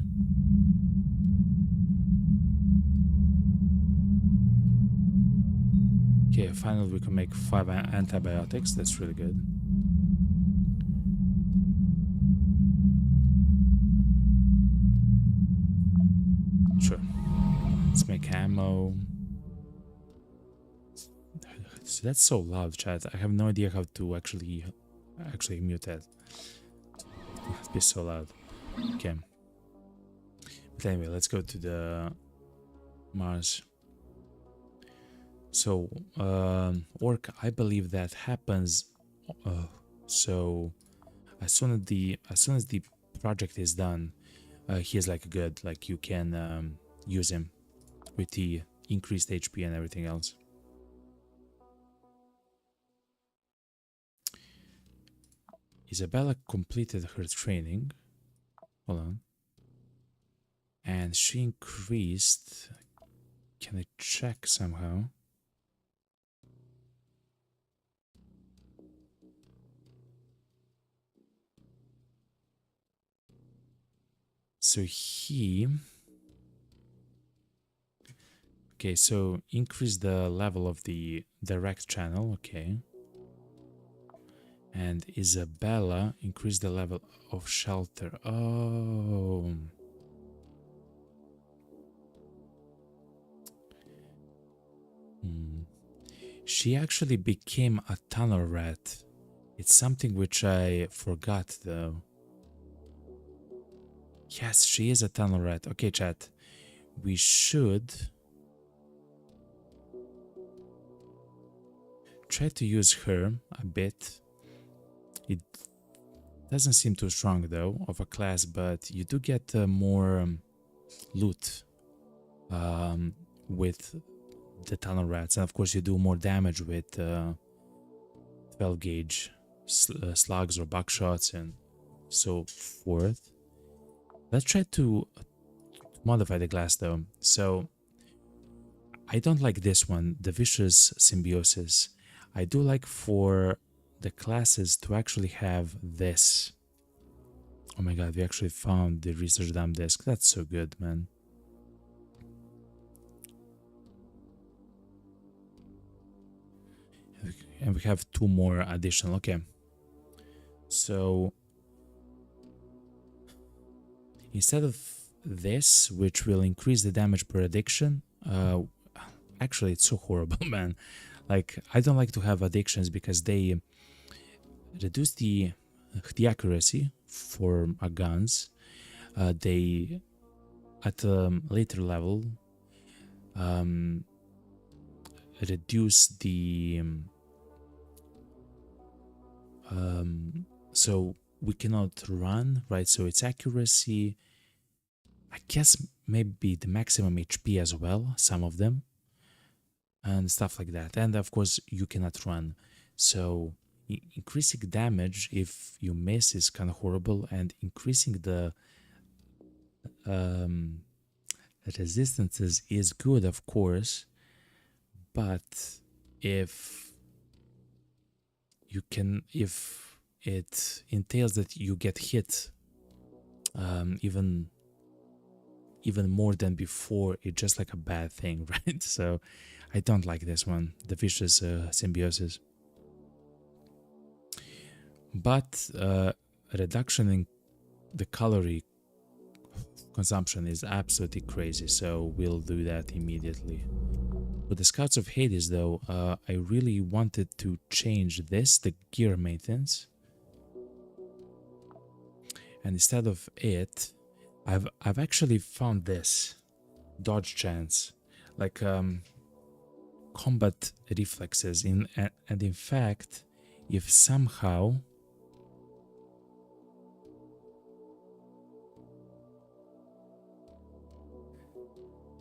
Okay, finally we can make 5 antibiotics. That's really good. Sure. Let's make ammo. So that's so loud, chat. I have no idea how to actually mute that. It's be so loud. Okay. But anyway, let's go to the Mars. So orc, I believe that happens. So as soon as the project is done, he is like good. Like you can use him with the increased HP and everything else. Isabella completed her training. Hold on. And she increased. Can I check somehow? So he... Okay, so increase the level of the direct channel, okay. And Isabella increased the level of shelter. Oh. She actually became a tunnel rat. It's something which I forgot though. Yes, she is a tunnel rat. Okay, chat. We should try to use her a bit. It doesn't seem too strong though of a class, but you do get more loot with the tunnel rats, and of course you do more damage with 12 gauge slugs or buckshots and so forth. Let's try to modify the class though. So I don't like this one, the vicious symbiosis. I do like for the classes to actually have this. Oh my god, we actually found the research dump disk. That's so good, man. And we have 2 more additional. Okay. So instead of this, which will increase the damage per addiction, actually it's so horrible, man. Like, I don't like to have addictions because they reduce the accuracy for our guns. They at a later level reduce the so we cannot run, right? So its accuracy, I guess maybe the maximum HP as well, some of them, and stuff like that. And of course you cannot run, so increasing damage if you miss is kind of horrible, and increasing the resistances is good, of course, but if it entails that you get hit even more than before, it's just like a bad thing, right? So I don't like this one, the vicious symbiosis. But reduction in the calorie consumption is absolutely crazy, so we'll do that immediately. With the Scouts of Hades though, I really wanted to change this, the gear maintenance, and instead of it, I've actually found this dodge chance, like combat reflexes, and in fact, if somehow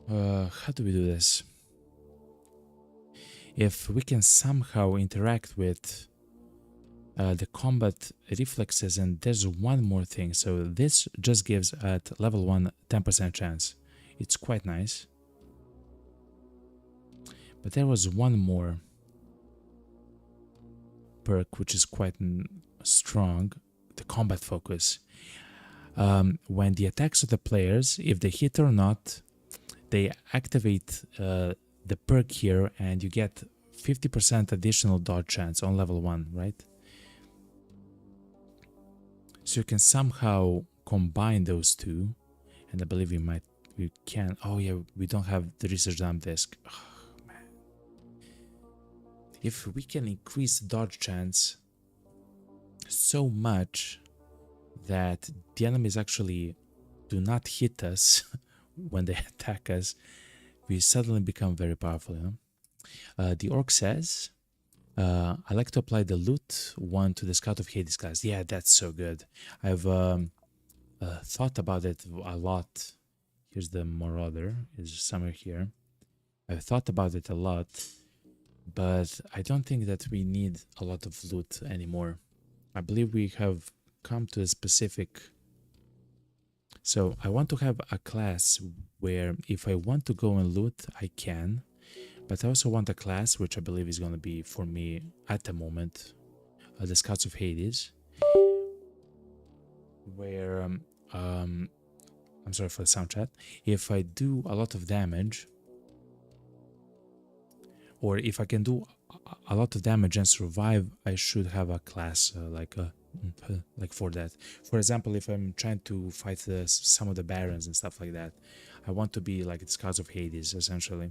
how do we do this? If we can somehow interact with the combat reflexes, and there's one more thing. So this just gives at level 1 10% chance. It's quite nice. But there was one more perk which is quite strong, the combat focus. When the attacks of the players, if they hit or not, they activate the perk here, and you get 50% additional dodge chance on level 1, right? So you can somehow combine those two, and I believe we can. Oh yeah, we don't have the research dump disk. Oh, man. If we can increase dodge chance so much that the enemies actually do not hit us when they attack us, we suddenly become very powerful, you know? The orc says, I like to apply the loot one to the Scout of Hades class. Yeah, that's so good. I've thought about it a lot. Here's the Marauder, is somewhere here. I've thought about it a lot, but I don't think that we need a lot of loot anymore. I believe we have come to a specific... So I want to have a class where if I want to go and loot, I can. But I also want a class, which I believe is going to be for me at the moment, the Scouts of Hades, where, I'm sorry for the sound chat, if I do a lot of damage, or if I can do a lot of damage and survive, I should have a class like for that. For example, if I'm trying to fight some of the barons and stuff like that, I want to be like the Scouts of Hades, essentially.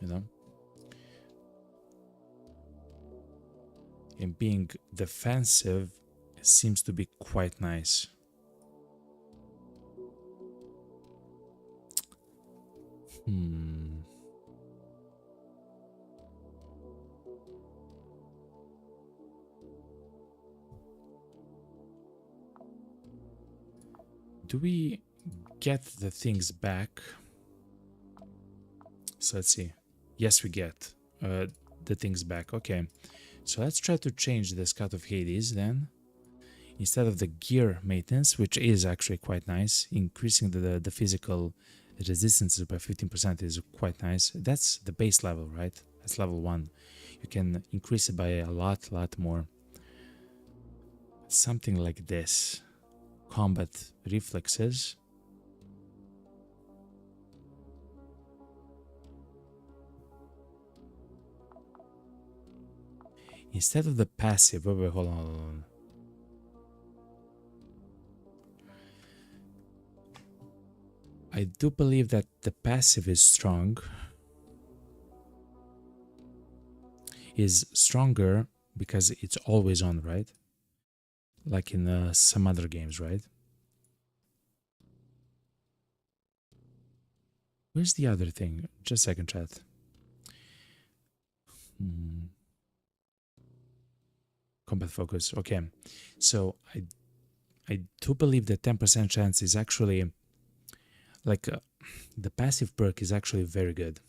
you know. And being defensive seems to be quite nice. Do we get the things back? So let's see. Yes, we get the things back. Okay. So let's try to change the Scout of Hades then. Instead of the gear maintenance, which is actually quite nice, increasing the physical resistance by 15% is quite nice. That's the base level, right? That's level 1. You can increase it by a lot more. Something like this. Combat reflexes. Instead of the passive, wait, hold on. I do believe that the passive is strong. Is stronger because it's always on, right? Like in some other games, right? Where's the other thing? Just a second, chat. Combat focus. Okay, so I do believe that 10% chance is actually like the passive perk is actually very good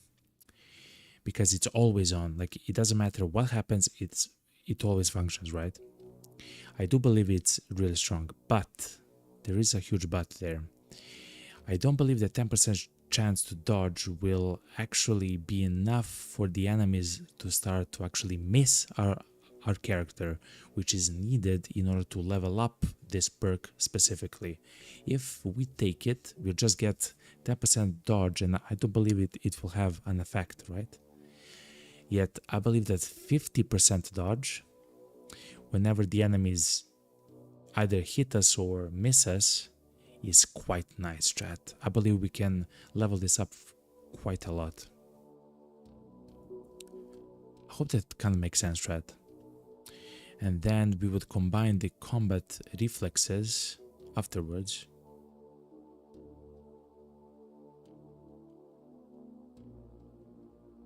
because it's always on. Like it doesn't matter what happens, it always functions, right? I do believe it's really strong, but there is a huge but there. I don't believe that 10% chance to dodge will actually be enough for the enemies to start to actually miss our character, which is needed in order to level up this perk specifically. If we take it, we'll just get 10% dodge, and I don't believe it will have an effect, right? Yet I believe that 50% dodge, whenever the enemies either hit us or miss us, is quite nice, chat. I believe we can level this up quite a lot. I hope that kind of makes sense, chat. And then we would combine the combat reflexes afterwards.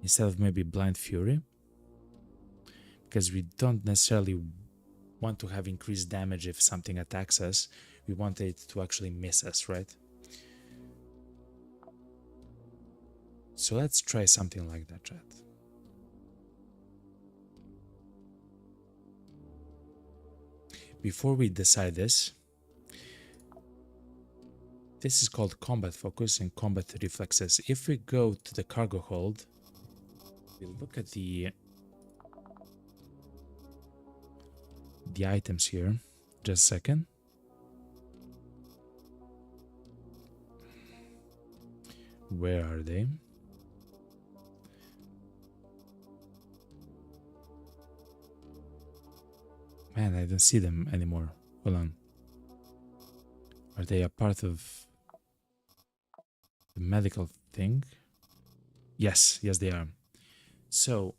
Instead of maybe Blind Fury. Because we don't necessarily want to have increased damage if something attacks us. We want it to actually miss us, right? So let's try something like that, chat. Before we decide this is called combat focus and combat reflexes. If we go to the cargo hold, we look at the items here. Just a second. Where are they? Man, I don't see them anymore. Hold on. Are they a part of the medical thing? Yes, they are. So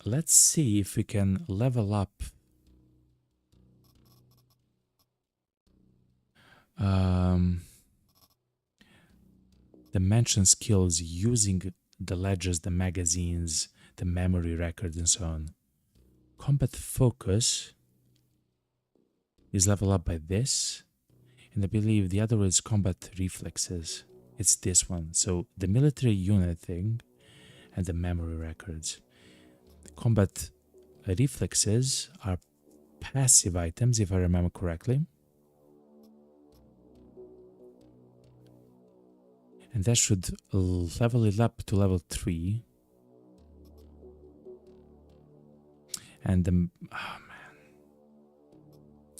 let's see if we can level up the mentioned skills using the ledgers, the magazines, the memory records, and so on. Combat focus is leveled up by this, and I believe the other one is combat reflexes. It's this one. So the military unit thing and the memory records. Combat reflexes are passive items, if I remember correctly. And that should level it up to level 3. And oh man.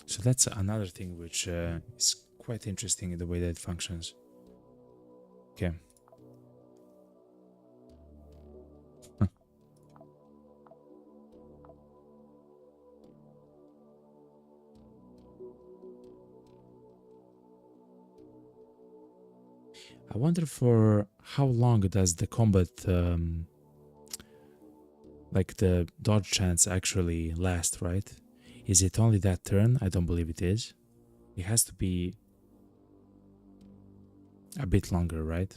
So that's another thing which is quite interesting in the way that it functions. Okay. I wonder for how long does the combat like the dodge chance actually last, right? Is it only that turn? I don't believe it is. It has to be a bit longer, right?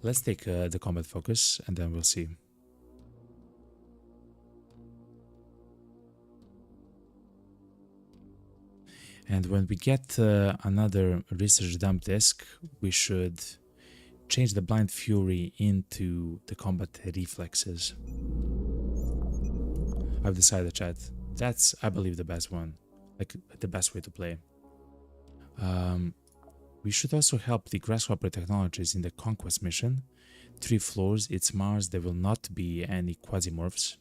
Let's take the combat focus and then we'll see. And when we get another research dump disk, we should change the blind fury into the combat reflexes. I've decided, chat. That's, I believe, the best one, like the best way to play. We should also help the Grasshopper Technologies in the Conquest mission. 3 floors, it's Mars, there will not be any Quasimorphs.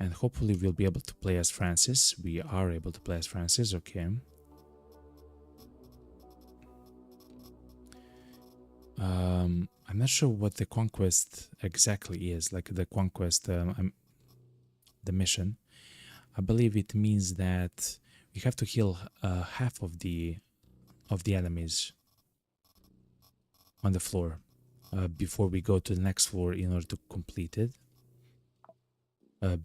And hopefully we'll be able to play as Francis. We are able to play as Francis, okay. I'm not sure what the Conquest exactly is, like the Conquest, the mission. I believe it means that we have to heal half of the enemies on the floor before we go to the next floor in order to complete it.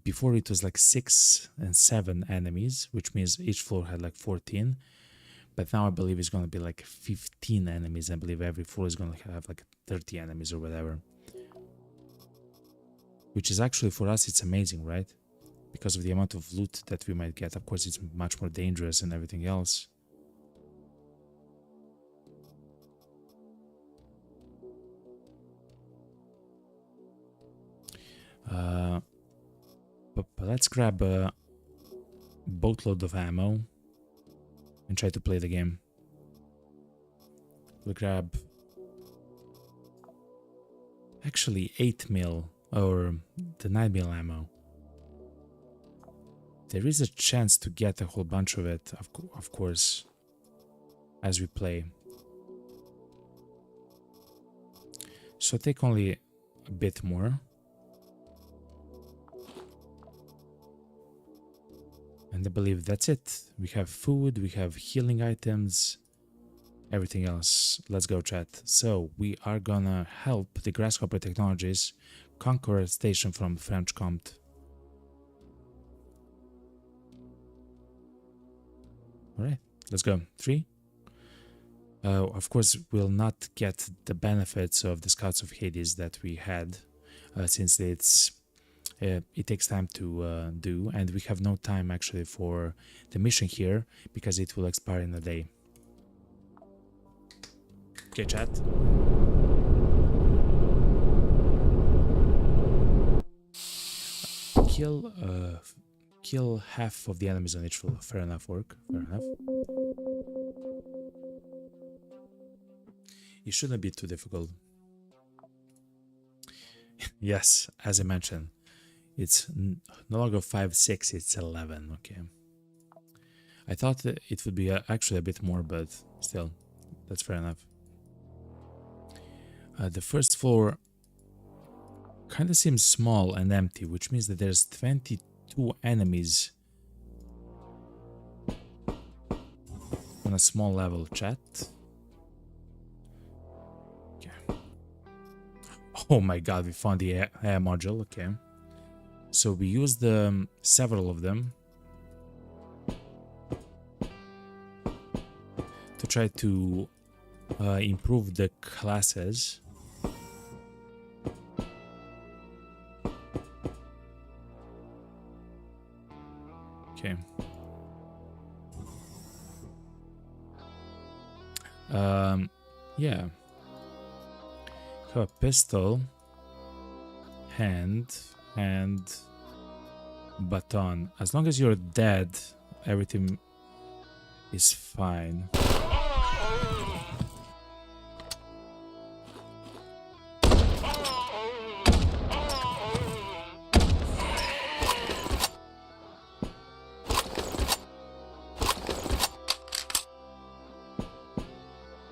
Before it was like 6 and 7 enemies, which means each floor had like 14. But now I believe it's going to be like 15 enemies. I believe every floor is going to have like 30 enemies or whatever. Which is actually, for us, it's amazing, right? Because of the amount of loot that we might get. Of course, it's much more dangerous and everything else. But let's grab a boatload of ammo and try to play the game. We'll grab actually 8mm or the 9mm ammo. There is a chance to get a whole bunch of it, of course, as we play. So take only a bit more. And I believe that's it. We have food, we have healing items, everything else. Let's go, chat. So we are gonna help the Grasshopper Technologies conquer a station from French Comte. Alright, let's go. 3. Of course, we'll not get the benefits of the Scouts of Hades that we had, since it takes time to do, and we have no time actually for the mission here because it will expire in a day. Okay, chat. Kill half of the enemies on each floor. Fair enough, work. Fair enough. It shouldn't be too difficult. Yes, as I mentioned. It's no longer 5, 6, it's 11, okay. I thought that it would be actually a bit more, but still, that's fair enough. The first floor kind of seems small and empty, which means that there's 22 enemies on a small level, chat. Okay. Oh my god, we found the air module, okay. So we used several of them to try to improve the classes. Okay. Yeah. Have a pistol, hand, baton. As long as you're dead, everything is fine.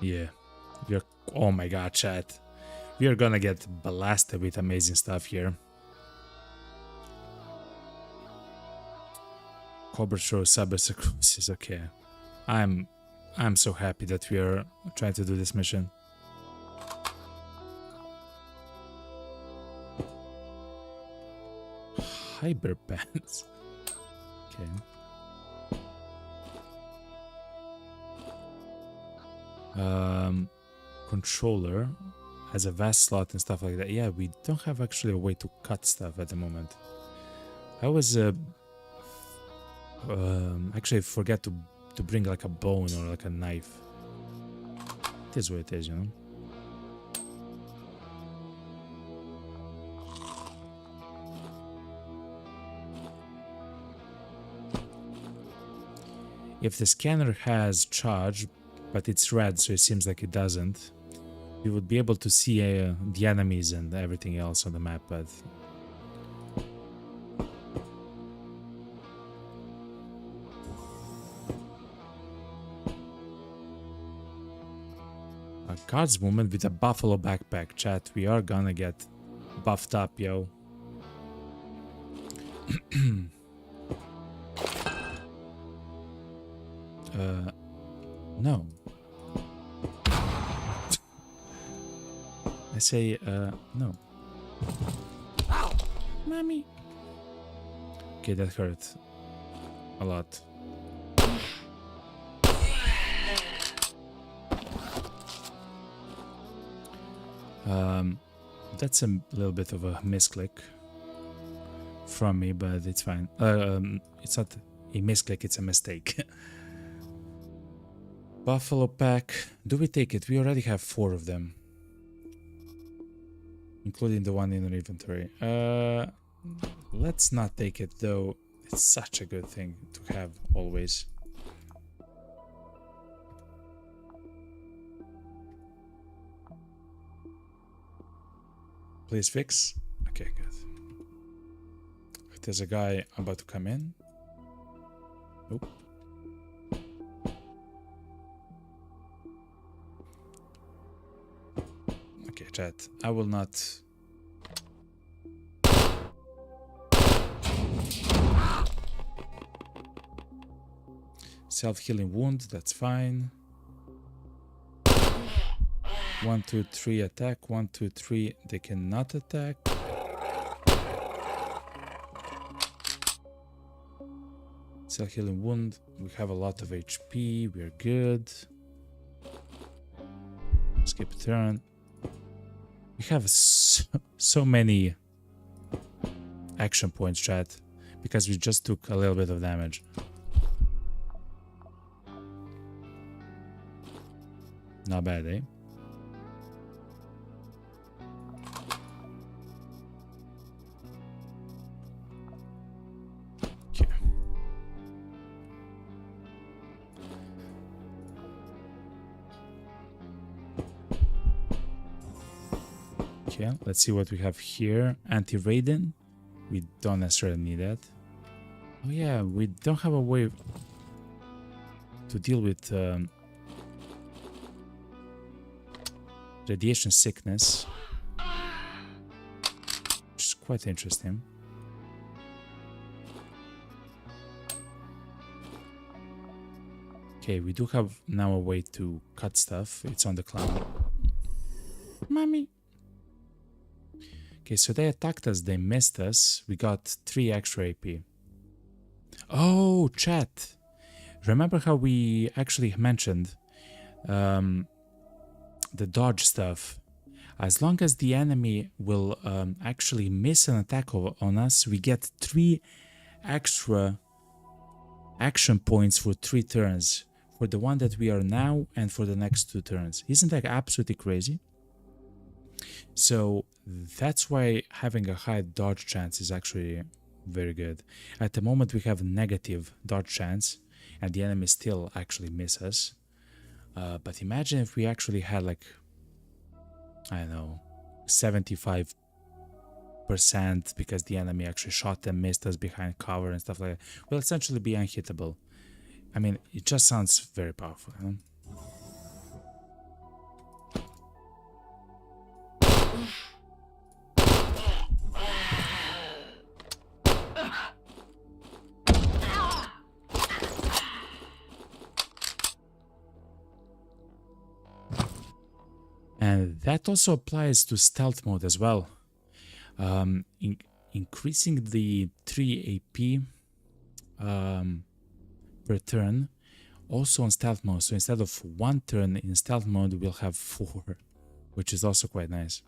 Yeah. Oh my god, chat. We are gonna get blasted with amazing stuff here. Cobra Show Cyber Cruises, okay. I'm so happy that we are trying to do this mission. Cyber pants. Okay. Controller has a vast slot and stuff like that. Yeah, we don't have actually a way to cut stuff at the moment. I was actually forget to bring like a bone or like a knife. It is what it is, you know. If the scanner has charge, but it's red, so it seems like it doesn't, you would be able to see the enemies and everything else on the map, but a guardswoman with a buffalo backpack. Chat, we are gonna get buffed up, yo. No. I say, no. Mommy. Okay, that hurt a lot. That's a little bit of a misclick from me, but it's fine. It's not a misclick, it's a mistake. Buffalo pack. Do we take it? We already have 4 of them, including the one in our inventory. Let's not take it though. It's such a good thing to have always. Please fix. Okay, good. There's a guy about to come in. Nope. Okay, chat. I will not. Self-healing wound, that's fine. 1, 2, 3 attack. 1, 2, 3 they cannot attack. Self-healing wound. We have a lot of HP. We're good. Skip turn. We have so many action points, chat, because we just took a little bit of damage. Not bad, eh? Okay. Okay, let's see what we have here. Anti-Raiden. We don't necessarily need that. Oh yeah, we don't have a way to deal with radiation sickness, which is quite interesting. Okay, we do have now a way to cut stuff. It's on the clown. Mommy. Okay, so they attacked us, they missed us. We got 3 extra AP. Oh, chat. Remember how we actually mentioned the dodge stuff? As long as the enemy will actually miss an attack on us, we get 3 extra action points for 3 turns. For the one that we are now and for the next 2 turns. Isn't that absolutely crazy? So that's why having a high dodge chance is actually very good. At the moment we have negative dodge chance and the enemy still actually miss us. But imagine if we actually had like, I don't know, 75% because the enemy actually shot and missed us behind cover and stuff like that. We'll essentially be unhittable. I mean, it just sounds very powerful, you know? And that also applies to stealth mode as well. increasing the 3 AP per turn, also on stealth mode. So instead of 1 turn in stealth mode, we'll have 4, which is also quite nice.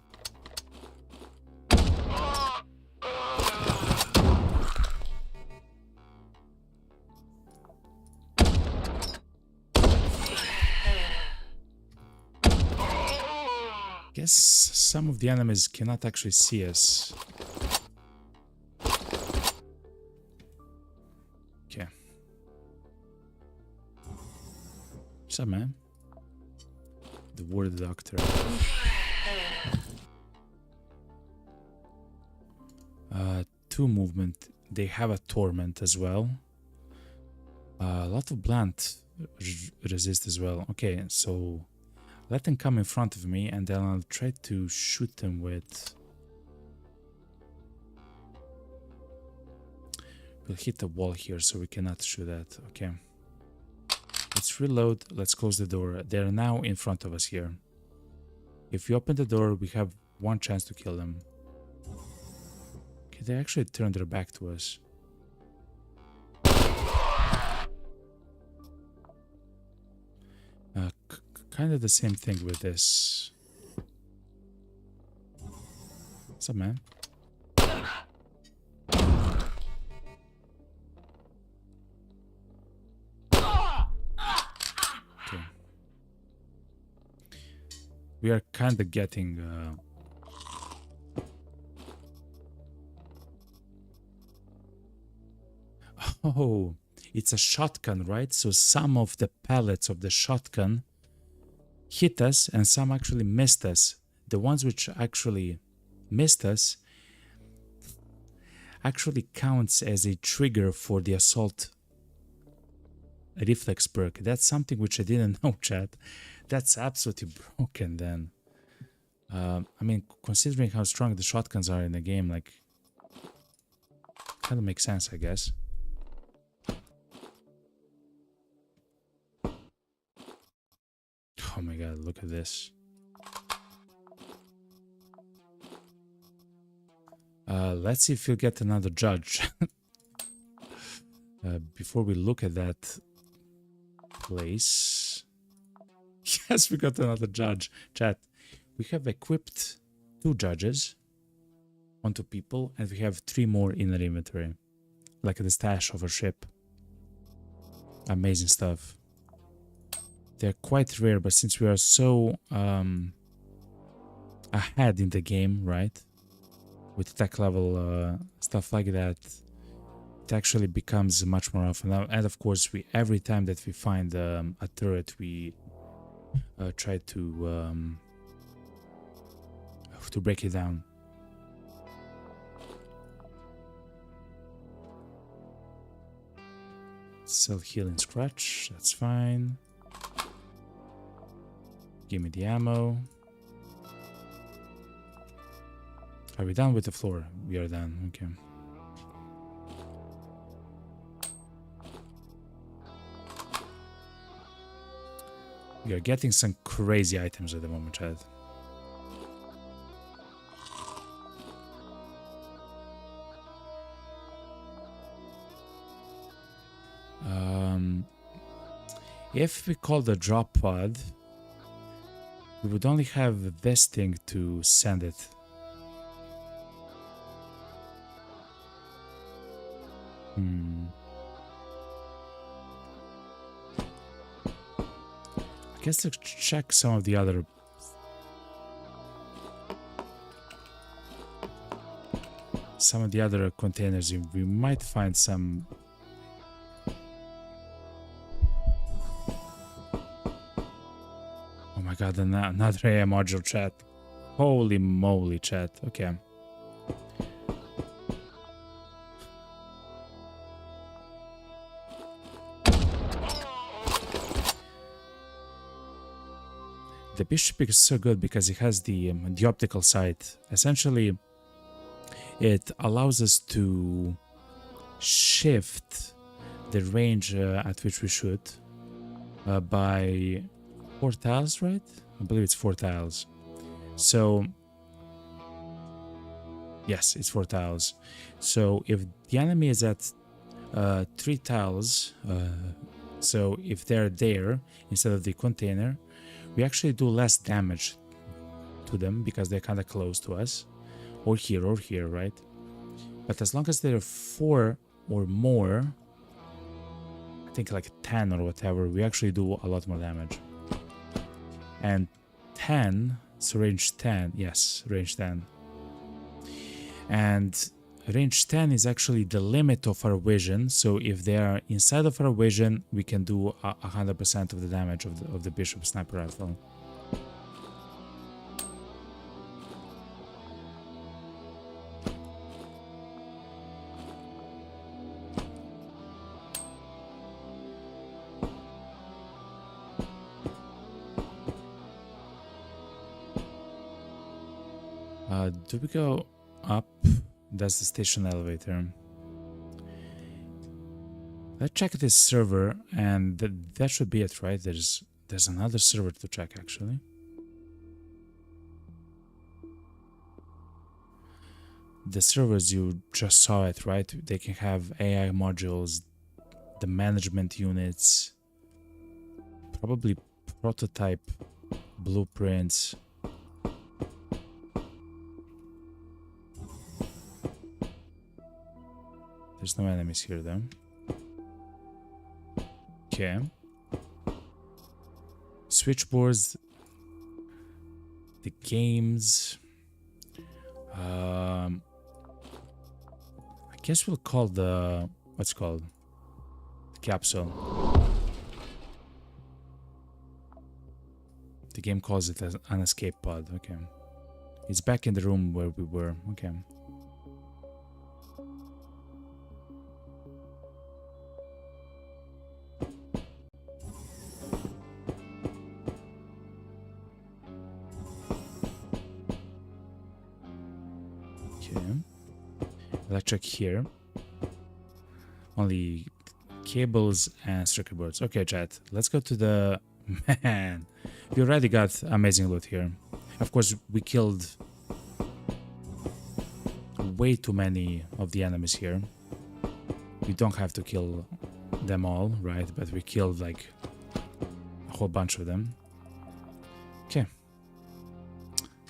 Guess some of the enemies cannot actually see us. Okay. What's up, man? The word doctor. 2 movement. They have a torment as well. A lot of blunt resist as well. Okay, so let them come in front of me and then I'll try to shoot them with... We'll hit the wall here so we cannot shoot that. Okay. Let's reload. Let's close the door. They're now in front of us here. If we open the door, we have 1 chance to kill them. Okay, they actually turned their back to us. Kind of the same thing with this. What's up, man? Okay. We are kind of getting... Oh, it's a shotgun, right? So some of the pellets of the shotgun hit us and some actually missed us. The ones which actually missed us actually counts as a trigger for the assault reflex perk. That's something which I didn't know, chat. That's absolutely broken then. I mean, considering how strong the shotguns are in the game, like, kind of makes sense, I guess. Oh my god, look at this. Let's see if we'll get another judge. Before we look at that place. Yes, we got another judge. Chat, we have equipped 2 judges onto people and we have 3 more in the inventory. Like the stash of a ship. Amazing stuff. They're quite rare, but since we are so ahead in the game, right? With tech level stuff like that, it actually becomes much more often. And of course, every time that we find a turret, we try to break it down. Self healing scratch, that's fine. Give me the ammo. Are we done with the floor? We are done, okay. We are getting some crazy items at the moment, Chad. If we call the drop pod, we would only have this thing to send it. I guess let's check some of the other... containers. We might find some... Oh my god, another AI module, chat. Holy moly, chat. Okay. The bishop is so good because it has the optical sight. Essentially, it allows us to shift the range at which we shoot by 4 tiles, right? I believe it's 4 tiles. So Yes, it's 4 tiles. So if the enemy is at 3 tiles, so if they're there instead of the container, we actually do less damage to them because they're kind of close to us, or here, right? But as long as they're 4 or more, I think like 10 or whatever, we actually do a lot more damage. And 10, so range 10, yes, range 10. And range 10 is actually the limit of our vision, so if they are inside of our vision, we can do 100% of the damage of the bishop sniper rifle. Do we go up? That's the station elevator. Let's check this server, and that should be it, right? There's another server to check, actually. The servers, you just saw it, right? They can have AI modules, the management units, probably prototype blueprints. There's no enemies here, though. Okay. Switchboards. The games. I guess we'll call the... what's it called? The capsule. The game calls it an escape pod. Okay. It's back in the room where we were. Okay. Let's check here. Only cables and circuit boards. Okay, chat. Let's go to the... Man, we already got amazing loot here. Of course, we killed way too many of the enemies here. We don't have to kill them all, right? But we killed like a whole bunch of them. Okay.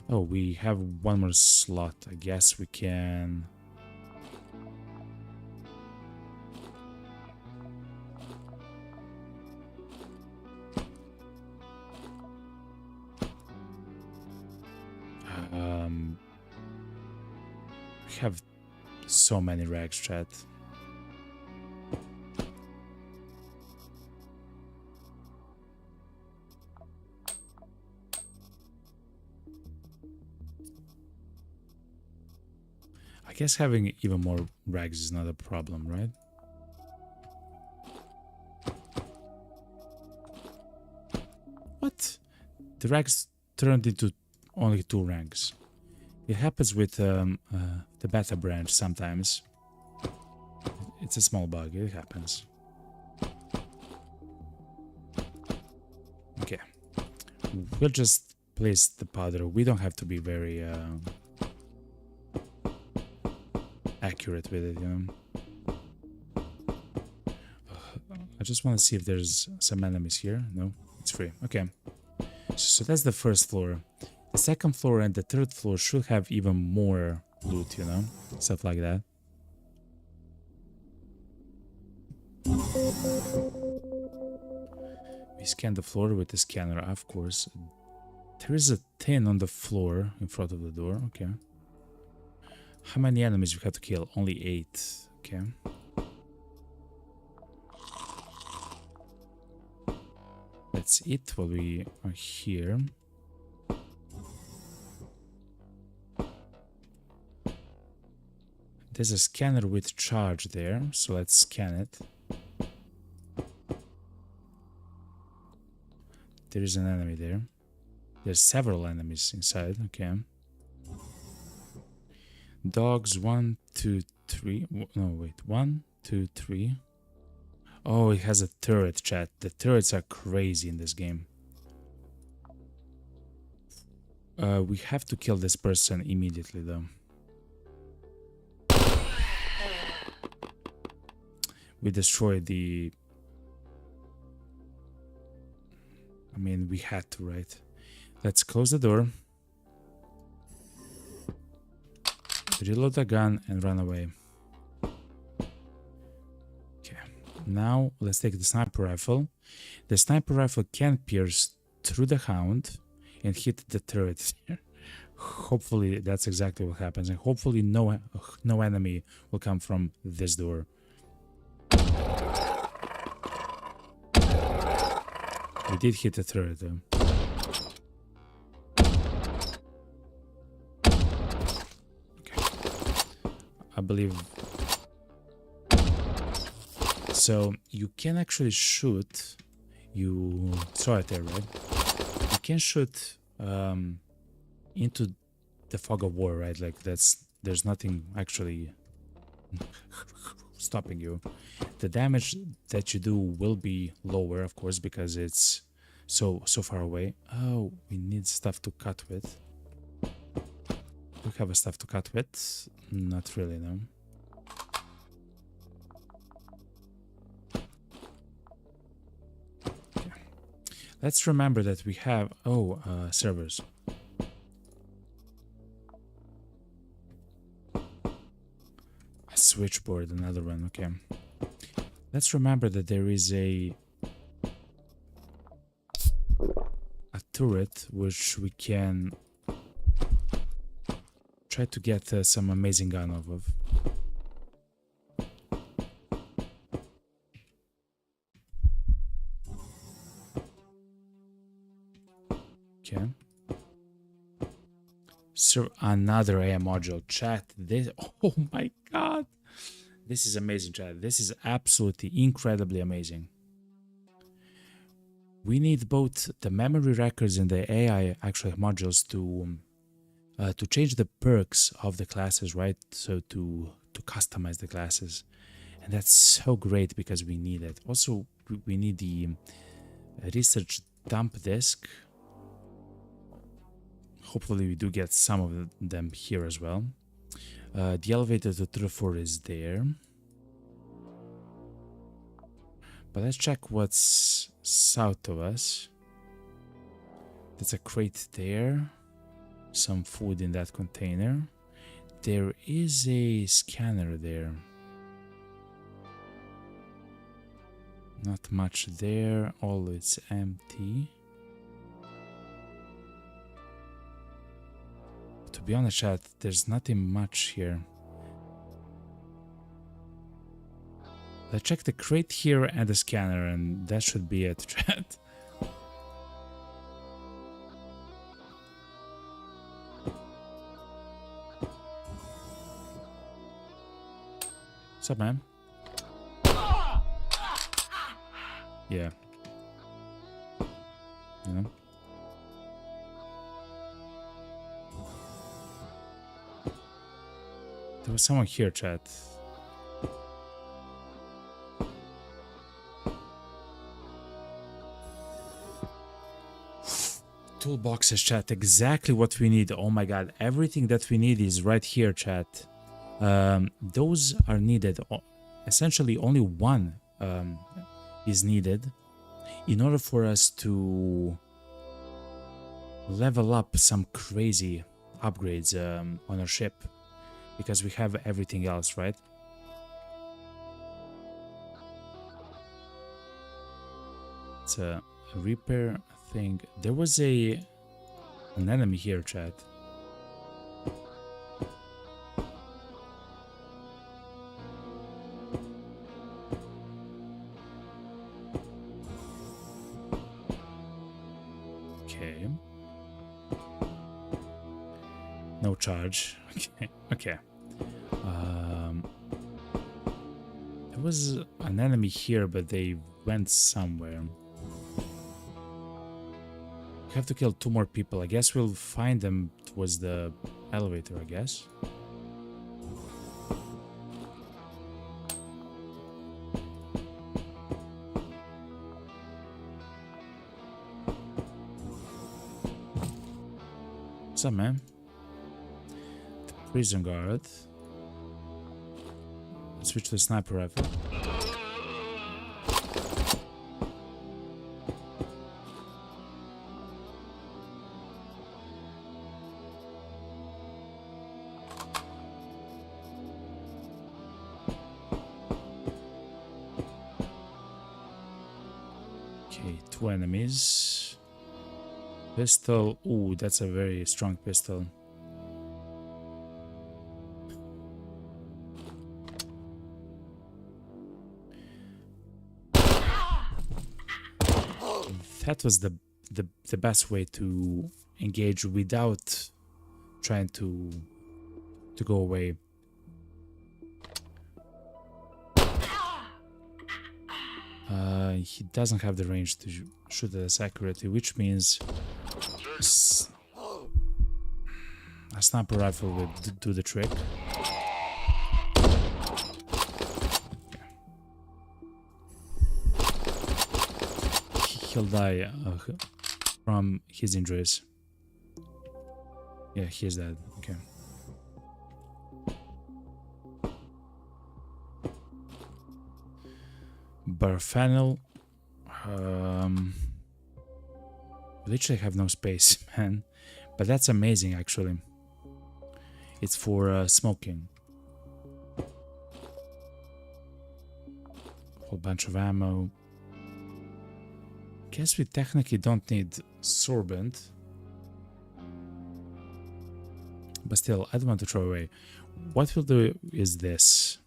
Oh, we have one more slot. I guess we can... we have so many rags, chat. I guess having even more rags is not a problem, right? What? The rags turned into only 2 ranks. It happens with the beta branch sometimes. It's a small bug, it happens. Okay. We'll just place the powder. We don't have to be very accurate with it, you know. I just want to see if there's some enemies here. No, it's free. Okay. So that's the first floor. The second floor and the third floor should have even more loot, you know, stuff like that. We scan the floor with the scanner, of course. There is a tin on the floor in front of the door. Okay. How many enemies we have to kill? Only 8. Okay. That's it while we are here. There's a scanner with charge there, so let's scan it. There is an enemy there. There's several enemies inside, okay. Dogs, 1, 2, 3. No, wait. 1, 2, 3. Oh, it has a turret, chat. The turrets are crazy in this game. We have to kill this person immediately, though. we destroyed the... I mean, we had to, right? Let's close the door. Reload the gun and run away. Okay. Now, let's take the sniper rifle. The sniper rifle can pierce through the hound and hit the turret here. Hopefully, that's exactly what happens. And hopefully, no enemy will come from this door. We did hit the turret, though. I believe. So you can actually shoot. You saw it there, right? You can shoot into the fog of war, right? Like there's nothing actually stopping you. The damage that you do will be lower, of course, because it's so far away. Oh, we need stuff to cut with. We have a stuff to cut with. Not really, no. Okay. Let's remember that we have servers. A switchboard, another one. Okay. Let's remember that there is a turret which we can try to get some amazing gun off of. Okay. So another AI module. Chat, this, oh my god. This is amazing, chat. This is absolutely incredibly amazing. We need both the memory records and the AI actually modules to change the perks of the classes, right? So to customize the classes, and that's so great because we need it. Also, we need the research dump disk. Hopefully, we do get some of them here as well. The elevator to 3-4 is there, but let's check what's south of us. There's a crate there. Some food in that container. There is a scanner there. Not much there. All it's empty. To be honest, chat, there's nothing much here. Let's check the crate here and the scanner, and that should be it, chat. What's up, man? Yeah. You know? There was someone here, chat. Toolboxes, chat. Exactly what we need. Oh my god. Everything that we need is right here, chat. Those are needed. Essentially, only one is needed in order for us to level up some crazy upgrades on our ship, because we have everything else, right? It's a repair thing. There was an enemy here, chat. Okay. No charge. Okay. Okay. There was an enemy here, but they went somewhere. We have to kill 2 more people. I guess we'll find them towards the elevator, I guess. What's up, man? The prison guard. Let's switch to the sniper rifle. Okay, 2 enemies. Pistol. Ooh, that's a very strong pistol. That was the best way to engage without trying to go away. He doesn't have the range to shoot at us accurately, which means a sniper rifle will do the trick. He'll die from his injuries. Yeah, he's dead. Okay. Barfanel. Literally have no space, man. But that's amazing, actually. It's for smoking. Whole bunch of ammo. Guess we technically don't need sorbent. But still, I don't want to throw away. What we'll do is this.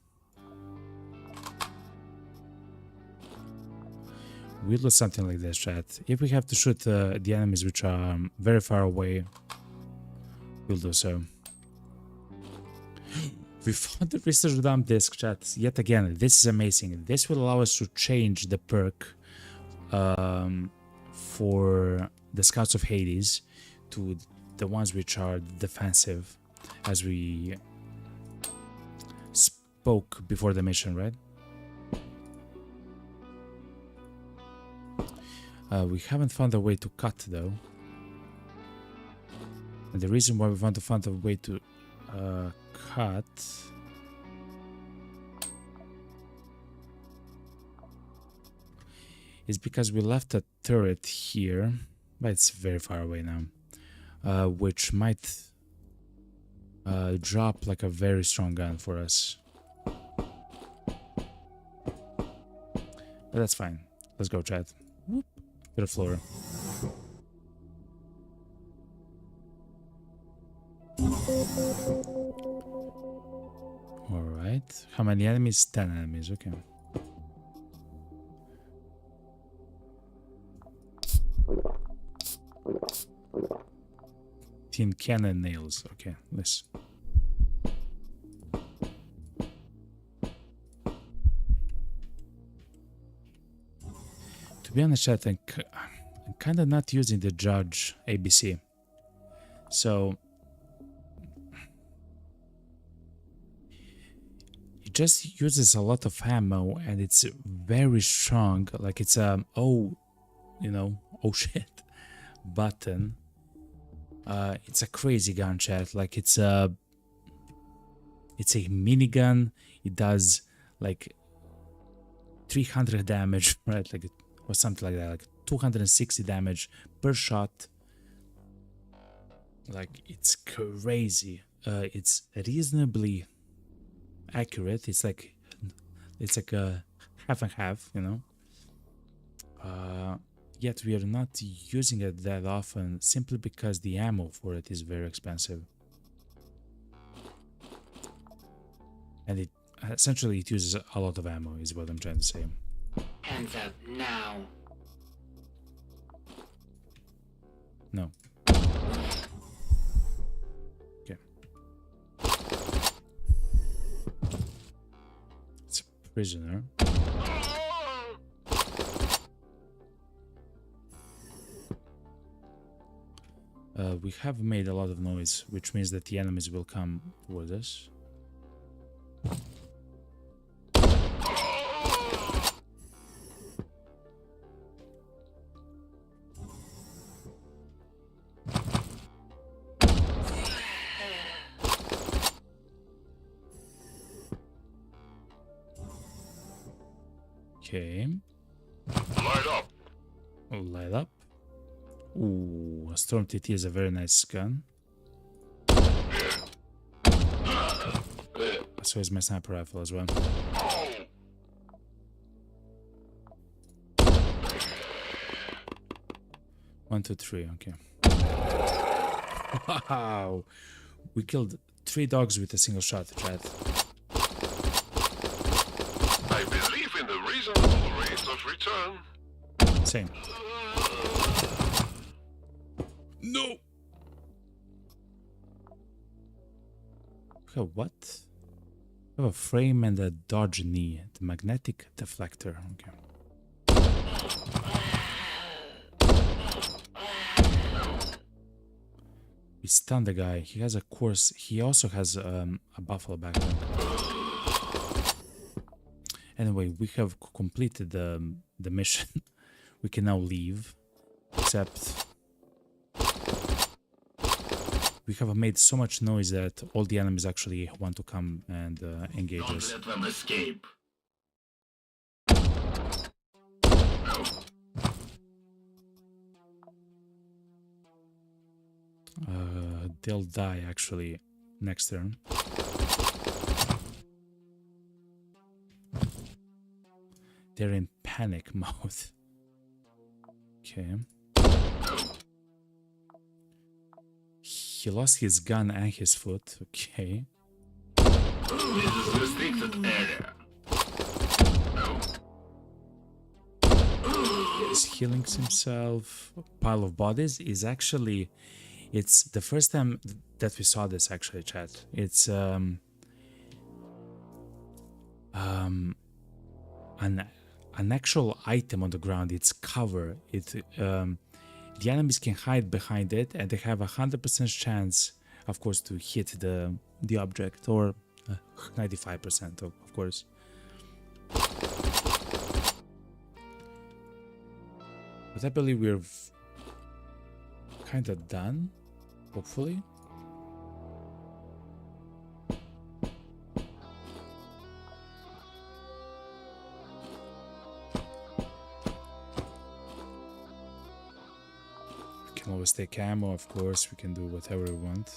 We'll do something like this, chat. If we have to shoot the enemies which are very far away, we'll do so. We found the research dump disk, chat. Yet again, this is amazing. This will allow us to change the perk for the Scouts of Hades to the ones which are defensive, as we spoke before the mission, right? We haven't found a way to cut, though. And the reason why we want to find a way to cut is because we left a turret here, but it's very far away now, which might drop like a very strong gun for us. But that's fine. Let's go, chat. Whoop. Bit of floor. Alright. How many enemies? 10 enemies, okay. Tin cannon nails, okay, let's. To be honest, chat, I'm kind of not using the Judge ABC. So it just uses a lot of ammo and it's very strong. Like it's a oh shit button. It's a crazy gun, chat. Like it's a minigun. It does like 300 damage, right? Like or something like that, like 260 damage per shot. Like it's crazy. It's reasonably accurate. It's like a half and half, Yet we are not using it that often, simply because the ammo for it is very expensive, and it essentially it uses a lot of ammo, is what I'm trying to say. Hands up now. No. Okay. It's a prisoner. We have made a lot of noise, which means that the enemies will come towards us. Okay. Light up. Light up. Ooh, a Storm TT is a very nice gun. So is my sniper rifle as well. 1, 2, 3. Okay. Wow. We killed 3 dogs with a single shot, chat. I believe in the reasonable rate of return. Same. No. Okay, what? I have a frame and a dodge knee. The magnetic deflector. Okay. We stunned the guy. He has a course. He also has a buffalo backpack. Anyway, we have completed the mission. We can now leave. Except we have made so much noise that all the enemies actually want to come and engage us. Don't let them escape. They'll die actually next turn. They're in panic mode. Okay. He lost his gun and his foot. Okay. This is restricted area. He's healing himself. Pile of bodies is actually... It's the first time that we saw this actually, chat. It's an actual item on the ground. It's cover. The enemies can hide behind it, and they have 100% chance, of course, to hit the object, or 95%, of course. But I believe we're kind of done, hopefully. We can always take ammo, of course. We can do whatever we want.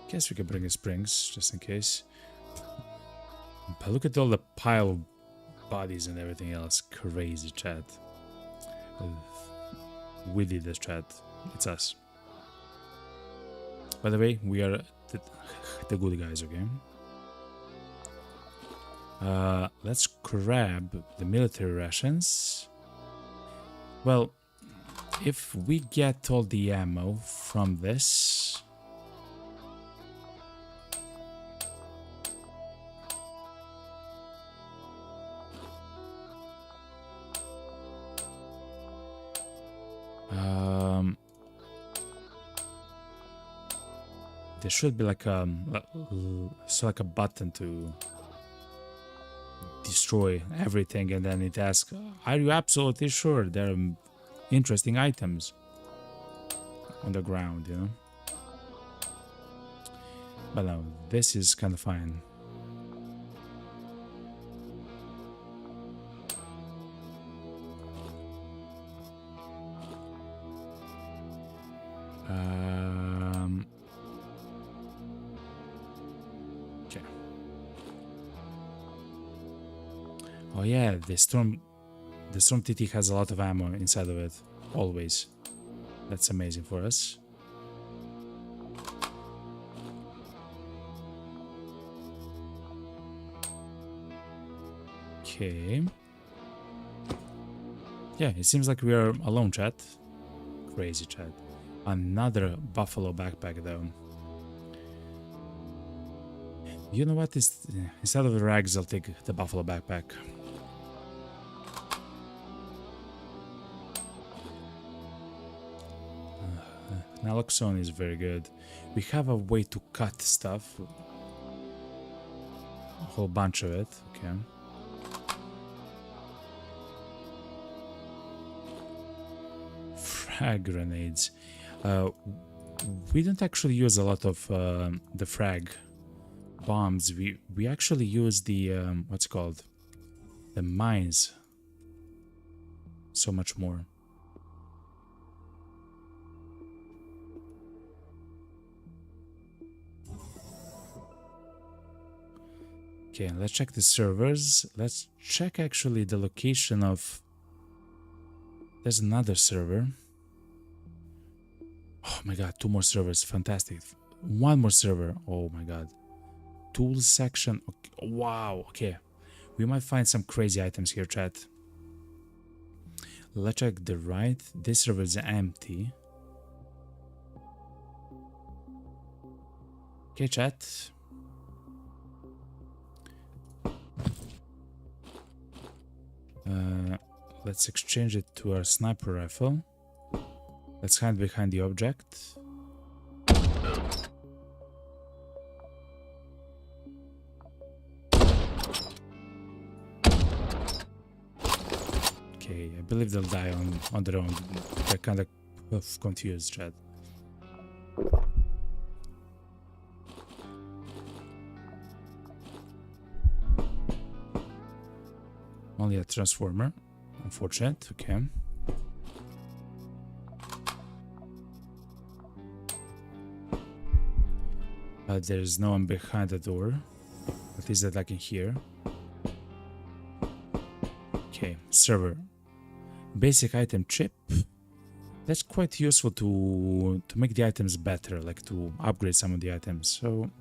Guess we can bring in springs, just in case. But look at all the pile of bodies and everything else. Crazy, chat. We did this, chat. It's us. By the way, we are the good guys, okay? Let's grab the military rations. Well, if we get all the ammo from this... there should be like a button to destroy everything, and then it asks, are you absolutely sure there are interesting items on the ground, you know? But no, this is kind of fine. Okay. Oh yeah, the Storm TT has a lot of ammo inside of it, always. That's amazing for us. Okay. Yeah, it seems like we are alone, chat. Crazy, chat. Another buffalo backpack, though. You know what? Instead of the rags, I'll take the buffalo backpack. Naloxone is very good. We have a way to cut stuff. A whole bunch of it. Okay. Frag grenades. We don't actually use a lot of the frag bombs. We actually use the what's it called? The mines. So much more. Okay, let's check the servers. Let's check actually the location of There's another server. Oh my god, 2 more servers. Fantastic. 1 more server. Oh my god. Tools section. Okay. Wow. Okay. We might find some crazy items here, chat. Let's check the right. This server is empty. Okay, chat. Let's exchange it to our sniper rifle. Let's hide behind the object. Okay, I believe they'll die on their own. They're kind of confused, chat. Only a transformer. Unfortunate, okay. There's no one behind the door. At least that I can hear. Okay, server. Basic item chip. That's quite useful to make the items better, like to upgrade some of the items. So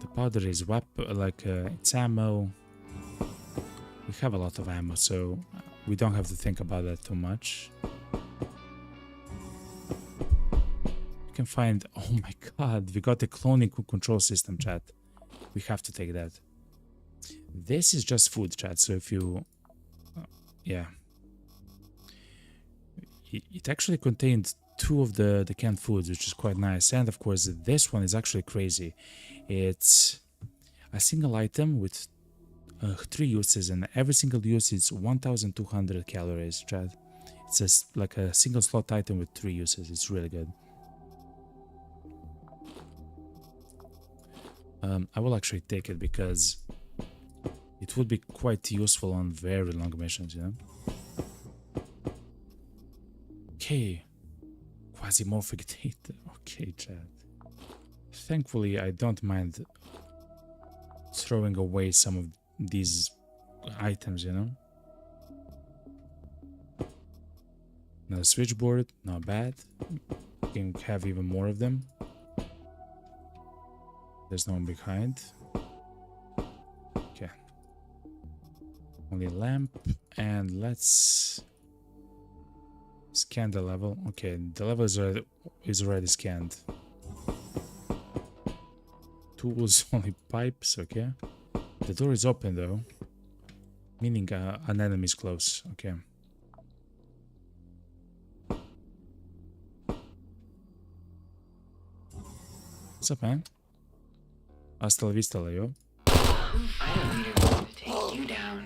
the powder is it's ammo. We have a lot of ammo, so we don't have to think about that too much. You can find, oh my god, we got the cloning control system, chat. We have to take that. This is just food, chat, so if you yeah, it actually contained 2 of the canned foods, which is quite nice. And of course this one is actually crazy. It's a single item with 3 uses, and every single use is 1200 calories, chat. It's like a single slot item with 3 uses. It's really good. I will actually take it because it would be quite useful on very long missions, you know? Okay. Quasimorphic data. Okay, chat. Thankfully, I don't mind throwing away some of these items, you know? Another switchboard, not bad. You can have even more of them. There's no one behind. Okay. Only a lamp, and let's scan the level. Okay, the level is already scanned. Tools, only pipes, okay. The door is open though, meaning an enemy is close, okay. What's up, man? Hasta la vista, Leo. I don't need a room to take you down.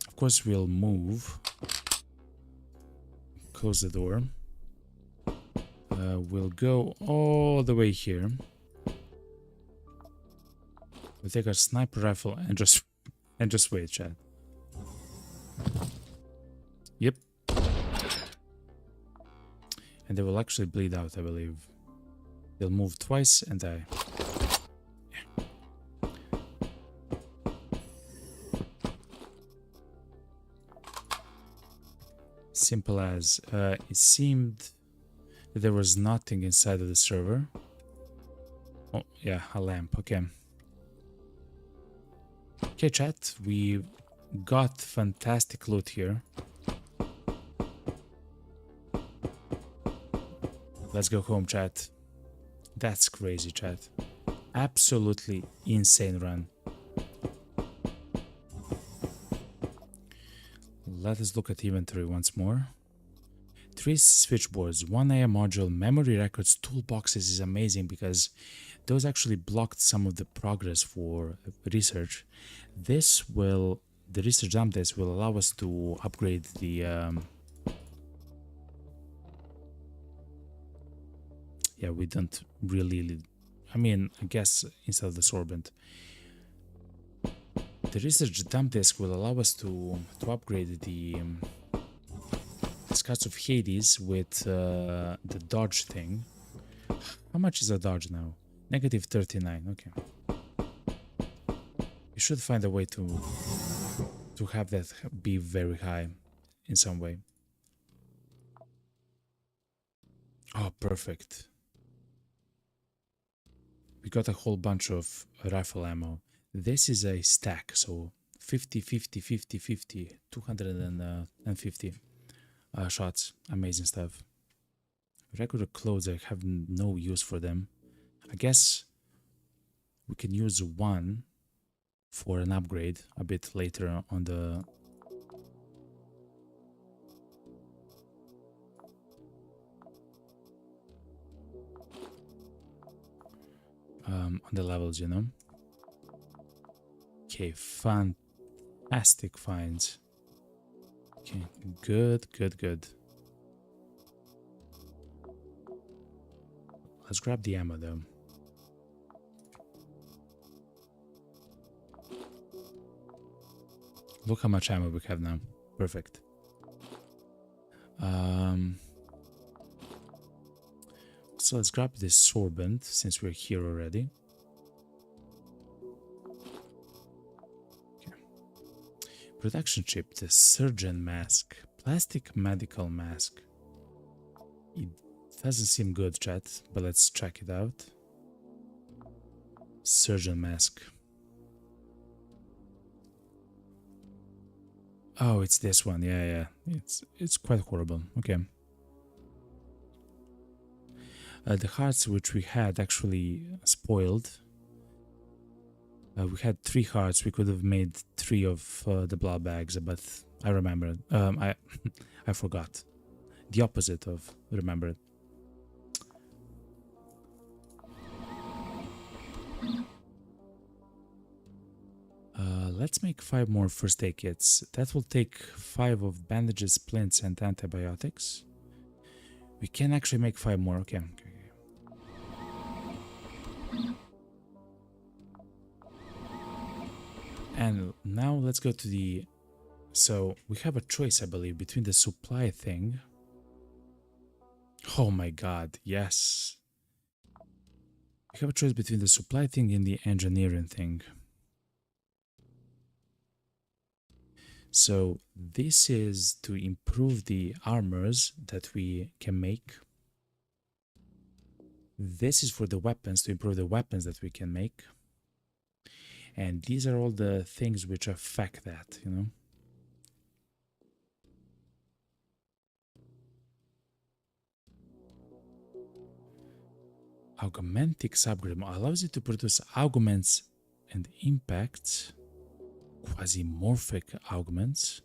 Of course, we'll move. Close the door. We'll go all the way here. We'll take our sniper rifle and just wait, chat. Yep. And they will actually bleed out, I believe. They'll move twice and die. Yeah. Simple as. It seemed that there was nothing inside of the server. Oh, yeah, a lamp. Okay. Okay, chat. We got fantastic loot here. Let's go home, chat. That's crazy, chat. Absolutely insane run. Let us look at inventory once more. 3 switchboards, 1 AI module, memory records, toolboxes is amazing because those actually blocked some of the progress for research. The research dump test will allow us to upgrade the yeah, we don't really, I mean, I guess instead of the sorbent. The research dump disk will allow us to upgrade the Scouts of Hades with the dodge thing. How much is a dodge now? Negative 39. Okay. You should find a way to have that be very high in some way. Oh, perfect. We got a whole bunch of rifle ammo. This is a stack, so 50, 50, 50, 50, 250 shots. Amazing stuff. Regular clothes, I have no use for them. I guess we can use one for an upgrade a bit later on the levels, you know. Okay, fantastic finds. Okay, good, good, good. Let's grab the ammo though. Look how much ammo we have now. Perfect. So let's grab this sorbent since we're here already. Okay. Production chip, the surgeon mask, plastic medical mask. It doesn't seem good, chat, but let's check it out. Surgeon mask. Oh, it's this one. Yeah. It's quite horrible. Okay. The hearts which we had actually spoiled. We had 3 hearts. We could have made 3 of the blood bags, but I remember. I forgot. The opposite of remembered. Let's make 5 more first aid kits. That will take 5 of bandages, splints, and antibiotics. We can actually make 5 more. Okay. And now let's go to the... So we have a choice, I believe, between the supply thing. Oh my god, yes. We have a choice between the supply thing and the engineering thing. So this is to improve the armors that we can make. This is for the weapons, to improve the weapons that we can make. And these are all the things which affect that, you know. Augmentics upgrade allows you to produce augments and impacts. Quasimorphic augments.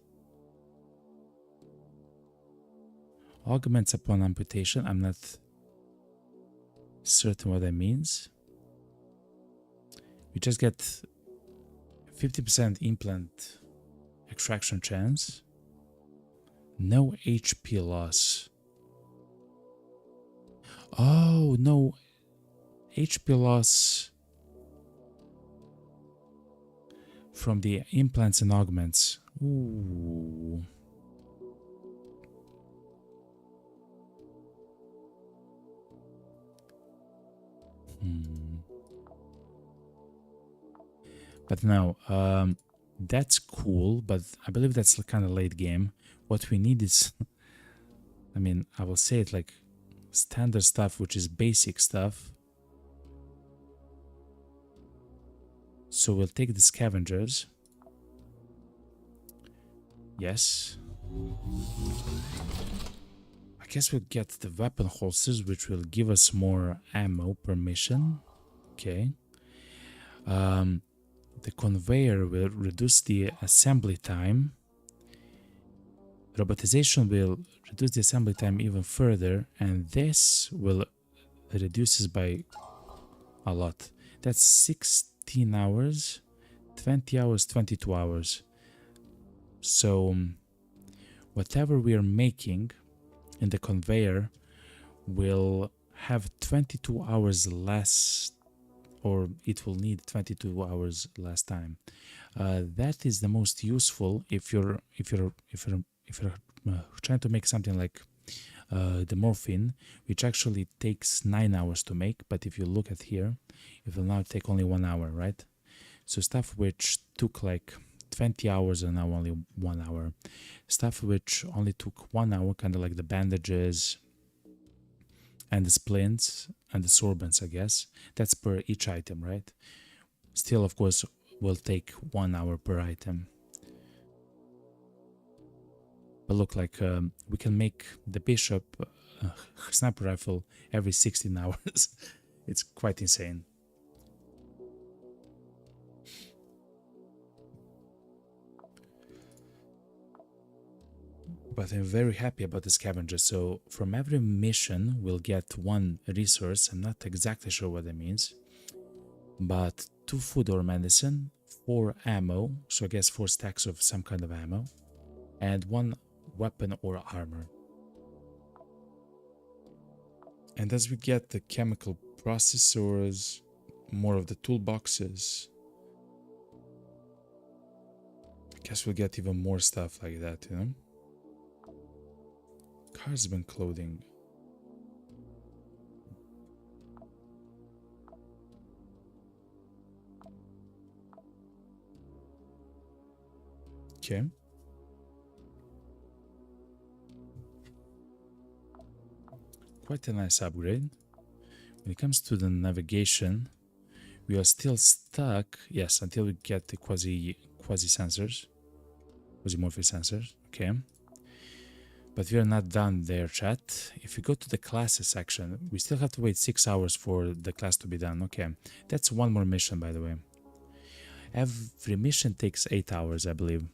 Augments upon amputation. I'm not certain what that means. We just get 50% implant extraction chance. No HP loss. Oh, no HP loss from the implants and augments. Ooh. But now, that's cool, but I believe that's kind of late game. What we need is, I mean, I will say it like standard stuff, which is basic stuff. So we'll take the scavengers. Yes. I guess we'll get the weapon holsters, which will give us more ammo per mission. Okay. The conveyor will reduce the assembly time. Robotization will reduce the assembly time even further, and this will reduces by a lot. That's 16 hours, 20 hours, 22 hours. So whatever we are making in the conveyor will have 22 hours less, or it will need 22 hours less time. That is the most useful if you're trying to make something like the morphine, which actually takes 9 hours to make, but if you look at here, it will now take only 1 hour, right? So stuff which took like 20 hours are now only 1 hour. Stuff which only took 1 hour, kind of like the bandages and the splints and the sorbents, I guess, that's per each item, right? Still, of course, will take 1 hour per item. But look, like we can make the bishop sniper rifle every 16 hours. It's quite insane. But I'm very happy about the scavenger. So from every mission we'll get 1 resource. I'm not exactly sure what that means, but 2 food or medicine, 4 ammo, so I guess 4 stacks of some kind of ammo, and 1 weapon or armor. And as we get the chemical processors, more of the toolboxes, I guess we'll get even more stuff like that, you know? Husband clothing. Okay. Quite a nice upgrade. When it comes to the navigation, we are still stuck, yes, until we get the quasi sensors, quasimorphic sensors. Okay. But we are not done there, chat. If we go to the classes section, we still have to wait 6 hours for the class to be done. Okay, that's 1 more mission, by the way. Every mission takes 8 hours, I believe.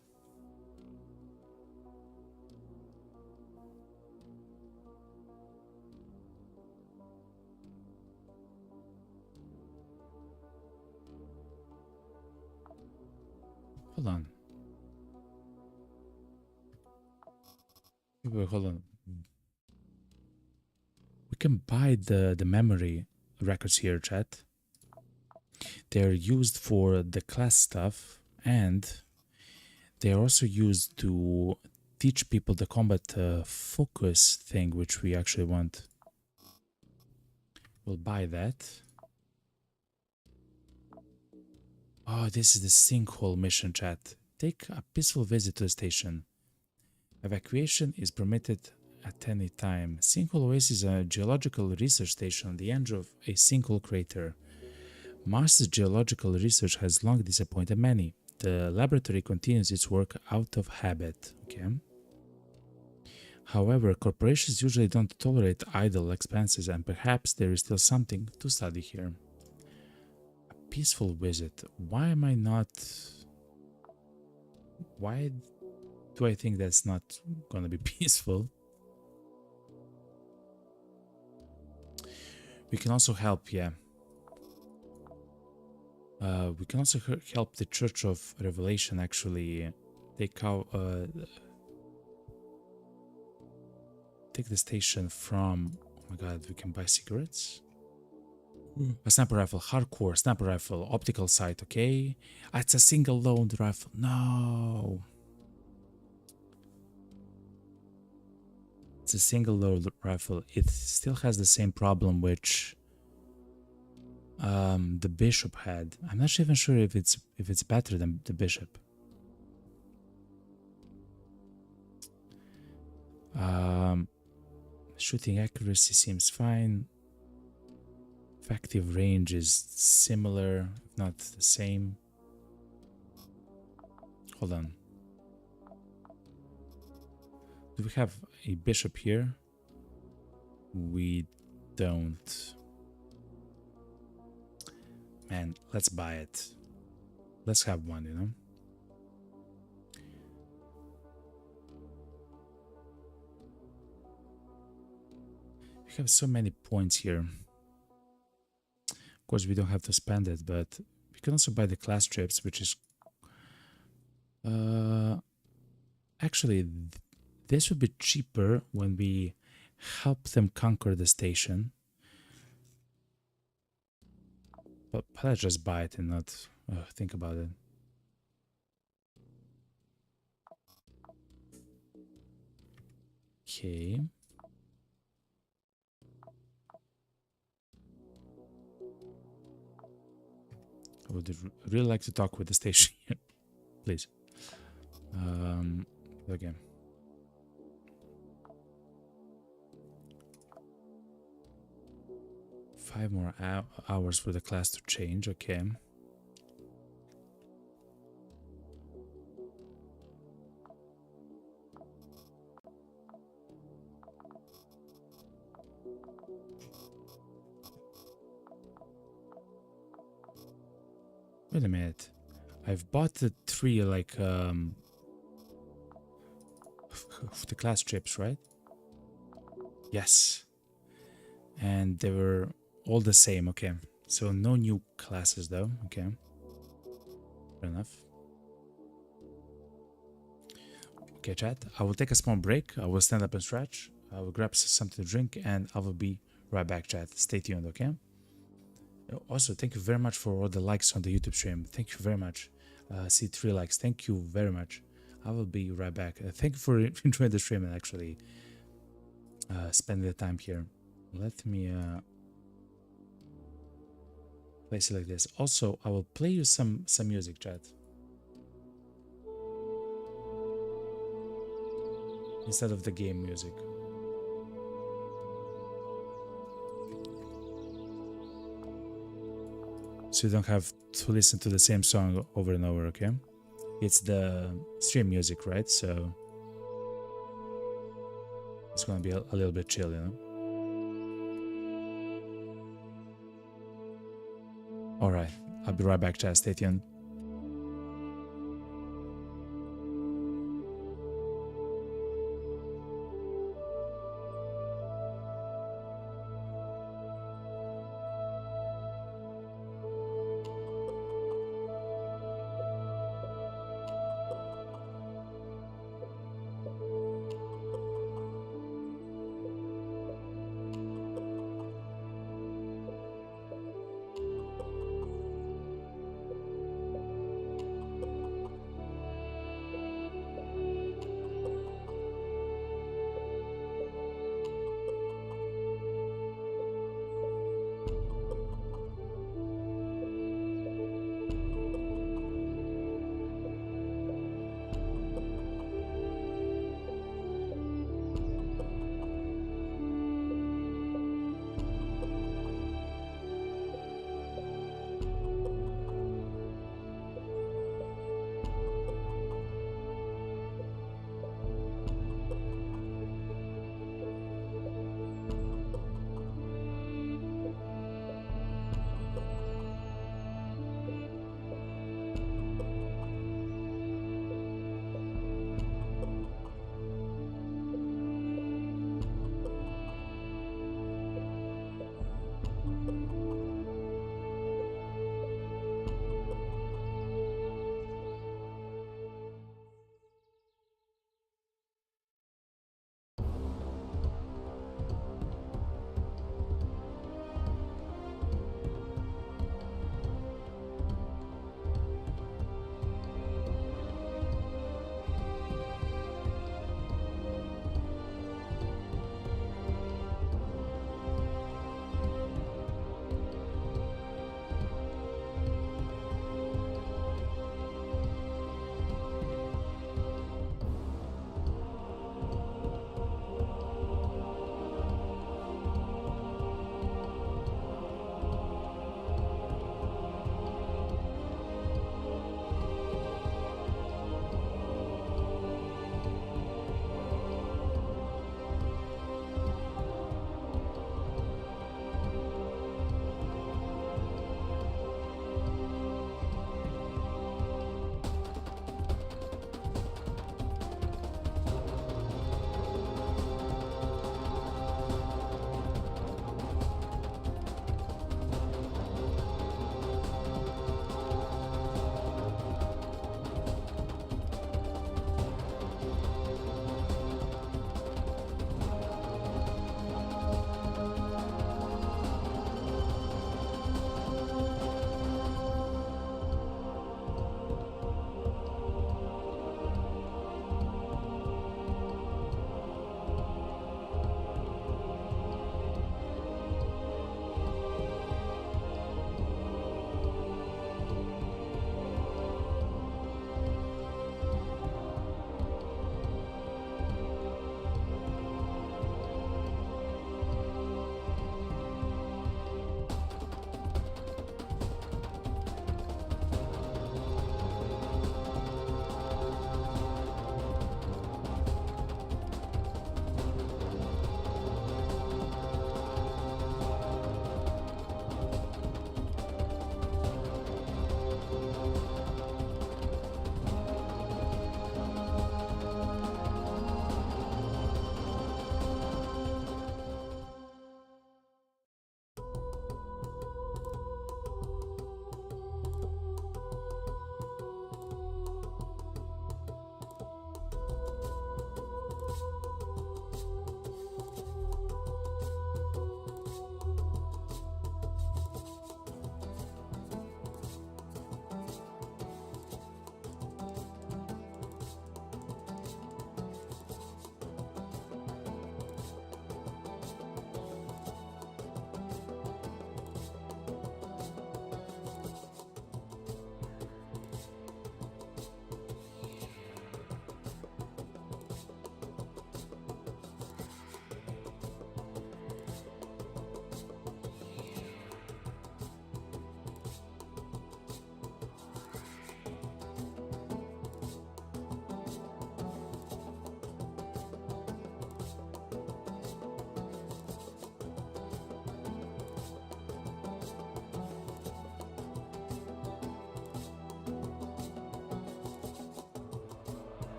Hold on. Wait, hold on. We can buy the memory records here, chat. They're used for the class stuff, and they're also used to teach people the combat focus thing, which we actually want. We'll buy that. Oh, this is the sinkhole mission, chat. Take a peaceful visit to the station. Evacuation is permitted at any time. Sinkhole Oasis is a geological research station on the edge of a sinkhole crater. Mars's geological research has long disappointed many. The laboratory continues its work out of habit. Okay. However, corporations usually don't tolerate idle expenses, and perhaps there is still something to study here. A peaceful visit. Why am I not... Why do I think that's not gonna be peaceful? We can also help, yeah. We can also help the Church of Revelation actually take out... take the station from... Oh my god, we can buy cigarettes? A sniper rifle, hardcore sniper rifle, optical sight, okay? It's a single load rifle. No! It's a single load rifle. It still has the same problem which the Bishop had. I'm not even sure if it's better than the Bishop. Shooting accuracy seems fine. Effective range is similar, if not the same. Hold on. Do we have a bishop here? We don't. Man, let's buy it. Let's have one, you know? We have so many points here. Of course, we don't have to spend it, but we can also buy the class trips, which is... actually, this would be cheaper when we help them conquer the station. But let's just buy it and not think about it. Okay. would really like to talk with the station here. Please. Okay. Five more hours for the class to change. Okay. Wait a minute. I've bought the 3 like the class trips, right? Yes. And they were all the same. Okay. So no new classes though. Okay. Fair enough. Okay, chat. I will take a small break. I will stand up and stretch. I will grab something to drink and I will be right back, chat. Stay tuned, okay? Also, thank you very much for all the likes on the YouTube stream. Thank you very much. See 3 likes. Thank you very much. I will be right back. Thank you for enjoying the stream and actually spending the time here. Let me place it like this. Also, I will play you some music, chat. Instead of the game music. So you don't have to listen to the same song over and over, okay? It's the stream music, right? So it's gonna be a little bit chill, you know? Alright, I'll be right back, chat. Stay tuned.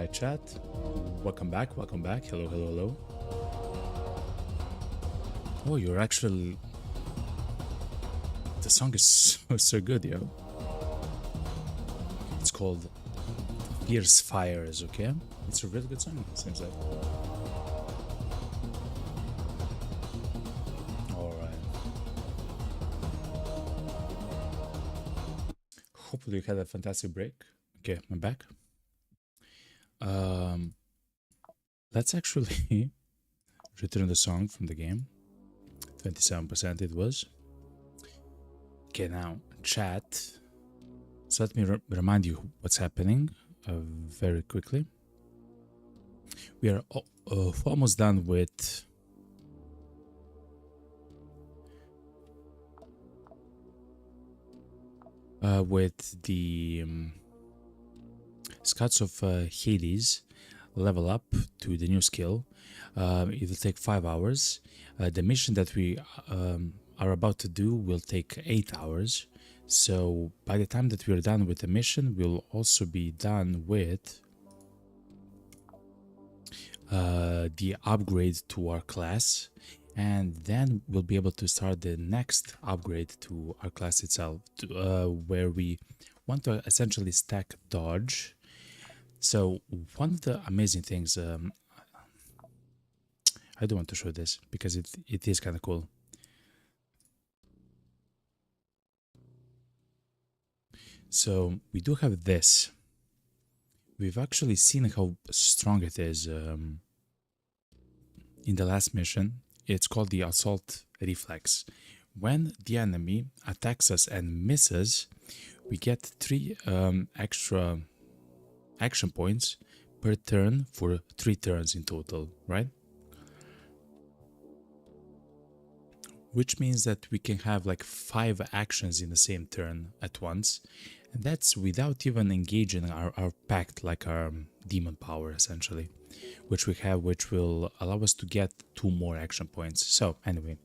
Alright, chat. Welcome back, welcome back. Hello, hello, hello. Oh, you're actually... The song is so good, yo. It's called Fierce Fires, okay? It's a really good song, it seems like. Alright. Hopefully you had a fantastic break. Okay, I'm back. Let's actually return the song from the game. 27% it was. Okay, now chat. So let me remind you what's happening very quickly. We are almost done with the Scouts of Hades level up to the new skill. It will take 5 hours. The mission that we are about to do will take 8 hours. So by the time that we are done with the mission, we'll also be done with the upgrade to our class, and then we'll be able to start the next upgrade to our class itself, where we want to essentially stack dodge. So one of the amazing things, I do want to show this because it is kind of cool. So we do have this. We've actually seen how strong it is in the last mission. It's called the Assault Reflex. When the enemy attacks us and misses, we get 3 extra action points per turn for 3 turns in total, right? Which means that we can have like 5 actions in the same turn at once. And that's without even engaging our pact, like our demon power essentially, which we have, which will allow us to get 2 more action points. So anyway,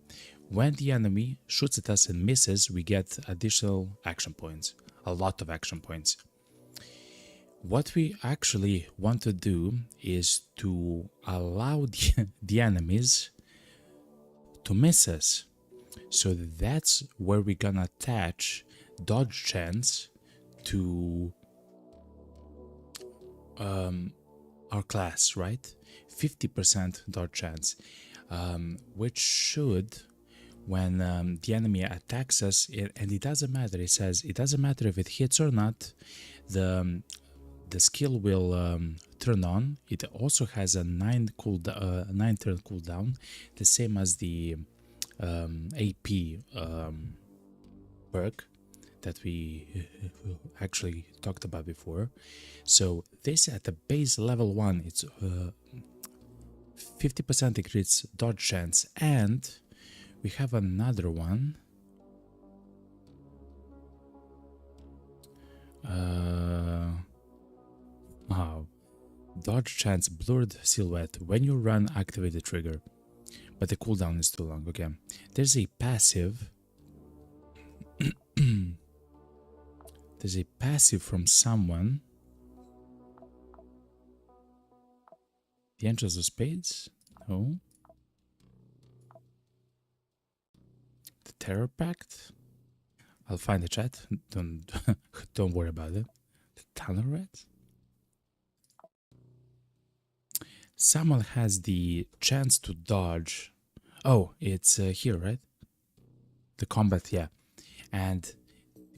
when the enemy shoots at us and misses, we get additional action points, a lot of action points. What we actually want to do is to allow the enemies to miss us. So that's where we're gonna attach dodge chance to our class, right? 50% dodge chance, which should, when the enemy attacks us, and it doesn't matter, it says it doesn't matter if it hits or not, the skill will turn on. It also has a 9 turn cooldown, the same as the AP perk that we actually talked about before. So this at the base level 1, it's 50% increase dodge chance, and we have another one. Dodge chance blurred silhouette. When you run, activate the trigger. But the cooldown is too long. Okay. There's a passive. There's a passive from someone. The Angels of Spades? No. The Terror Pact? I'll find the chat. Don't worry about it. The Tunnel Rat? Someone has the chance to dodge. Oh, it's here, right? The combat, yeah. And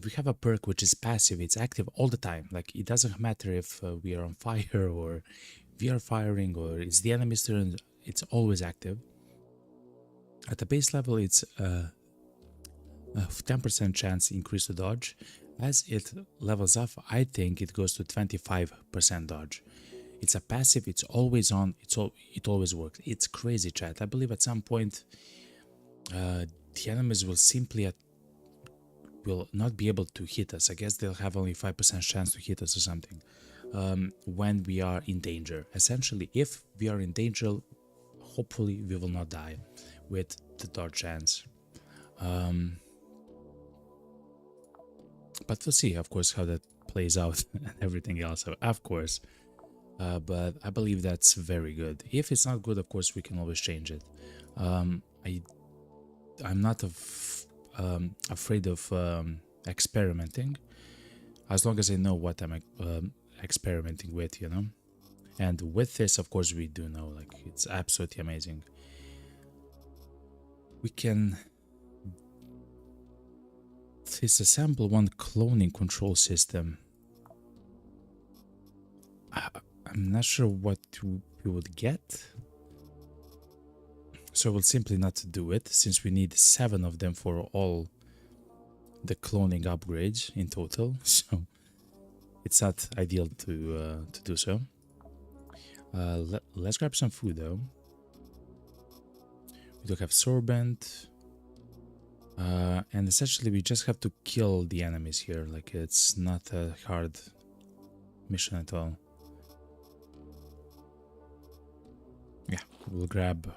we have a perk which is passive. It's active all the time. Like, it doesn't matter if we are on fire or we are firing or it's the enemy's turn. It's always active. At the base level, it's a 10% chance increase to dodge. As it levels up, I think it goes to 25% dodge. It's a passive, it's always on, it always works. It's crazy, chat. I believe at some point the enemies will simply will not be able to hit us. I guess they'll have only 5% chance to hit us or something when we are in danger. Essentially, if we are in danger, hopefully we will not die with the dodge chance. But we'll see, of course, how that plays out and everything else, of course. but I believe that's very good. If it's not good, of course, we can always change it. I'm not afraid of experimenting, as long as I know what I'm experimenting with, you know. And with this, of course, we do know, like, it's absolutely amazing. We can disassemble one cloning control system. I'm not sure what we would get, so we'll simply not do it, since we need 7 of them for all the cloning upgrades in total, so it's not ideal to do so. Let's grab some food though. We do have sorbent, and essentially we just have to kill the enemies here. Like, it's not a hard mission at all. Yeah, we'll grab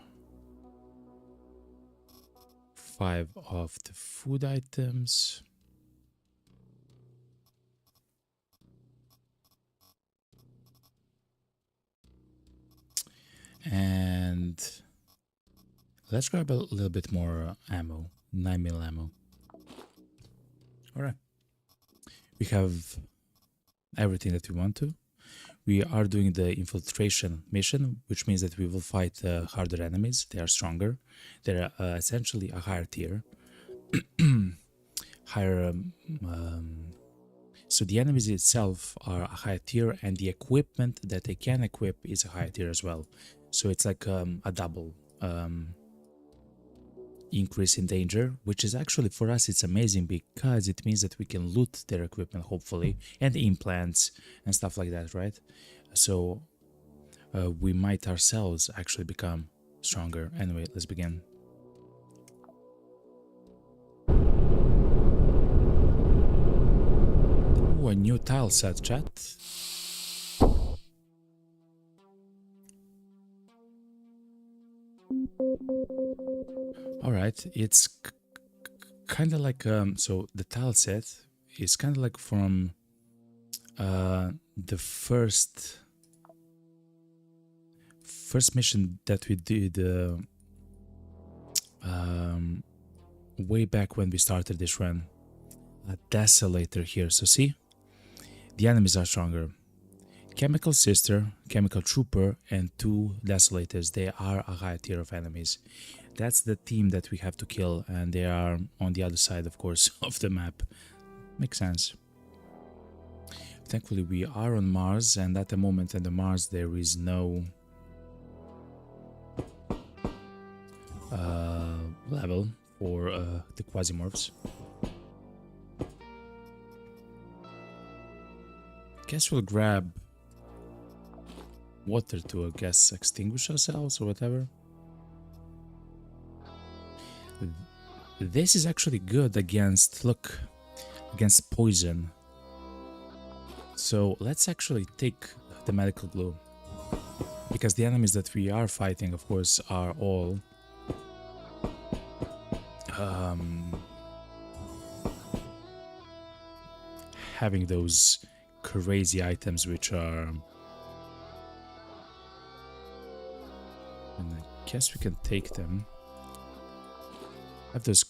5 of the food items. And let's grab a little bit more ammo, 9mm ammo. Alright. We have everything that we want to. We are doing the infiltration mission, which means that we will fight harder enemies. They are stronger. They're essentially a higher tier. Higher. So the enemies itself are a higher tier, and the equipment that they can equip is a higher tier as well. So it's like a double increase in danger, which is actually, for us, it's amazing, because it means that we can loot their equipment, hopefully, and implants and stuff like that, right? So we might ourselves actually become stronger. Anyway, let's begin. Ooh, a new tile set, chat. Alright, it's kind of like, so the tile set is kind of like from the first mission that we did way back when we started this run. A Desolator here, so see? The enemies are stronger. Chemical Sister, Chemical Trooper, and 2 Desolators. They are a high tier of enemies. That's the team that we have to kill, and they are on the other side, of course, of the map. Makes sense. Thankfully, we are on Mars, and at the moment on the Mars there is no level for the Quasimorphs. Guess we'll grab water to, I guess, extinguish ourselves or whatever. This is actually good against, look, against poison. So let's actually take the medical glue, because the enemies that we are fighting, of course, are all having those crazy items, which are, and I guess we can take them. Have those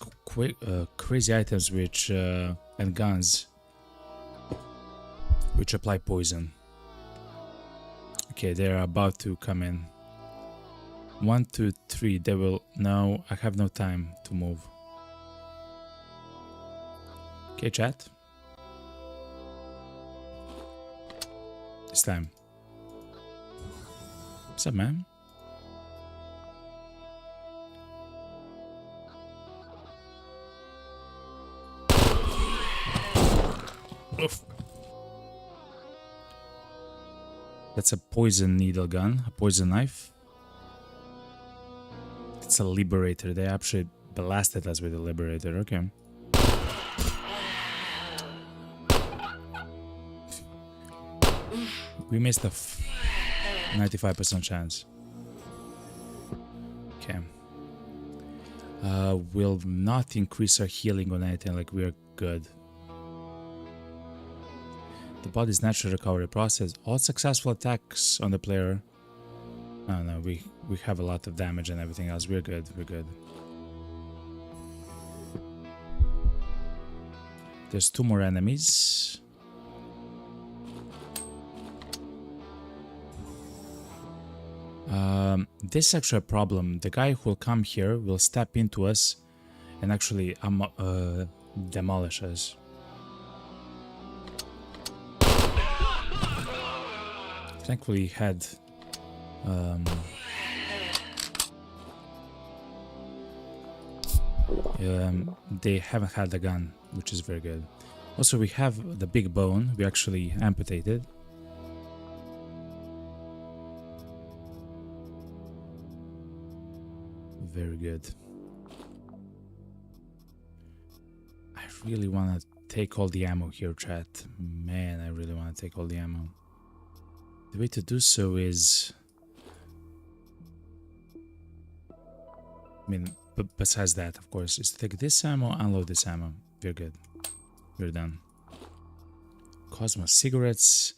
crazy items which and guns which apply poison. Okay, they're about to come in. 1, 2, 3. They will. No, I have no time to move. Okay, chat. This time. What's up, man? Oof. That's a poison needle gun, a poison knife. It's a liberator. They actually blasted us with a liberator. Okay. We missed a 95% chance. Okay. Will not increase our healing on anything. Like, we're good. The body's natural recovery process. All successful attacks on the player. Oh no, we have a lot of damage and everything else. We're good, we're good. There's 2 more enemies. This is actually a problem. The guy who will come here will step into us and actually demolish us. Thankfully, he had they haven't had a gun, which is very good. Also, we have the big bone. We actually amputated. Very good. I really want to take all the ammo here, chat. Man, I really want to take all the ammo. The way to do so is... I mean, besides that, of course, is to take this ammo, unload this ammo. We're good. We're done. Cosmos cigarettes.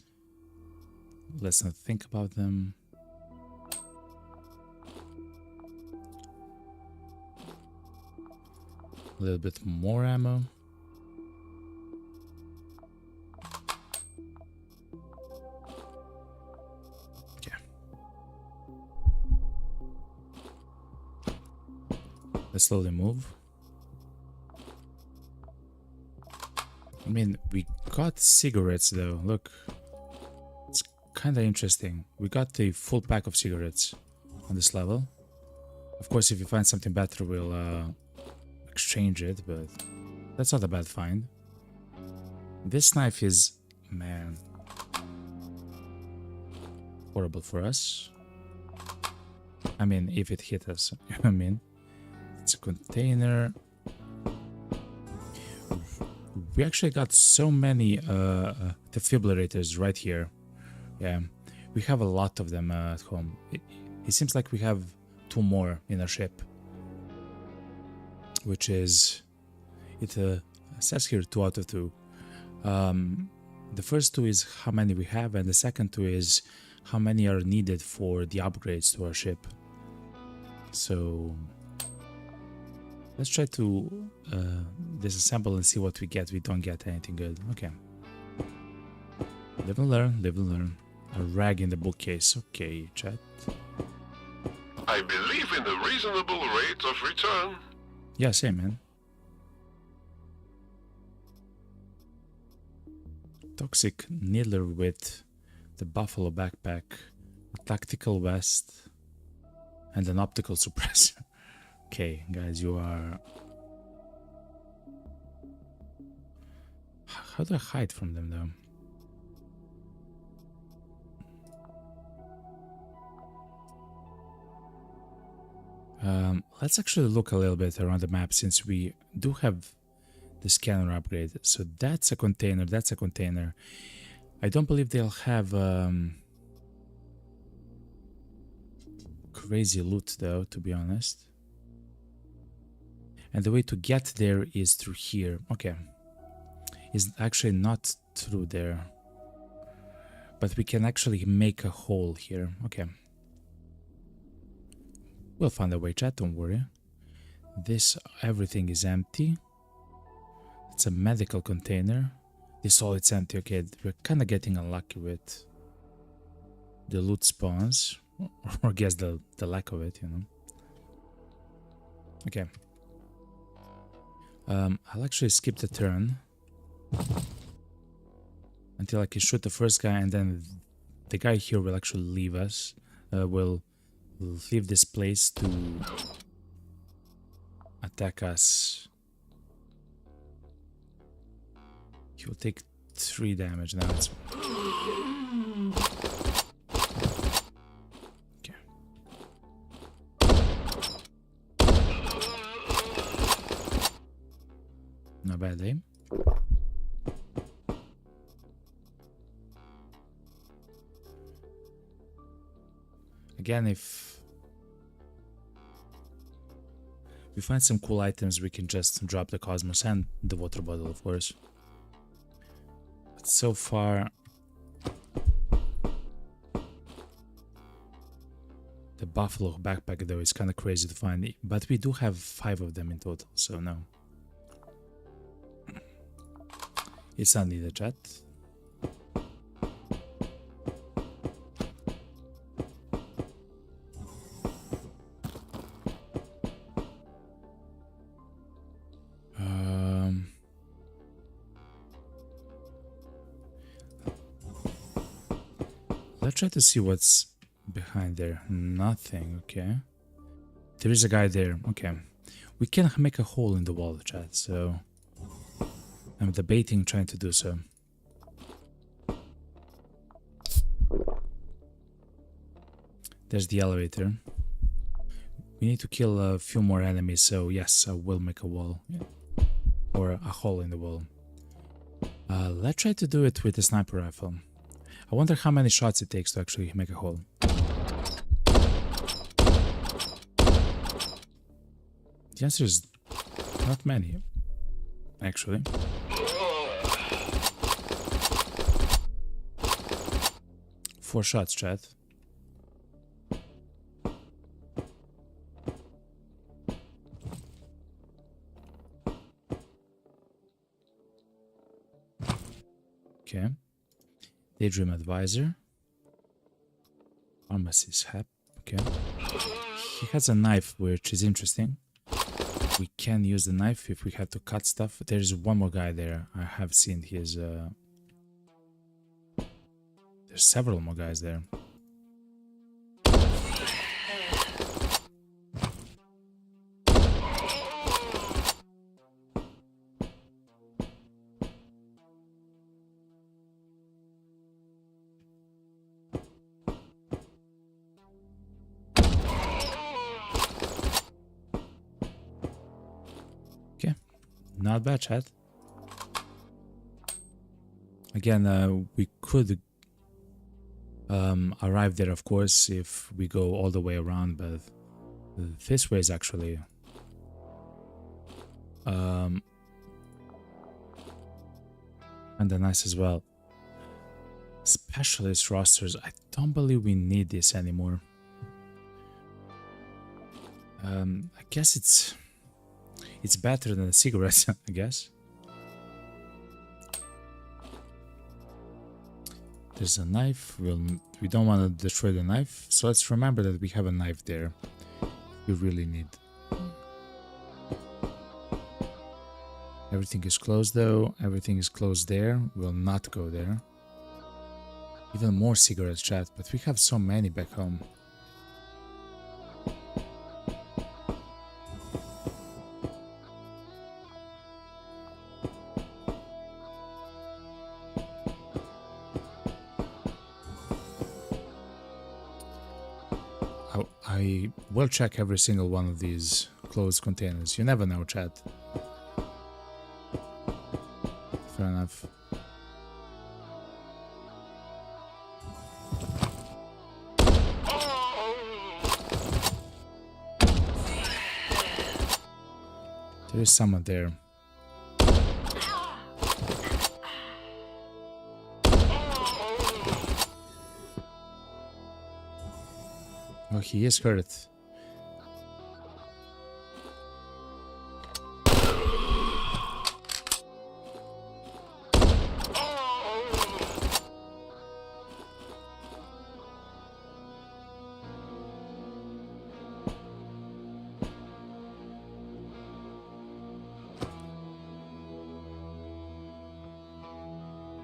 Let's not think about them. A little bit more ammo. Okay. Let's slowly move. I mean, we got cigarettes though. Look, it's kind of interesting. We got the full pack of cigarettes on this level. Of course, if you find something better, we'll exchange it, but that's not a bad find. This knife is, man, horrible for us. I mean, if it hit us, you know what I mean? It's a container. We actually got so many defibrillators right here. Yeah, we have a lot of them at home. It seems like we have 2 more in our ship. Which is, it says here 2 out of 2. The first 2 is how many we have, and the second 2 is how many are needed for the upgrades to our ship. So let's try to disassemble and see what we get. We don't get anything good. Okay. Live and learn, live and learn. A rag in the bookcase. Okay, chat. I believe in the reasonable rate of return. Yeah, same, man. Toxic needler with the buffalo backpack, a tactical vest, and an optical suppressor. Okay, guys, you are... How do I hide from them, though? Let's actually look a little bit around the map, since we do have the scanner upgrade. So that's a container, that's a container. I don't believe they'll have crazy loot though, to be honest. And the way to get there is through here. Okay. It's actually not through there. But we can actually make a hole here. Okay. We'll find a way, chat, don't worry. This, everything is empty. It's a medical container. This all, it's empty. Okay, we're kind of getting unlucky with the loot spawns. Or I guess the lack of it, you know. Okay. I'll actually skip the turn. Until I can shoot the first guy, and then the guy here will actually leave us. We'll leave this place to attack us. He will take 3 damage now. Okay. Not bad, eh? Again, if we find some cool items, we can just drop the Cosmos and the water bottle, of course. so far, the buffalo backpack though is kind of crazy to find, but we do have 5 of them in total, so no. It's not needed, chat. Let's try to see what's behind there. Nothing, okay. There is a guy there, okay. We can make a hole in the wall, chat, so I'm debating trying to do so. There's the elevator. We need to kill a few more enemies, so yes, I will make a wall. Yeah. Or a hole in the wall. Let's try to do it with a sniper rifle. I wonder how many shots it takes to actually make a hole. The answer is not many, actually. Four shots, chat. Okay. Daydream Advisor. Pharmacist Hap. Okay. He has a knife, which is interesting. We can use the knife if we have to cut stuff. There's one more guy there. I have seen his... There's several more guys there. Not bad, chat. Again, we could arrive there, of course, if we go all the way around, but this way is actually and nice as well. Specialist rosters. I don't believe we need this anymore. I guess it's better than the cigarettes, I guess. There's a knife. We don't want to destroy the knife, so let's remember that we have a knife there. We really need. Everything is closed though. Everything is closed there. We'll not go there. Even more cigarettes, chat, but we have so many back home. I will check every single one of these closed containers. You never know, chat. Fair enough. There is someone there. Oh, he is hurt.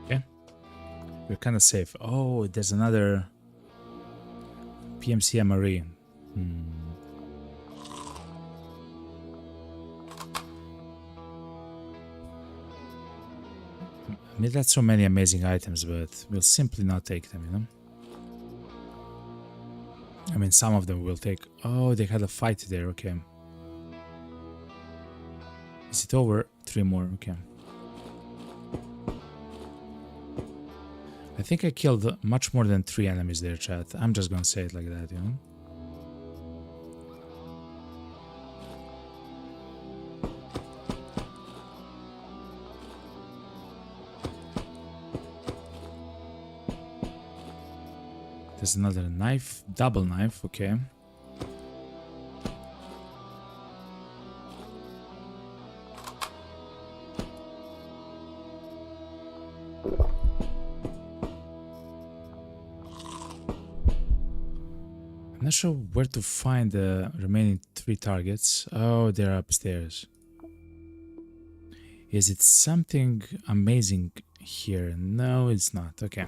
Okay. We're kind of safe. Oh, there's another PMC MRE. I mean, that's so many amazing items, but we'll simply not take them, you know? I mean, some of them will take... Oh, they had a fight there, okay. Is it over? 3 more, okay. I think I killed much more than 3 enemies there, chat. I'm just gonna say it like that, you know? There's another knife, double knife, okay. I'm not sure where to find the remaining 3 targets. Oh, they're upstairs. Is it something amazing here? No, it's not. Okay.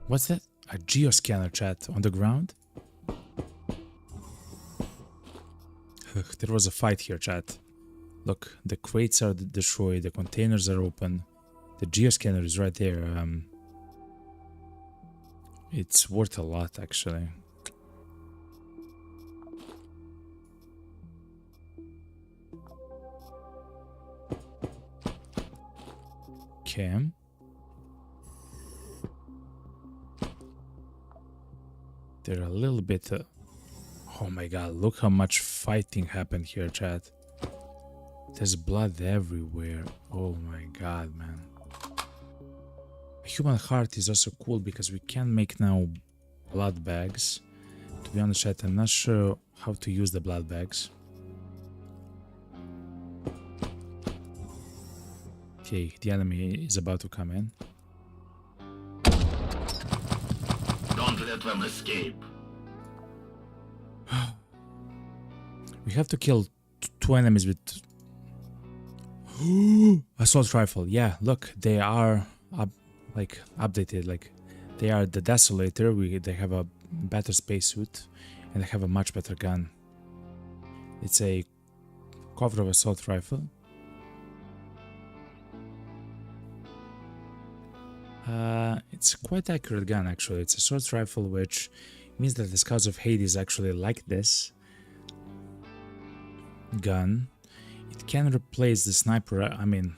What's that? A geoscanner, chat, on the ground? There was a fight here, chat. Look, the crates are destroyed, the containers are open. The geoscanner is right there. It's worth a lot, actually. Okay. They're a little bit... oh my god, look how much fighting happened here, chat. There's blood everywhere. Oh my god, man. A human heart is also cool because we can make now blood bags. To be honest, chat, I'm not sure how to use the blood bags. Okay, the enemy is about to come in. Don't let them escape. We have to kill 2 enemies with assault rifle. Yeah, look, they are updated. Like, they are the Desolator. They have a better spacesuit and they have a much better gun. It's a cover of assault rifle. It's quite accurate gun, actually. It's a assault rifle, which means that the Scouts of Hades actually like this gun. It can replace the sniper. I mean,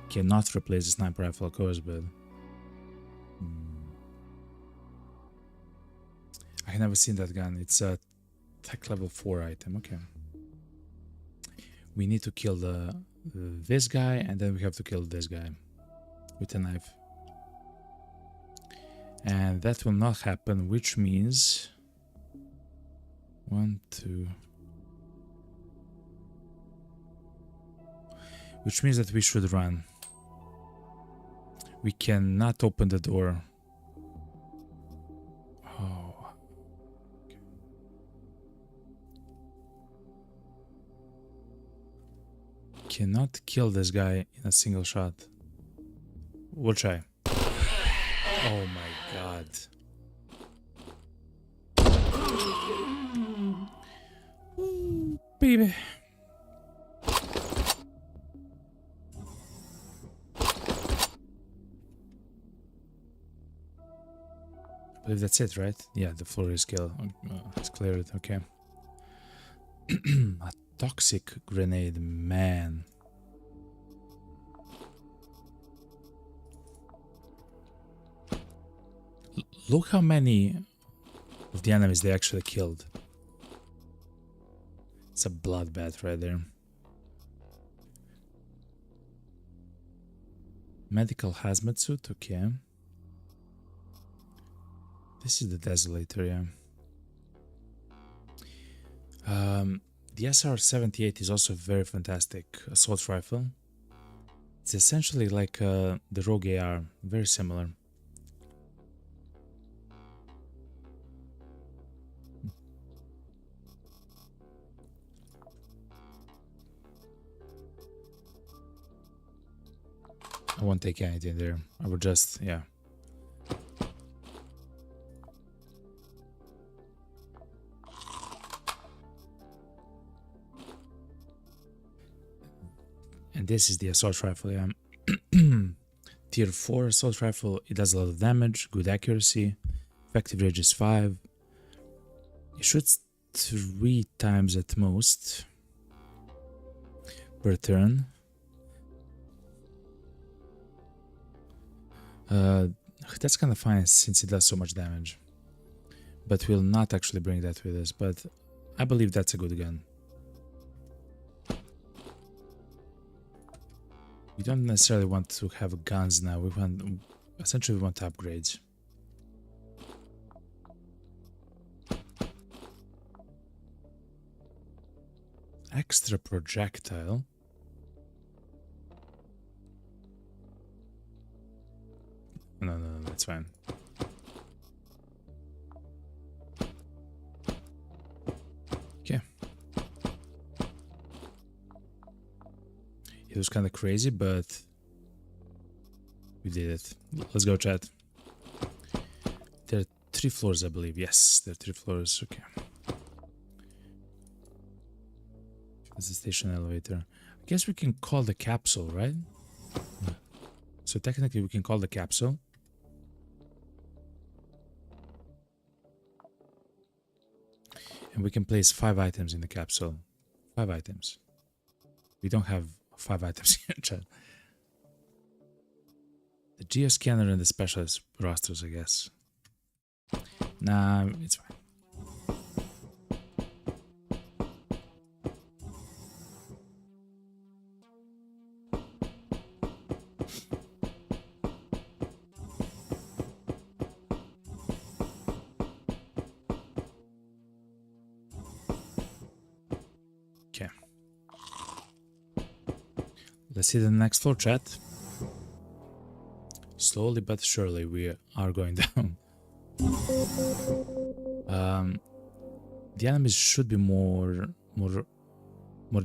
cannot replace the sniper rifle, of course, but I have never seen that gun. It's a tech level 4 item. Okay, we need to kill this guy, and then we have to kill this guy with a knife. And that will not happen, which means 1, 2. Which means that we should run. We cannot open the door. Oh. Okay. Cannot kill this guy in a single shot. We'll try. Oh my god. Ooh, baby. I believe that's it, right? Yeah, the floor is cleared. Okay. A toxic grenade, man. Look how many of the enemies they actually killed. It's a bloodbath right there. Medical hazmat suit, okay. This is the Desolator, yeah. The SR-78 is also very fantastic assault rifle. It's essentially like the Rogue AR, very similar. I won't take anything there. I would just, yeah. And this is the assault rifle, yeah. Tier 4 assault rifle. It does a lot of damage, good accuracy, effective range is 5. It shoots 3 times at most per turn. That's kind of fine since it does so much damage. But we'll not actually bring that with us. But I believe that's a good gun. We don't necessarily want to have guns now. Essentially we want upgrades. Extra projectile. No, that's fine. Okay. It was kind of crazy, but we did it. Let's go, chat. There are 3 floors, I believe. Yes, there are 3 floors. Okay. It's the station elevator. I guess we can call the capsule, right? So technically we can call the capsule. And we can place 5 items in the capsule. 5 items. We don't have 5 items here, chat. The geoscanner and the specialist rosters, I guess. Nah, it's fine. Okay. Let's see the next floor, chat. Slowly but surely we are going down. The enemies should be more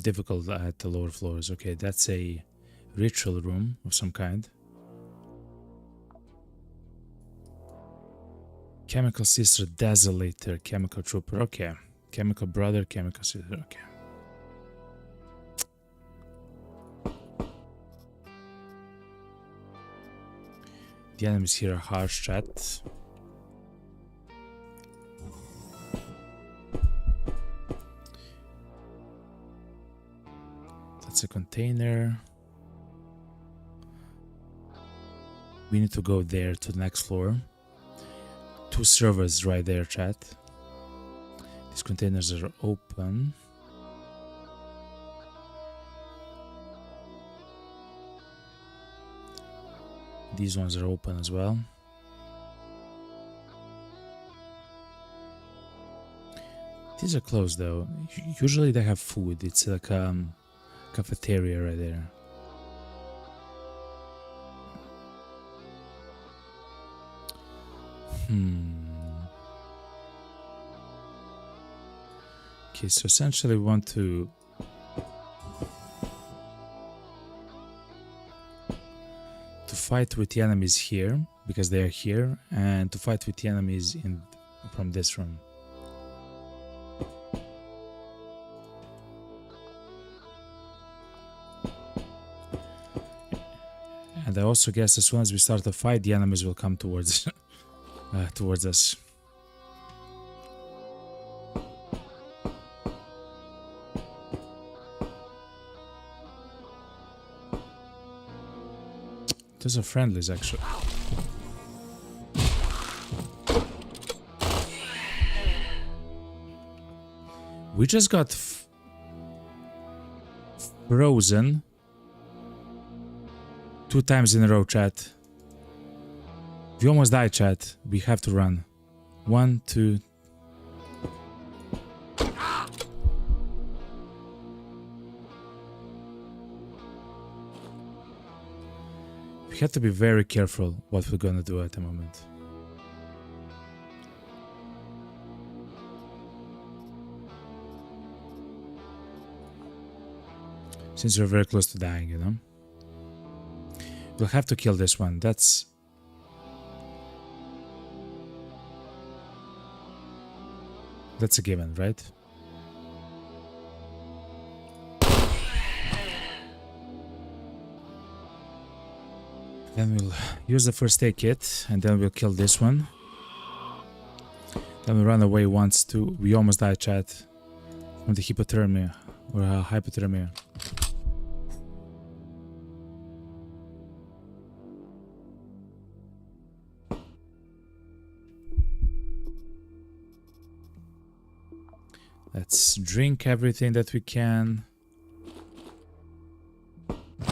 difficult at the lower floors. Okay, that's a ritual room of some kind. Chemical sister, desolator, chemical trooper. Okay, chemical brother, chemical sister. Okay. The enemies here are harsh, chat. That's a container. We need to go there to the next floor. 2 servers right there, chat. These containers are open. These ones are open as well. These are closed though. Usually they have food. It's like cafeteria right there. Okay, so essentially we want to fight with the enemies here because they are here, and to fight with the enemies from this room. And I also guess as soon as we start the fight, the enemies will come towards towards us. Those are friendlies, actually. We just got frozen 2 times in a row, chat. We almost died, chat. We have to run. 1, 2. We have to be very careful what we're gonna do at the moment. Since we're very close to dying, you know? We'll have to kill this one. That's a given, right? Then we'll use the first aid kit, and then we'll kill this one. Then we run away once too. We almost died, chat, from the hypothermia or hypothermia. Let's drink everything that we can.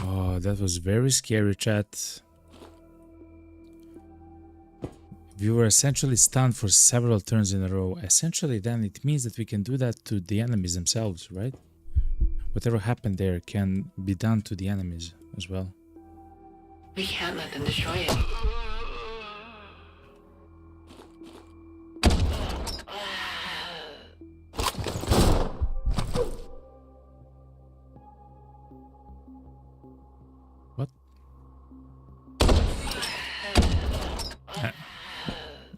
Oh, That was very scary, chat. We were essentially stunned for several turns in a row. Essentially, then it means that we can do that to the enemies themselves, right? Whatever happened there can be done to the enemies as well. We can't let them destroy it. What?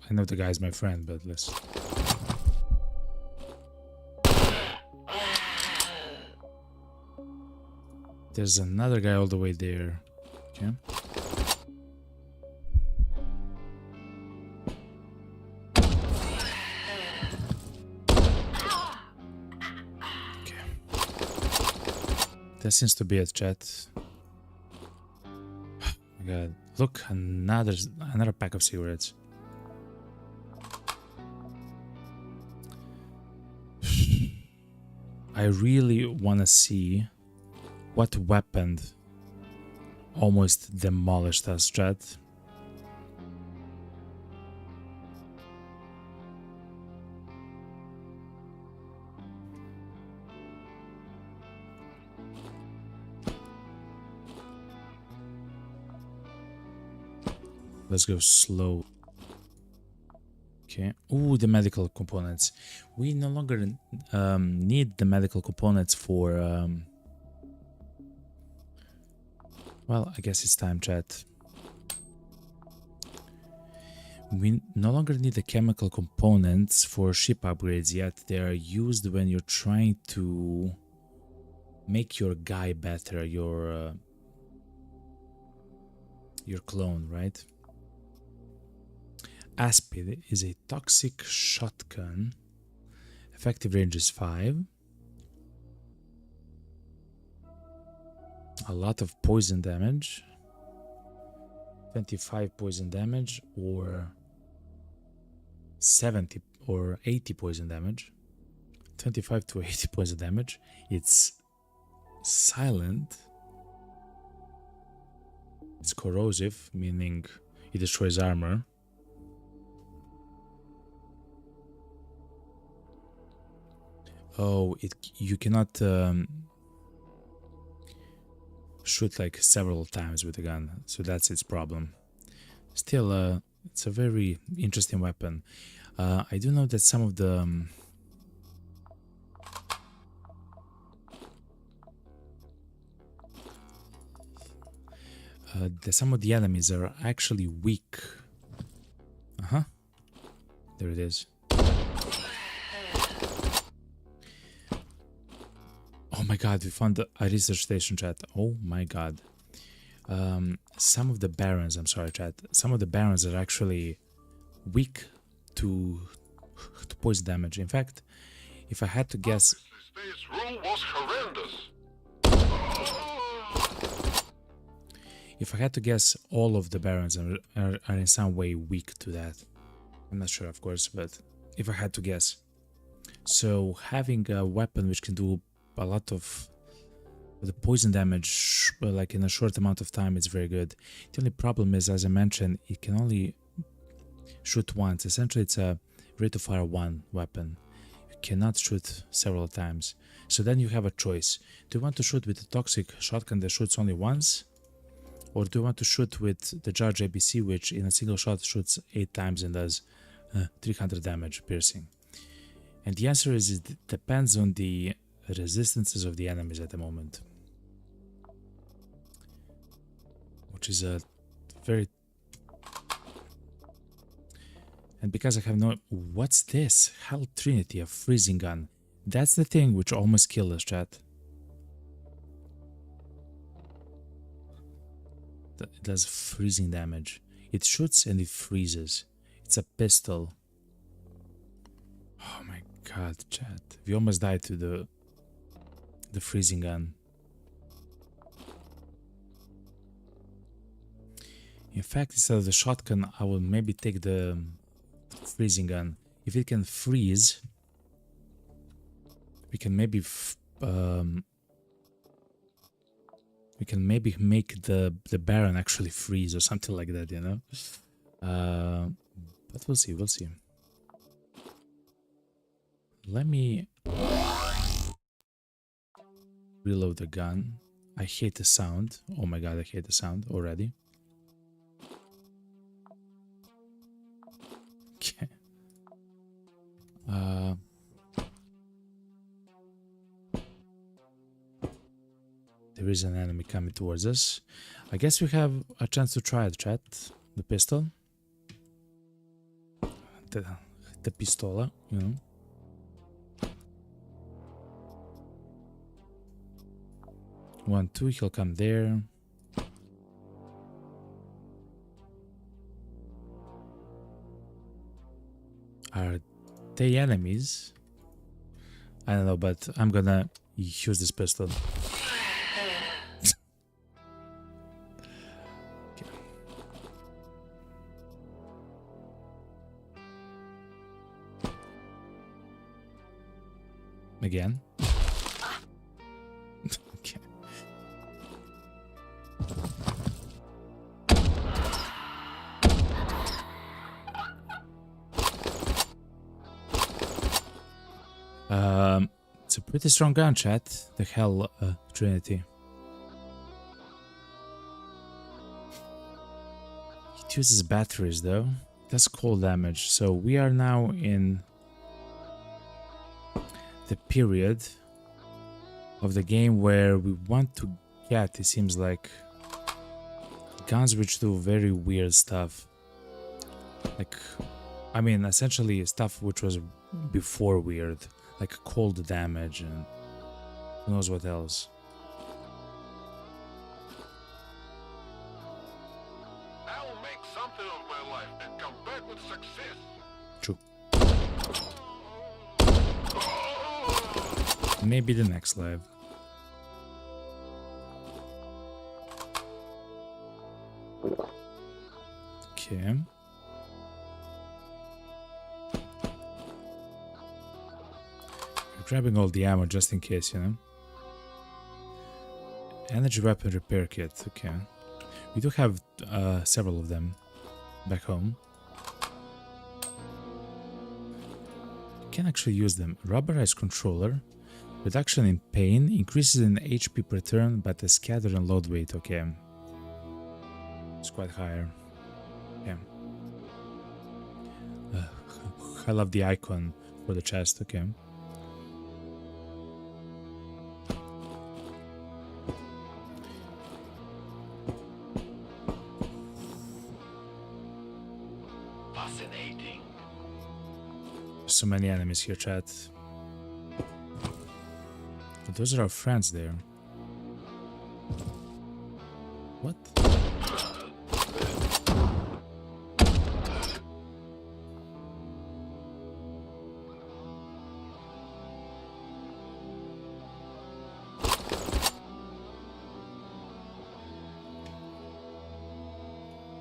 I know the guy's my friend, but let's... There's another guy all the way there. Okay. Okay. That seems to be it, chat. Oh my god. Look, another pack of cigarettes. I really want to see what weapon almost demolished us, chat. Let's go slow. Okay. Ooh, the medical components. We no longer need the medical components for... Well, I guess it's time, chat. We no longer need the chemical components for ship upgrades yet. They are used when you're trying to make your guy better, your clone, right? Aspid is a toxic shotgun. Effective range is 5. A lot of poison damage. 25 poison damage or 70 or 80 poison damage. 25 to 80 poison damage. It's silent. It's corrosive, meaning it destroys armor. Oh, you cannot shoot like several times with a gun, so that's its problem. Still, it's a very interesting weapon. I do know that some of the some of the enemies are actually weak. There it is. Oh my god, we found a research station, chat. Oh my god. Some of the barons, I'm sorry, chat. Some of the barons are actually weak to poison damage. In fact, if I had to guess... This rule was horrendous. If I had to guess, all of the barons are in some way weak to that. I'm not sure, of course, but if I had to guess. So having a weapon which can do a lot of the poison damage like in a short amount of time is very good. The only problem is, as I mentioned, it can only shoot once. Essentially, it's a rate of fire 1 weapon. You cannot shoot several times. So then you have a choice. Do you want to shoot with a toxic shotgun that shoots only once? Or do you want to shoot with the Judge ABC, which in a single shot shoots 8 times and does 300 damage piercing? And the answer is it depends on the resistances of the enemies at the moment, which is a very... And because I have no... What's this? Hell Trinity, a freezing gun. That's the thing which almost killed us, chat. It does freezing damage. It shoots and it freezes. It's a pistol. Oh my god, chat. We almost died to the freezing gun. In fact, instead of the shotgun, I will maybe take the freezing gun. If it can freeze, we can maybe We can maybe make the Baron actually freeze or something like that, you know? But we'll see, we'll see. Let me reload the gun. I hate the sound. Oh my god, I hate the sound already. Okay. There is an enemy coming towards us. I guess we have a chance to try it, chat. The pistol. The pistola, you know. One, two, he'll come there. Are they enemies? I don't know, but I'm gonna use this pistol. Okay. Again. Okay. It's a pretty strong gun, chat. The hell, Trinity. It uses batteries, though. That's cold damage. So we are now in the period of the game where we want to get, it seems like, guns which do very weird stuff. Like, I mean, essentially stuff which was before weird. Like cold damage and who knows what else. I will make something of my life and come back with success. True. Maybe the next live. Okay. Grabbing all the ammo just in case, you know. Energy weapon repair kit, okay. We do have several of them back home. Can actually use them. Rubberized controller, reduction in pain, increases in HP per turn, but the scatter and load weight, okay. It's quite higher. Okay. I love the icon for the chest, okay. So many enemies here, chat. But those are our friends there. What?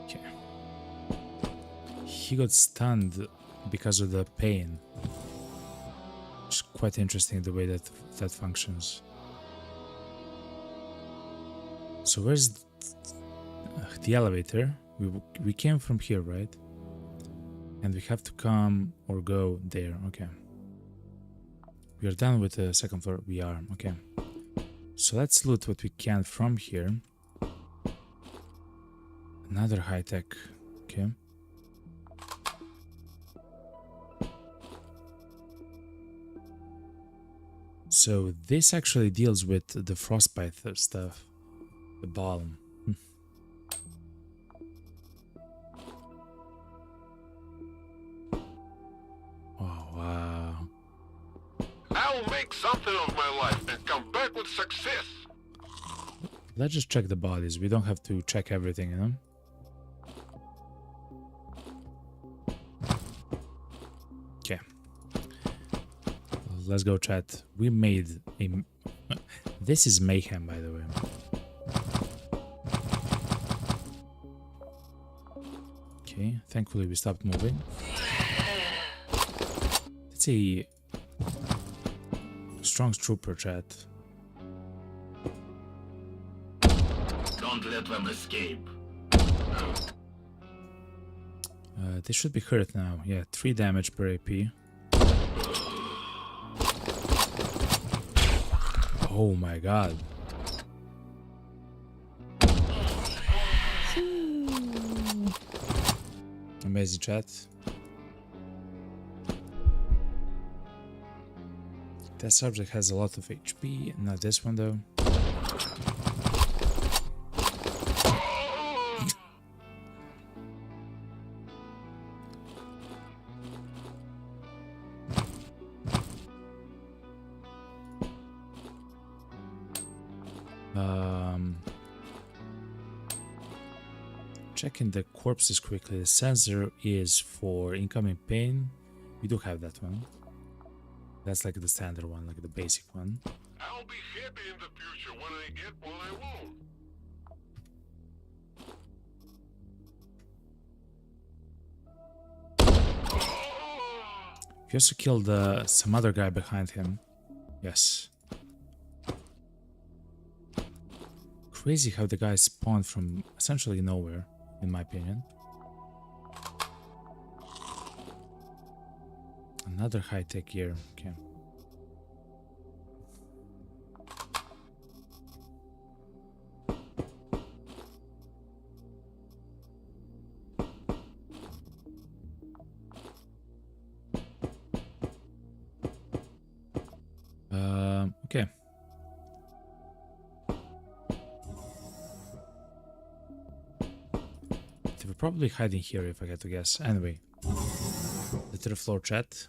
Okay. He got stunned because of the pain. It's quite interesting the way that functions. So where's the elevator? We came from here, right? And we have to come or go there. Okay. We are done with the second floor. We are. Okay. So let's loot what we can from here. Another high tech. Okay. So this actually deals with the frostbite stuff. The balm. Oh, wow. I will make something of my life and come back with success. Let's just check the bodies. We don't have to check everything, you know? Okay. Let's go, chat. We made a... This is mayhem, by the way. Okay, thankfully we stopped moving. It's a strong trooper, chat. Don't let them escape. They should be hurt now. Yeah, 3 damage per AP. Oh my god. Amazing chat. That subject has a lot of HP, not this one though. Checking the corpses quickly. The sensor is for incoming pain. We do have that one. That's like the standard one, like the basic one. I'll be happy in the future when I get what I want. We also killed some other guy behind him. Yes. Crazy how the guy spawned from essentially nowhere, in my opinion. Another high-tech gear. Okay. Okay. They were probably hiding here if I had to guess. Anyway, the third floor chat.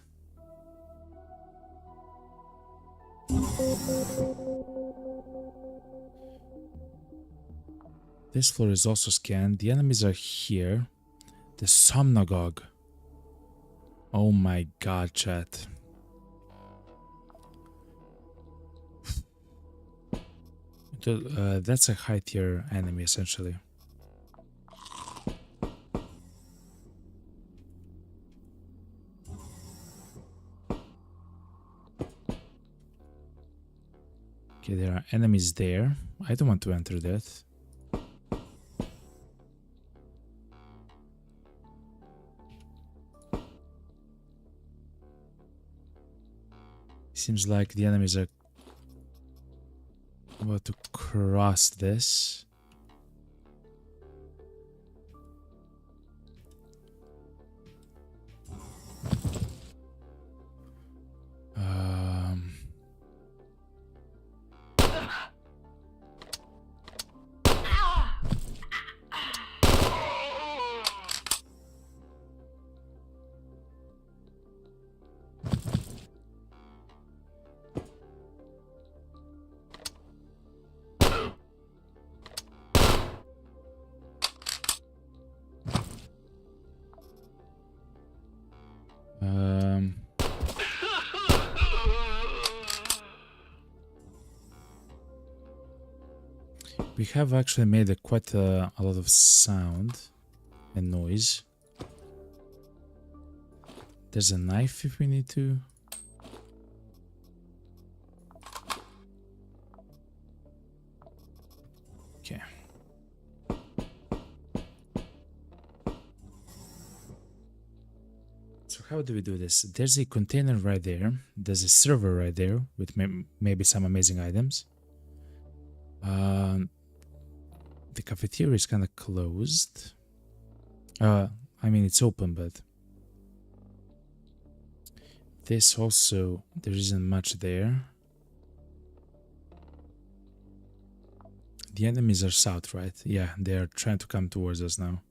This floor is also scanned. The enemies are here. The Somnagogue. Oh my god, chat. That's a high tier enemy essentially. Okay, there are enemies there. I don't want to enter that. Seems like the enemies are about to cross this. We have actually made quite a lot of sound and noise. There's a knife if we need to. Okay. So how do we do this? There's a container right there. There's a server right there with maybe some amazing items. The cafeteria is kind of closed. I mean, it's open, but this also, there isn't much there. The enemies are south, right? Yeah, they are trying to come towards us now.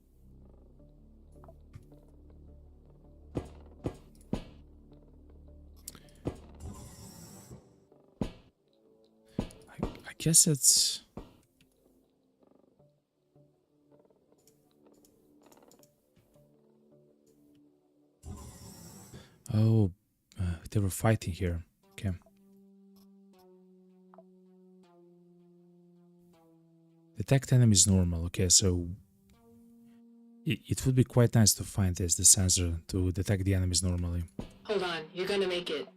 I guess it's... Oh, they were fighting here. Okay. Detect enemies normal. Okay, so it would be quite nice to find the sensor to detect the enemies normally. Hold on, you're gonna make it.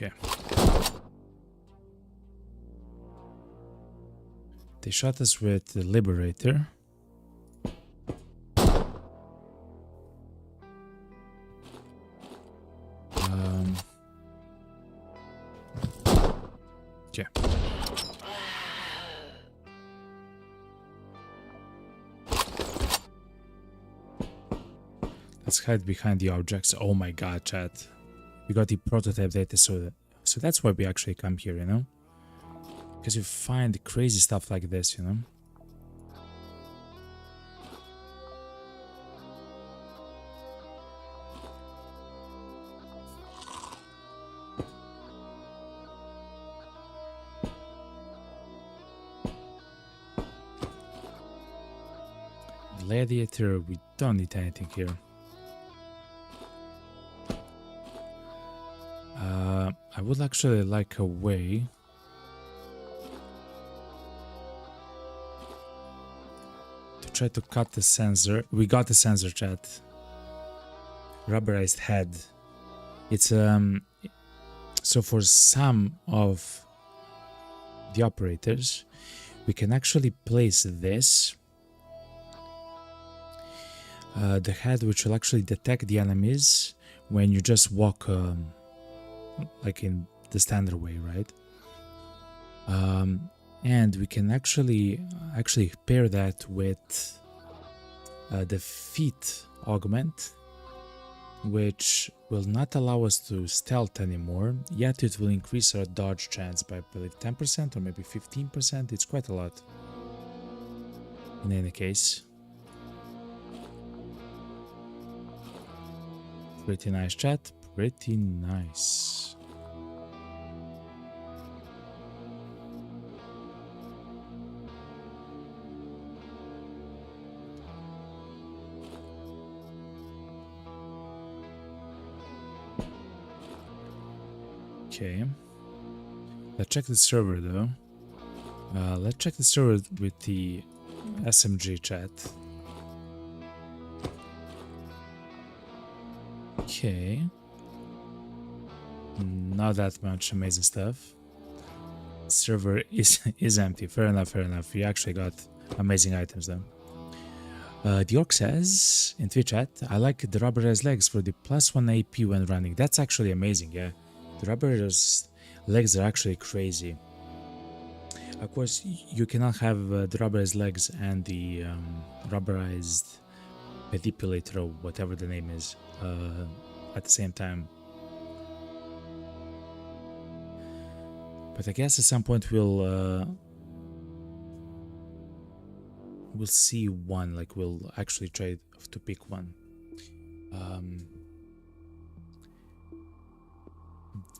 Okay. They shot us with the Liberator. Okay. Let's hide behind the objects. Oh my god, chat. We got the prototype data, so that's why we actually come here, you know? Because you find crazy stuff like this, you know? Gladiator, we don't need anything here. I would actually like a way to try to cut the sensor. We got the sensor, chat. Rubberized head. It's so for some of the operators, we can actually place this. The head which will actually detect the enemies when you just walk like in the standard way, right? And we can actually pair that with the feet augment, which will not allow us to stealth anymore, yet it will increase our dodge chance by, I believe, 10% or maybe 15%. It's quite a lot in any case. Pretty nice, chat. Pretty nice. Okay. Let's check the server though. Let's check the server with the SMG chat. Okay. Not that much amazing stuff. Server is empty. Fair enough, fair enough. We actually got amazing items though. The orc says in Twitch chat, I like the rubberized legs for the +1 AP when running. That's actually amazing, yeah. The rubberized legs are actually crazy. Of course, you cannot have the rubberized legs and the rubberized manipulator or whatever the name is at the same time. But I guess at some point we'll see one, like we'll actually try to pick one.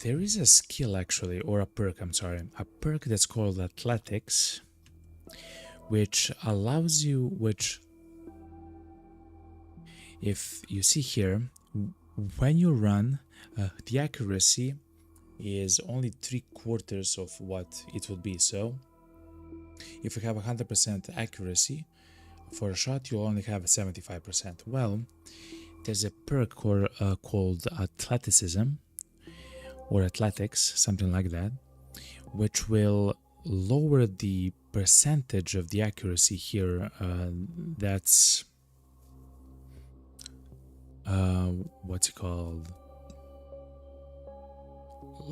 There is a skill actually, or a perk, I'm sorry, a perk that's called Athletics, which allows you, if you see here, when you run, the accuracy is only 3/4 of what it would be. So if you have 100% accuracy for a shot, you'll only have 75%. Well, there's a perk called athleticism or athletics, something like that, which will lower the percentage of the accuracy here. That's what's it called?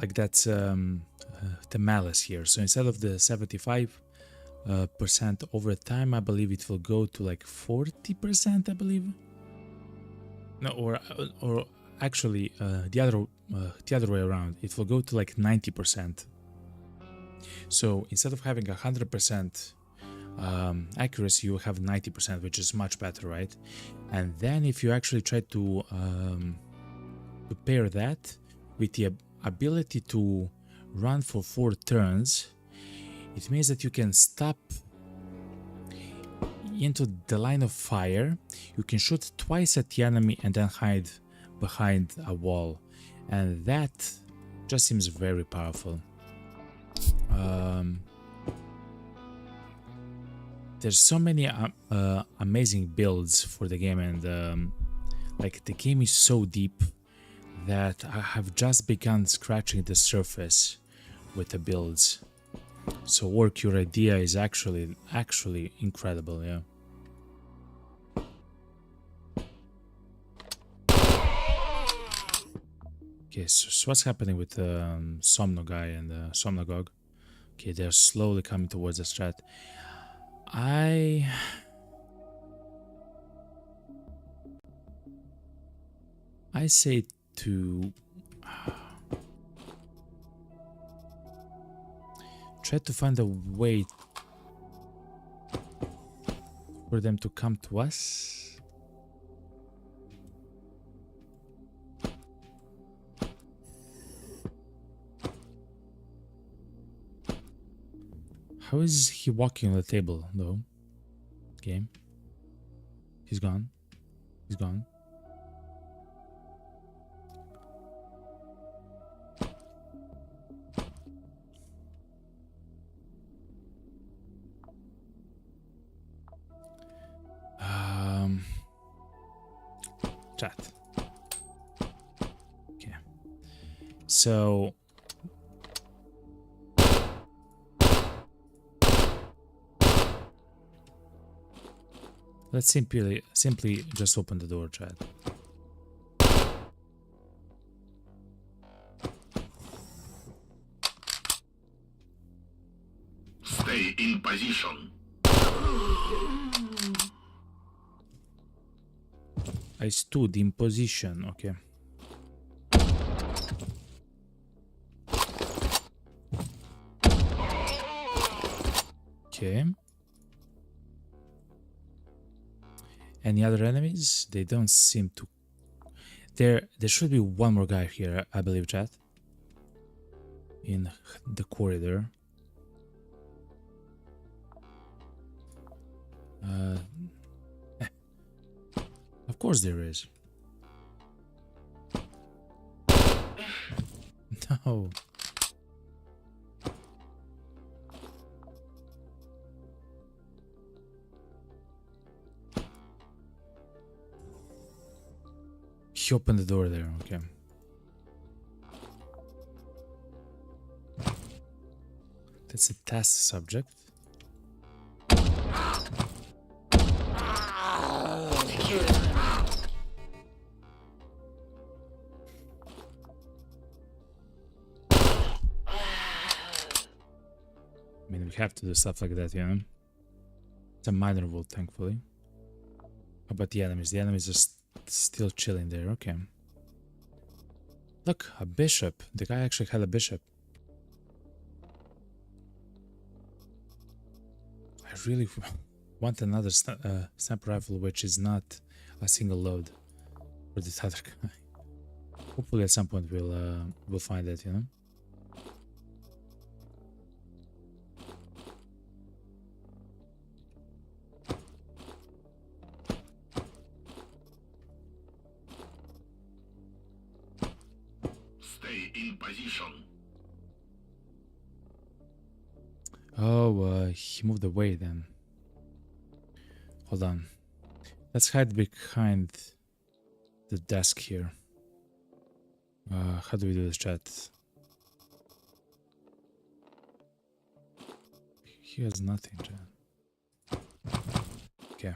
Like that's the malice here. So instead of the 75% over time, I believe it will go to like 40%, I believe. No, or actually the other way around. It will go to like 90%. So instead of having 100% accuracy, you will have 90%, which is much better, right? And then if you actually try to pair that with the ability to run for 4 turns, it means that you can stop into the line of fire, you can shoot twice at the enemy and then hide behind a wall, and that just seems very powerful. There's so many amazing builds for the game, and like the game is so deep that I have just begun scratching the surface with the builds. So work, your idea is actually incredible, yeah. Okay, so what's happening with Somno guy and Somnagog? Okay, they're slowly coming towards us, chat. I say to try to find a way for them to come to us. How is he walking on the table, though? Game. He's gone. He's gone. Chat. Okay. So let's simply just open the door, chat. Stay in position. I stood in position, okay. Okay. Any other enemies? They don't seem to. There should be one more guy here, I believe, chat. In the corridor. Of course there is. No. He opened the door there, okay. That's a test subject. I mean, we have to do stuff like that, you know? It's a minor vote, thankfully. How about the enemies? The enemies are still chilling there, okay. Look, a bishop. The guy actually had a bishop. I really want another sniper rifle, which is not a single load for this other guy. Hopefully at some point we'll find it, you know? In position. Oh, he moved away then. Hold on. Let's hide behind the desk here. How do we do this, chat? He has nothing, chat. Okay.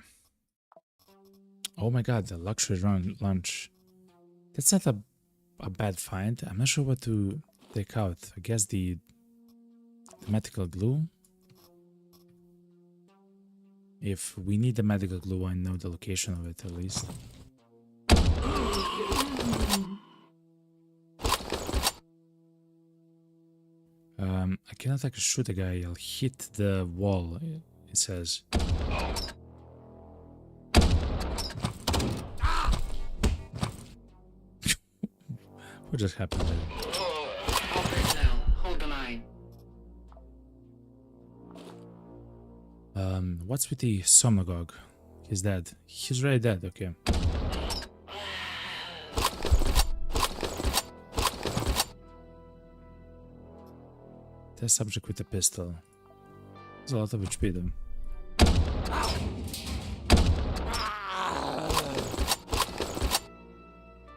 Oh my god, the luxury lunch. That's not a bad find. I'm not sure what to take out. I guess the medical glue. If we need the medical glue, I know the location of it at least. I cannot actually shoot a guy. I'll hit the wall, it says. What just happened there? All good now. Hold the line. What's with the Somnagog? He's dead. He's already dead, okay. The subject with the pistol. There's a lot of HP though.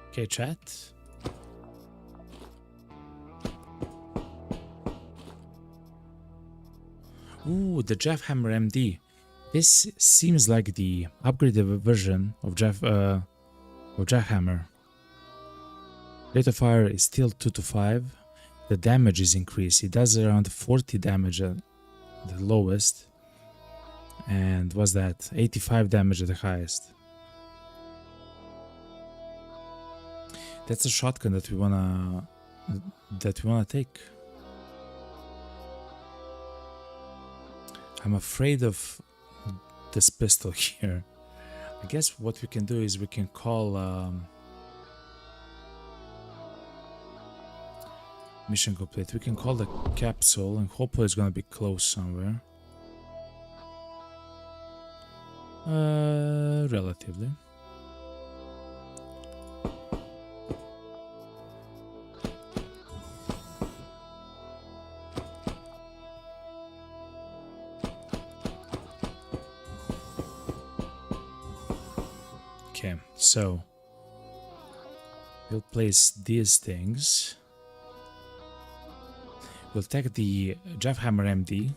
Okay, chat. Ooh, the Jackhammer MD. This seems like the upgraded version of Jackhammer. Rate of fire is still 2 to 5. The damage is increased. It does around 40 damage at the lowest. And what's that? 85 damage at the highest. That's a shotgun that we wanna take. I'm afraid of this pistol here. I guess what we can do is we can call mission complete. We can call the capsule and hopefully it's gonna be close somewhere. Relatively. Okay, so we'll place these things. We'll take the Jackhammer MD.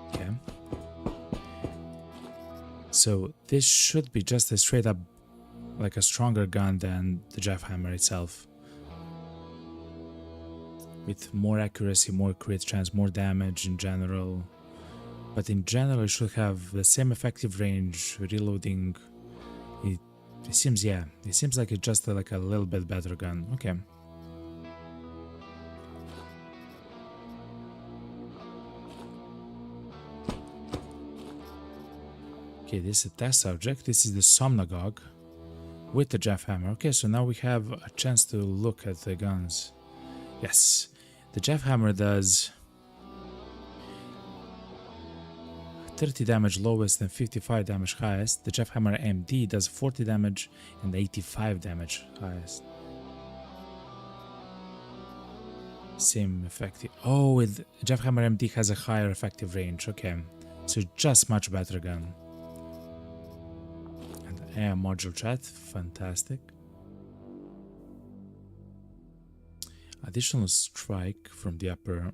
Okay. So this should be just a straight up, like a stronger gun than the Jackhammer itself. With more accuracy, more crit chance, more damage in general. But in general, it should have the same effective range, reloading. It seems, yeah, it seems like it's just like a little bit better gun. Okay. Okay, this is a test subject. This is the Somnagog with the Jackhammer. Okay, so now we have a chance to look at the guns. Yes. The Jackhammer does 30 damage lowest and 55 damage highest. The Jackhammer MD does 40 damage and 85 damage highest. Same effective. Oh, the Jackhammer MD has a higher effective range. Okay, so just much better gun. And air module chat, fantastic. Additional strike from the upper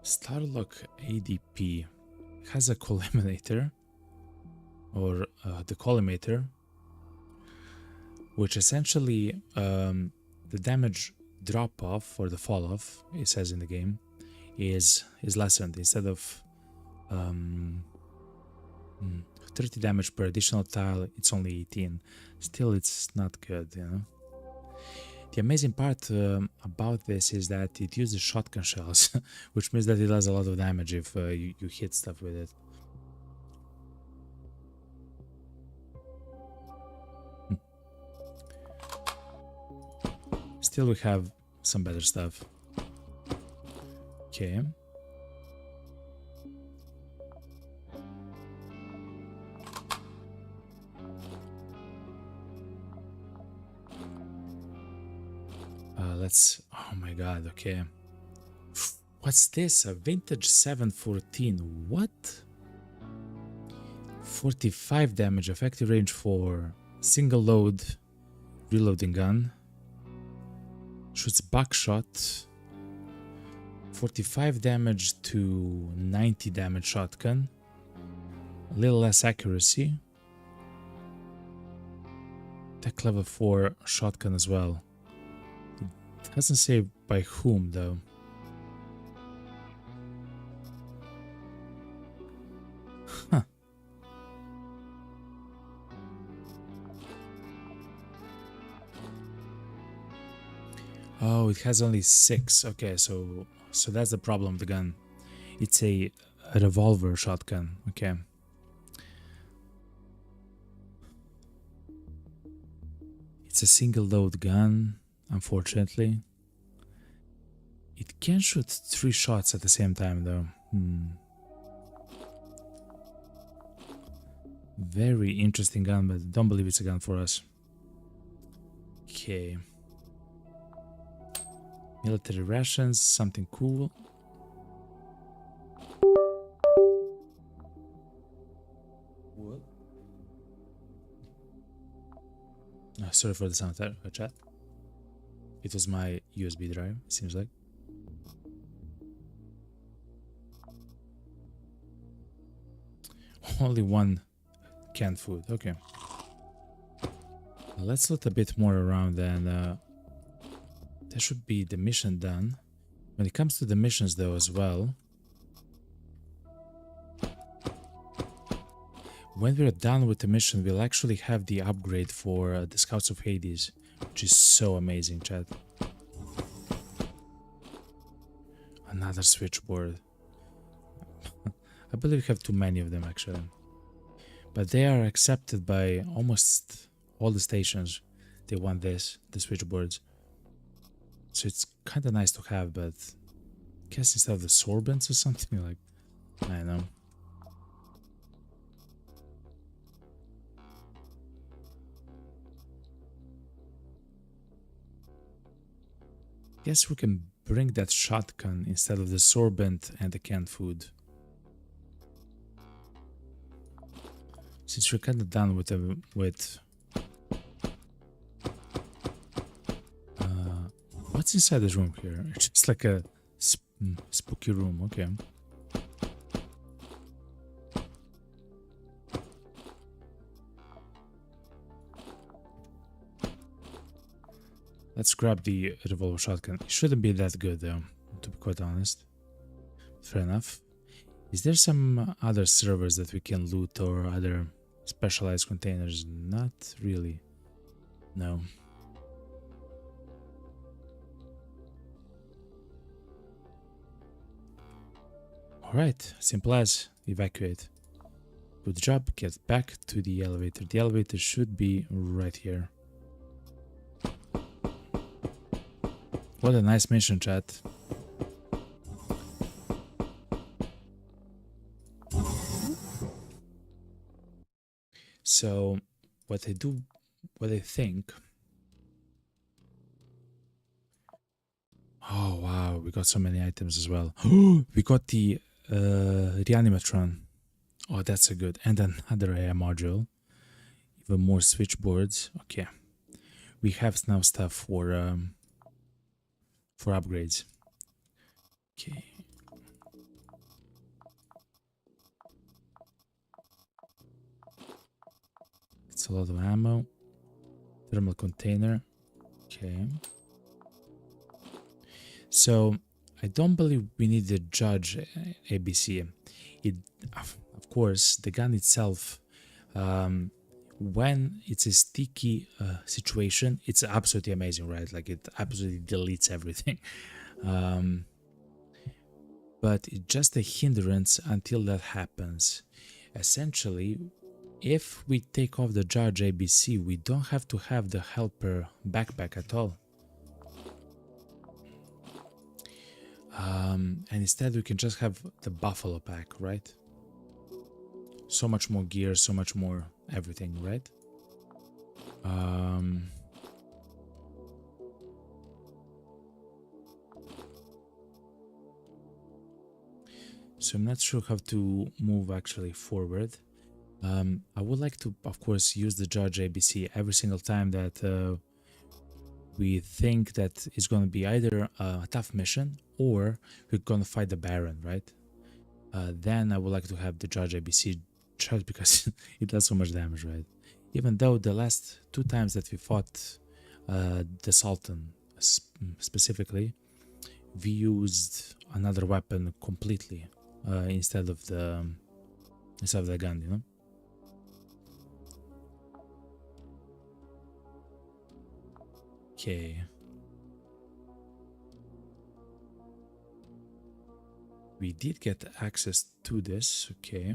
Starlock ADP has a collimator or the collimator, which essentially the damage drop off or the fall off, it says in the game, is lessened. Instead of 30 damage per additional tile, it's only 18. Still, it's not good, you know. The amazing part about this is that it uses shotgun shells, which means that it does a lot of damage if you hit stuff with it. Still, we have some better stuff. Okay. Oh my god, okay. What's this? A vintage 714. What? 45 damage, effective range for single load reloading gun. Shoots buckshot. 45 damage to 90 damage shotgun. A little less accuracy. Tech level 4 shotgun as well. It doesn't say by whom though. Huh. Oh, it has only 6. Okay, so that's the problem with the gun. It's a revolver shotgun. Okay. It's a single load gun. Unfortunately, it can shoot 3 shots at the same time though. Very interesting gun, but don't believe it's a gun for us. Okay. Military rations, something cool. sorry for the sound chat. It was my USB drive, it seems like. Only one canned food, okay. Let's look a bit more around and there should be the mission done. When it comes to the missions though as well, when we're done with the mission, we'll actually have the upgrade for the Scouts of Hades, which is so amazing, chat. Another switchboard. I believe we have too many of them actually. But they are accepted by almost all the stations. They want this, the switchboards. So it's kind of nice to have, but I guess instead of the sorbents or something, like, I don't know. Guess we can bring that shotgun instead of the sorbent and the canned food. Since we're kind of done with what's inside this room here? It's just like a spooky room. Okay. Let's grab the revolver shotgun. It shouldn't be that good though, to be quite honest. Fair enough. Is there some other servers that we can loot or other specialized containers? Not really. No. Alright, simple as evacuate. Good job, get back to the elevator. The elevator should be right here. What a nice mission, chat. So, what I think... Oh wow, we got so many items as well. We got the reanimatron. Oh, that's a good. And another AI module. Even more switchboards. Okay. We have now stuff for upgrades. Okay. It's a lot of ammo. Thermal container. Okay. So I don't believe we need the judge ABC. It, of course, the gun itself, when it's a sticky situation, it's absolutely amazing, right? Like it absolutely deletes everything. But it's just a hindrance until that happens. Essentially, if we take off the judge ABC, we don't have to have the helper backpack at all. And instead we can just have the buffalo pack, right? So much more gear, so much more everything, right? So I'm not sure how to move actually forward. I would like to, of course, use the judge ABC every single time that we think that it's going to be either a tough mission or we're going to fight the Baron, right? Then I would like to have the judge ABC just because it does so much damage, right? Even though the last two times that we fought the Sultan specifically, we used another weapon completely instead of the gun, you know? Okay. We did get access to this, okay.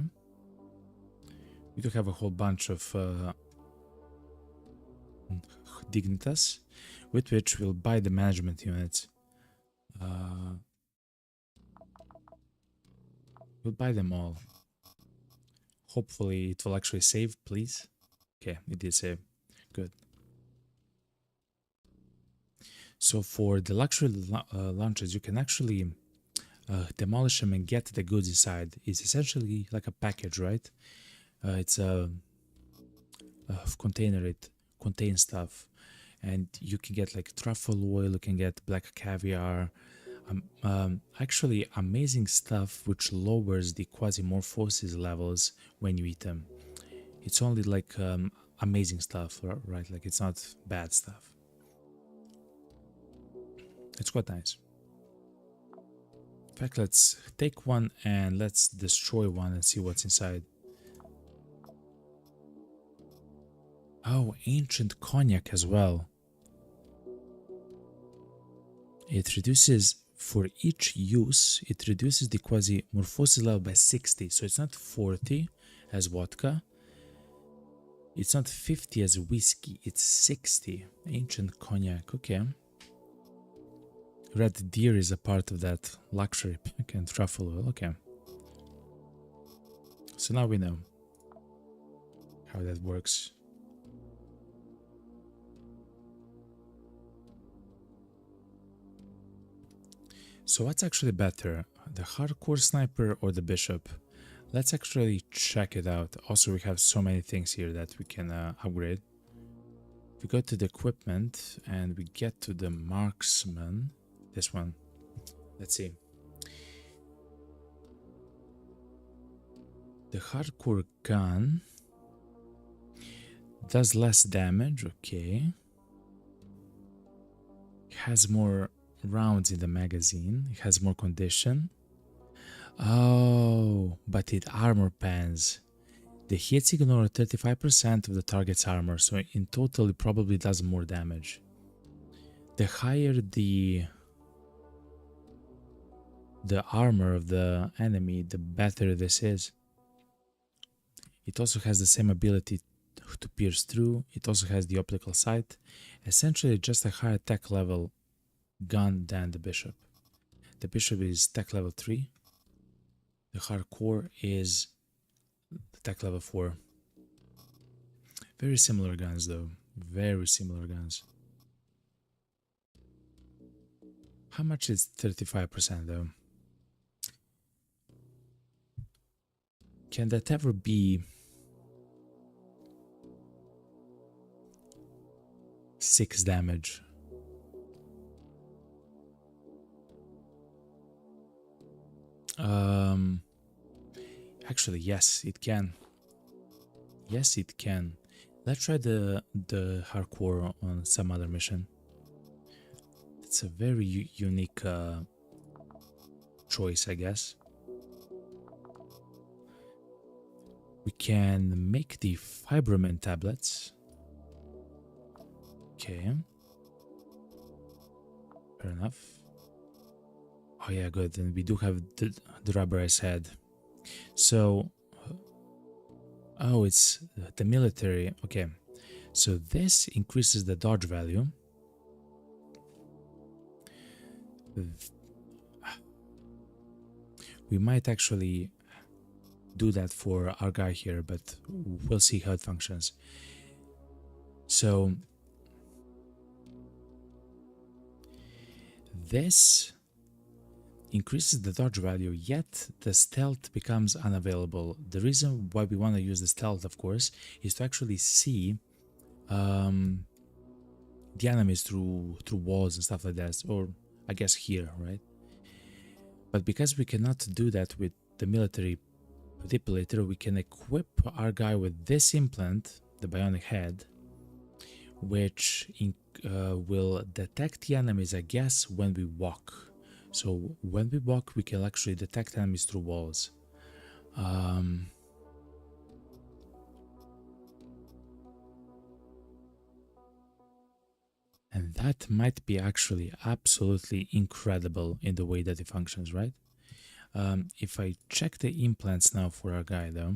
We do have a whole bunch of Dignitas, with which we'll buy the management units. We'll buy them all. Hopefully it will actually save, please. Okay, it did save. Good. So for the luxury launches, you can actually demolish them and get the goods inside. It's essentially like a package, right? It's a container. It contains stuff. and you can get like truffle oil, you can get black caviar, actually amazing stuff which lowers the quasimorphosis levels when you eat them. It's only like amazing stuff, right? Like it's not bad stuff. It's quite nice. In fact, let's take one and let's destroy one and see what's inside. Oh, ancient cognac as well. It reduces, for each use, it reduces the quasimorphosis level by 60. So it's not 40 as vodka. It's not 50 as whiskey. It's 60. Ancient cognac. Okay. Red deer is a part of that luxury pack and truffle oil. Okay. So now we know how that works. So what's actually better, the hardcore sniper or the bishop? Let's actually check it out. Also, we have so many things here that we can upgrade. If we go to the equipment and we get to the marksman, this one, let's see. The hardcore gun does less damage, okay. It has more rounds in the magazine, it has more condition. Oh, but it armor pans. The hits ignore 35% of the target's armor, so in total it probably does more damage. The higher the armor of the enemy, the better this is. It also has the same ability to pierce through. It also has the optical sight. Essentially just a higher tech level gun than the bishop. The bishop is tech level 3. The hardcore is tech level 4. Very similar guns though. Very similar guns. How much is 35% though? Can that ever be 6 damage? Actually, yes, it can. Yes, it can. Let's try the hardcore on some other mission. It's a very unique choice, I guess. We can make the Fibromin tablets. Okay. Fair enough. Oh yeah, good. And we do have the rubberized head. So, oh, it's the military. Okay. So this increases the dodge value. We might actually do that for our guy here, but we'll see how it functions. So this increases the dodge value, yet the stealth becomes unavailable. The reason why we want to use the stealth, of course, is to actually see the enemies through walls and stuff like that, or I guess here, right? But because we cannot do that with the military manipulator, we can equip our guy with this implant, the bionic head, which will detect the enemies, I guess, when we walk. So when we walk, we can actually detect enemies through walls. And that might be actually absolutely incredible in the way that it functions, right? If I check the implants now for our guy though,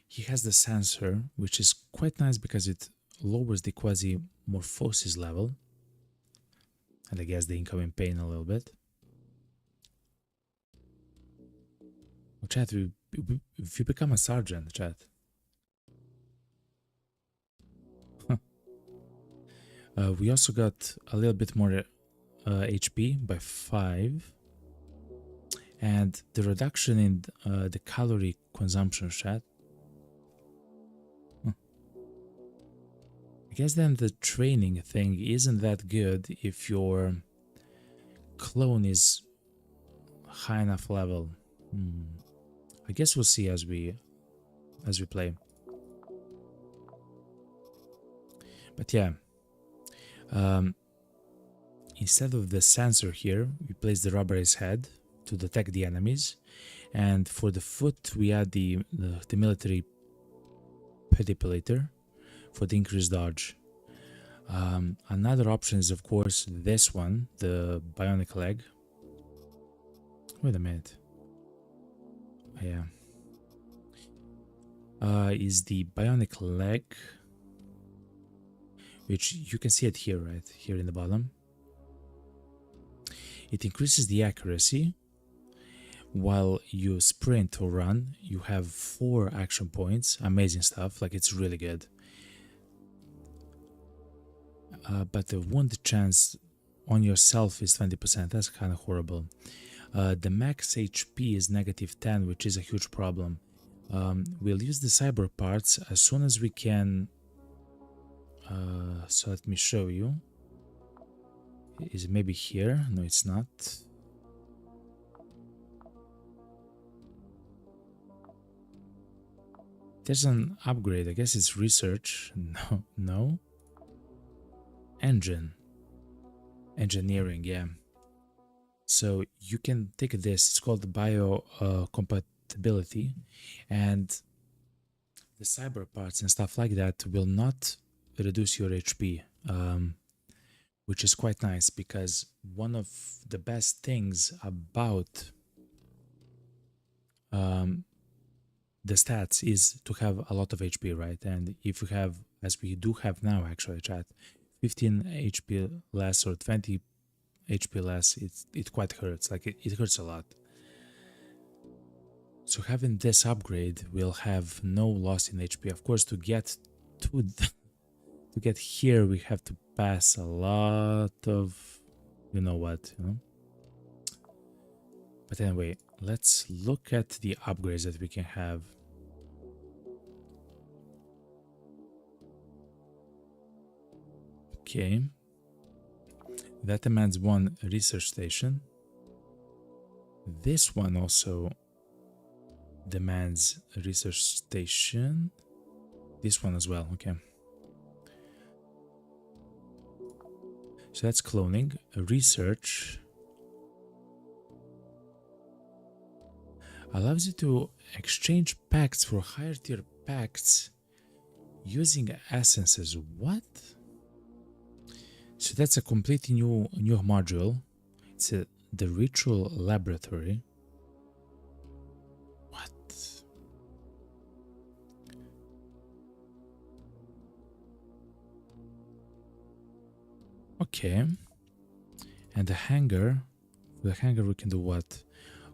he has the sensor, which is quite nice because it lowers the quasimorphosis level. And I guess the incoming pain a little bit. Oh, chat, if you become a sergeant, chat. We also got a little bit more HP by 5. And the reduction in the calorie consumption, chat. I guess then the training thing isn't that good if your clone is high enough level. I guess we'll see as we play. But yeah, instead of the sensor here, we place the rubberized head to detect the enemies, and for the foot we add the military pedipulator for the increased dodge. Another option is of course this one, the bionic leg. Wait a minute. Yeah. Is the bionic leg, which you can see it here, right here in the bottom. It increases the accuracy. While you sprint or run, you have 4 action points. Amazing stuff, like it's really good. But the wound chance on yourself is 20%. That's kind of horrible. The max HP is -10, which is a huge problem. We'll use the cyber parts as soon as we can. So let me show you. Is it maybe here? No, it's not. There's an upgrade. I guess it's research. No. Engineering, yeah. So you can take this. It's called bio compatibility, and the cyber parts and stuff like that will not reduce your HP, which is quite nice because one of the best things about the stats is to have a lot of HP, right? And if you have, as we do have now, actually, chat, 15 HP less or 20 HP less, it quite hurts. Like it hurts a lot. So having this upgrade will have no loss in HP. Of course, to get to get here, we have to pass a lot of, you know what, you know. But anyway, let's look at the upgrades that we can have. Okay, that demands 1 research station. This one also demands a research station. This one as well, okay. So that's cloning. Research allows you to exchange packs for higher tier packs using essences. What? So that's a completely new module. It's the ritual laboratory. What? Okay. And the hangar. For the hangar we can do what?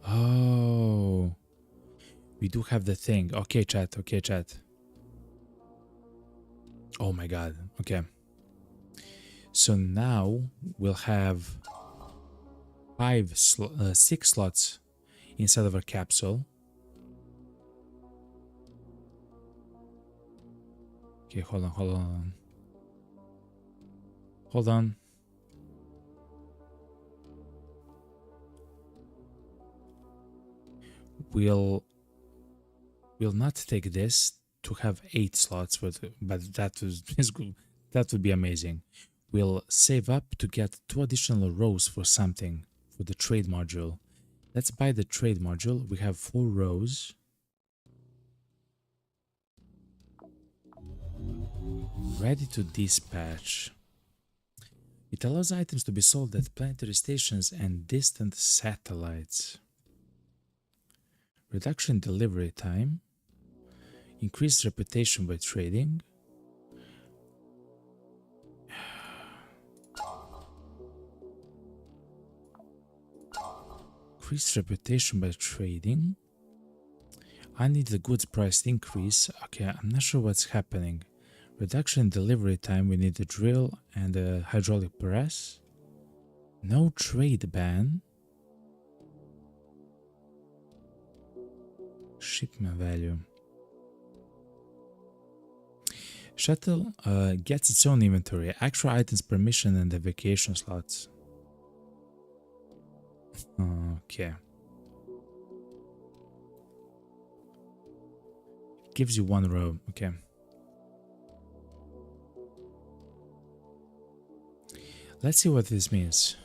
Oh, we do have the thing. Okay, chat. Okay, chat. Oh my god. Okay. So now we'll have 6 slots inside of our capsule. Okay, hold on. We'll not take this to have 8 slots, but that is good. That would be amazing. We'll save up to get 2 additional rows for something, for the trade module. Let's buy the trade module. We have 4 rows. Ready to dispatch. It allows items to be sold at planetary stations and distant satellites. Reduction in delivery time. Increased reputation by trading. Increased reputation by trading. I need the goods price increase. Okay, I'm not sure what's happening. Reduction in delivery time. We need a drill and a hydraulic press. No trade ban. Shipment value. Shuttle gets its own inventory, extra items per mission, and the vacation slots. Okay. Gives you one row. Okay. Let's see what this means.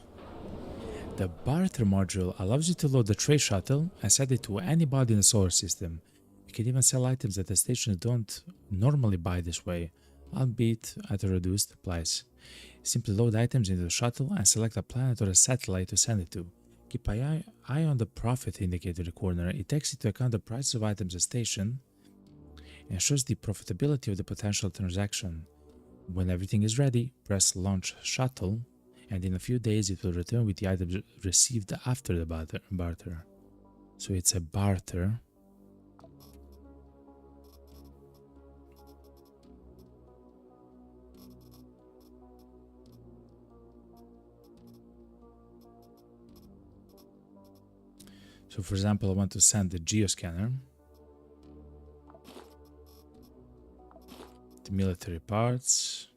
The barter module allows you to load the trade shuttle and send it to anybody in the solar system. You can even sell items that the stations don't normally buy this way, albeit at a reduced price. Simply load items into the shuttle and select a planet or a satellite to send it to. Keep an eye on the profit indicator in the corner. It takes into account the price of items at station and shows the profitability of the potential transaction. When everything is ready, press launch shuttle, and in a few days it will return with the items received after the barter. So it's a barter. So for example, I want to send the geoscanner, the military parts,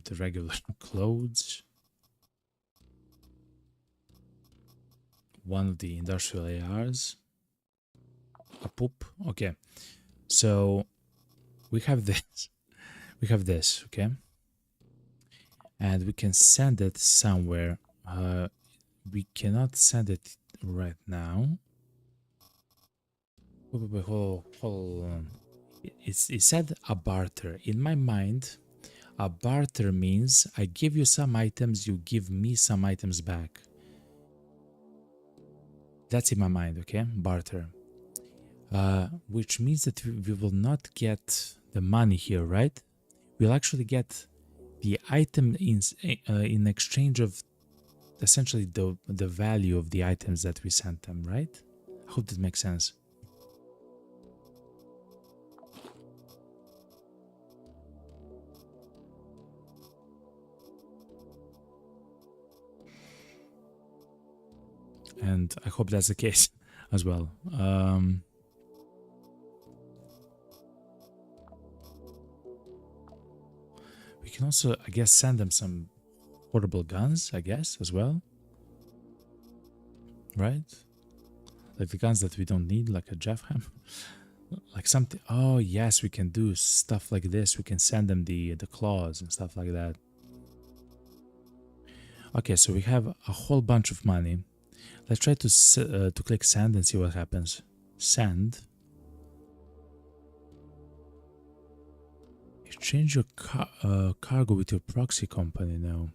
the regular clothes, one of the industrial ARs, a poop. Okay, so we have this. We have this, okay, and we can send it somewhere. We cannot send it right now. Wait, hold on. It said a barter. In my mind, a barter means I give you some items, you give me some items back. That's in my mind, okay? Barter. Which means that we will not get the money here, right? We'll actually get the item in exchange of essentially the value of the items that we sent them, right? I hope that makes sense. And I hope that's the case as well. We can also, I guess, send them some portable guns, I guess, as well. Right? Like the guns that we don't need, like a Jeff Ham. Like something. Oh, yes, we can do stuff like this. We can send them the claws and stuff like that. Okay, so we have a whole bunch of money. Let's try to click send and see what happens. Send. Exchange your cargo with your proxy company now.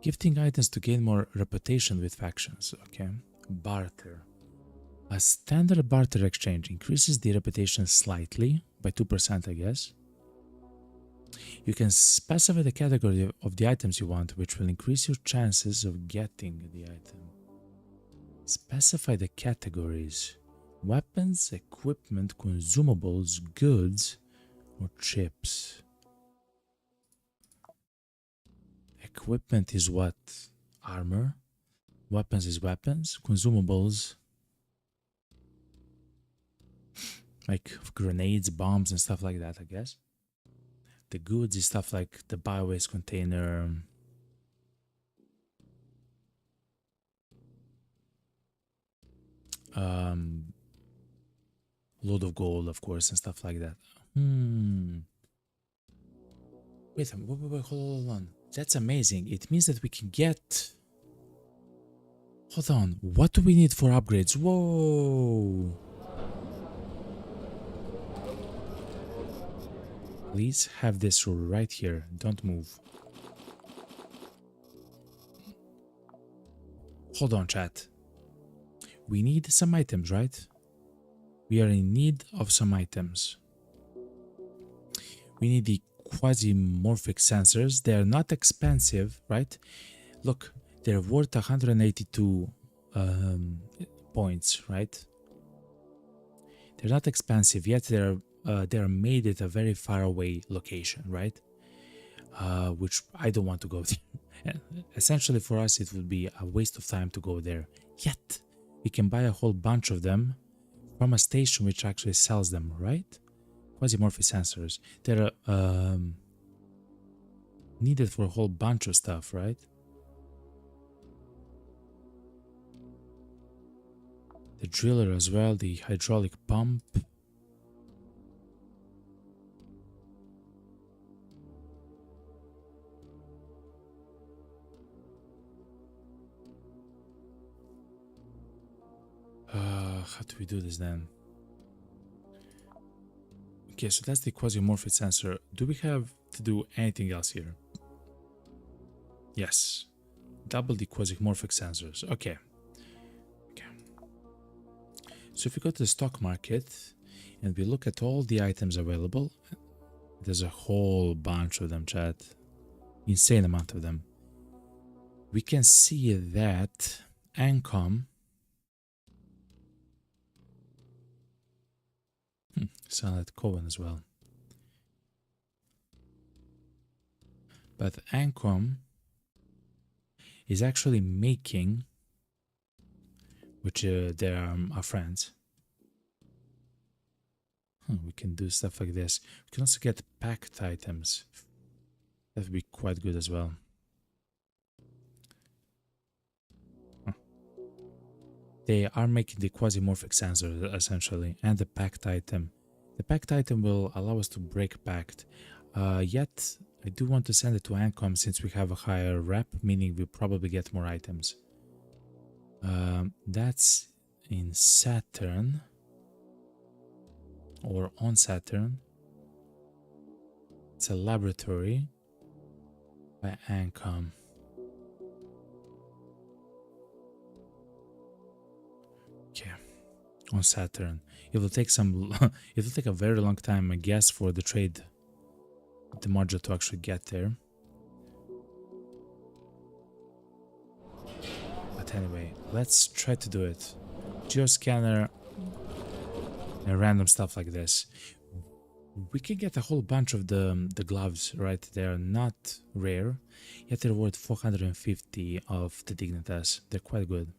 Gifting items to gain more reputation with factions. Okay. Barter. A standard barter exchange increases the reputation slightly, by 2%, I guess. You can specify the category of the items you want, which will increase your chances of getting the item. Specify the categories. Weapons, equipment, consumables, goods, or chips. Equipment is what? Armor. Weapons is weapons. Consumables, like grenades, bombs, and stuff like that, I guess. The goods is stuff like the biowaste container. Load of gold, of course, and stuff like that. Wait, hold on. That's amazing. It means that we can get... Hold on. What do we need for upgrades? Whoa. Please have this right here. Don't move. Hold on, chat. We need some items, right? We are in need of some items. We need the Quasimorphic sensors. They are not expensive, right? Look, they're worth 182 points, right? They're not expensive, yet they're made at a very far away location, right? which I don't want to go there. Essentially, for us, it would be a waste of time to go there. Yet, we can buy a whole bunch of them from a station which actually sells them, right? Quasimorph sensors. They're needed for a whole bunch of stuff, right? The driller as well, the hydraulic pump. How do we do this then? Okay, so that's the quasimorph sensor. Do we have to do anything else here? Yes. Double the quasimorphic sensors. Okay. Okay. So if we go to the stock market and we look at all the items available, there's a whole bunch of them, chat. Insane amount of them. We can see that Ancom Silent Coven as well. But Ancom is actually making, which they are our friends. We can do stuff like this. We can also get packed items. That would be quite good as well. They are making the quasimorphic sensor essentially, and the packed item. The packed item will allow us to break packed. Yet, I do want to send it to Ancom since we have a higher rep, meaning we probably get more items. That's in Saturn, or on Saturn. It's a laboratory by Ancom. Okay, on Saturn. It will take some. It will take a very long time, I guess, for the trade, the module to actually get there. But anyway, let's try to do it. Geoscanner and random stuff like this. We can get a whole bunch of the gloves, right? They are not rare, yet they're worth 450 of the Dignitas. They're quite good.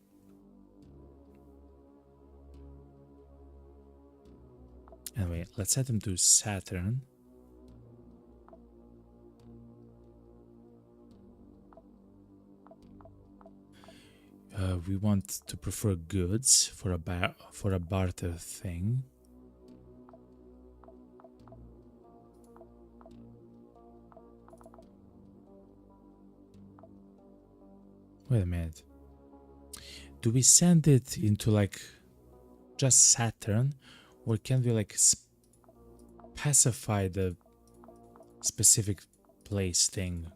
Anyway, let's set them to Saturn. We want to prefer goods for a barter thing. Wait a minute. Do we send it into like just Saturn? Or can we like specify the specific place thing?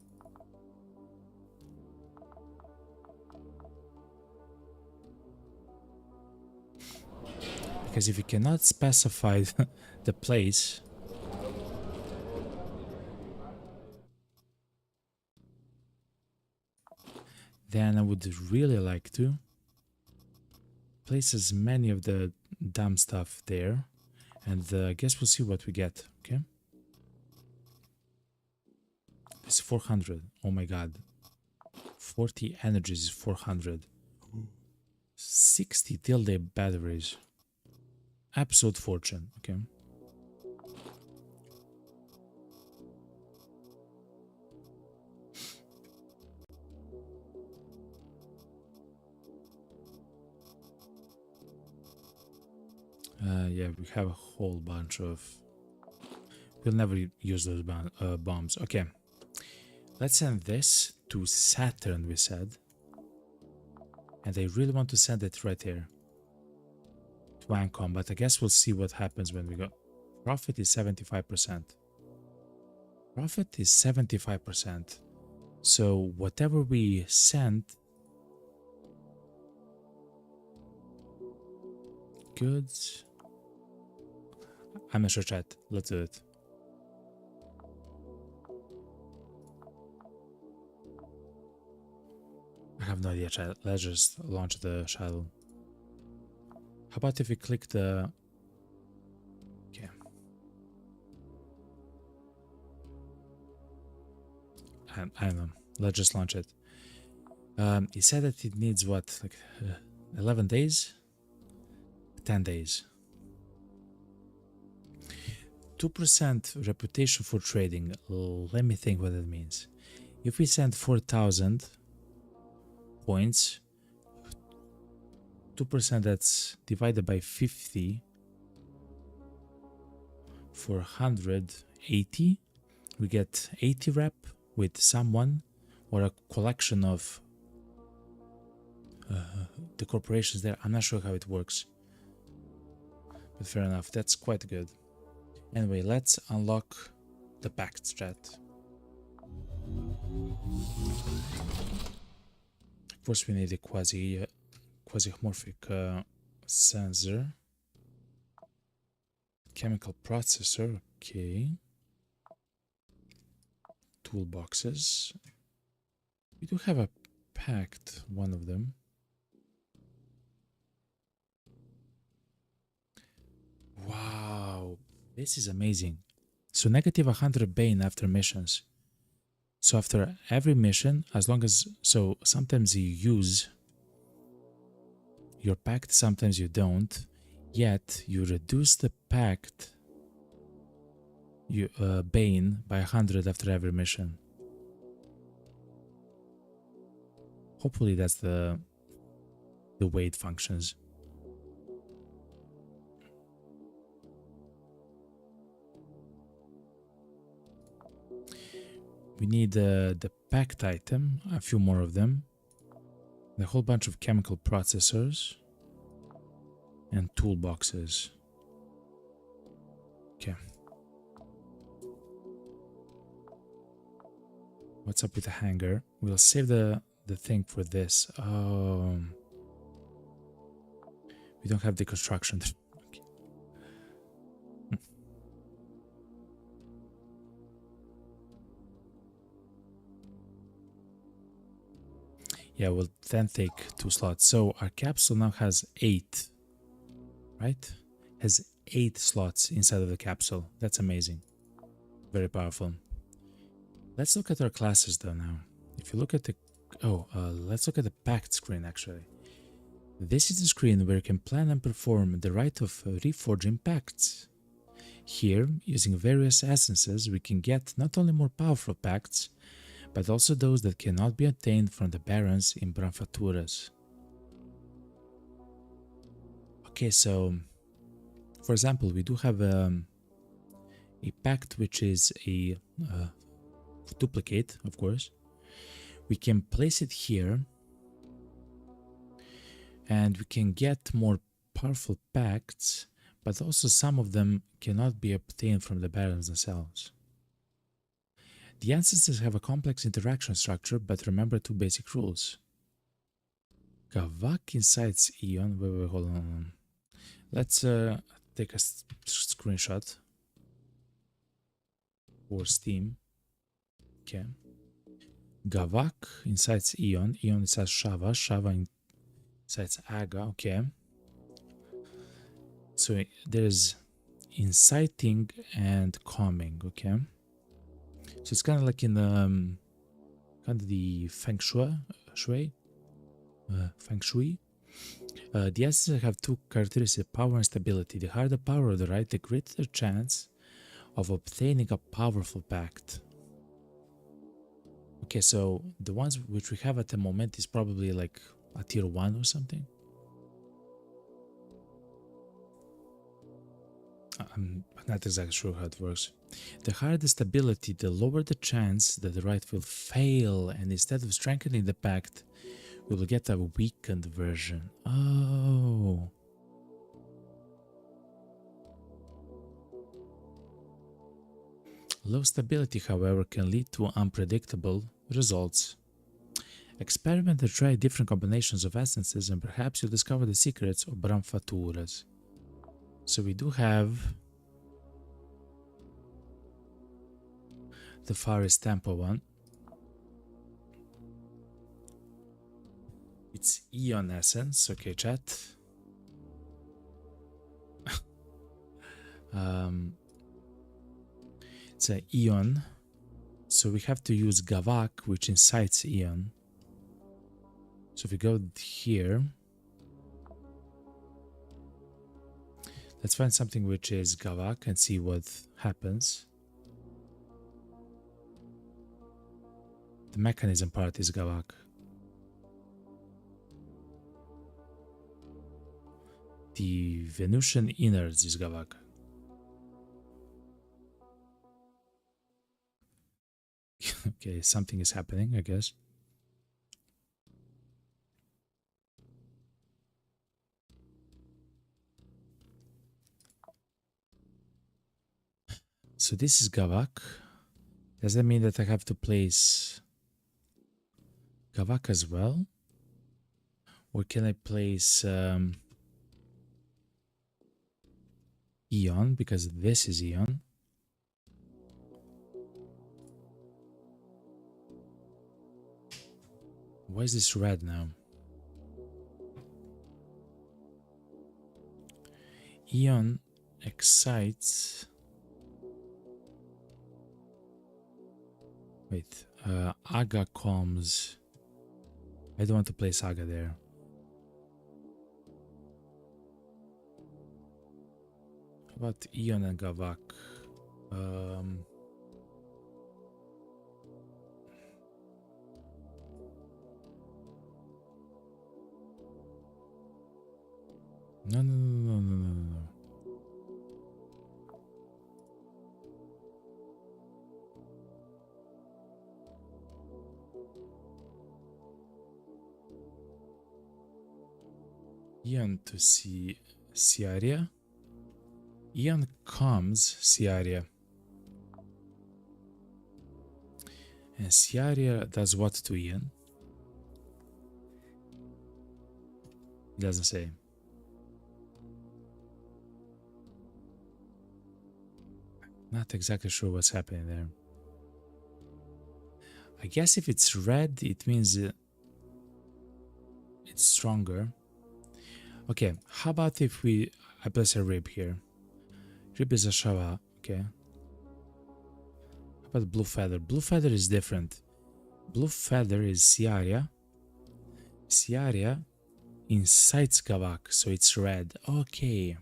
Because if you cannot specify the place, then I would really like to place as many of the dumb stuff there, and I guess we'll see what we get. Okay, it's 400. Oh my god, 40 energies is 400. 60 till-day batteries. Absolute fortune. Okay. Yeah, we have a whole bunch of. We'll never use those bombs. Okay, let's send this to Saturn. We said, and I really want to send it right here to Ancom, but I guess we'll see what happens when we go. Profit is 75%. Profit is 75%. So whatever we send. Goods. I'm a sure chat. Let's do it. I have no idea, chat. Let's just launch the shuttle. How about if we click the... Okay. I don't know. Let's just launch it. He said that it needs what, like 11 days? 10 days. 2% reputation for trading. Let me think what that means. If we send 4,000 points, 2% that's divided by 50 for 180, we get 80 rep with someone or a collection of the corporations there. I'm not sure how it works, but fair enough, that's quite good. Anyway, let's unlock the pact strat. First we need a quasimorphic sensor, chemical processor, okay, toolboxes. We do have a pact, one of them. Wow, this is amazing. So negative 100 Bane after missions. So after every mission, as long as, so sometimes you use your pact, sometimes you don't, yet you reduce the pact Bane by 100 after every mission. Hopefully that's the way it functions. We need the pact item, a few more of them, a whole bunch of chemical processors, and toolboxes. Okay. What's up with the hangar? We'll save the thing for this. We don't have the construction. Okay. Yeah, we'll then take 2 slots. So our capsule now has 8, right? Has 8 slots inside of the capsule. That's amazing. Very powerful. Let's look at our classes though now. If you look at the... let's look at the pact screen actually. This is the screen where you can plan and perform the rite of reforging pacts. Here, using various essences, we can get not only more powerful pacts, but also those that cannot be obtained from the barons in Branfaturas. Okay, so for example, we do have a pact which is a duplicate, of course. We can place it here and we can get more powerful pacts, but also some of them cannot be obtained from the barons themselves. The ancestors have a complex interaction structure, but remember 2 basic rules. Gavak incites Eon. Wait, hold on. Let's take a screenshot for Steam. Okay. Gavak incites Eon. Eon incites Shava. Shava incites Aga. Okay. So there's inciting and calming. Okay. So it's kind of like in the Feng Shui. The essences have 2 characteristics, power and stability. The higher the power of the right, the greater the chance of obtaining a powerful pact. Okay, so the ones which we have at the moment is probably like a tier 1 or something. I'm not exactly sure how it works. The higher the stability, the lower the chance that the right will fail, and instead of strengthening the pact, we will get a weakened version. Oh. Low stability, however, can lead to unpredictable results. Experiment and try different combinations of essences and perhaps you'll discover the secrets of Branfaturas. So we do have the Faris Tempo one. It's Eon Essence, okay chat. It's a Eon So we have to use Gavak, which incites Eon. So if we go here, let's find something which is Gavak and see what happens. The mechanism part is Gavak. The Venusian innards is Gavak. Okay, something is happening, I guess. So this is Gavak. Does that mean that I have to place Gavak as well? Or can I place Eon, because this is Eon? Why is this red now? Eon excites... Wait, Aga comms. I don't want to place Aga there. How about Eon and Gavak? No. Eon to see Ciaria. Eon comes Ciaria. And Ciaria does what to Eon? It doesn't say. Not exactly sure what's happening there. I guess if it's red, it means it's stronger. Okay, how about if I place a rib here? Rib is a Shava, okay. How about blue feather? Blue feather is different. Blue feather is Ciaria. Ciaria incites Gavak, so it's red. Okay.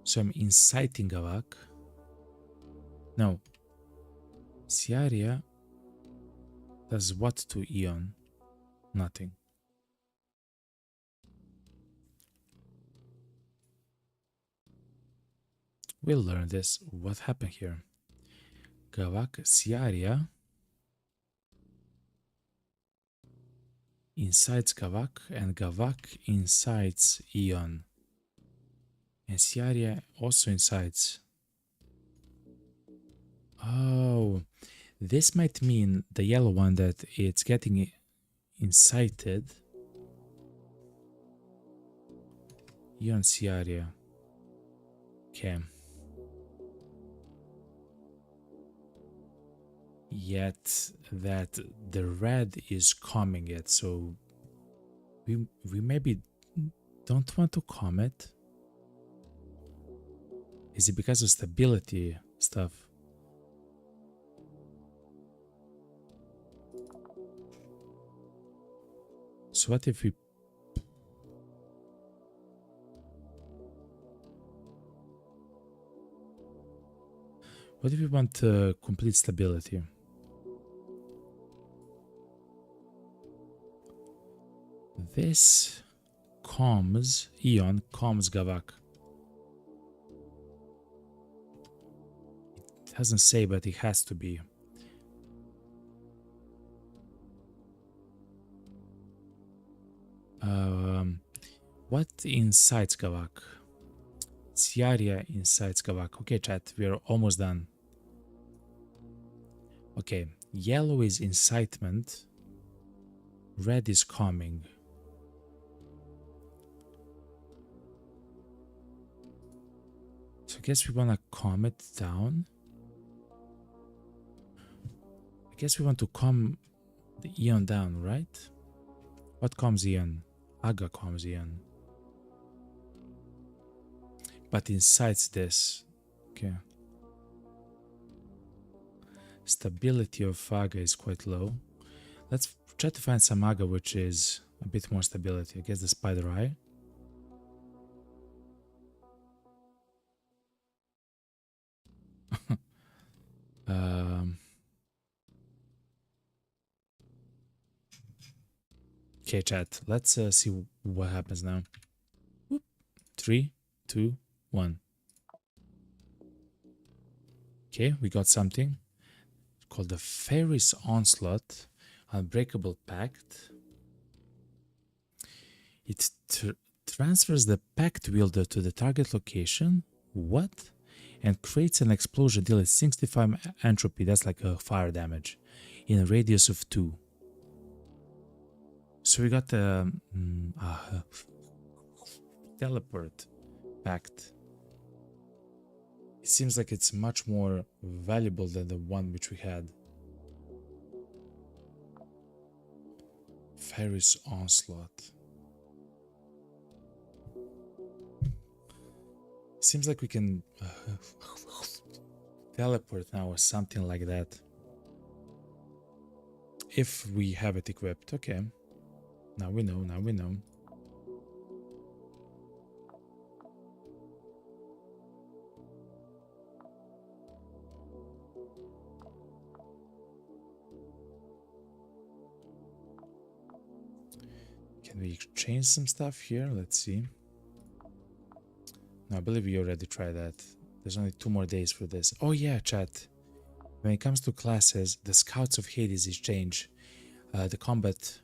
So I'm inciting Gavak. No. Ciaria does what to Eon? Nothing. We'll learn this. What happened here? Gavak, Ciaria incites Gavak, and Gavak incites Eon. And Ciaria also incites. Oh, this might mean the yellow one that it's getting incited. Eon, Ciaria. Okay. Yet that the red is calming it, so we maybe don't want to calm it. Is it because of stability stuff? So what if we... What if we want complete stability? This calms Eon, calms Gavak. It doesn't say, but it has to be. What incites Gavak? Ciaria incites Gavak. Okay, chat, we are almost done. Okay, yellow is incitement. Red is calming. So I guess we want to calm it down. I guess we want to calm the Eon down, right? What calms Eon? Aga calms Eon. But incites this. Okay. Stability of Aga is quite low. Let's try to find some Aga which is a bit more stability. I guess the Spider Eye. um, okay, chat. Let's see what happens now. Whoop. 3, 2, 1. Okay, we got something called the Fairy's Onslaught, Unbreakable Pact. It transfers the Pact wielder to the target location. What? And creates an explosion dealing 65 entropy. That's like a fire damage in a radius of 2. So we got the teleport pact. It seems like it's much more valuable than the one which we had. Fairy's Onslaught. Seems like we can teleport now or something like that. If we have it equipped. Okay. Now we know, now we know. Can we exchange some stuff here? Let's see. No, I believe we already tried that. There's only 2 more days for this. Oh yeah, chat. When it comes to classes, the Scouts of Hades is changed. The combat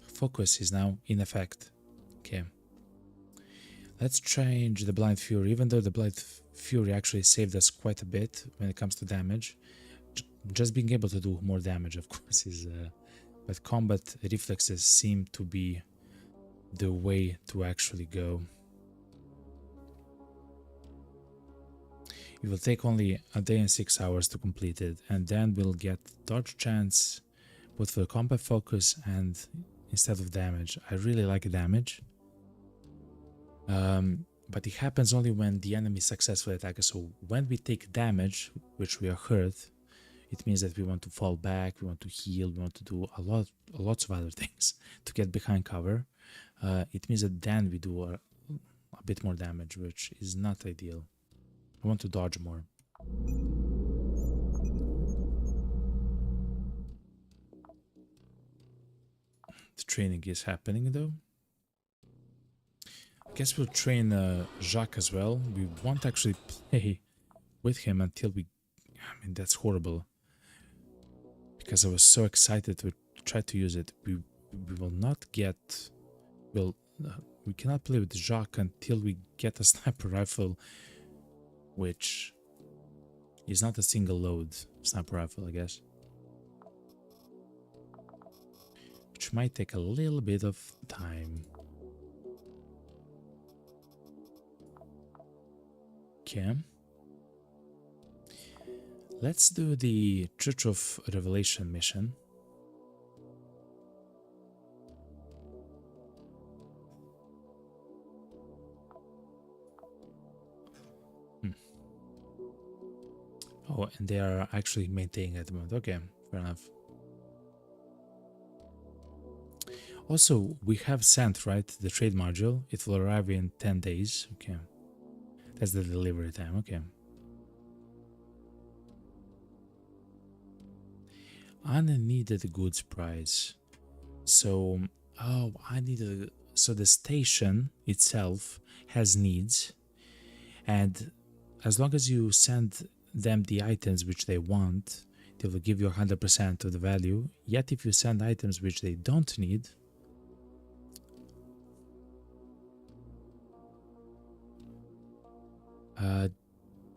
focus is now in effect. Okay. Let's change the Blind Fury, even though the Blind Fury actually saved us quite a bit when it comes to damage. Just being able to do more damage, of course, is... but combat reflexes seem to be the way to actually go. It will take only a day and 6 hours to complete it, and then we'll get dodge chance both for combat focus and instead of damage. I really like damage, but it happens only when the enemy successfully attacks us. So when we take damage, which we are hurt, it means that we want to fall back, we want to heal, we want to do lots of other things to get behind cover. It means that then we do a bit more damage, which is not ideal. I want to dodge more. The training is happening though. I guess we'll train Jacques as well. We won't actually play with him until we... I mean, that's horrible. Because I was so excited to try to use it. We will not get... Well, we cannot play with Jacques until we get a sniper rifle, which is not a single load sniper rifle, I guess. Which might take a little bit of time. Okay. Let's do the Church of Revelation mission. Oh, and they are actually maintaining at the moment. Okay, fair enough. Also, we have sent, right, the trade module. It will arrive in 10 days. Okay. That's the delivery time. Okay. Unneeded goods price. So, oh, I needed... So the station itself has needs. And as long as you send them the items which they want, they will give you 100% of the value. Yet if you send items which they don't need,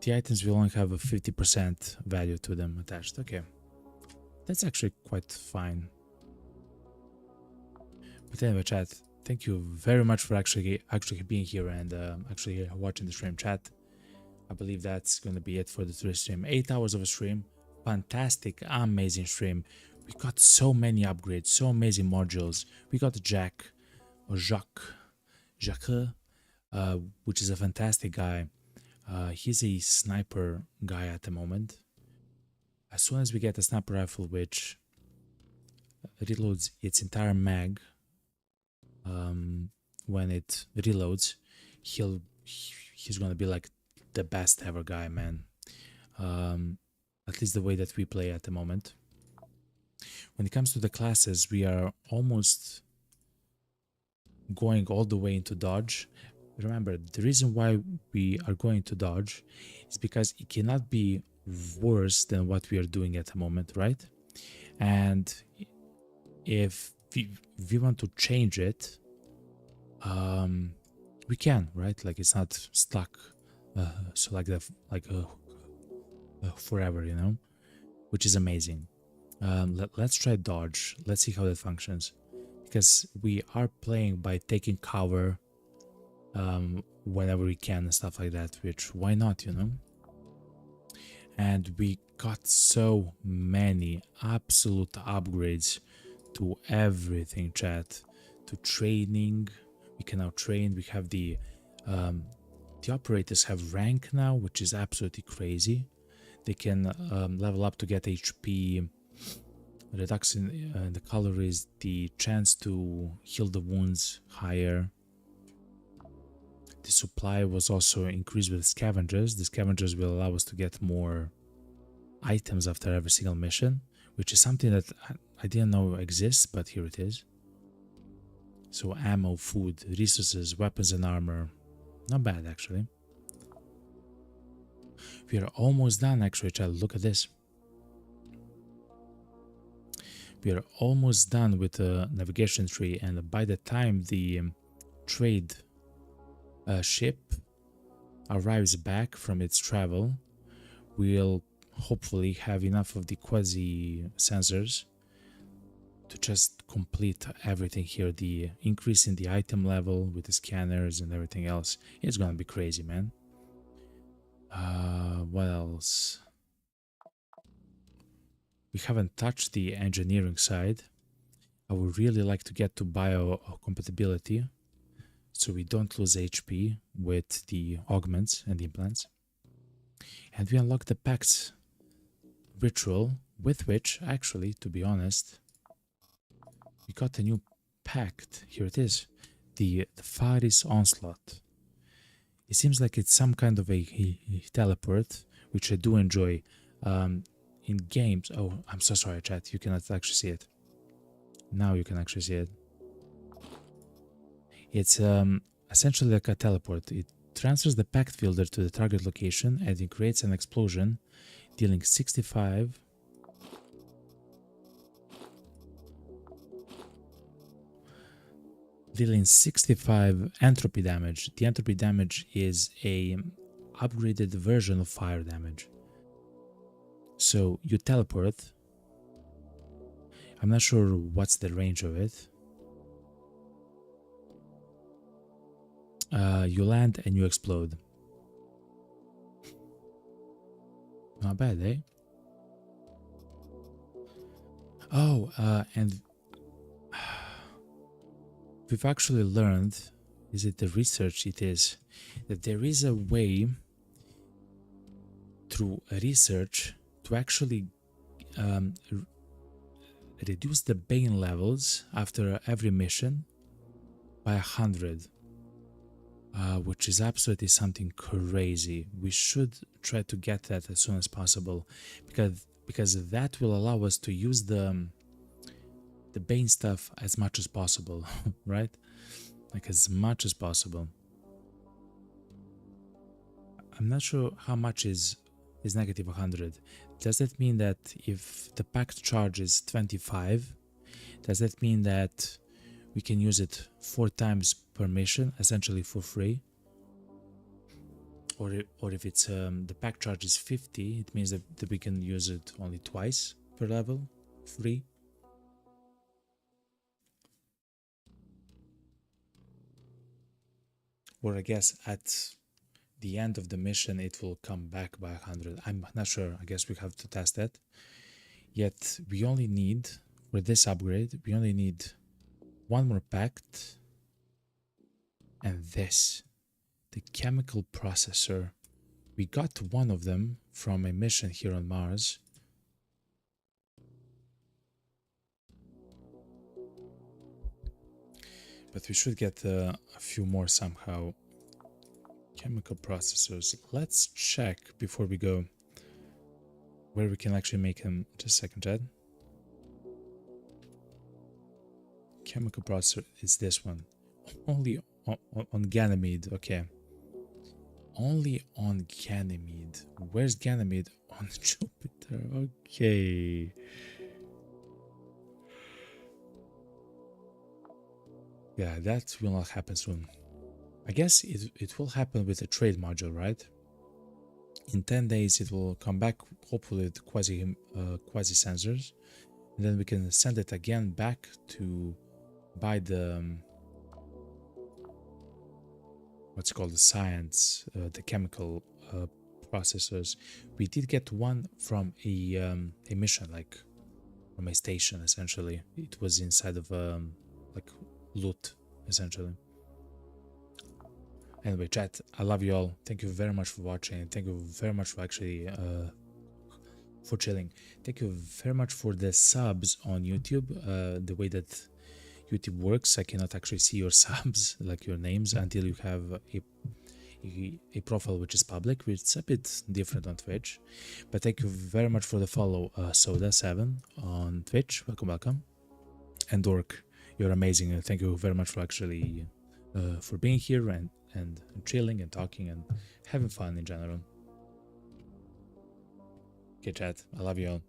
the items will only have a 50% value to them attached. Okay, that's actually quite fine. But anyway, chat, thank you very much for actually being here and actually watching the stream, chat. I believe that's going to be it for the stream. 8 hours of a stream. Fantastic, amazing stream. We got so many upgrades, so amazing modules. We got Jacques, which is a fantastic guy. He's a sniper guy at the moment. as soon as we get a sniper rifle which reloads its entire mag, when it reloads, he's gonna be like the best ever guy, man. At least the way that we play at the moment. When it comes to the classes, we are almost going all the way into dodge. Remember, the reason why we are going to dodge is because it cannot be worse than what we are doing at the moment, right? And if we want to change it, we can, right? Like it's not stuck, so like forever, you know, which is amazing. Let's try dodge. Let's see how that functions, because we are playing by taking cover whenever we can and stuff like that, which why not, you know? And we got so many absolute upgrades to everything, chat. To training, we can now train. We have the operators have rank now, which is absolutely crazy. They can level up to get HP reduction in the calories, the chance to heal the wounds higher. The supply was also increased with scavengers. The scavengers will allow us to get more items after every single mission, which is something that I didn't know exists, but here it is. So ammo, food, resources, weapons and armor. Not bad, actually. We are almost done, actually, child. Look at this. We are almost done with the navigation tree, and by the time the trade ship arrives back from its travel, we'll hopefully have enough of the quasi sensors to just complete everything here. The increase in the item level with the scanners and everything else, it's gonna be crazy, man. What else? We haven't touched the engineering side. I would really like to get to biocompatibility so we don't lose HP with the augments and implants. And we unlock the PAX ritual, with which, actually, to be honest, we got a new pact. Here it is, the Faris Onslaught. It seems like it's some kind of a teleport, which I do enjoy. In games, oh, I'm so sorry, chat, you cannot actually see it. Now you can actually see it. It's essentially like a teleport. It transfers the pact fielder to the target location and it creates an explosion, dealing 65 entropy damage. The entropy damage is a upgraded version of fire damage. So you teleport. I'm not sure what's the range of it. You land and you explode. Not bad, eh? Oh, and we've actually learned, is it the research? It is, that there is a way through research to actually reduce the bane levels after every mission by 100, which is absolutely something crazy. We should try to get that as soon as possible, because that will allow us to use the bane stuff as much as possible, right? Like as much as possible. I'm not sure how much is negative 100. Does that mean that if the pact charge is 25, does that mean that we can use it 4 times per mission, essentially for free? Or if it's the pact charge is 50, it means that we can use it only twice per level, free. Or I guess at the end of the mission it will come back by 100. I'm not sure. I guess we have to test that. Yet we only need, for this upgrade, we only need 1 more pact and this, the chemical processor. We got one of them from a mission here on Mars, but we should get a few more somehow. Chemical processors. Let's check before we go where we can actually make them. Just a second, Chad. Chemical processor is this one. Only on Ganymede. Okay. Only on Ganymede. Where's Ganymede? On Jupiter. Okay. Yeah, that will not happen soon. I guess it will happen with a trade module, right? In 10 days it will come back, hopefully with quasi sensors, and then we can send it again back to buy the what's called the science, the chemical processors. We did get one from a mission, like from a station. Essentially, it was inside of like loot, essentially. Anyway, chat, I love you all. Thank you very much for watching. Thank you very much for actually for chilling. Thank you very much for the subs on YouTube. The way that YouTube works, I cannot actually see your subs, like your names, until you have a profile which is public, which is a bit different on Twitch. But thank you very much for the follow, Soda7 on Twitch. Welcome. And Dork, you're amazing. And thank you very much for actually for being here and chilling and talking and having fun in general. Okay, chat, I love you all.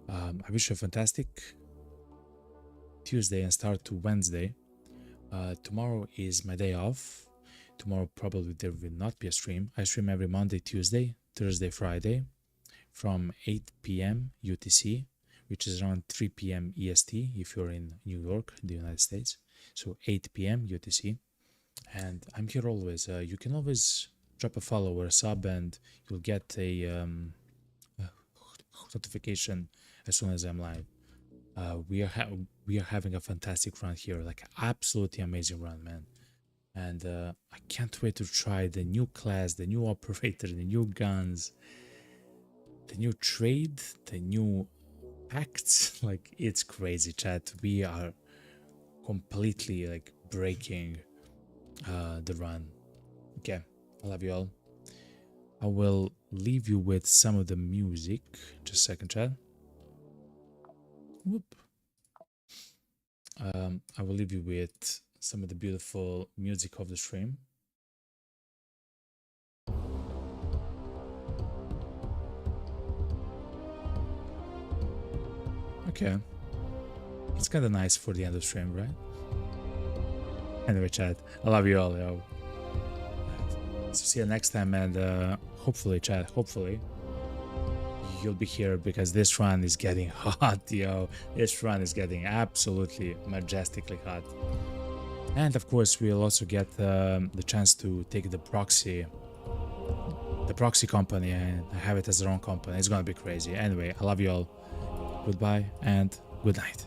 I wish you a fantastic Tuesday and start to Wednesday. Tomorrow is my day off. Tomorrow probably there will not be a stream. I stream every Monday, Tuesday, Thursday, Friday from 8 p.m. UTC, which is around 3 p.m. EST if you're in New York, the United States. So 8 p.m. UTC. And I'm here always. You can always drop a follow or a sub and you'll get a notification as soon as I'm live. We are having a fantastic run here, like absolutely amazing run, man. And I can't wait to try the new class, the new operator, the new guns, the new trade, the new pacts. Like, it's crazy, chat. We are completely like breaking the run. Okay, I love you all. I will leave you with some of the music. Just a second, chat. Whoop. I will leave you with some of the beautiful music of the stream. Okay. It's kind of nice for the end of stream, right? Anyway, chat, I love you all, yo. So see you next time, and hopefully, chat, hopefully you'll be here because this run is getting hot, yo. This run is getting absolutely majestically hot. And of course, we'll also get the chance to take the proxy company and have it as our own company. It's gonna be crazy. Anyway, I love you all. Goodbye and good night.